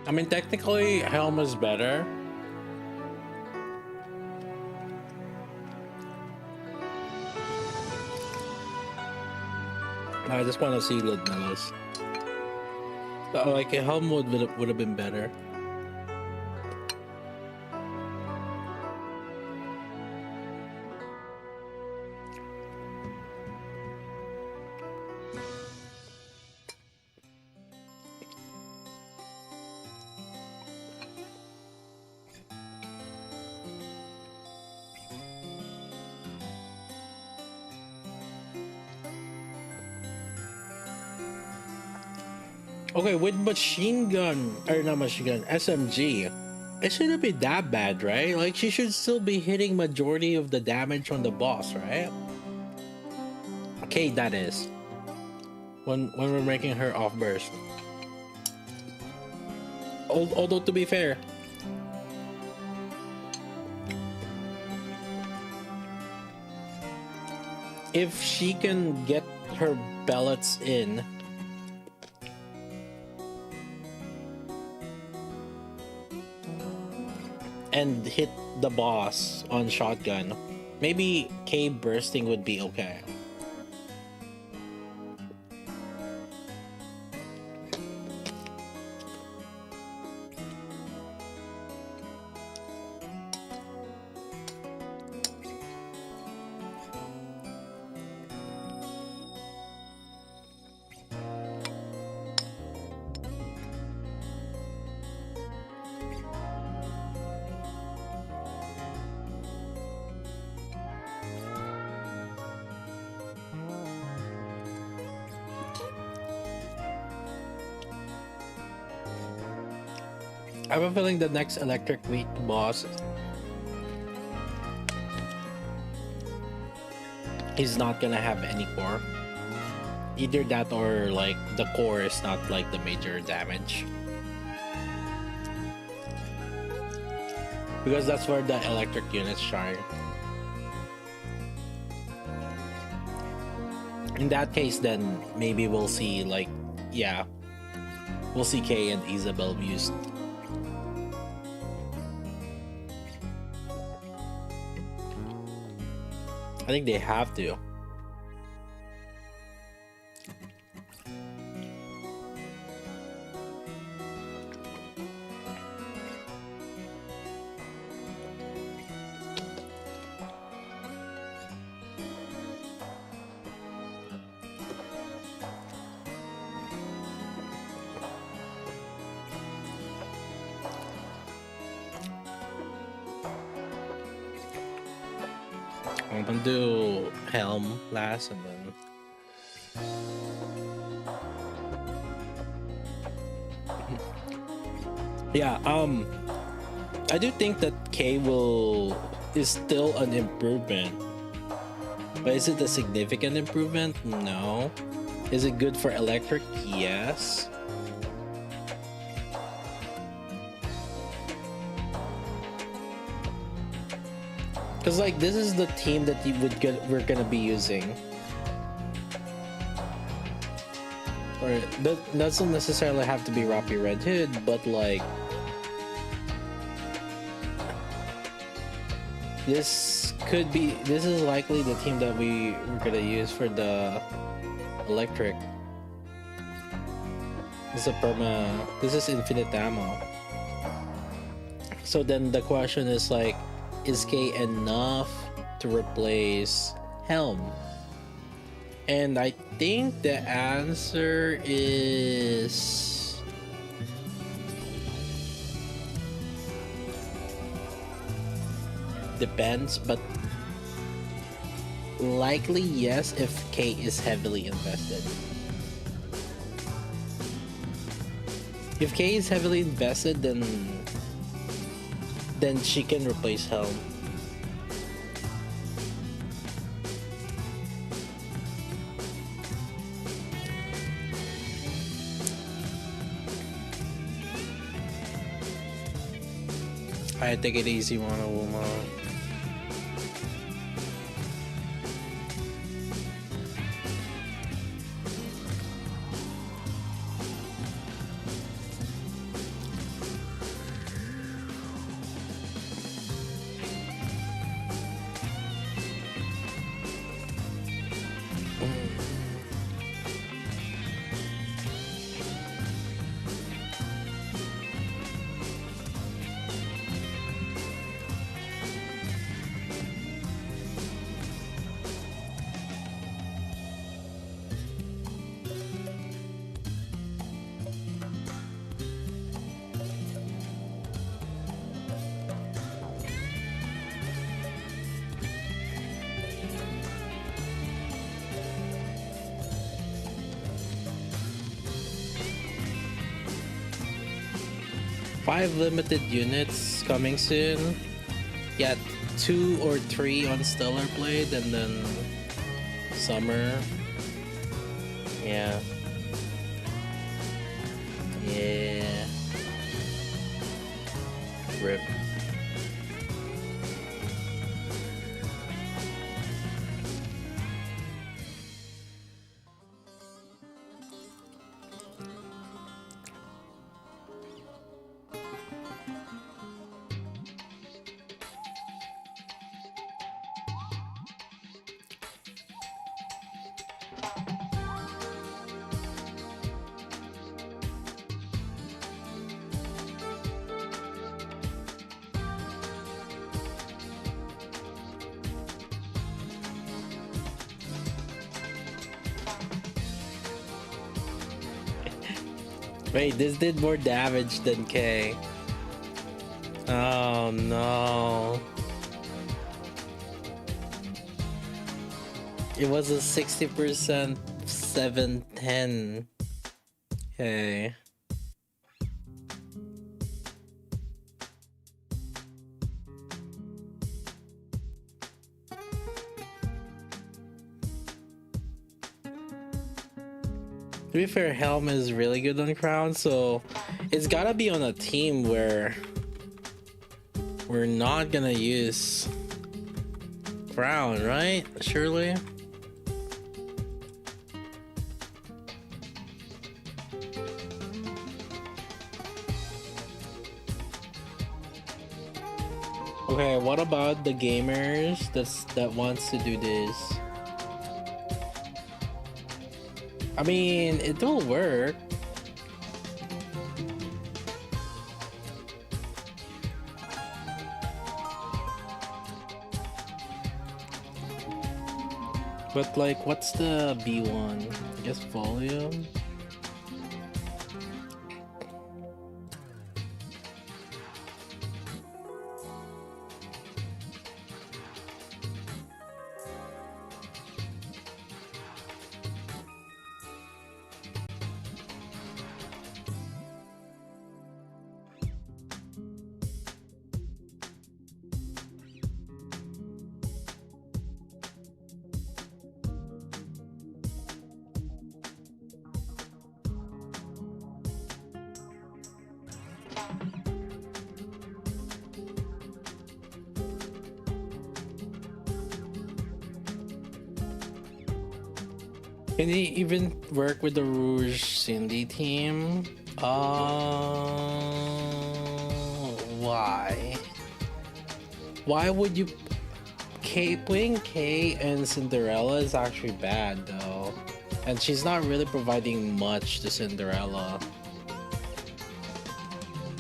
I mean, technically, Helm is better. I just want to see Ludmilla's. Like, Helm would have been better. Okay, with machine gun, or not machine gun, SMG, it shouldn't be that bad, right? Like, she should still be hitting majority of the damage on the boss, right? Okay, that is. When we're making her off burst. Although, to be fair, if she can get her pellets in and hit the boss on shotgun, maybe K bursting would be okay. I have a feeling the next electric weak boss is not gonna have any core. Either that or like the core is not like the major damage. Because that's where the electric units shine. In that case, then maybe we'll see like, yeah, we'll see Kay and Isabel used. I think they have to. I'm gonna do helm last and then. Yeah, I do think that K is still an improvement. But is it a significant improvement? No. Is it good for electric? Yes. Cause like this is the team that we're gonna be using. Or that doesn't necessarily have to be Roppy Red Hood, but like this is likely the team that we're gonna use for the electric. This is infinite ammo. So then the question is like, is K enough to replace Helm? And I think the answer is depends, but likely yes if K is heavily invested. If K is heavily invested, then she can replace Helm. I take it easy, Mono Woman. Five limited units coming soon. Yeah, 2 or 3 on Stellar Blade and then Summer. Yeah. Yeah. RIP. Wait, this did more damage than K. Oh no. It was a 60% 710. Okay. To be fair, Helm is really good on Crown, so it's gotta be on a team where we're not gonna use Crown, right? Surely? Okay, what about the gamers that wants to do this? I mean, it will work. But like, what's the B1? I guess volume? Can he even work with the Rouge Cindy team? Why? Why would you? Playing Kay and Cinderella is actually bad though, and she's not really providing much to Cinderella.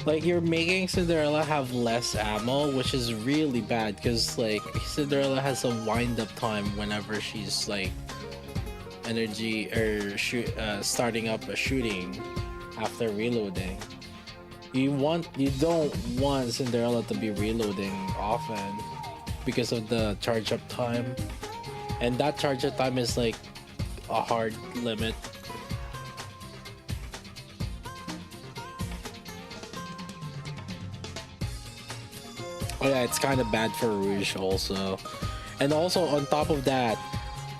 Like, you're making Cinderella have less ammo, which is really bad because like Cinderella has a wind-up time whenever she's like energy or starting up a shooting after reloading. You don't want Cinderella to be reloading often because of the charge up time, and that charge up time is like a hard limit. Oh yeah, it's kind of bad for Rouge also. And also on top of that,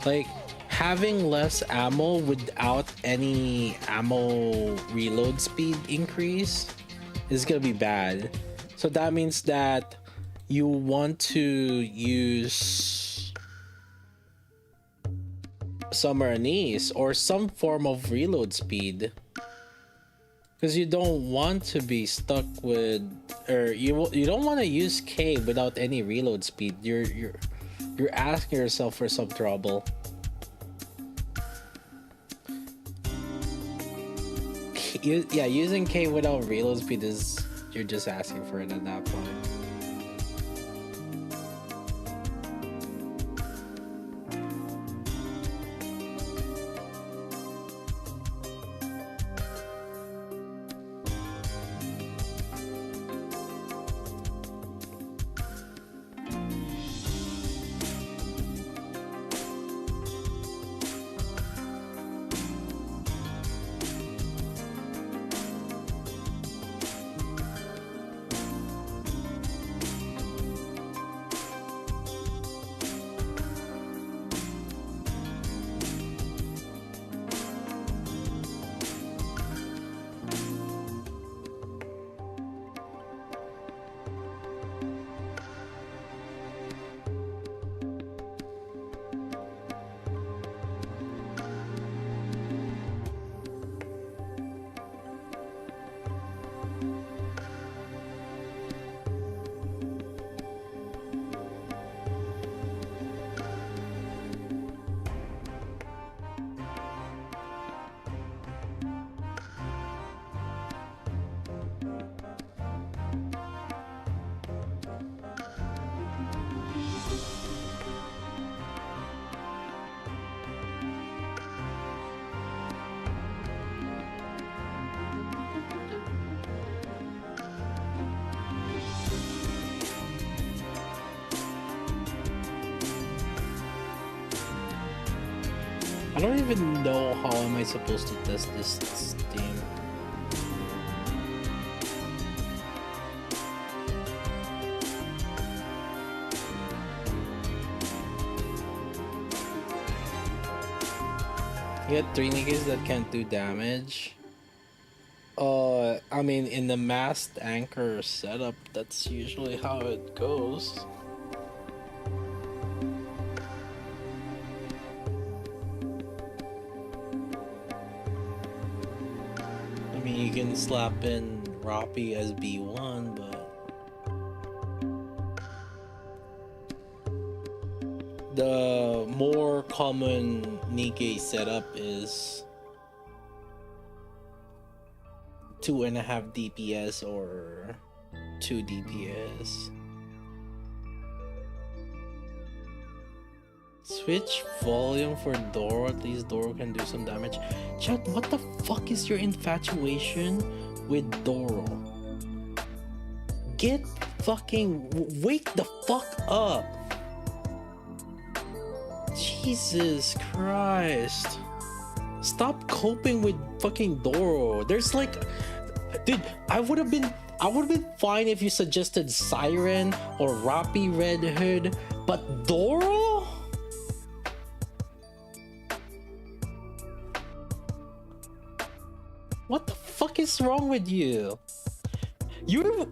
like having less ammo without any ammo reload speed increase is gonna be bad. So that means that you want to use summer anise or some form of reload speed, because you don't want to be stuck with, or you don't want to use K without any reload speed. You're asking yourself for some trouble. Yeah, using K without reload speed is, you're just asking for it at that point. I don't even know how am I supposed to test this team. You got 3 Nikkes that can't do damage. I mean, in the masked anchor setup, that's usually how it goes. I mean, you can slap in Roppy as B1, but the more common Nikke setup is 2.5 DPS or 2 DPS. Switch volume for Doro, at least Doro can do some damage. Chat, what the fuck is your infatuation with Doro? Get fucking, wake the fuck up. Jesus Christ. Stop coping with fucking Doro. There's like, dude, I would have been fine if you suggested Siren or Roppy Red Hood, but Doro? What the fuck is wrong with you? You're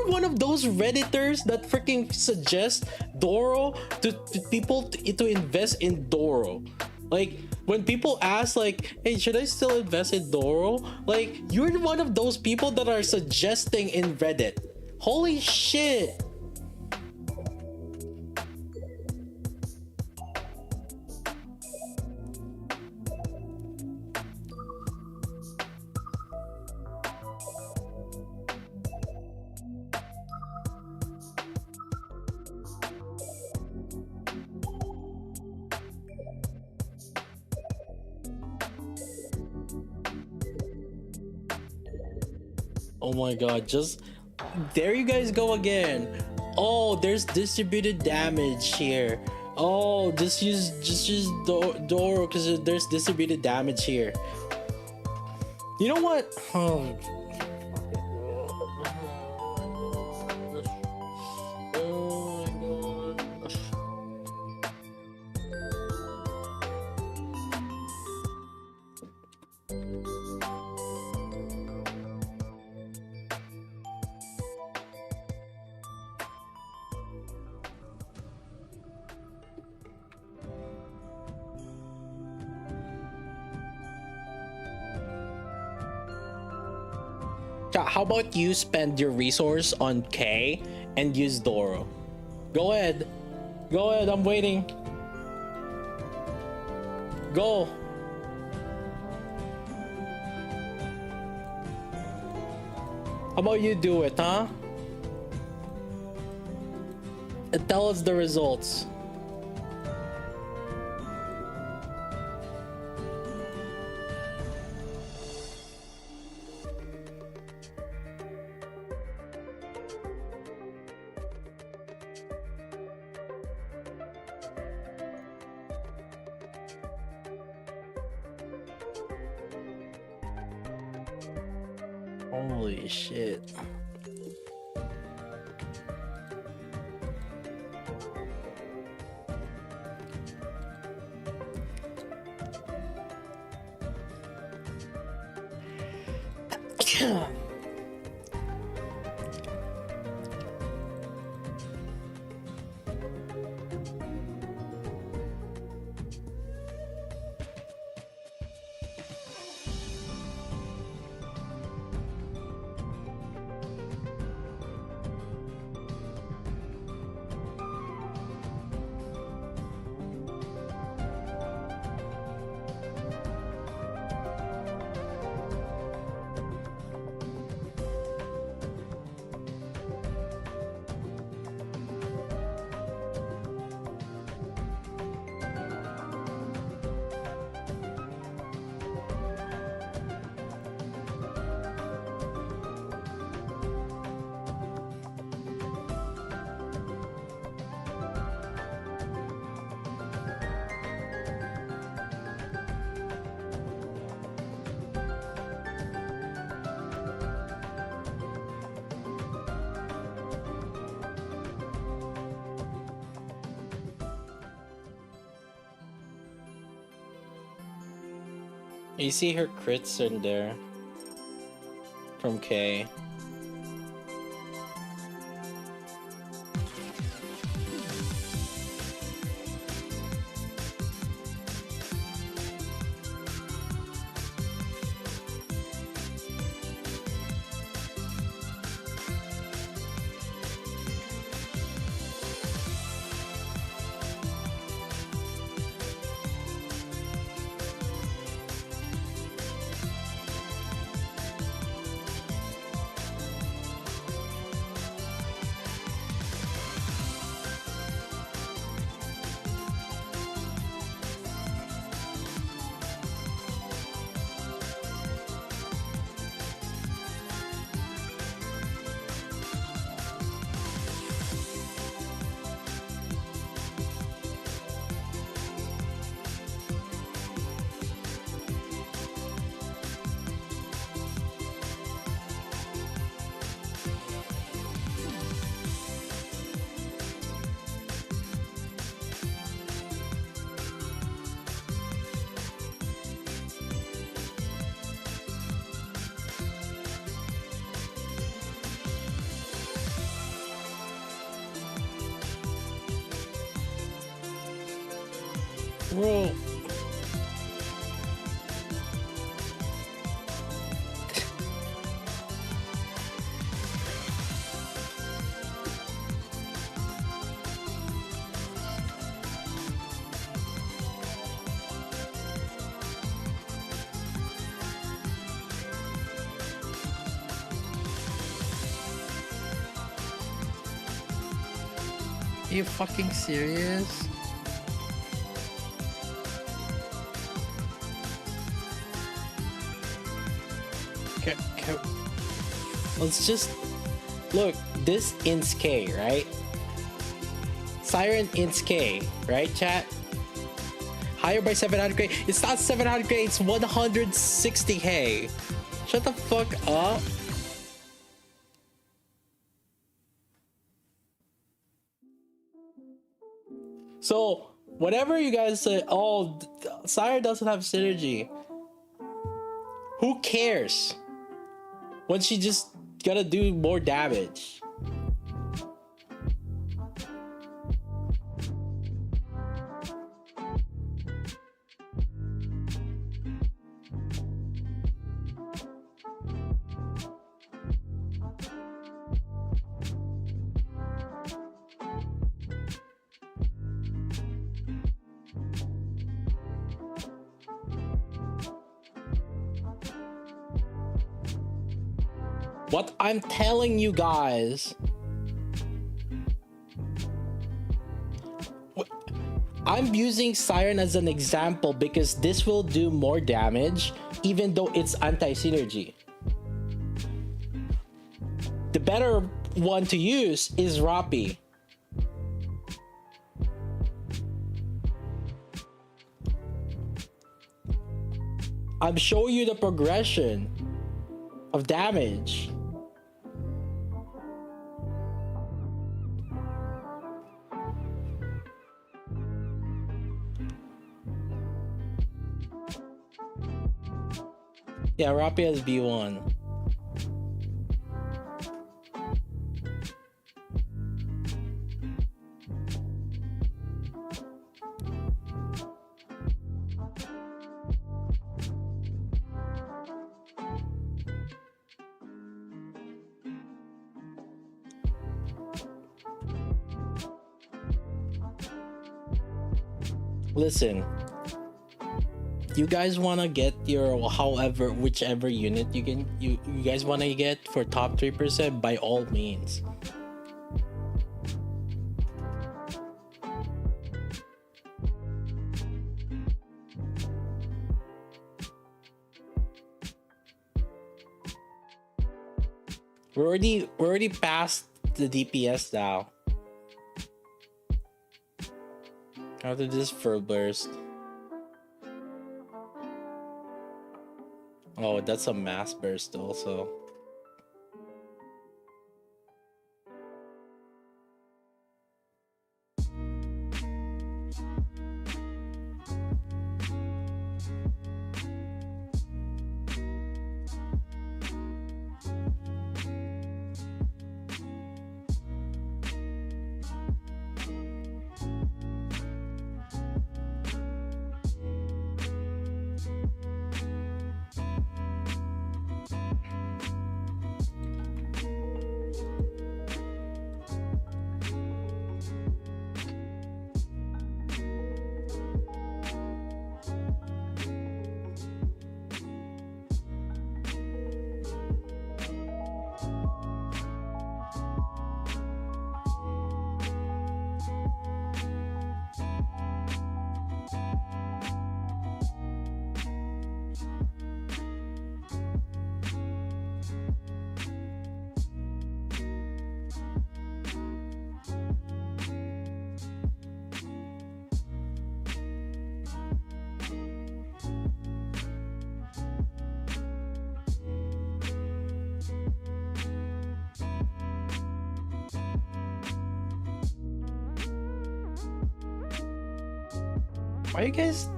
one of those Redditors that freaking suggest Doro to people to invest in Doro. Like when people ask like, hey, should I still invest in Doro? Like you're one of those people that are suggesting in Reddit. Holy shit. Oh my god, just there you guys go again. Oh, there's distributed damage here. Oh, just use Doro because there's distributed damage here. You know what? Oh. Oh my god. How about you spend your resource on K and use Doro? Go ahead. Go ahead, I'm waiting. Go. How about you do it, huh? And tell us the results. Holy shit. You see her crits in there from K. Bro, Are you fucking serious? Okay, let's just look. This ins K, right? Siren ins K, right, chat? Higher by 700k. It's not 700k. It's 160k. Shut the fuck up. So, whenever you guys say, oh, Sire doesn't have synergy, who cares? When she just gotta do more damage. What I'm telling you guys, I'm using Siren as an example because this will do more damage even though it's anti-synergy. The better one to use is Rappi. I'm showing you the progression of damage. Yeah, Rappi has B1. Listen, you guys want to get your whichever unit you guys want to get for top 3%, by all means. We're already past the DPS now. After this fur burst. Oh, that's a mass burst also. Why you guys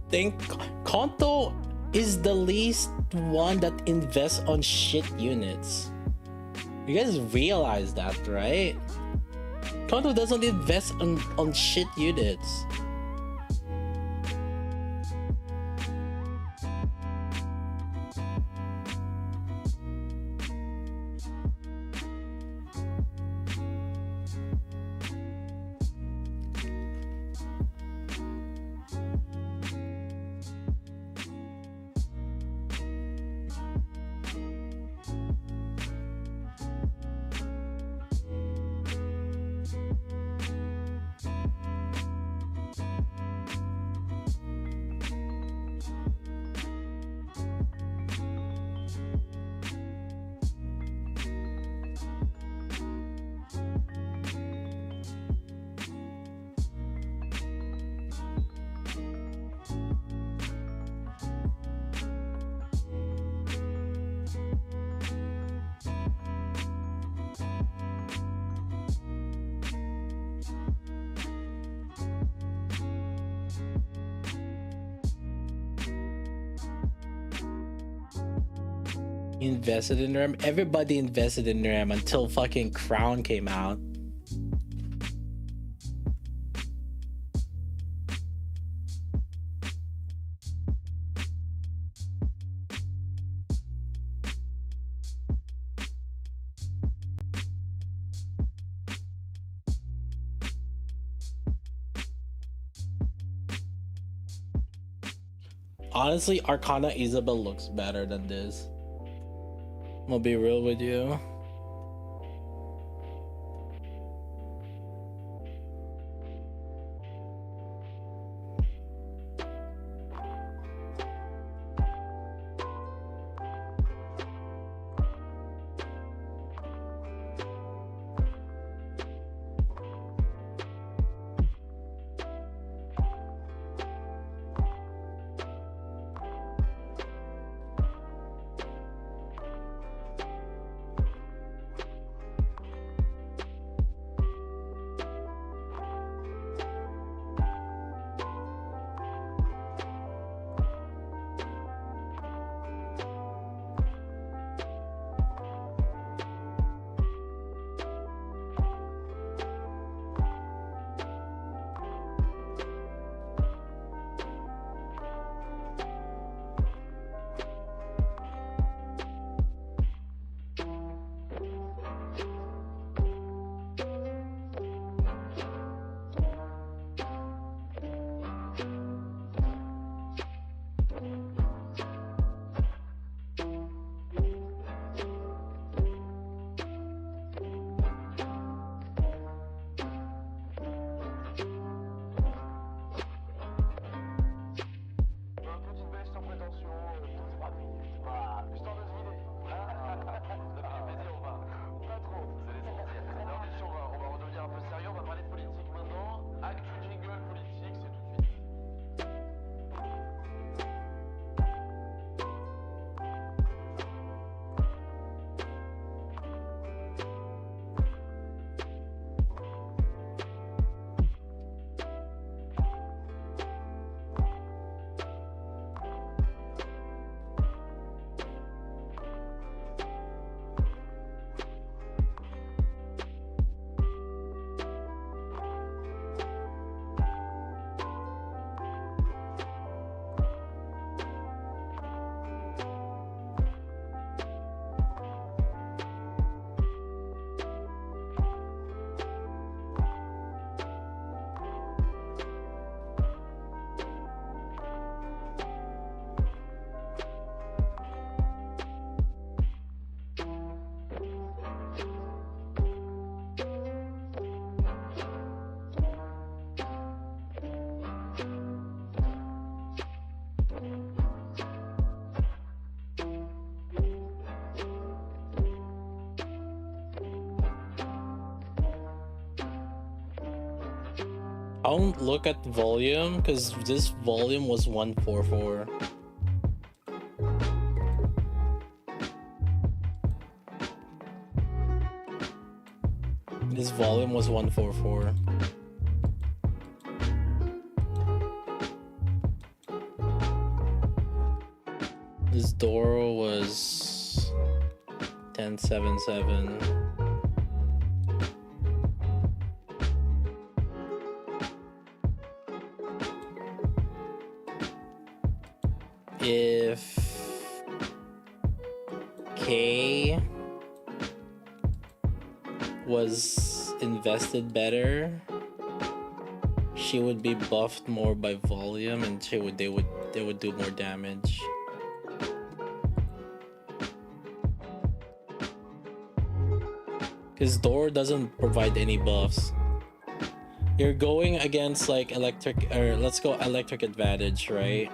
think Kanto is the least one that invests on shit units? You guys realize that, right? Kanto doesn't invest on shit units. Invested in Rem. Everybody invested in Rem until fucking Crown came out. Honestly, Arcana Isabel looks better than this. I'm gonna be real with you. I don't look at volume because this volume was 144. This volume was 144. This door was 1077. If K was invested better, she would be buffed more by volume, and they would do more damage. Because Door doesn't provide any buffs. You're going against like electric, or let's go electric advantage, right?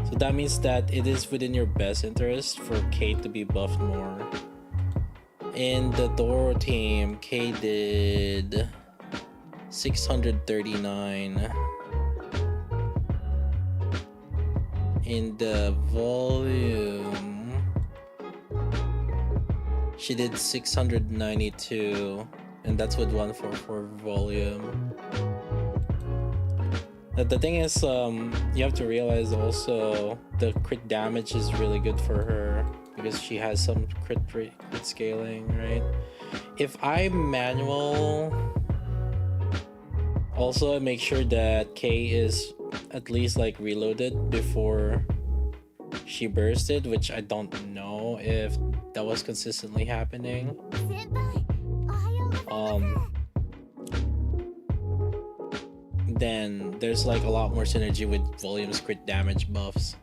So that means that it is within your best interest for K to be buffed more. In the Doro team, K did 639. In the volume, she did 692, and that's with 144 volume. The thing is, you have to realize also the crit damage is really good for her because she has some crit scaling, right? If I manual, also make sure that K is at least like reloaded before she bursted, which I don't know if that was consistently happening. Then there's like a lot more synergy with Volume's crit damage buffs.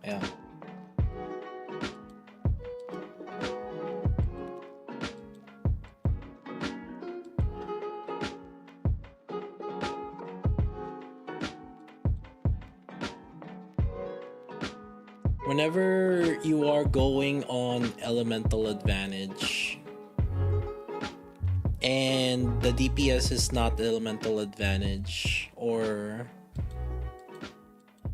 Yeah. Whenever you are going on elemental advantage and the DPS is not elemental advantage, or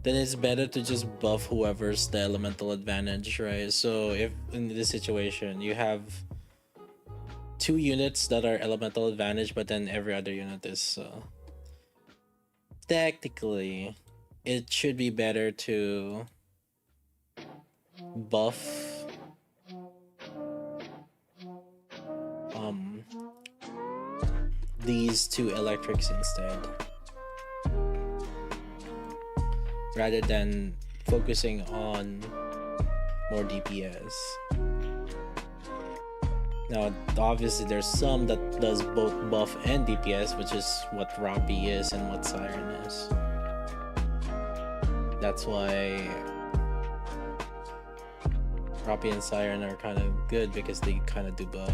then it's better to just buff whoever's the elemental advantage, right? So if in this situation you have 2 units that are elemental advantage, but then every other unit is technically it should be better to buff these 2 electrics instead, rather than focusing on more DPS. Now obviously there's some that does both buff and DPS, which is what Robbie is and what Siren is. That's why Robbie and Siren are kind of good, because they kind of do both.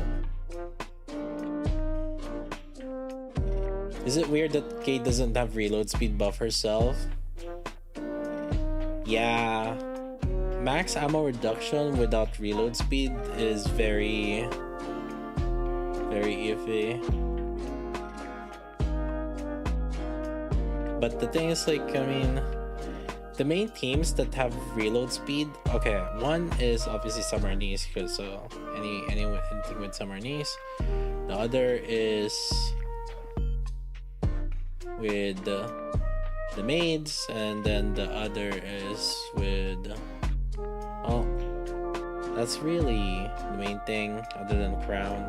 Is it weird that Kate doesn't have reload speed buff herself? Yeah. Max ammo reduction without reload speed is very iffy. But the thing is, like, I mean, the main teams that have reload speed, okay, one is obviously Summer Knees, because so anything with Summer Knees. The other is with the maids, and then the other is with, oh, that's really the main thing other than Crown.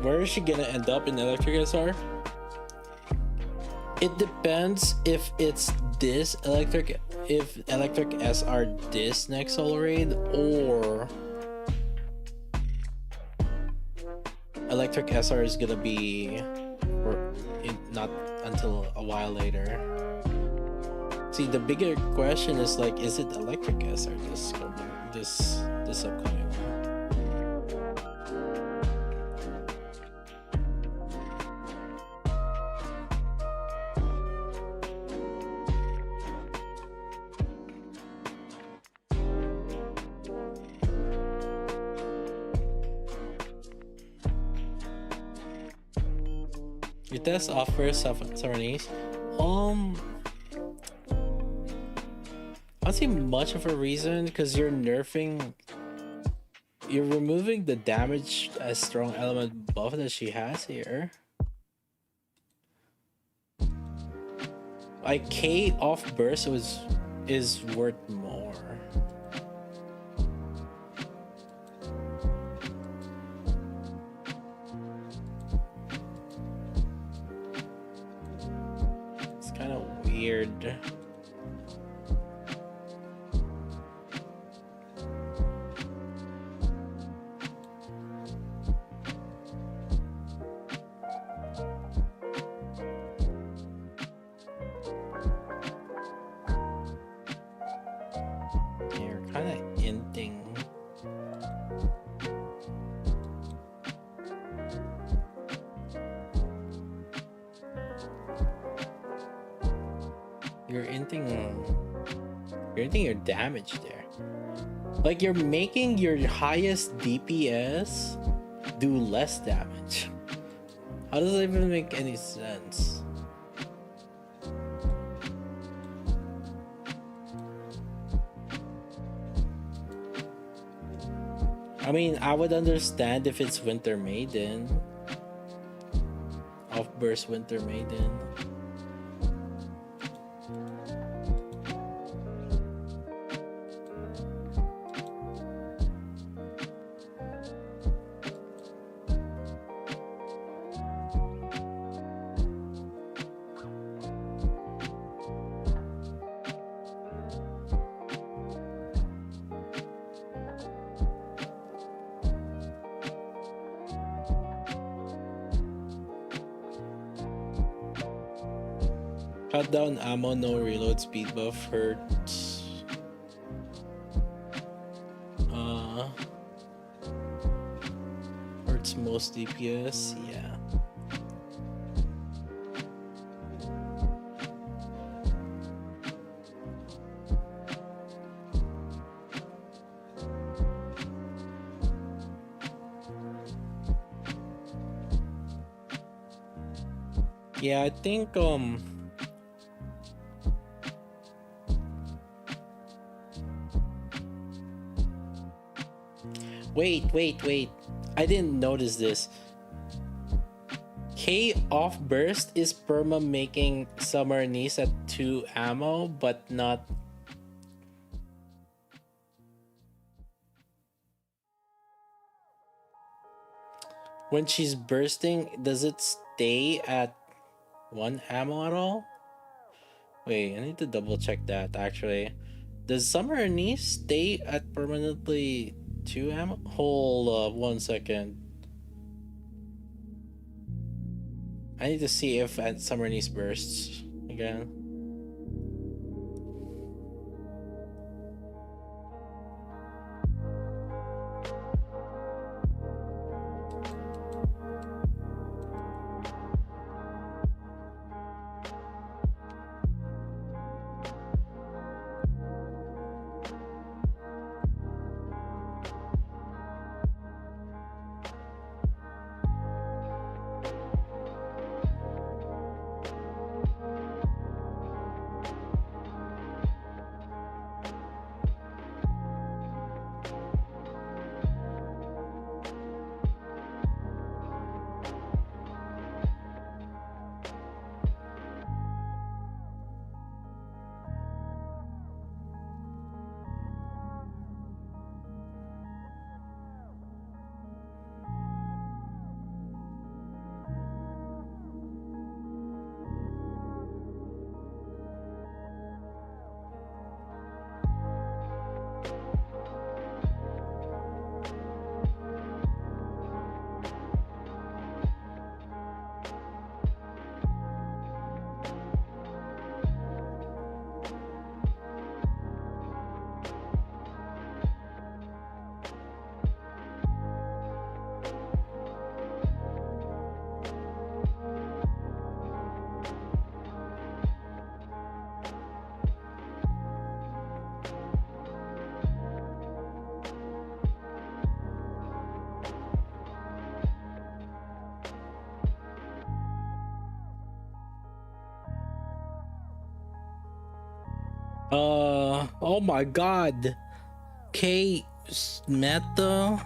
Where is she gonna end up in Electric SR? It depends if it's this Electric SR this next Soul Raid, or Electric SR is gonna be not until a while later. See, the bigger question is, like, is it Electric SR this upcoming one? You test offer Sarnies. I don't see much of a reason, because you're removing the damage as strong element buff that she has here. Like, K off burst is worth more. It's kind of weird. You're kind of inting. You're inting your damage there. Like, you're making your highest DPS do less damage. How does that even make any sense? I I mean, I would understand if it's Winter Maiden. Off-burst Winter Maiden. Cut down ammo, no reload speed buff hurts. Hurts most DPS, yeah. Yeah, I think Wait. I didn't notice this. K off burst is perma making Summer Niece at 2 ammo, but not. When she's bursting, does it stay at 1 ammo at all? Wait, I need to double check that actually. Does Summer Niece stay at permanently 2 ammo? Hold up 1 second. I need to see if Summer Niece bursts again. Oh my god. K meta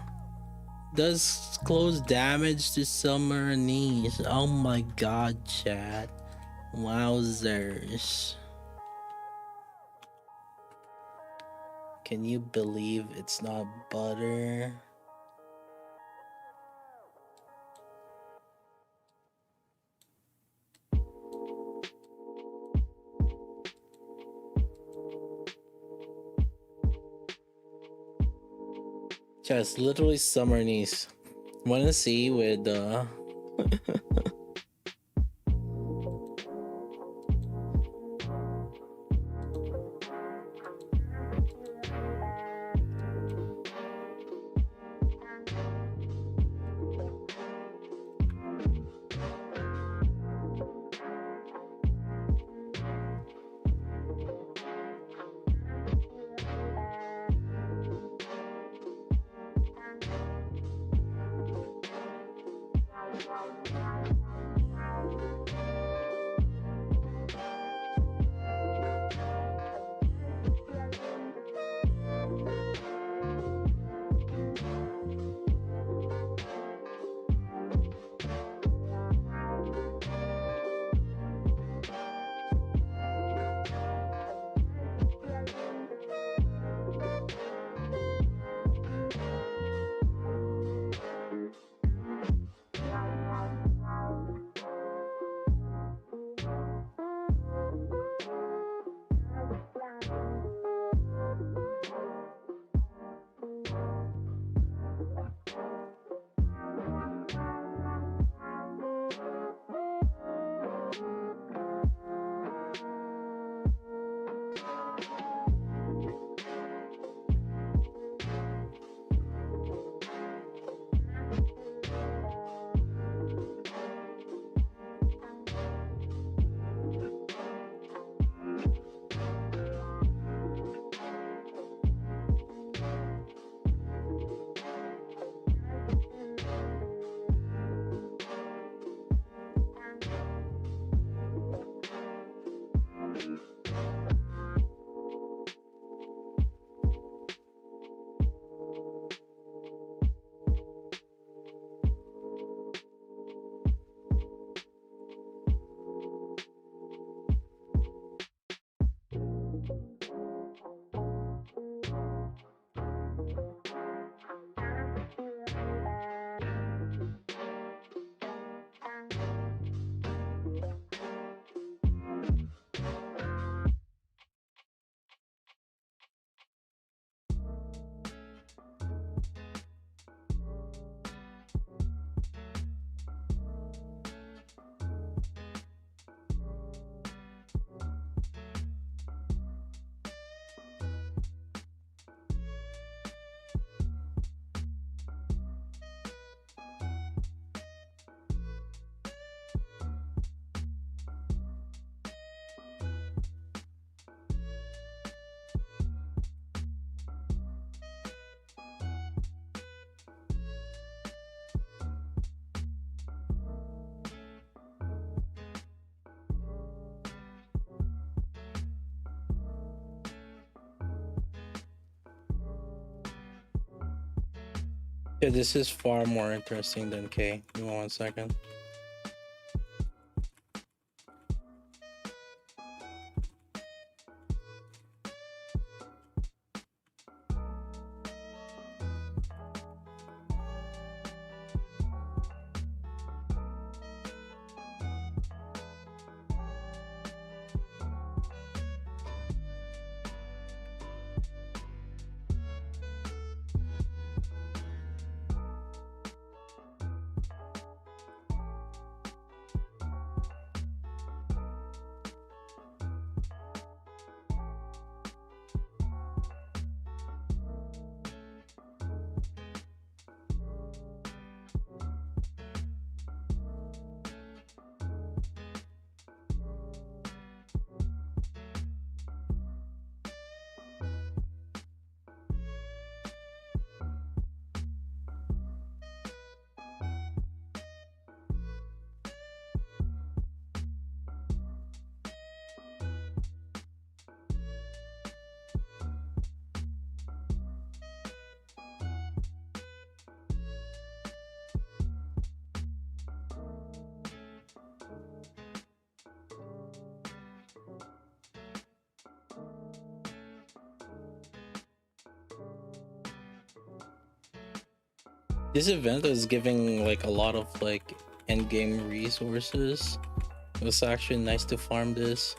does close damage to Summer Niece. Oh my god, chat. Wowzers. Can you believe it's not butter? Just literally Summer Niece. Wanna see with Okay, this is far more interesting than K. Give me 1 second. This event is giving like a lot of like end game resources. It was actually nice to farm this.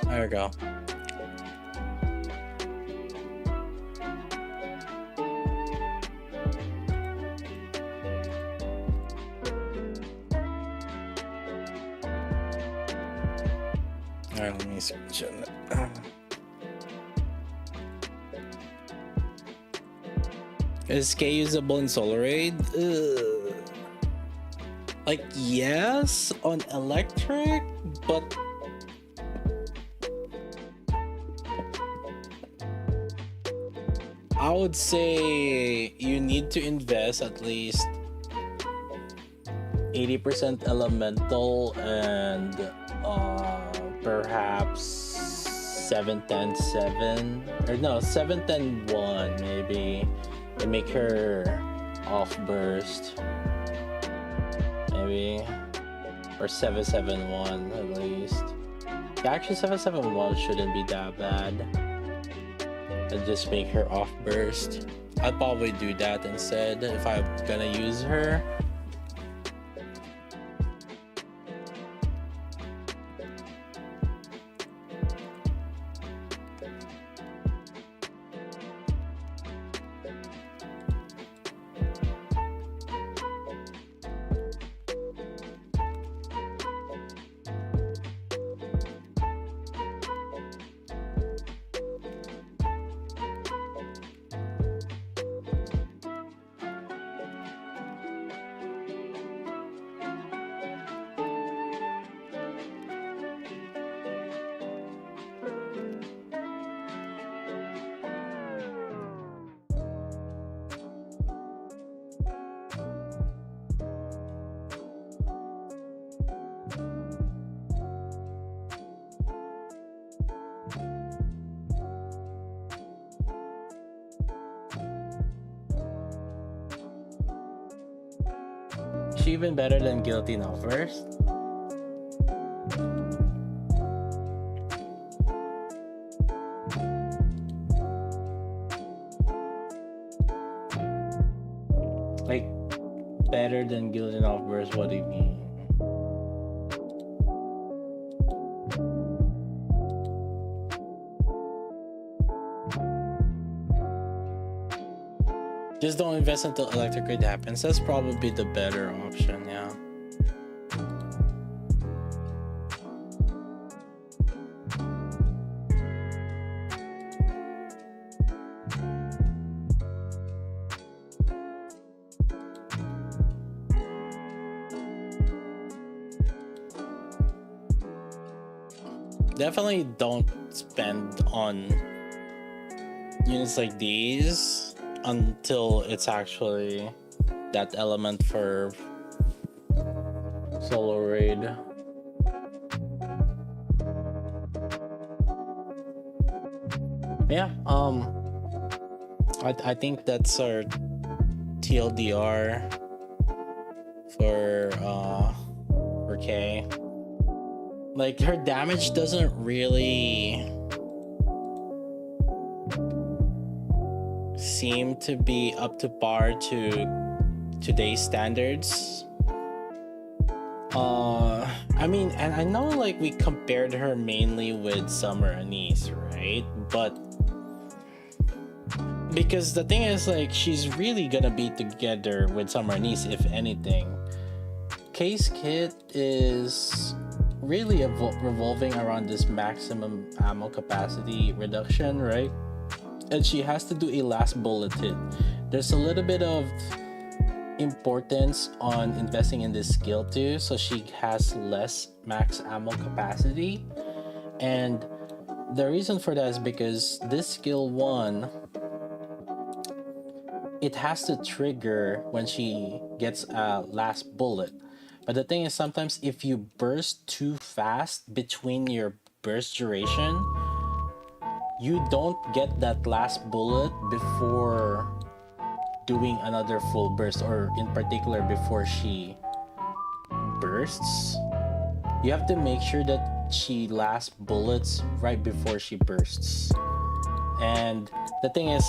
There we go. Alright, let me switch it. Is K usable in Solar Raid? Like, yes, on electric, but I would say you need to invest at least 80% elemental and perhaps 7-10-7 or no 7-10-1 maybe to make her off burst maybe, or 7-7-1 at least. Yeah, actually 7-7-1 shouldn't be that bad. And just make her off burst. I'd probably do that instead if I'm gonna use her. she even better than Guilty now first? Like, better than Guilty now first, what do you mean? Just don't invest until electric grid happens. That's probably the better option, yeah. Definitely don't spend on units like these until it's actually that element for solo raid. Yeah, I think that's our TLDR for K. Like, her damage doesn't really seem to be up to par to today's standards. I mean, and I know like we compared her mainly with Summer Anise, right? But because the thing is, like, she's really gonna be together with Summer Anise if anything. Case Kit is really revolving around this maximum ammo capacity reduction, right? And she has to do a last bullet hit. There's a little bit of importance on investing in this skill too, so she has less max ammo capacity. And the reason for that is because this skill 1, it has to trigger when she gets a last bullet. But the thing is, sometimes if you burst too fast between your burst duration, you don't get that last bullet before doing another full burst, or in particular before she bursts. You have to make sure that she last bullets right before she bursts. And the thing is,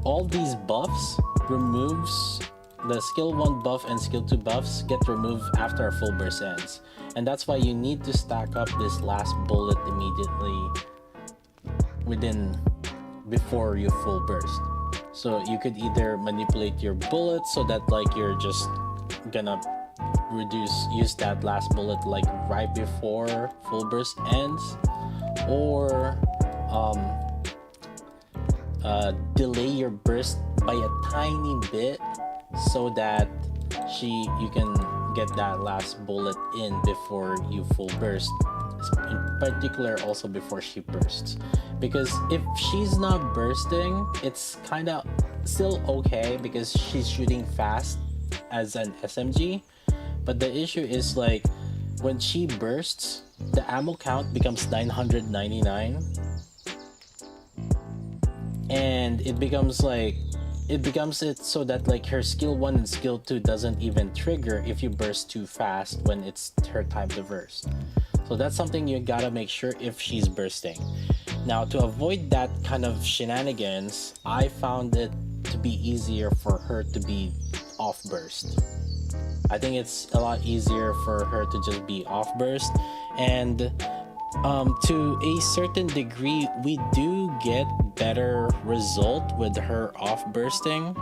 all these buffs removes the skill 1 buff and skill 2 buffs get removed after a full burst ends. And that's why you need to stack up this last bullet immediately before you full burst. So you could either manipulate your bullets so that like you're just gonna use that last bullet like right before full burst ends, or delay your burst by a tiny bit so that you can get that last bullet in before you full burst, in particular also before she bursts. Because if she's not bursting, it's kind of still okay because she's shooting fast as an SMG, but the issue is like when she bursts, the ammo count becomes 999, and it becomes it so that like her skill 1 and skill 2 doesn't even trigger if you burst too fast when it's her time to burst. So that's something you gotta make sure if she's bursting. Now, to avoid that kind of shenanigans, I found it to be easier for her to be off burst. I think it's a lot easier for her to just be off burst, and to a certain degree we do get better result with her off bursting.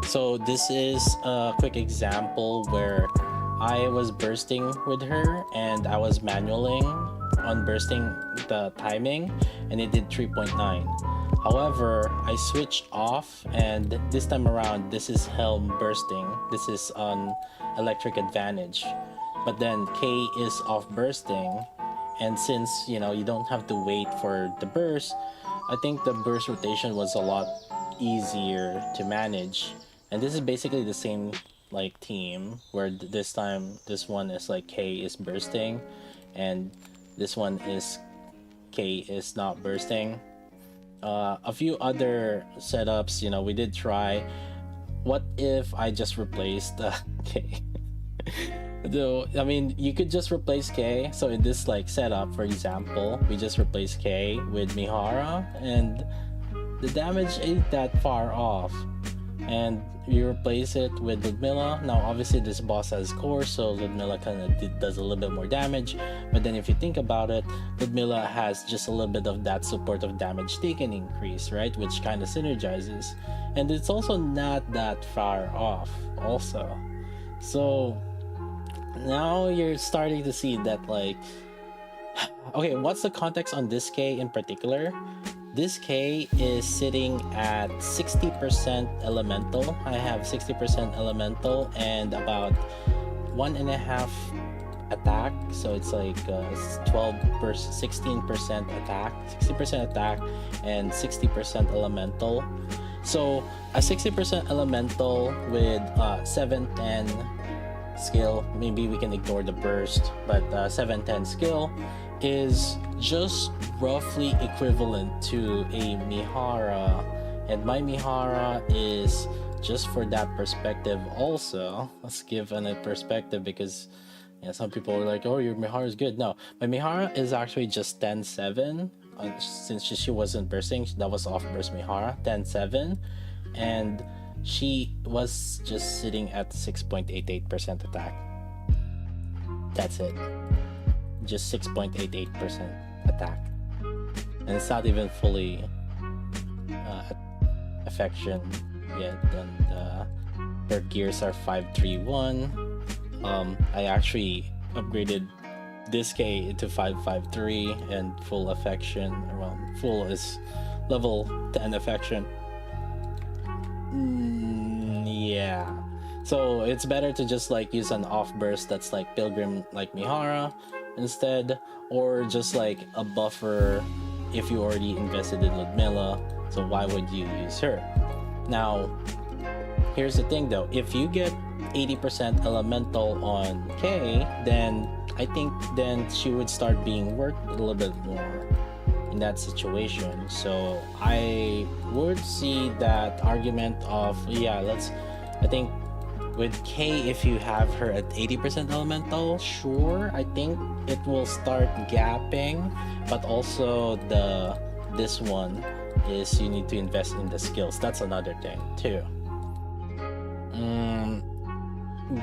So this is a quick example where I was bursting with her and I was manualing on bursting the timing, and it did 3.9. However, I switched off, and this time around this is helm bursting. This is on electric advantage, but then K is off bursting, and since you don't have to wait for the burst, I think the burst rotation was a lot easier to manage. And this is basically the same like team, where this time this one is like K is bursting and this one is K is not bursting. a few other setups, we did try. What if I just replaced K? Though, I mean, you could just replace K. So in this like setup, for example, we just replace K with Mihara, and the damage ain't that far off. And you replace it with Ludmilla. Now, obviously, this boss has core, so Ludmilla kind of does a little bit more damage. But then, if you think about it, Ludmilla has just a little bit of that support of damage taken increase, right? Which kind of synergizes, and it's also not that far off, also. So now you're starting to see that, like, okay, what's the context on this K in particular? This K is sitting at 60% elemental. I have 60% elemental and about 1.5 attack. So it's like 16% attack, 60% attack, and 60% elemental. So a 60% elemental with 710 skill, maybe we can ignore the burst, but 710 skill is just roughly equivalent to a Mihara, and my Mihara is, just for that perspective also, let's give a perspective, because some people are like, oh, your Mihara is good. No, my Mihara is actually just 10-7, since she wasn't bursting, that was off burst Mihara, 10-7, and she was just sitting at 6.88% attack. That's it. Just 6.88% attack, and it's not even fully affection yet, and her gears are 531. I actually upgraded this K into 553, and full affection, around full is level 10 affection. Yeah, so it's better to just like use an off burst that's like Pilgrim like Mihara instead, or just like a buffer if you already invested in Ludmilla, so why would you use her? Now, here's the thing though, if you get 80% elemental on K, then I think then she would start being worth a little bit more in that situation. So I would see that argument of, I think with K, if you have her at 80% elemental, sure, I think it will start gapping, but also this one is you need to invest in the skills. That's another thing too.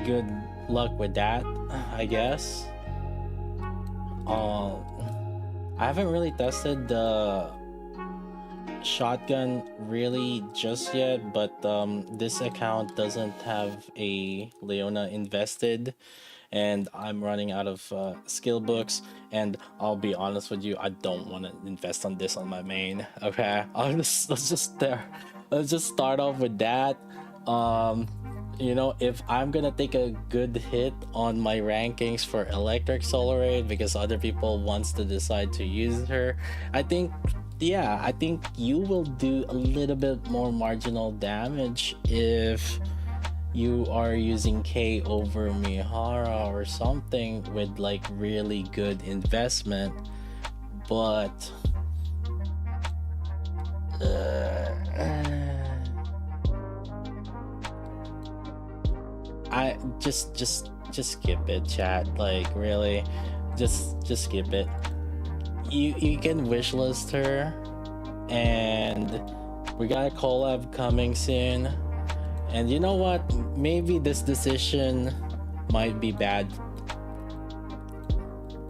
Good luck with that, I guess. I haven't really tested the shotgun really just yet, but this account doesn't have a Leona invested, and I'm running out of skill books, and I'll be honest with you, I don't want to invest on this on my main. Okay, let's just start off with that. If I'm gonna take a good hit on my rankings for electric solar raid because other people wants to decide to use her, I think you will do a little bit more marginal damage if you are using K over Mihara or something with like really good investment, but I just skip it, chat. Like, really, just skip it. You can wishlist her, and we got a collab coming soon. And you know what? Maybe this decision might be bad.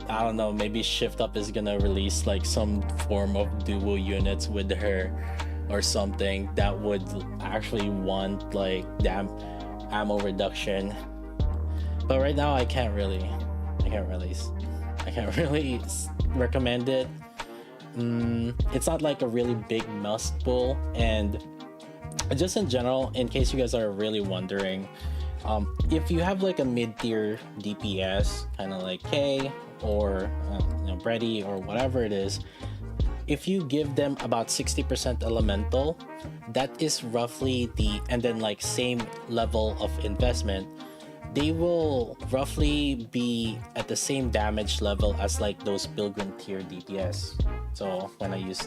I don't know. Maybe Shift Up is gonna release like some form of duo units with her or something that would actually want like ammo reduction. But right now I can't really recommend it. It's not like a really big must pull, and just in general, in case you guys are really wondering, if you have like a mid-tier DPS, kind of like K or Brady or whatever it is, if you give them about 60% elemental, that is roughly and then like same level of investment, they will roughly be at the same damage level as like those Pilgrim tier DPS. So when I use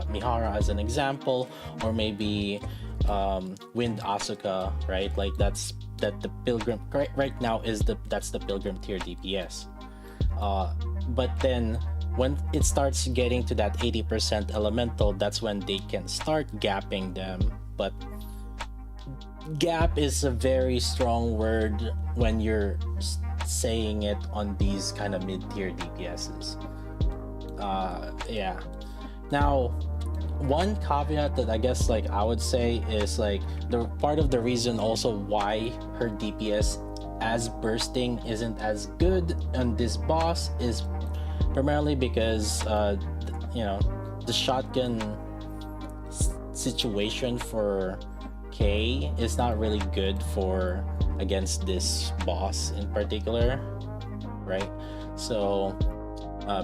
Mihara as an example, or maybe Wind Asuka, right? Like that's the Pilgrim right now is that's the Pilgrim tier DPS. But then when it starts getting to that 80% elemental, that's when they can start gapping them. But gap is a very strong word when you're saying it on these kind of mid-tier DPSs. Yeah. Now, one caveat that I guess like I would say is like the part of the reason also why her DPS as bursting isn't as good on this boss is primarily because you know, the shotgun situation for K is not really good for against this boss in particular, right? So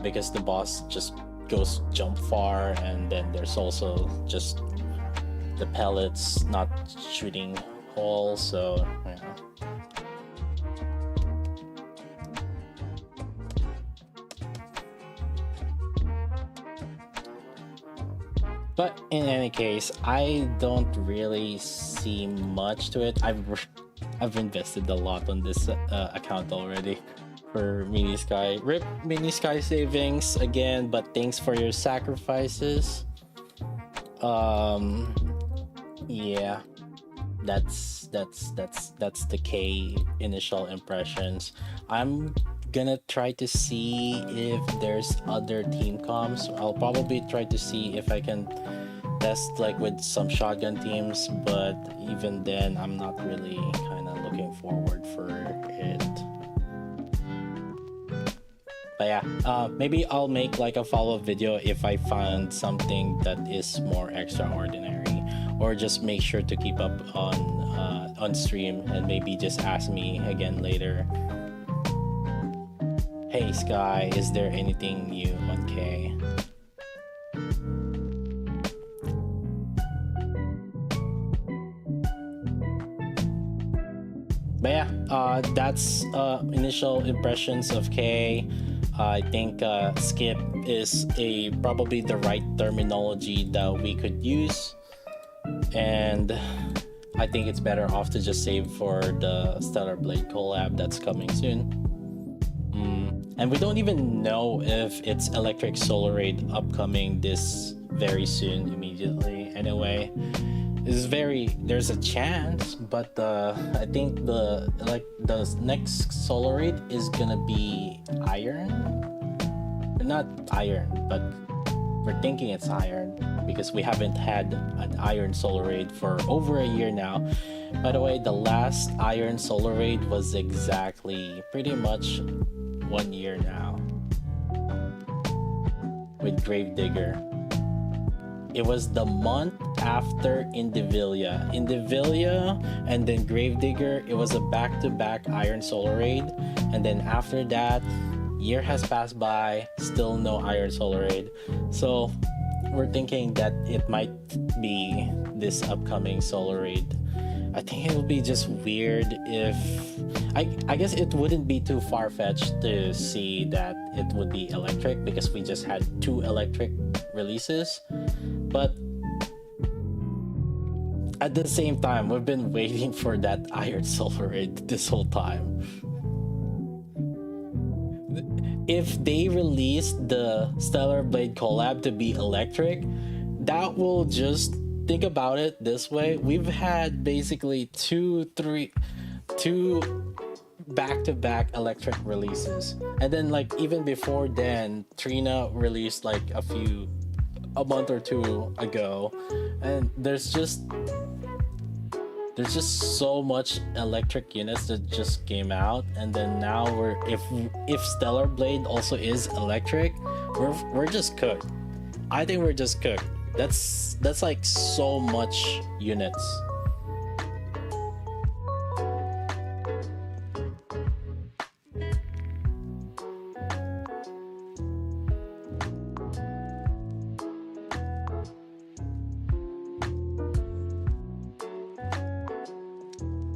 because the boss just goes jump far, and then there's also just the pellets not shooting holes, so you know. But in any case, I don't really see much to it. I've invested a lot on this account already for Mini Sky. Rip Mini Sky savings again, but thanks for your sacrifices. Yeah, that's the K initial impressions. I'm gonna try to see if there's other team comps. I'll probably try to see if I can test like with some shotgun teams, but even then I'm not really kind of looking forward for it. But yeah, maybe I'll make like a follow-up video if I find something that is more extraordinary, or just make sure to keep up on stream and maybe just ask me again later. Hey Sky, is there anything new on K? But yeah, that's initial impressions of K. I think skip is probably the right terminology that we could use, and I think it's better off to just save for the Stellar Blade collab that's coming soon. And we don't even know if it's Electric Solar Raid upcoming this very soon, immediately. Anyway, there's a chance, but I think the next Solar Raid is gonna be Iron. Not Iron, but we're thinking it's Iron because we haven't had an Iron Solar Raid for over a year now. By the way, the last Iron Solar Raid was exactly pretty much 1 year now with Gravedigger. It was the month after Indivilia and then Gravedigger. It was a back-to-back Iron Solar Raid, and then after that, year has passed by, still no Iron Solar Raid. So we're thinking that it might be this upcoming Solar Raid. I think it would be just weird if I guess it wouldn't be too far-fetched to see that it would be electric because we just had 2 electric releases, but at the same time we've been waiting for that Iron Solar Raid this whole time. If they release the Stellar Blade collab to be electric, that will just, think about it this way, we've had basically two back-to-back electric releases, and then like even before then Trina released like a month or two ago, and there's just so much electric units that just came out, and then now if Stellar Blade also is electric, we're just cooked. I think we're just cooked. That's like so much units.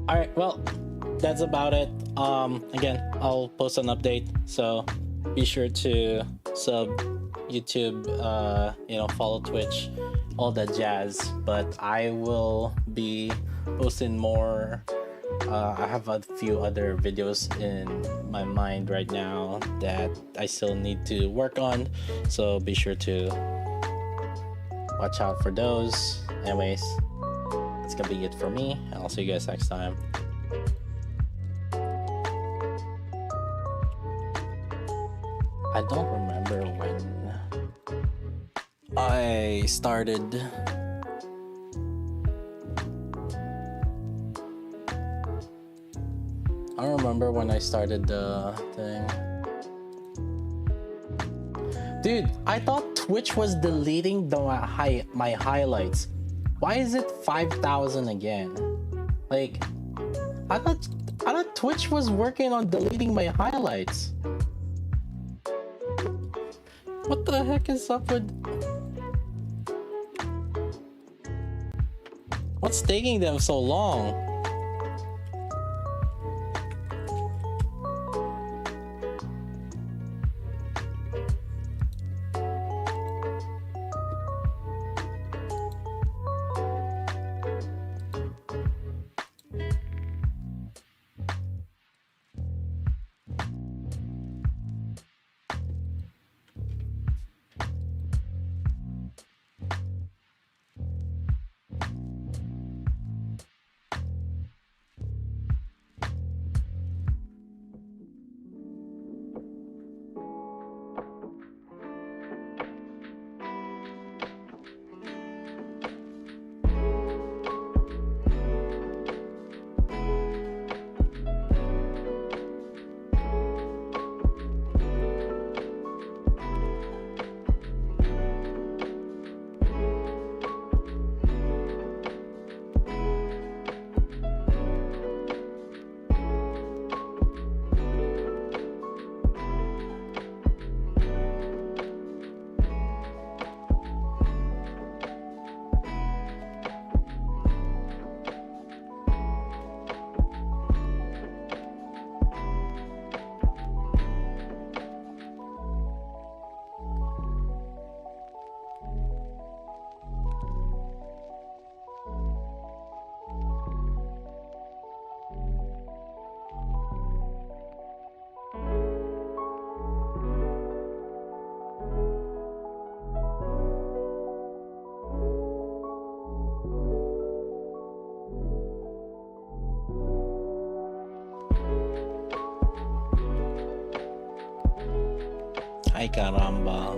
Alright, well, that's about it. Again, I'll post an update, so be sure to sub YouTube, follow Twitch, all that jazz. But I will be posting more. I have a few other videos in my mind right now that I still need to work on, so be sure to watch out for those. Anyways, it's gonna be it for me. I'll see you guys next time. I don't remember when I started. I don't remember when I started the thing. Dude, I thought Twitch was deleting my highlights. Why is it 5,000 again? Like, I thought Twitch was working on deleting my highlights. What the heck is up with... What's taking them so long? Ay caramba.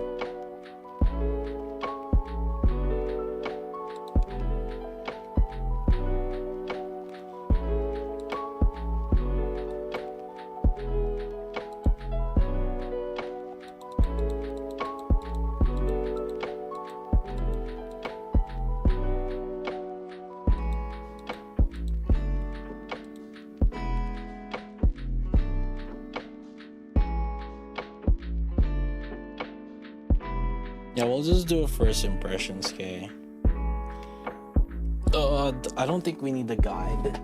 Yeah, we'll just do a first impressions, okay? I don't think we need a guide.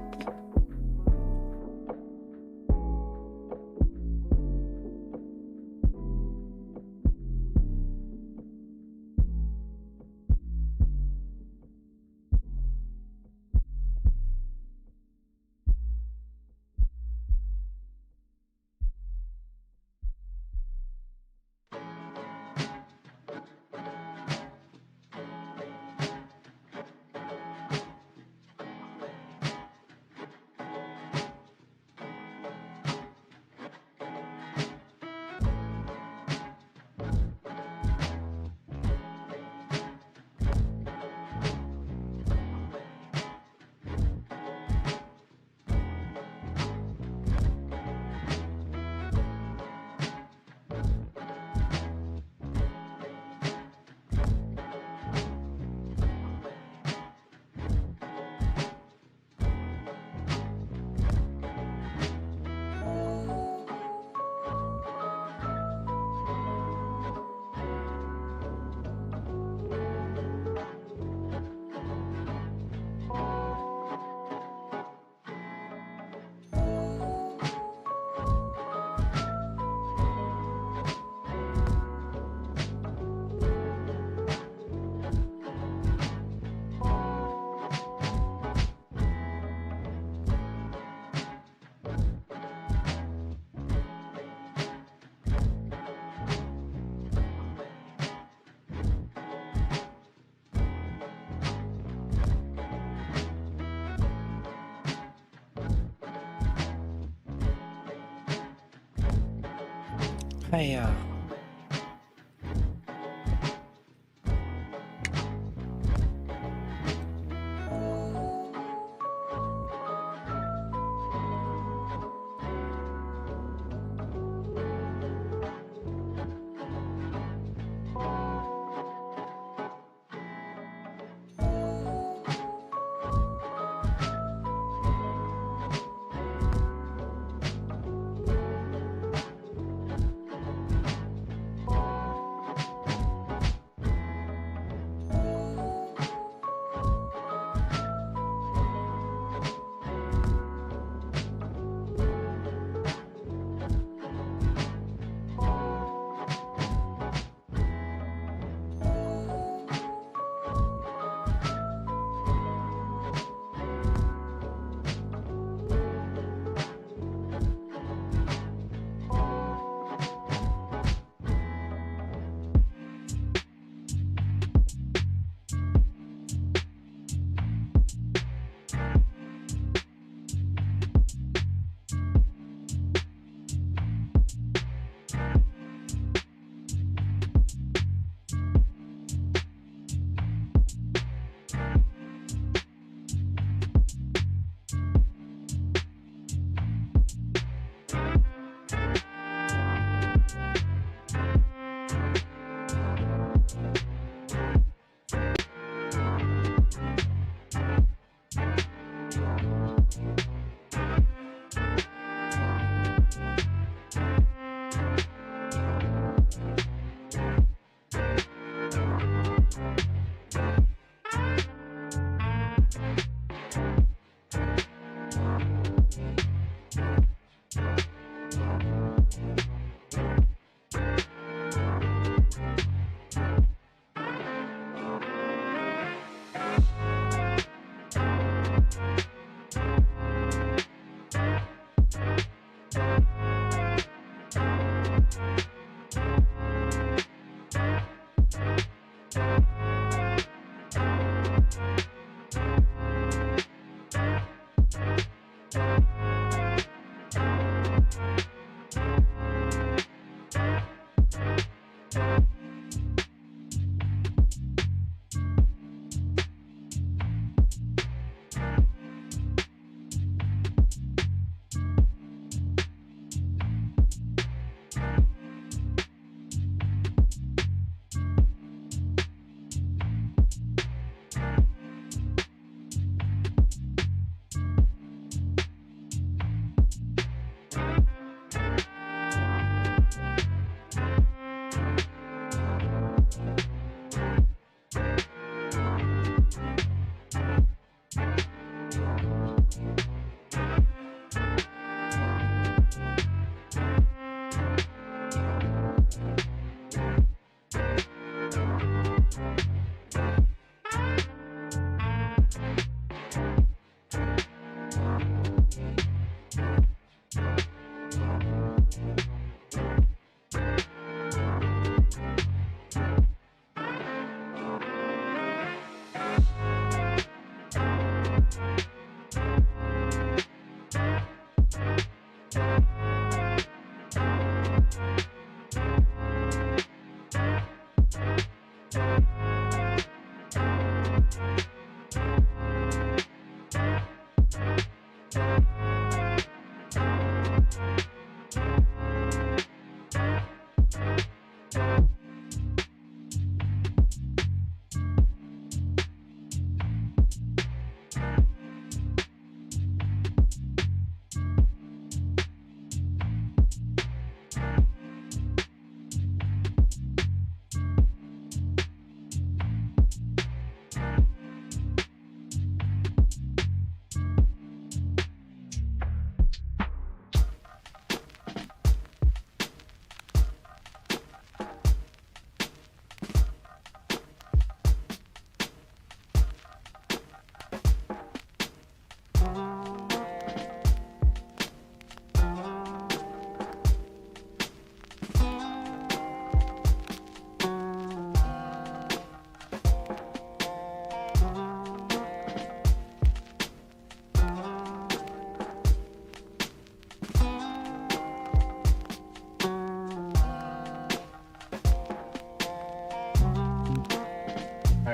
Hey,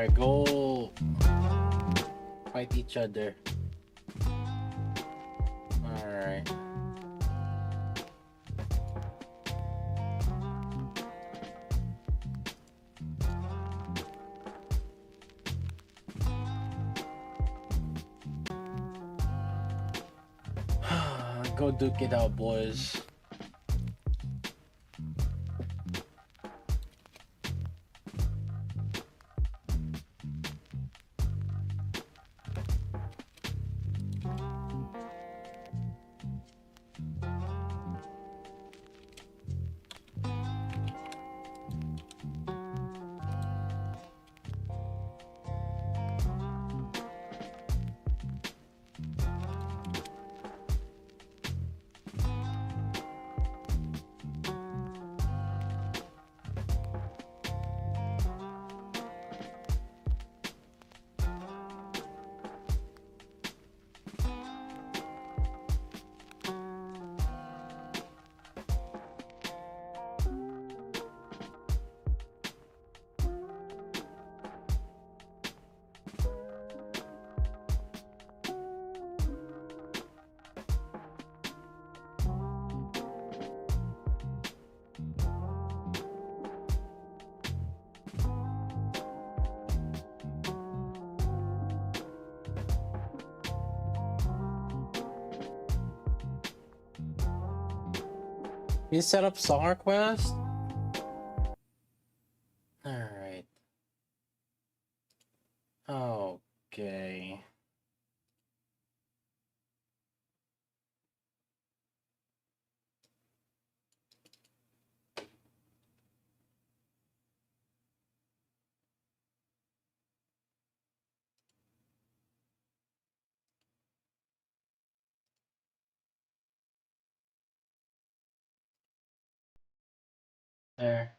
Alright, go fight each other. Alright. Go duke it out, boys. You set up Star Quest? Alright. Okay. There.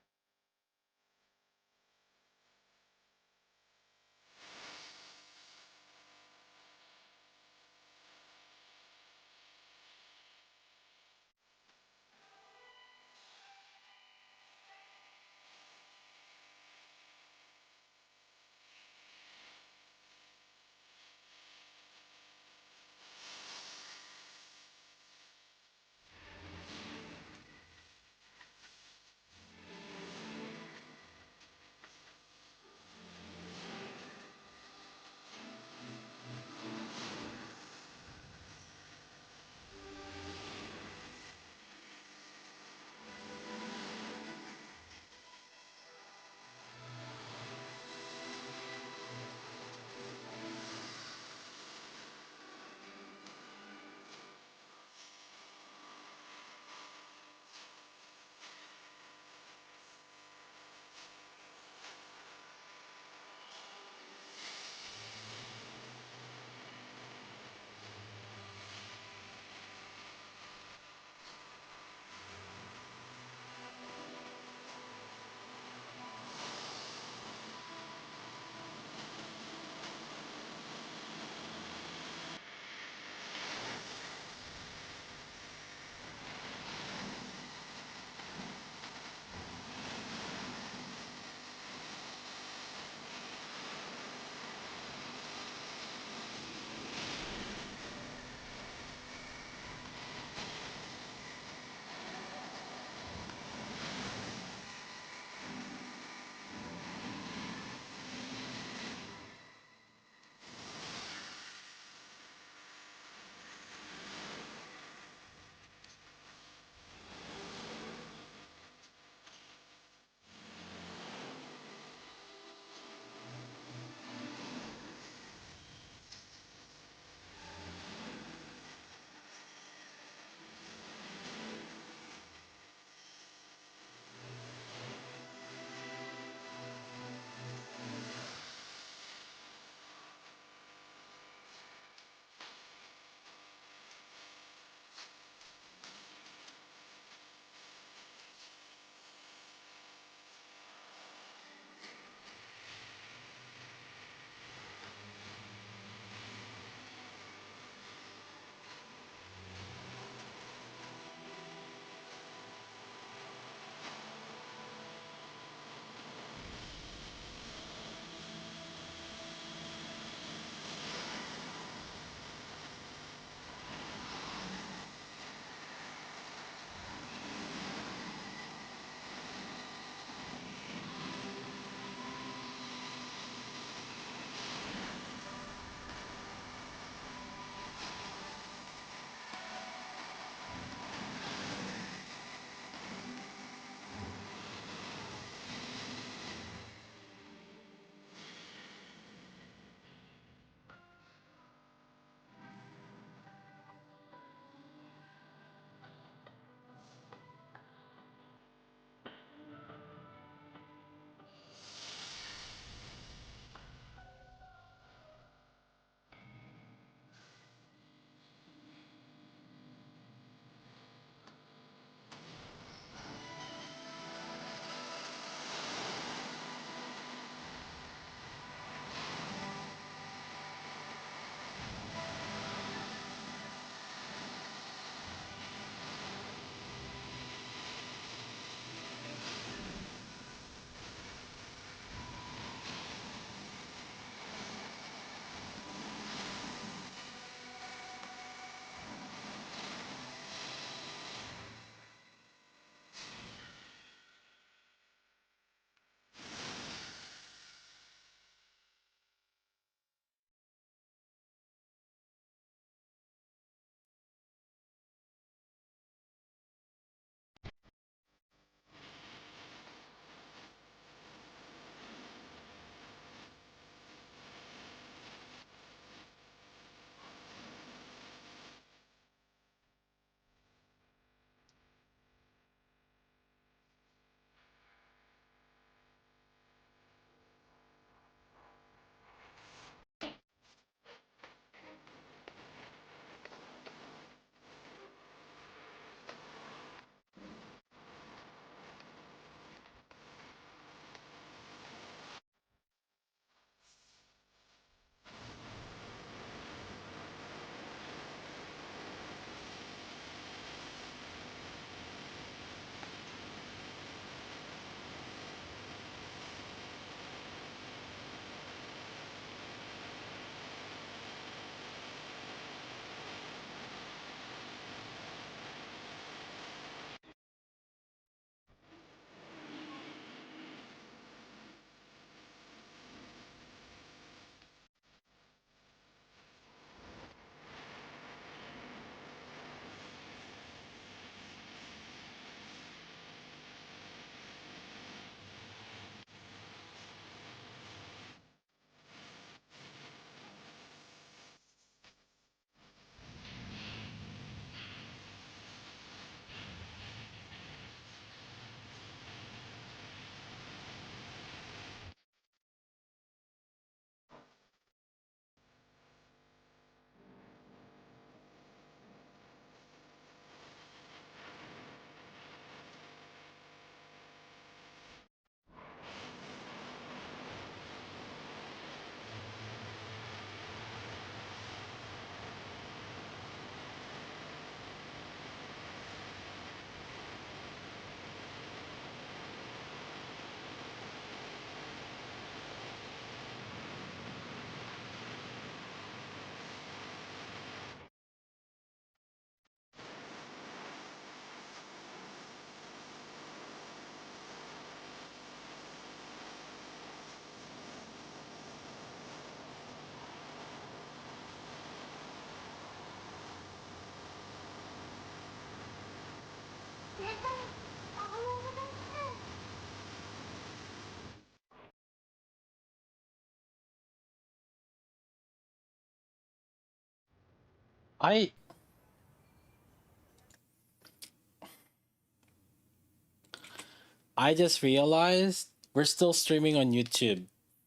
I just realized we're still streaming on YouTube.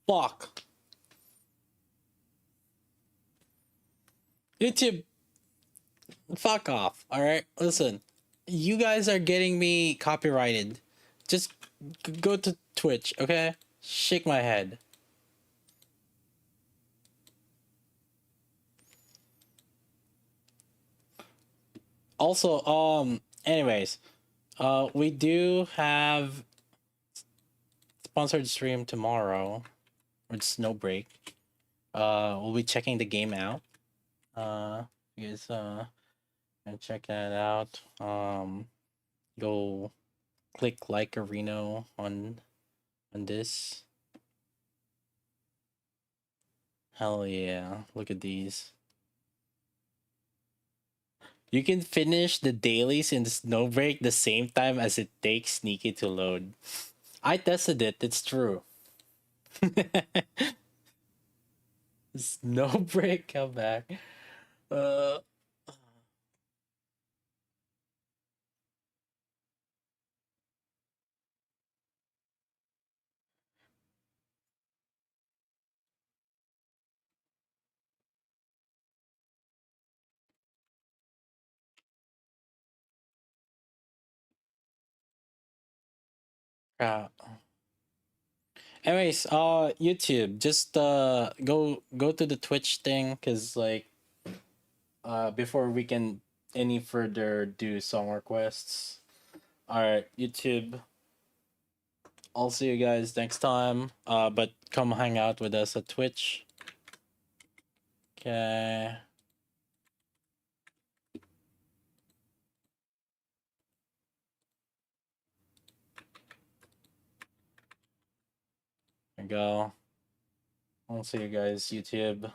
Fuck. YouTube, fuck off. All right, listen. You guys are getting me copyrighted. Just go to Twitch, okay? Shake my head. Also, anyways, we do have sponsored stream tomorrow with Snowbreak. We'll be checking the game out. You guys, and check that out. Go click like a Reno on this. Hell yeah! Look at these. You can finish the dailies in the Snowbreak the same time as it takes Nikke to load. I tested it. It's true. Snowbreak, come back. Uh. uh, Anyways, YouTube, just go to the Twitch thing, cause like before we can any further do song requests. All right, YouTube. I'll see you guys next time. But come hang out with us at Twitch. Okay. There you go. I'll see you guys, YouTube.